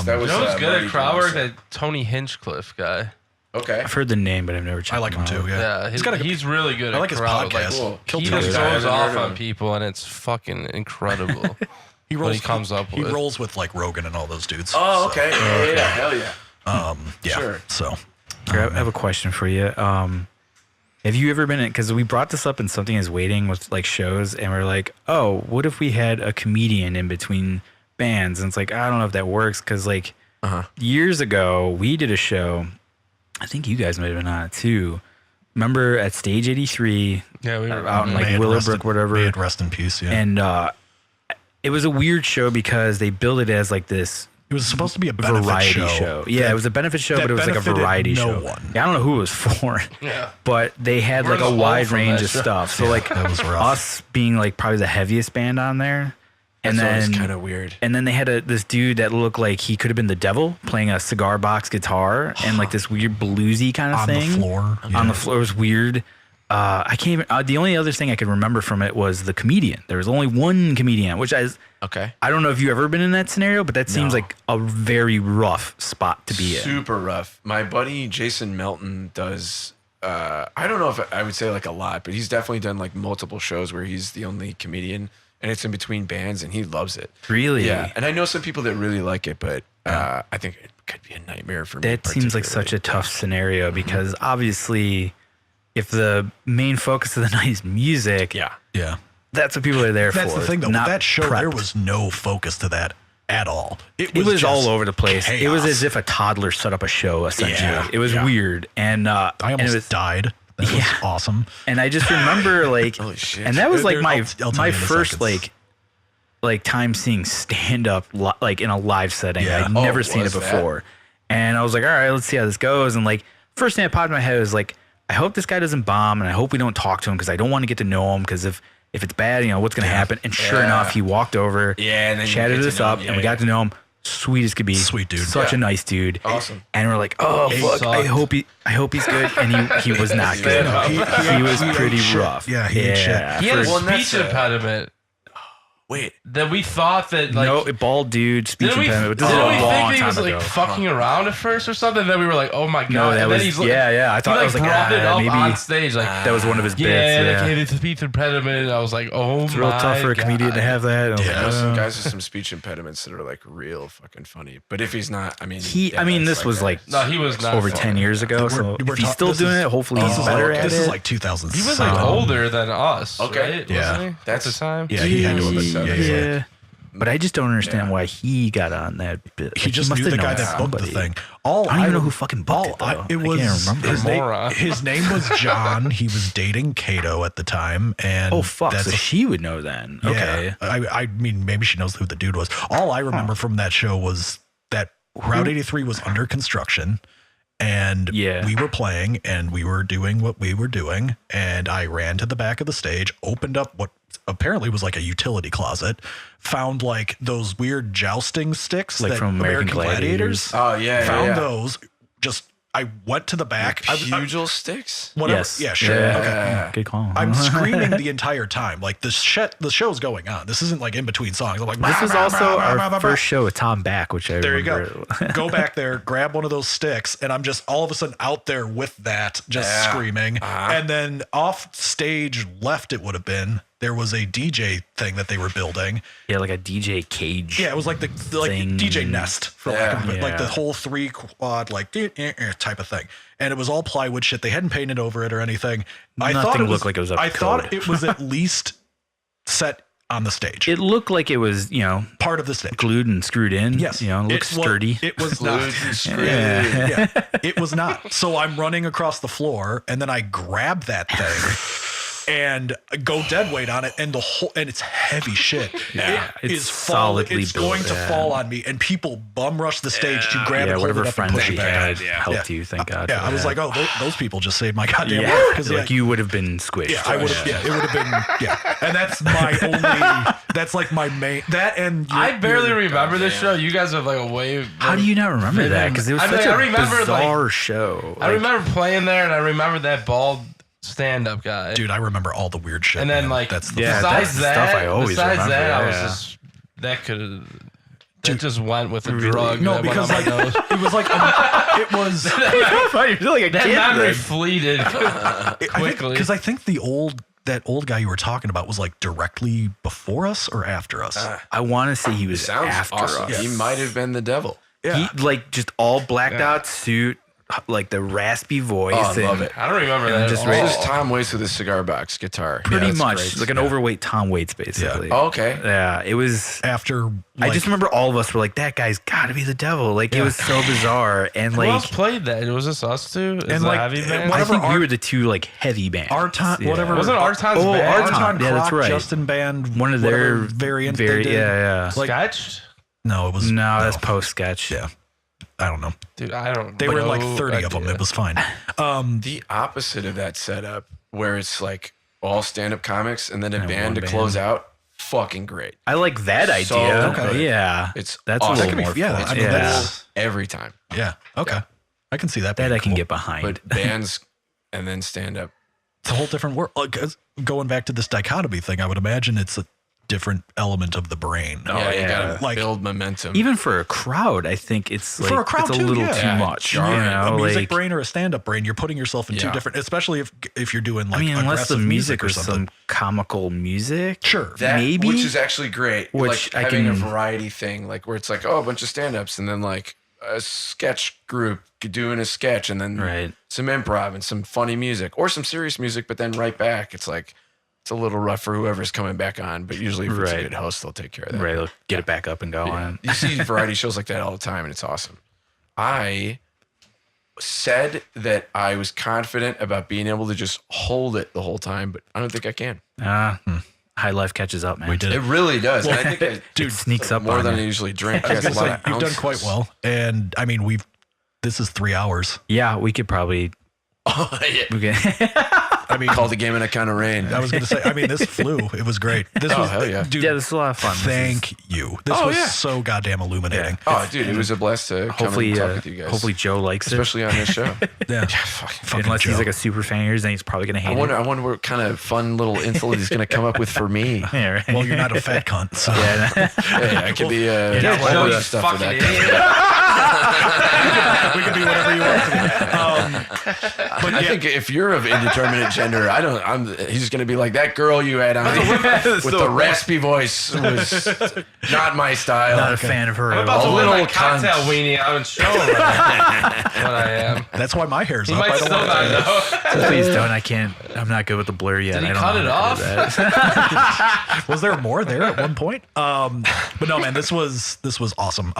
S4: That was
S3: You know who's good
S4: Marty
S3: at crowd work?
S4: Johnson.
S3: That Tony Hinchcliffe guy.
S4: Okay.
S1: I've heard the name, but I've never checked
S2: I like him
S1: out.
S2: too. Yeah,
S3: Yeah,
S2: got a
S3: he's really good
S2: I
S3: at
S2: like his
S3: crowd.
S2: podcast.
S4: Cool.
S2: Kill
S3: He
S2: Tony.
S3: just
S4: I
S3: goes
S4: haven't
S3: off
S4: heard of
S3: on
S4: him.
S3: people, and it's fucking incredible.
S2: He
S3: what he comes up
S2: He
S3: with.
S2: rolls with like Rogan and all those dudes.
S4: Oh,
S2: So,
S4: okay. Yeah, hell yeah.
S2: yeah.
S4: Sure.
S2: So
S1: I have a question for you. Have you ever been in, because we brought this up in Something Is Waiting with like shows, and we're like, oh, what if we had a comedian in between bands? And it's like, I don't know if that works, because like years ago, we did a show, I think you guys might have been on it too. Remember at Stage 83,
S3: Yeah, we were
S1: out in like
S2: may it rest
S1: Willowbrook,
S2: in-
S1: whatever.
S2: May it rest in peace. Yeah.
S1: And it was a weird show because they billed it as like this
S2: it was supposed to be a benefit
S1: variety show. Yeah, it was a benefit show,
S2: that
S1: but it was like a
S2: benefited
S1: variety
S2: no
S1: show.
S2: one.
S1: Yeah, I don't know who it was for.
S3: Yeah.
S1: But they had
S3: We're
S1: like
S3: in
S1: a
S3: the
S1: wide
S3: hole from
S1: range
S3: that
S1: of
S3: show.
S1: stuff. So like
S2: that was rough.
S1: us being like probably the heaviest band on there. And
S4: That's always
S1: then
S4: kind of weird.
S1: And then they had this dude that looked like he could have been the devil playing a cigar box guitar and like this weird bluesy kind of
S2: On
S1: thing.
S2: the floor.
S1: On
S2: Yeah.
S1: the floor. It was weird. I can't even, the only other thing I could remember from it was the comedian. There was only one comedian, which
S4: Okay.
S1: I don't know if you've ever been in that scenario, but that seems like a very rough spot to be in.
S4: Super rough. My buddy Jason Melton does. I don't know if I would say like a lot, but he's definitely done like multiple shows where he's the only comedian, and it's in between bands, and he loves it.
S1: Really?
S4: Yeah. And I know some people that really like it, but I think it could be a nightmare for me.
S1: That seems like such a tough scenario because obviously, if the main focus of the night is music,
S4: Yeah.
S1: that's what people are there for.
S2: That's the thing, though.
S1: not
S2: With that show, there
S1: prepped.
S2: was no focus to that at all. It
S1: It was
S2: just
S1: all over the place. It was
S2: chaos.
S1: as if a toddler set up a show. Essentially,
S2: Yeah,
S1: it was
S2: yeah.
S1: weird, and
S2: I
S1: and
S2: almost
S1: it was,
S2: died. That was awesome.
S1: and I just remember like,
S4: Holy shit.
S1: and that was like
S2: I'll
S1: my
S2: tell
S1: my
S2: you in a
S1: first
S2: second.
S1: like time seeing stand up like in a live setting.
S2: Yeah.
S1: I'd never seen it
S4: was that?
S1: before, and I was like, all right, let's see how this goes. And like first thing that popped in my head was like, I hope this guy doesn't bomb, and I hope we don't talk to him because I don't want to get to know him because if it's bad, you know what's gonna happen. And sure
S4: Yeah.
S1: enough, he walked over,
S4: Yeah, and then you
S1: chatted
S4: get to
S1: us
S4: know
S1: up,
S4: him.
S1: and we
S4: Yeah,
S1: got to know him. Sweet as could be.
S2: Sweet dude.
S1: Such a
S4: Yeah.
S1: nice dude.
S4: Awesome.
S1: And we're like, oh fuck, I
S3: sucked.
S1: hope he's good. And he was not good. He was pretty rough.
S2: Yeah, he ate shit.
S3: He had a
S4: Well, and that's
S3: speech
S4: a-
S3: impediment
S4: Wait.
S3: that we thought that like.
S1: No, bald dude, speech
S3: Didn't we,
S1: impediment. This is
S3: didn't
S1: a
S3: we
S1: long
S3: think that he
S1: time
S3: was
S1: ago.
S3: like fucking around at first or something? Then we were like, oh my god!
S1: No, that
S3: and
S1: was
S3: then he's like,
S1: yeah. I thought
S3: he
S1: I was like,
S3: brought it up
S1: maybe
S3: on stage like
S1: that was one of his bits.
S3: yeah,
S1: Yeah,
S3: like, hey, it's a speech impediment. And I was like, oh
S1: it's real
S3: my
S1: tough for a comedian to
S3: God.
S1: have that. And I was
S4: I know
S1: like,
S4: some
S1: oh.
S4: guys with some speech impediments that are like real fucking funny. But if he's not, I mean,
S1: I mean,
S4: that's
S1: this was like
S3: No, he was not
S1: over
S3: funny.
S1: 10 years ago. So
S2: We're
S1: if he's
S2: talk-
S1: still
S2: this
S1: doing
S2: is-
S1: it, hopefully he's better at
S2: This
S1: it.
S2: is like 2007.
S3: He was like older than us.
S4: Okay.
S3: Right?
S2: Yeah.
S3: Wasn't he?
S4: That's-
S3: at the time.
S2: Yeah, he had to have been.
S1: Yeah. But I just don't understand why he got on that bit.
S2: He just
S1: must
S2: knew the
S1: have
S2: guy
S1: known
S2: that booked the
S1: somebody.
S2: thing.
S1: I don't even know who fucking booked it, though.
S2: It
S1: I
S2: was
S1: can't remember.
S2: his name.
S3: Moron.
S2: His name was John. He was dating Kato at the time, and
S1: Oh, fuck. So
S2: that's-
S1: she would know then.
S2: yeah.
S1: Okay.
S2: I mean, maybe she knows who the dude was. All I remember from that show was that Route 83 was under construction, and
S1: Yeah.
S2: we were playing, and we were doing what we were doing, and I ran to the back of the stage, opened up what apparently was like a utility closet, found like those weird jousting sticks
S1: Like
S2: that
S1: from American Gladiators?
S4: Oh yeah.
S2: found
S4: yeah.
S2: those. Just I went to the back.
S4: Pugil sticks.
S2: Whatever.
S1: Yes.
S2: Yeah, sure.
S1: Yeah.
S2: Okay.
S1: Good call.
S2: I'm screaming the entire time. Like the show's going on. This isn't like in between songs. I'm like,
S1: This was
S2: "Bah, bah,
S1: also
S2: bah, bah, bah,
S1: our
S2: bah."
S1: first show with Tom Back, which I
S2: There you
S1: remember.
S2: go. Go back there, grab one of those sticks, and I'm just all of a sudden out there with that, just
S4: Yeah.
S2: screaming. And then off stage left, it would have been, there was a DJ thing that they were building.
S1: Yeah, like a DJ cage.
S2: Yeah, it was like the
S1: Thing.
S2: DJ Nest for
S4: Yeah.
S2: like the
S1: Yeah.
S2: whole 3 quad like type of thing, and it was all plywood shit. They hadn't painted over it or anything. I thought
S1: Nothing
S2: it was,
S1: looked like it was up
S2: I
S1: to
S2: thought
S1: code.
S2: it was at least set on the stage,
S1: It looked like it was,
S2: part of the stage.
S1: glued and screwed in.
S2: Yes,
S1: It looks sturdy.
S2: It was not.
S1: Yeah.
S2: Yeah, it was not. So I'm running across the floor, and then I grab that thing, and go dead weight on it, and it's heavy shit.
S1: Yeah,
S2: it
S1: it's
S2: is
S1: solidly
S2: It's going
S1: built,
S2: to fall on me, and people bum rush the stage to grab it, hold
S1: whatever
S2: it up, and
S1: friends
S2: push
S1: you
S2: it back.
S1: had helped you. Thank God.
S2: Yeah,
S1: for
S2: I was
S1: that.
S2: like, oh, those people just saved my goddamn
S1: yeah,
S2: life because
S1: like you would have been squished.
S2: yeah, I would have. Yeah, it would have been. Yeah, and that's my only. That's like my main. That and
S3: I barely remember this show. You guys have like a way.
S1: How do you not remember that? Because it was such a bizarre show.
S3: I remember playing there, and I remember that bald stand-up guy.
S2: dude, I remember all the weird shit.
S3: And then
S2: man.
S3: like
S2: that's the
S1: yeah,
S3: besides
S1: that's the
S3: that,
S1: stuff I always
S3: besides
S1: remember,
S3: that, I was
S1: yeah.
S3: just that could. That just went with the drug.
S2: no
S3: that
S2: because
S3: went
S2: like
S3: on my nose.
S2: it was like it was.
S1: you feel like a
S3: That
S1: kid.
S3: memory
S1: then.
S3: fleeted quickly.
S2: Because I think that old guy you were talking about was like directly before us or after us.
S1: I want to say he was
S4: Sounds
S1: after
S4: awesome.
S1: us.
S4: He might have been the devil.
S2: yeah.
S1: He like just all blacked out suit, like the raspy voice.
S4: Oh, I love
S1: and
S4: it.
S3: I don't remember that.
S1: just
S3: at
S1: right-
S3: all.
S4: This is Tom Waits with a cigar box guitar.
S1: Pretty
S4: that's
S1: much
S4: great.
S1: like an overweight Tom Waits, basically.
S4: Oh, okay.
S1: Yeah, it was.
S2: After
S1: I just remember all of us were like, "That guy's got to be the devil." Like it was so bizarre, and
S3: Who
S1: like,
S3: else played that? Was this us two? Is
S2: And,
S3: the
S2: like,
S3: heavy band?
S1: I
S2: whatever
S1: think we
S2: Art-
S1: were the two like heavy bands.
S2: Arton,
S1: Yeah.
S2: whatever.
S3: Wasn't Arton's
S1: Oh,
S3: band?
S1: Arton.
S2: Arton
S1: Yeah, that's
S2: Kroc,
S1: right.
S2: Justin Band,
S1: One of
S2: whatever
S1: their
S2: variant.
S1: very
S2: they did.
S1: yeah.
S2: Like,
S3: Sketch?
S2: no, it was
S1: No, that's post sketch.
S2: Yeah, I don't know.
S3: Dude, I don't.
S2: They were in like
S3: no
S2: 30 of them.
S3: idea.
S2: It was fine.
S4: The opposite of that setup, where it's like all stand-up comics and then a band to
S1: one
S4: close
S1: band.
S4: out, fucking great.
S1: I like that
S4: So
S1: idea.
S4: good.
S1: Yeah,
S4: It's
S1: that's
S4: awesome.
S1: a
S4: That
S1: little
S2: could be-
S1: more
S2: yeah,
S1: fun.
S2: I mean,
S1: yeah.
S2: that's-
S4: Every time.
S2: Yeah. Okay. I can see that.
S1: That
S2: being
S1: I can
S2: cool.
S1: get behind.
S4: But bands and then stand-up.
S2: It's a whole different world. Like, going back to this dichotomy thing, I would imagine it's a different element of the brain.
S4: Yeah, you
S1: yeah.
S4: gotta
S2: Like-
S4: build momentum.
S1: Even for a crowd, I think it's like
S2: For a crowd
S1: it's a
S2: too,
S1: little
S2: yeah.
S1: too
S2: Yeah,
S1: much.
S4: jarring.
S1: You
S2: a
S1: know,
S2: music
S1: like,
S2: brain or a stand-up brain, you're putting yourself in two
S4: Yeah.
S2: different, especially if you're doing like
S1: I mean, unless the
S2: aggressive
S1: music
S2: or
S1: was
S2: something.
S1: some comical music.
S2: Sure.
S4: that,
S1: maybe.
S4: which is actually great.
S1: Which
S4: like
S1: I
S4: having a
S1: can-
S4: variety thing, like where it's like, oh, a bunch of stand-ups and then like a sketch group doing a sketch and then
S1: Right.
S4: some improv and some funny music or some serious music, but then right back, it's like it's a little rough for whoever's coming back on. But usually, if it's a
S1: Right.
S4: good host, they'll take care of that.
S1: Right, look, get it back up and go on.
S4: You see variety shows like that all the time, and it's awesome. I said that I was confident about being able to just hold it the whole time, but I don't think I can.
S1: High life catches up, man.
S2: We did
S4: It really does. And I think
S1: It sneaks up
S4: more
S1: on
S4: than I
S1: you.
S4: usually drink.
S2: I was
S4: That's a
S2: gonna
S4: lot
S2: say,
S4: of
S2: you've done
S4: ounces.
S2: quite well, and I mean, this is 3 hours.
S1: Yeah, we could probably.
S4: Oh, yeah.
S1: We could,
S2: I mean,
S4: Called the game in a kind of rain.
S2: I was going to say, I mean, this flew. It was great. This
S4: Oh,
S2: was,
S4: hell yeah.
S2: dude,
S1: yeah, this is a lot of fun. This is-
S2: thank you. This
S4: Oh,
S2: was
S4: yeah.
S2: so goddamn illuminating.
S4: Oh, dude, it was a blast to come
S1: hopefully,
S4: and talk with you guys.
S1: hopefully Joe likes
S4: especially on this show.
S2: Yeah.
S4: Fucking
S1: it. Unless he's
S2: Joe.
S1: like a super fan of yours, then he's probably gonna hate
S4: I wonder what kind of fun little insult he's going to come up with for me.
S1: it. Yeah, right.
S2: Well, you're not a fat cunt, so
S1: yeah,
S4: Hey, I could be
S1: Yeah,
S3: Joe,
S4: all
S3: you
S4: that stuff for
S3: fucking
S4: that
S3: idiot.
S4: guy.
S2: we can be whatever you want to be. But
S4: I
S2: yeah,
S4: think if you're of indeterminate gender, he's going to be like that girl you had on with the raspy voice was not my style.
S1: not a fan of her.
S3: I'm
S1: at
S3: about to
S1: all.
S3: win my
S4: little
S3: cocktail
S4: cunt.
S3: weenie out and show him what I am.
S2: that's why my hair's
S3: He
S2: up.
S3: might
S2: I don't
S3: still
S2: want
S3: not
S2: to.
S3: know.
S1: Please don't. I can't. I'm not good with the blur yet.
S3: Did he
S1: I don't
S3: cut
S1: know
S3: it
S1: how
S3: off?
S1: to do that.
S2: Was there more there at one point? But no, man, this was awesome.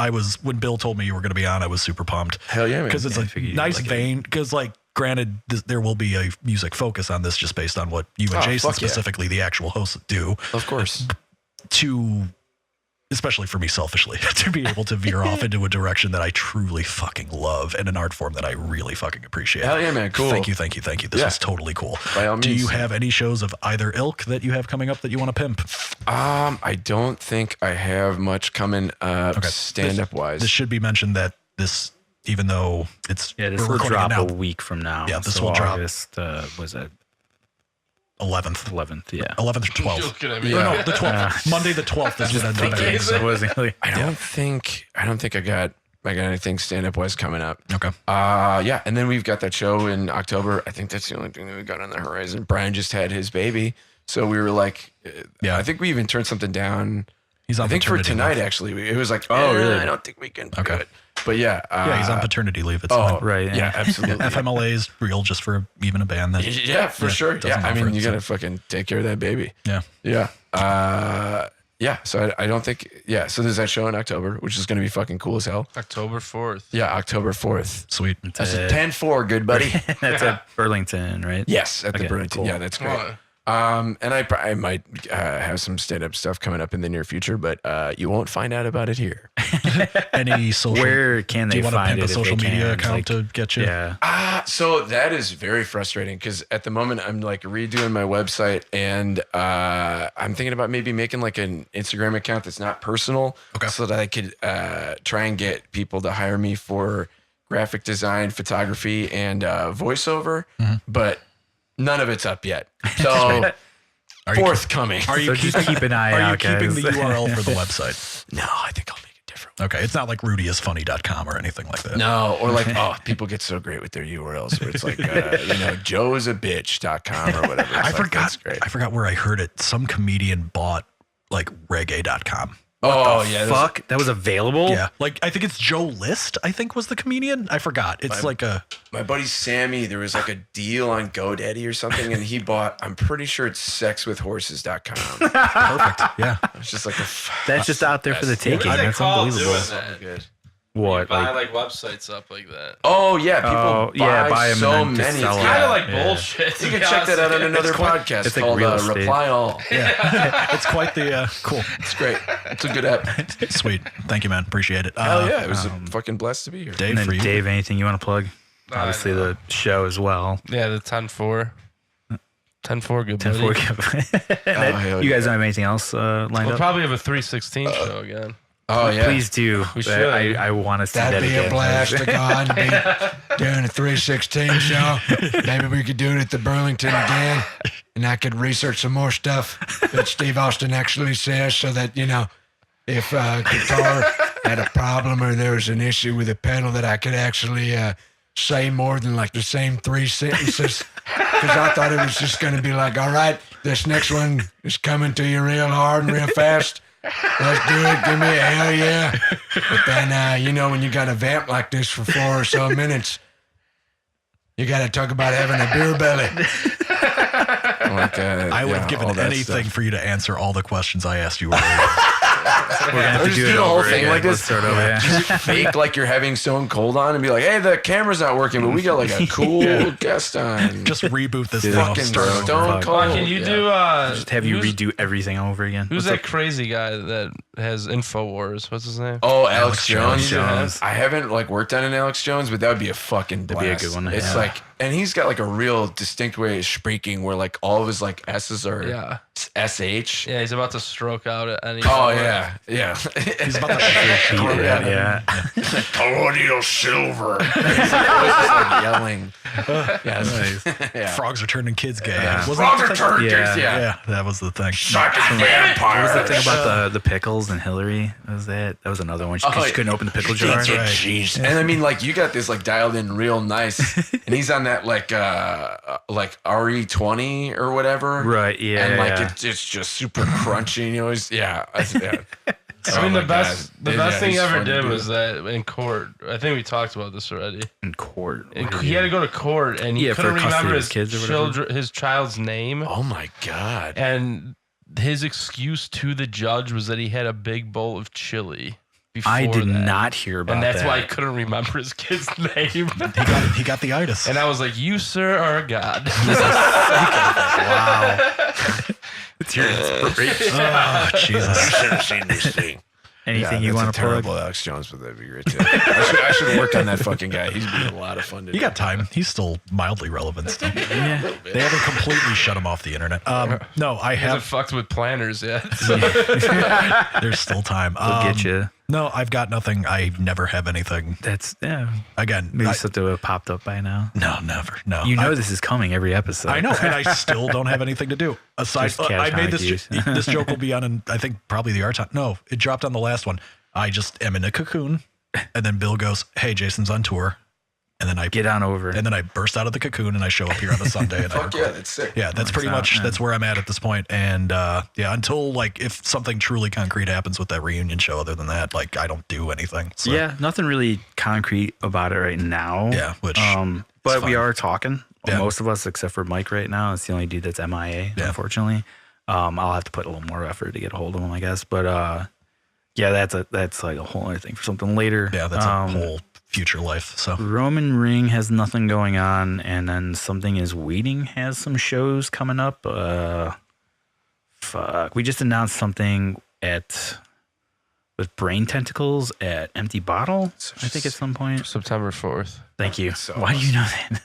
S2: When Bill told me you were going to be on, I was super pumped.
S4: Hell yeah, man.
S2: Because it's
S1: Yeah, I
S2: a
S1: figured you'd
S2: nice
S1: like it.
S2: vein. Because like, granted, there will be a music focus on this just based on what you and Jason,
S4: fuck yeah.
S2: specifically the actual hosts, do.
S4: Of course.
S2: Especially for me selfishly, to be able to veer off into a direction that I truly fucking love and an art form that I really fucking appreciate.
S4: Hell yeah, man. Cool.
S2: Thank you. This
S4: Yeah.
S2: was totally cool.
S4: By all
S2: Do
S4: means.
S2: you have any shows of either ilk that you have coming up that you want to pimp?
S4: I don't think I have much coming up stand-up wise.
S2: This should be mentioned that this, even though it's
S1: Yeah, this
S2: we're
S1: will
S2: recording it
S1: drop
S2: now,
S1: a week from now.
S2: Yeah, this
S1: so
S2: will drop.
S1: August, was it
S2: 11th.
S1: 11th? Yeah.
S2: 11th or 12th.
S3: Joking at me.
S2: Or no, the 12th. Monday the 12th is when I'm
S3: thinking.
S2: doing
S1: So it wasn't really.
S4: I don't think I got anything stand-up wise coming up.
S2: Okay.
S4: Yeah, and then we've got that show in October. I think that's the only thing that we got on the horizon. Brian just had his baby, so we were like,
S2: Yeah.
S4: I think we even turned something down.
S2: He's on
S4: I think for
S2: paternity
S4: tonight,
S2: leave.
S4: actually, it was like,
S1: Oh, really?
S4: I don't think we can do
S2: Okay.
S4: it. But yeah,
S2: Yeah, he's on paternity leave. It's
S4: Oh,
S2: fine.
S1: Right,
S4: Yeah,
S1: yeah.
S4: absolutely.
S2: FMLA is real just for even a band that.
S4: Yeah, for sure.
S2: doesn't
S4: Yeah, I
S2: offer
S4: mean,
S2: it,
S4: you
S2: so-
S4: gotta fucking take care of that baby.
S2: Yeah.
S4: Yeah. Yeah. So I don't think. Yeah. So there's that show in October, which is gonna be fucking cool as hell.
S3: October 4th.
S4: Yeah, October 4th.
S2: Sweet.
S4: That's a 10-4, good buddy.
S1: That's at Burlington, right?
S4: Yes, at the
S1: Okay,
S4: Burlington.
S1: cool.
S4: Yeah, that's great.
S3: What?
S4: And I might have some stand-up stuff coming up in the near future, but you won't find out about it here.
S2: Any social?
S1: Where can
S2: Do
S1: they
S2: you want to
S1: find
S2: pimp
S1: it?
S2: a
S1: if
S2: social
S1: they
S2: media
S1: can?
S2: account
S1: Like,
S2: to get you?
S1: Yeah.
S4: So that is very frustrating because at the moment I'm like redoing my website and I'm thinking about maybe making like an Instagram account that's not personal, so that I could try and get people to hire me for graphic design, photography, and voiceover, but none of it's up yet. So forthcoming.
S2: Are you
S1: So just keep an eye
S2: Are
S1: out,
S2: you keeping
S1: guys.
S2: the URL for the website?
S4: No, I think I'll make it different.
S2: Okay, it's not like rudyisfunny.com or anything like that.
S4: No, or like, people get so great with their URLs where it's like, joeisabitch.com or whatever. It's
S2: I
S4: like,
S2: forgot.
S4: that's great.
S2: I forgot where I heard it. Some comedian bought like reggae.com.
S1: Fuck, that was available.
S2: Yeah, like I think it's Joe List. I think was the comedian. I forgot. It's like a.
S4: My buddy Sammy, there was like a deal on GoDaddy or something, and he bought, I'm pretty sure it's sexwithhorses.com.
S2: Perfect. Yeah.
S4: It's just like
S1: That's just out there for the
S3: What
S1: taking.
S3: is it
S1: That's
S3: called
S1: unbelievable.
S3: doing that?
S4: good.
S1: What?
S3: Buy
S1: Like,
S3: like websites up like that.
S4: Oh, yeah. People buy
S1: 'em
S4: so
S1: and then just
S4: many.
S1: sell
S4: It's
S1: 'em.
S3: Kind of
S4: kinda
S3: like bullshit.
S4: You can check that out on another podcast
S1: it's like
S4: called
S1: real estate.
S4: Reply All.
S2: It's quite the cool.
S4: It's great. It's a good app.
S2: Sweet. Thank you, man. Appreciate it.
S4: Hell yeah. It was a fucking blessed to be here.
S2: Dave,
S1: and then
S2: for you.
S1: Dave, anything you want to plug? Obviously,
S3: know.
S1: the show as well.
S3: Yeah, the 10-4. 10-4, good
S1: 10
S3: buddy.
S1: 4
S4: hell
S1: You guys
S4: yeah.
S1: don't have anything else lined
S3: We'll
S1: up?
S3: probably have a 316 show again.
S4: Oh, yeah.
S1: Please do.
S3: We should.
S1: I want to see
S6: That'd
S1: that
S6: be
S1: again.
S6: a blast to go on and be doing a 316 show. Maybe we could do it at the Burlington again, and I could research some more stuff that Steve Austin actually says so that, if guitar had a problem or there was an issue with a pedal that I could actually say more than like the same 3 sentences. Because I thought it was just going to be like, all right, this next one is coming to you real hard and real fast. Let's do it. Give me a hell yeah. But then, when you got a vamp like this for 4 or so minutes, you got to talk about having a beer belly.
S2: I would have given anything for you to answer all the questions I asked you earlier.
S1: We're gonna have to
S4: Just
S1: do
S4: do
S1: it
S4: the whole
S1: over
S4: thing
S1: again.
S4: like
S1: Let's
S4: this.
S1: start over. Yeah.
S4: Just fake like you're having Stone Cold on and be like, hey, the camera's not working, but we got like a cool guest on.
S2: Just reboot this thing.
S4: fucking
S2: Start over.
S4: Stone
S1: Fuck.
S4: Cold.
S3: Can you
S4: Yeah.
S3: do
S1: Just have you redo everything over again.
S3: Who's
S1: What's
S3: that crazy guy that has InfoWars? What's his name?
S4: Oh, Alex Jones.
S1: Jones.
S4: I haven't like worked on an Alex Jones, but that would be a fucking blast.
S1: That'd be a good one to
S4: It's
S1: have.
S4: like, and he's got like a real distinct way of speaking where like all of his like S's are
S3: Yeah.
S4: SH.
S3: Yeah, he's about to stroke out at any
S4: Oh
S3: moment.
S4: yeah.
S2: He's about to
S1: Yeah.
S4: Colonial Silver. He's always just like yelling. Yeah.
S2: Frogs are turning kids gay. Wasn't
S4: Frogs
S2: that
S4: are
S2: the thing?
S4: turkeys.
S1: Yeah.
S2: Yeah, that was the thing.
S4: Sucking vampires.
S1: What was the thing about the pickles and Hillary? What was that? That was another one. She couldn't open the pickle jar.
S2: That's right.
S4: Jeez. And I mean, like, you got this like dialed in real nice, and he's on that like RE20 or whatever.
S1: Right, yeah,
S4: And like
S1: yeah.
S4: it's just super crunchy. And you always, yeah.
S3: I mean,
S4: Oh
S3: the
S4: my
S3: best
S4: God.
S3: thing he
S4: he's
S3: ever
S4: fun to
S3: did
S4: do.
S3: was that in court. I think we talked about this already.
S1: In court.
S3: He had to go to court, and he
S1: Yeah, for
S3: couldn't
S1: custody
S3: remember
S1: of
S3: his
S1: kids or whatever.
S3: his child's name.
S4: Oh my God.
S3: And his excuse to the judge was that he had a big bowl of chili before
S1: I did
S3: that.
S1: not hear about
S3: And that's
S1: that.
S3: why I couldn't remember his kid's name.
S2: He got the itis.
S3: And I was like, you, sir, are a god.
S1: Wow. It's your inspiration.
S2: Oh, Jesus.
S4: should have seen this thing.
S1: Anything you want to plug?
S4: terrible Alex Jones, but that'd be great too. I should work on that fucking guy. He's been a lot of fun to
S2: You
S4: do.
S2: got time. He's still mildly relevant still.
S1: Yeah.
S2: They haven't completely shut him off the internet. No, I
S3: Hasn't
S2: have.
S3: fucked with planners yet.
S2: There's still time.
S1: We'll get you.
S2: No, I've got nothing. I never have anything.
S1: That's, yeah.
S2: Again,
S1: Maybe something would have popped up by now.
S2: no, never. No.
S1: You know this is coming every episode.
S2: I know, and I still don't have anything to do. Aside,
S1: Just
S2: I made this.
S1: catatonic use.
S2: This joke will be on, I think, probably the art time. No, it dropped on the last one. I just am in a cocoon, and then Bill goes, "Hey, Jason's on tour," and then I
S1: Get on over.
S2: and then I burst out of the cocoon, and I show up here on a Sunday, and I
S4: Fuck
S2: record.
S4: yeah, that's sick.
S2: Yeah, that's pretty
S1: out,
S2: much
S1: yeah.
S2: that's where I'm at this point. And yeah, until like if something truly concrete happens with that reunion show, other than that, like I don't do anything. So,
S1: Yeah, nothing really concrete about it right now.
S2: Yeah, which
S1: but we
S2: fine.
S1: are talking.
S2: Yeah.
S1: Most of us, except for Mike right now, it's the only dude that's MIA.
S2: Yeah.
S1: Unfortunately, I'll have to put a little more effort to get a hold of him, I guess. But yeah, that's like a whole other thing for something later.
S2: yeah, that's a whole future life. So
S1: Roman Ring has nothing going on, and then Something Is Waiting has some shows coming up. We just announced something with Brain Tentacles at Empty Bottle, I think at some point.
S3: September 4th.
S1: Thank you. Why do you know that?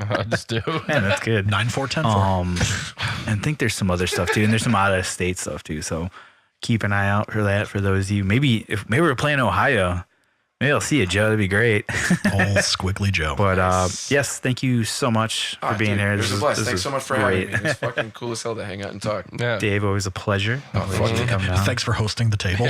S3: I just do.
S1: Man, that's good.
S2: 9-4-10-4.
S1: And I think there's some other stuff too, and there's some out of state stuff too. So keep an eye out for that for those of you. Maybe we're playing Ohio, maybe I'll see you, Joe. That'd be great.
S2: Old Squiggly Joe.
S1: But yes, thank you so much for being here.
S4: It was a blast. Thanks so much for having me.
S1: great.
S4: It was fucking cool as hell to hang out and talk.
S3: Yeah.
S1: Dave, always a pleasure.
S4: fuck
S1: to come down.
S2: Thanks for hosting the table.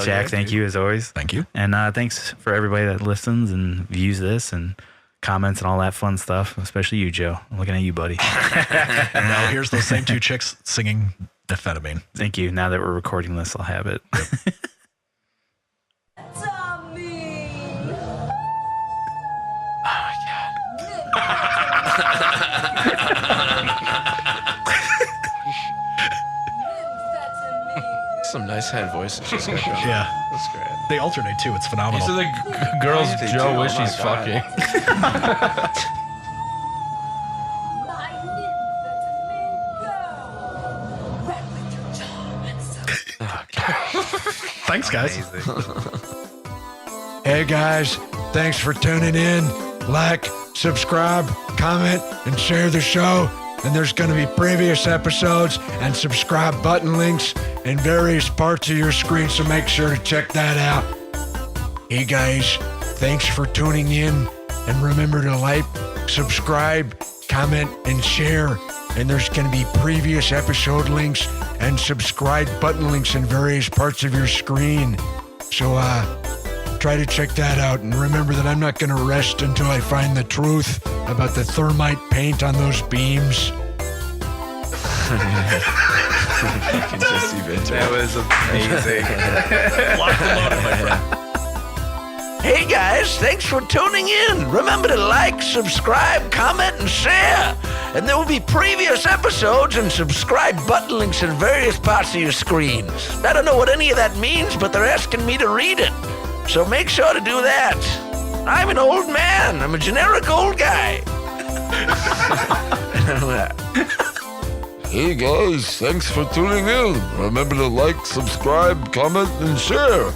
S1: Jack, thank you as always.
S2: Thank you.
S1: And thanks for everybody that listens and views this and comments and all that fun stuff, especially you, Joe. I'm looking at you, buddy.
S2: And now here's those same two chicks singing Amphetamine.
S1: Thank you. Now that we're recording this, I'll have it.
S4: Some nice head voices she's got going.
S2: Yeah.
S4: That's great.
S2: They alternate too. It's phenomenal.
S3: These are the girls
S4: They do.
S3: Joe
S4: Oh
S3: wish
S4: my
S3: he's
S4: God.
S3: fucking.
S2: Thanks, guys.
S6: Hey guys, thanks for tuning in. Like, subscribe, comment, and share the show. And there's going to be previous episodes and subscribe button links in various parts of your screen, so make sure to check that out. Hey guys, thanks for tuning in. And remember to like, subscribe, comment, and share. And there's going to be previous episode links and subscribe button links in various parts of your screen. So, try to check that out. And remember that I'm not going to rest until I find the truth about the thermite paint on those beams.
S4: You can just see Victor.
S1: That was amazing.
S2: Lock and loaded, my friend.
S6: Hey guys, thanks for tuning in. Remember to like, subscribe, comment, and share. And there will be previous episodes and subscribe button links in various parts of your screen. I don't know what any of that means, but they're asking me to read it. So make sure to do that. I'm an old man. I'm a generic old guy.
S7: Hey guys, thanks for tuning in. Remember to like, subscribe, comment, and share.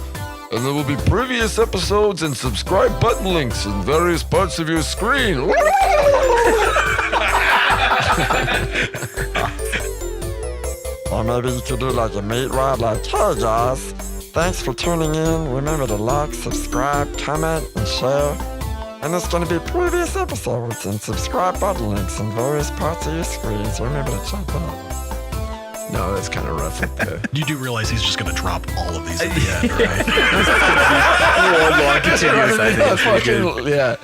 S7: And there will be previous episodes and subscribe button links in various parts of your screen. Or maybe you could do like a meat rod, like, hey guys, thanks for tuning in. Remember to like, subscribe, comment, and share. And there's going to be previous episodes and subscribe button links in various parts of your screen, so remember to check that out.
S4: No, that's kind of rough.
S2: You do realize he's just going to drop all of these at the end, right?
S1: Continuous, I think.
S4: Fucking, yeah.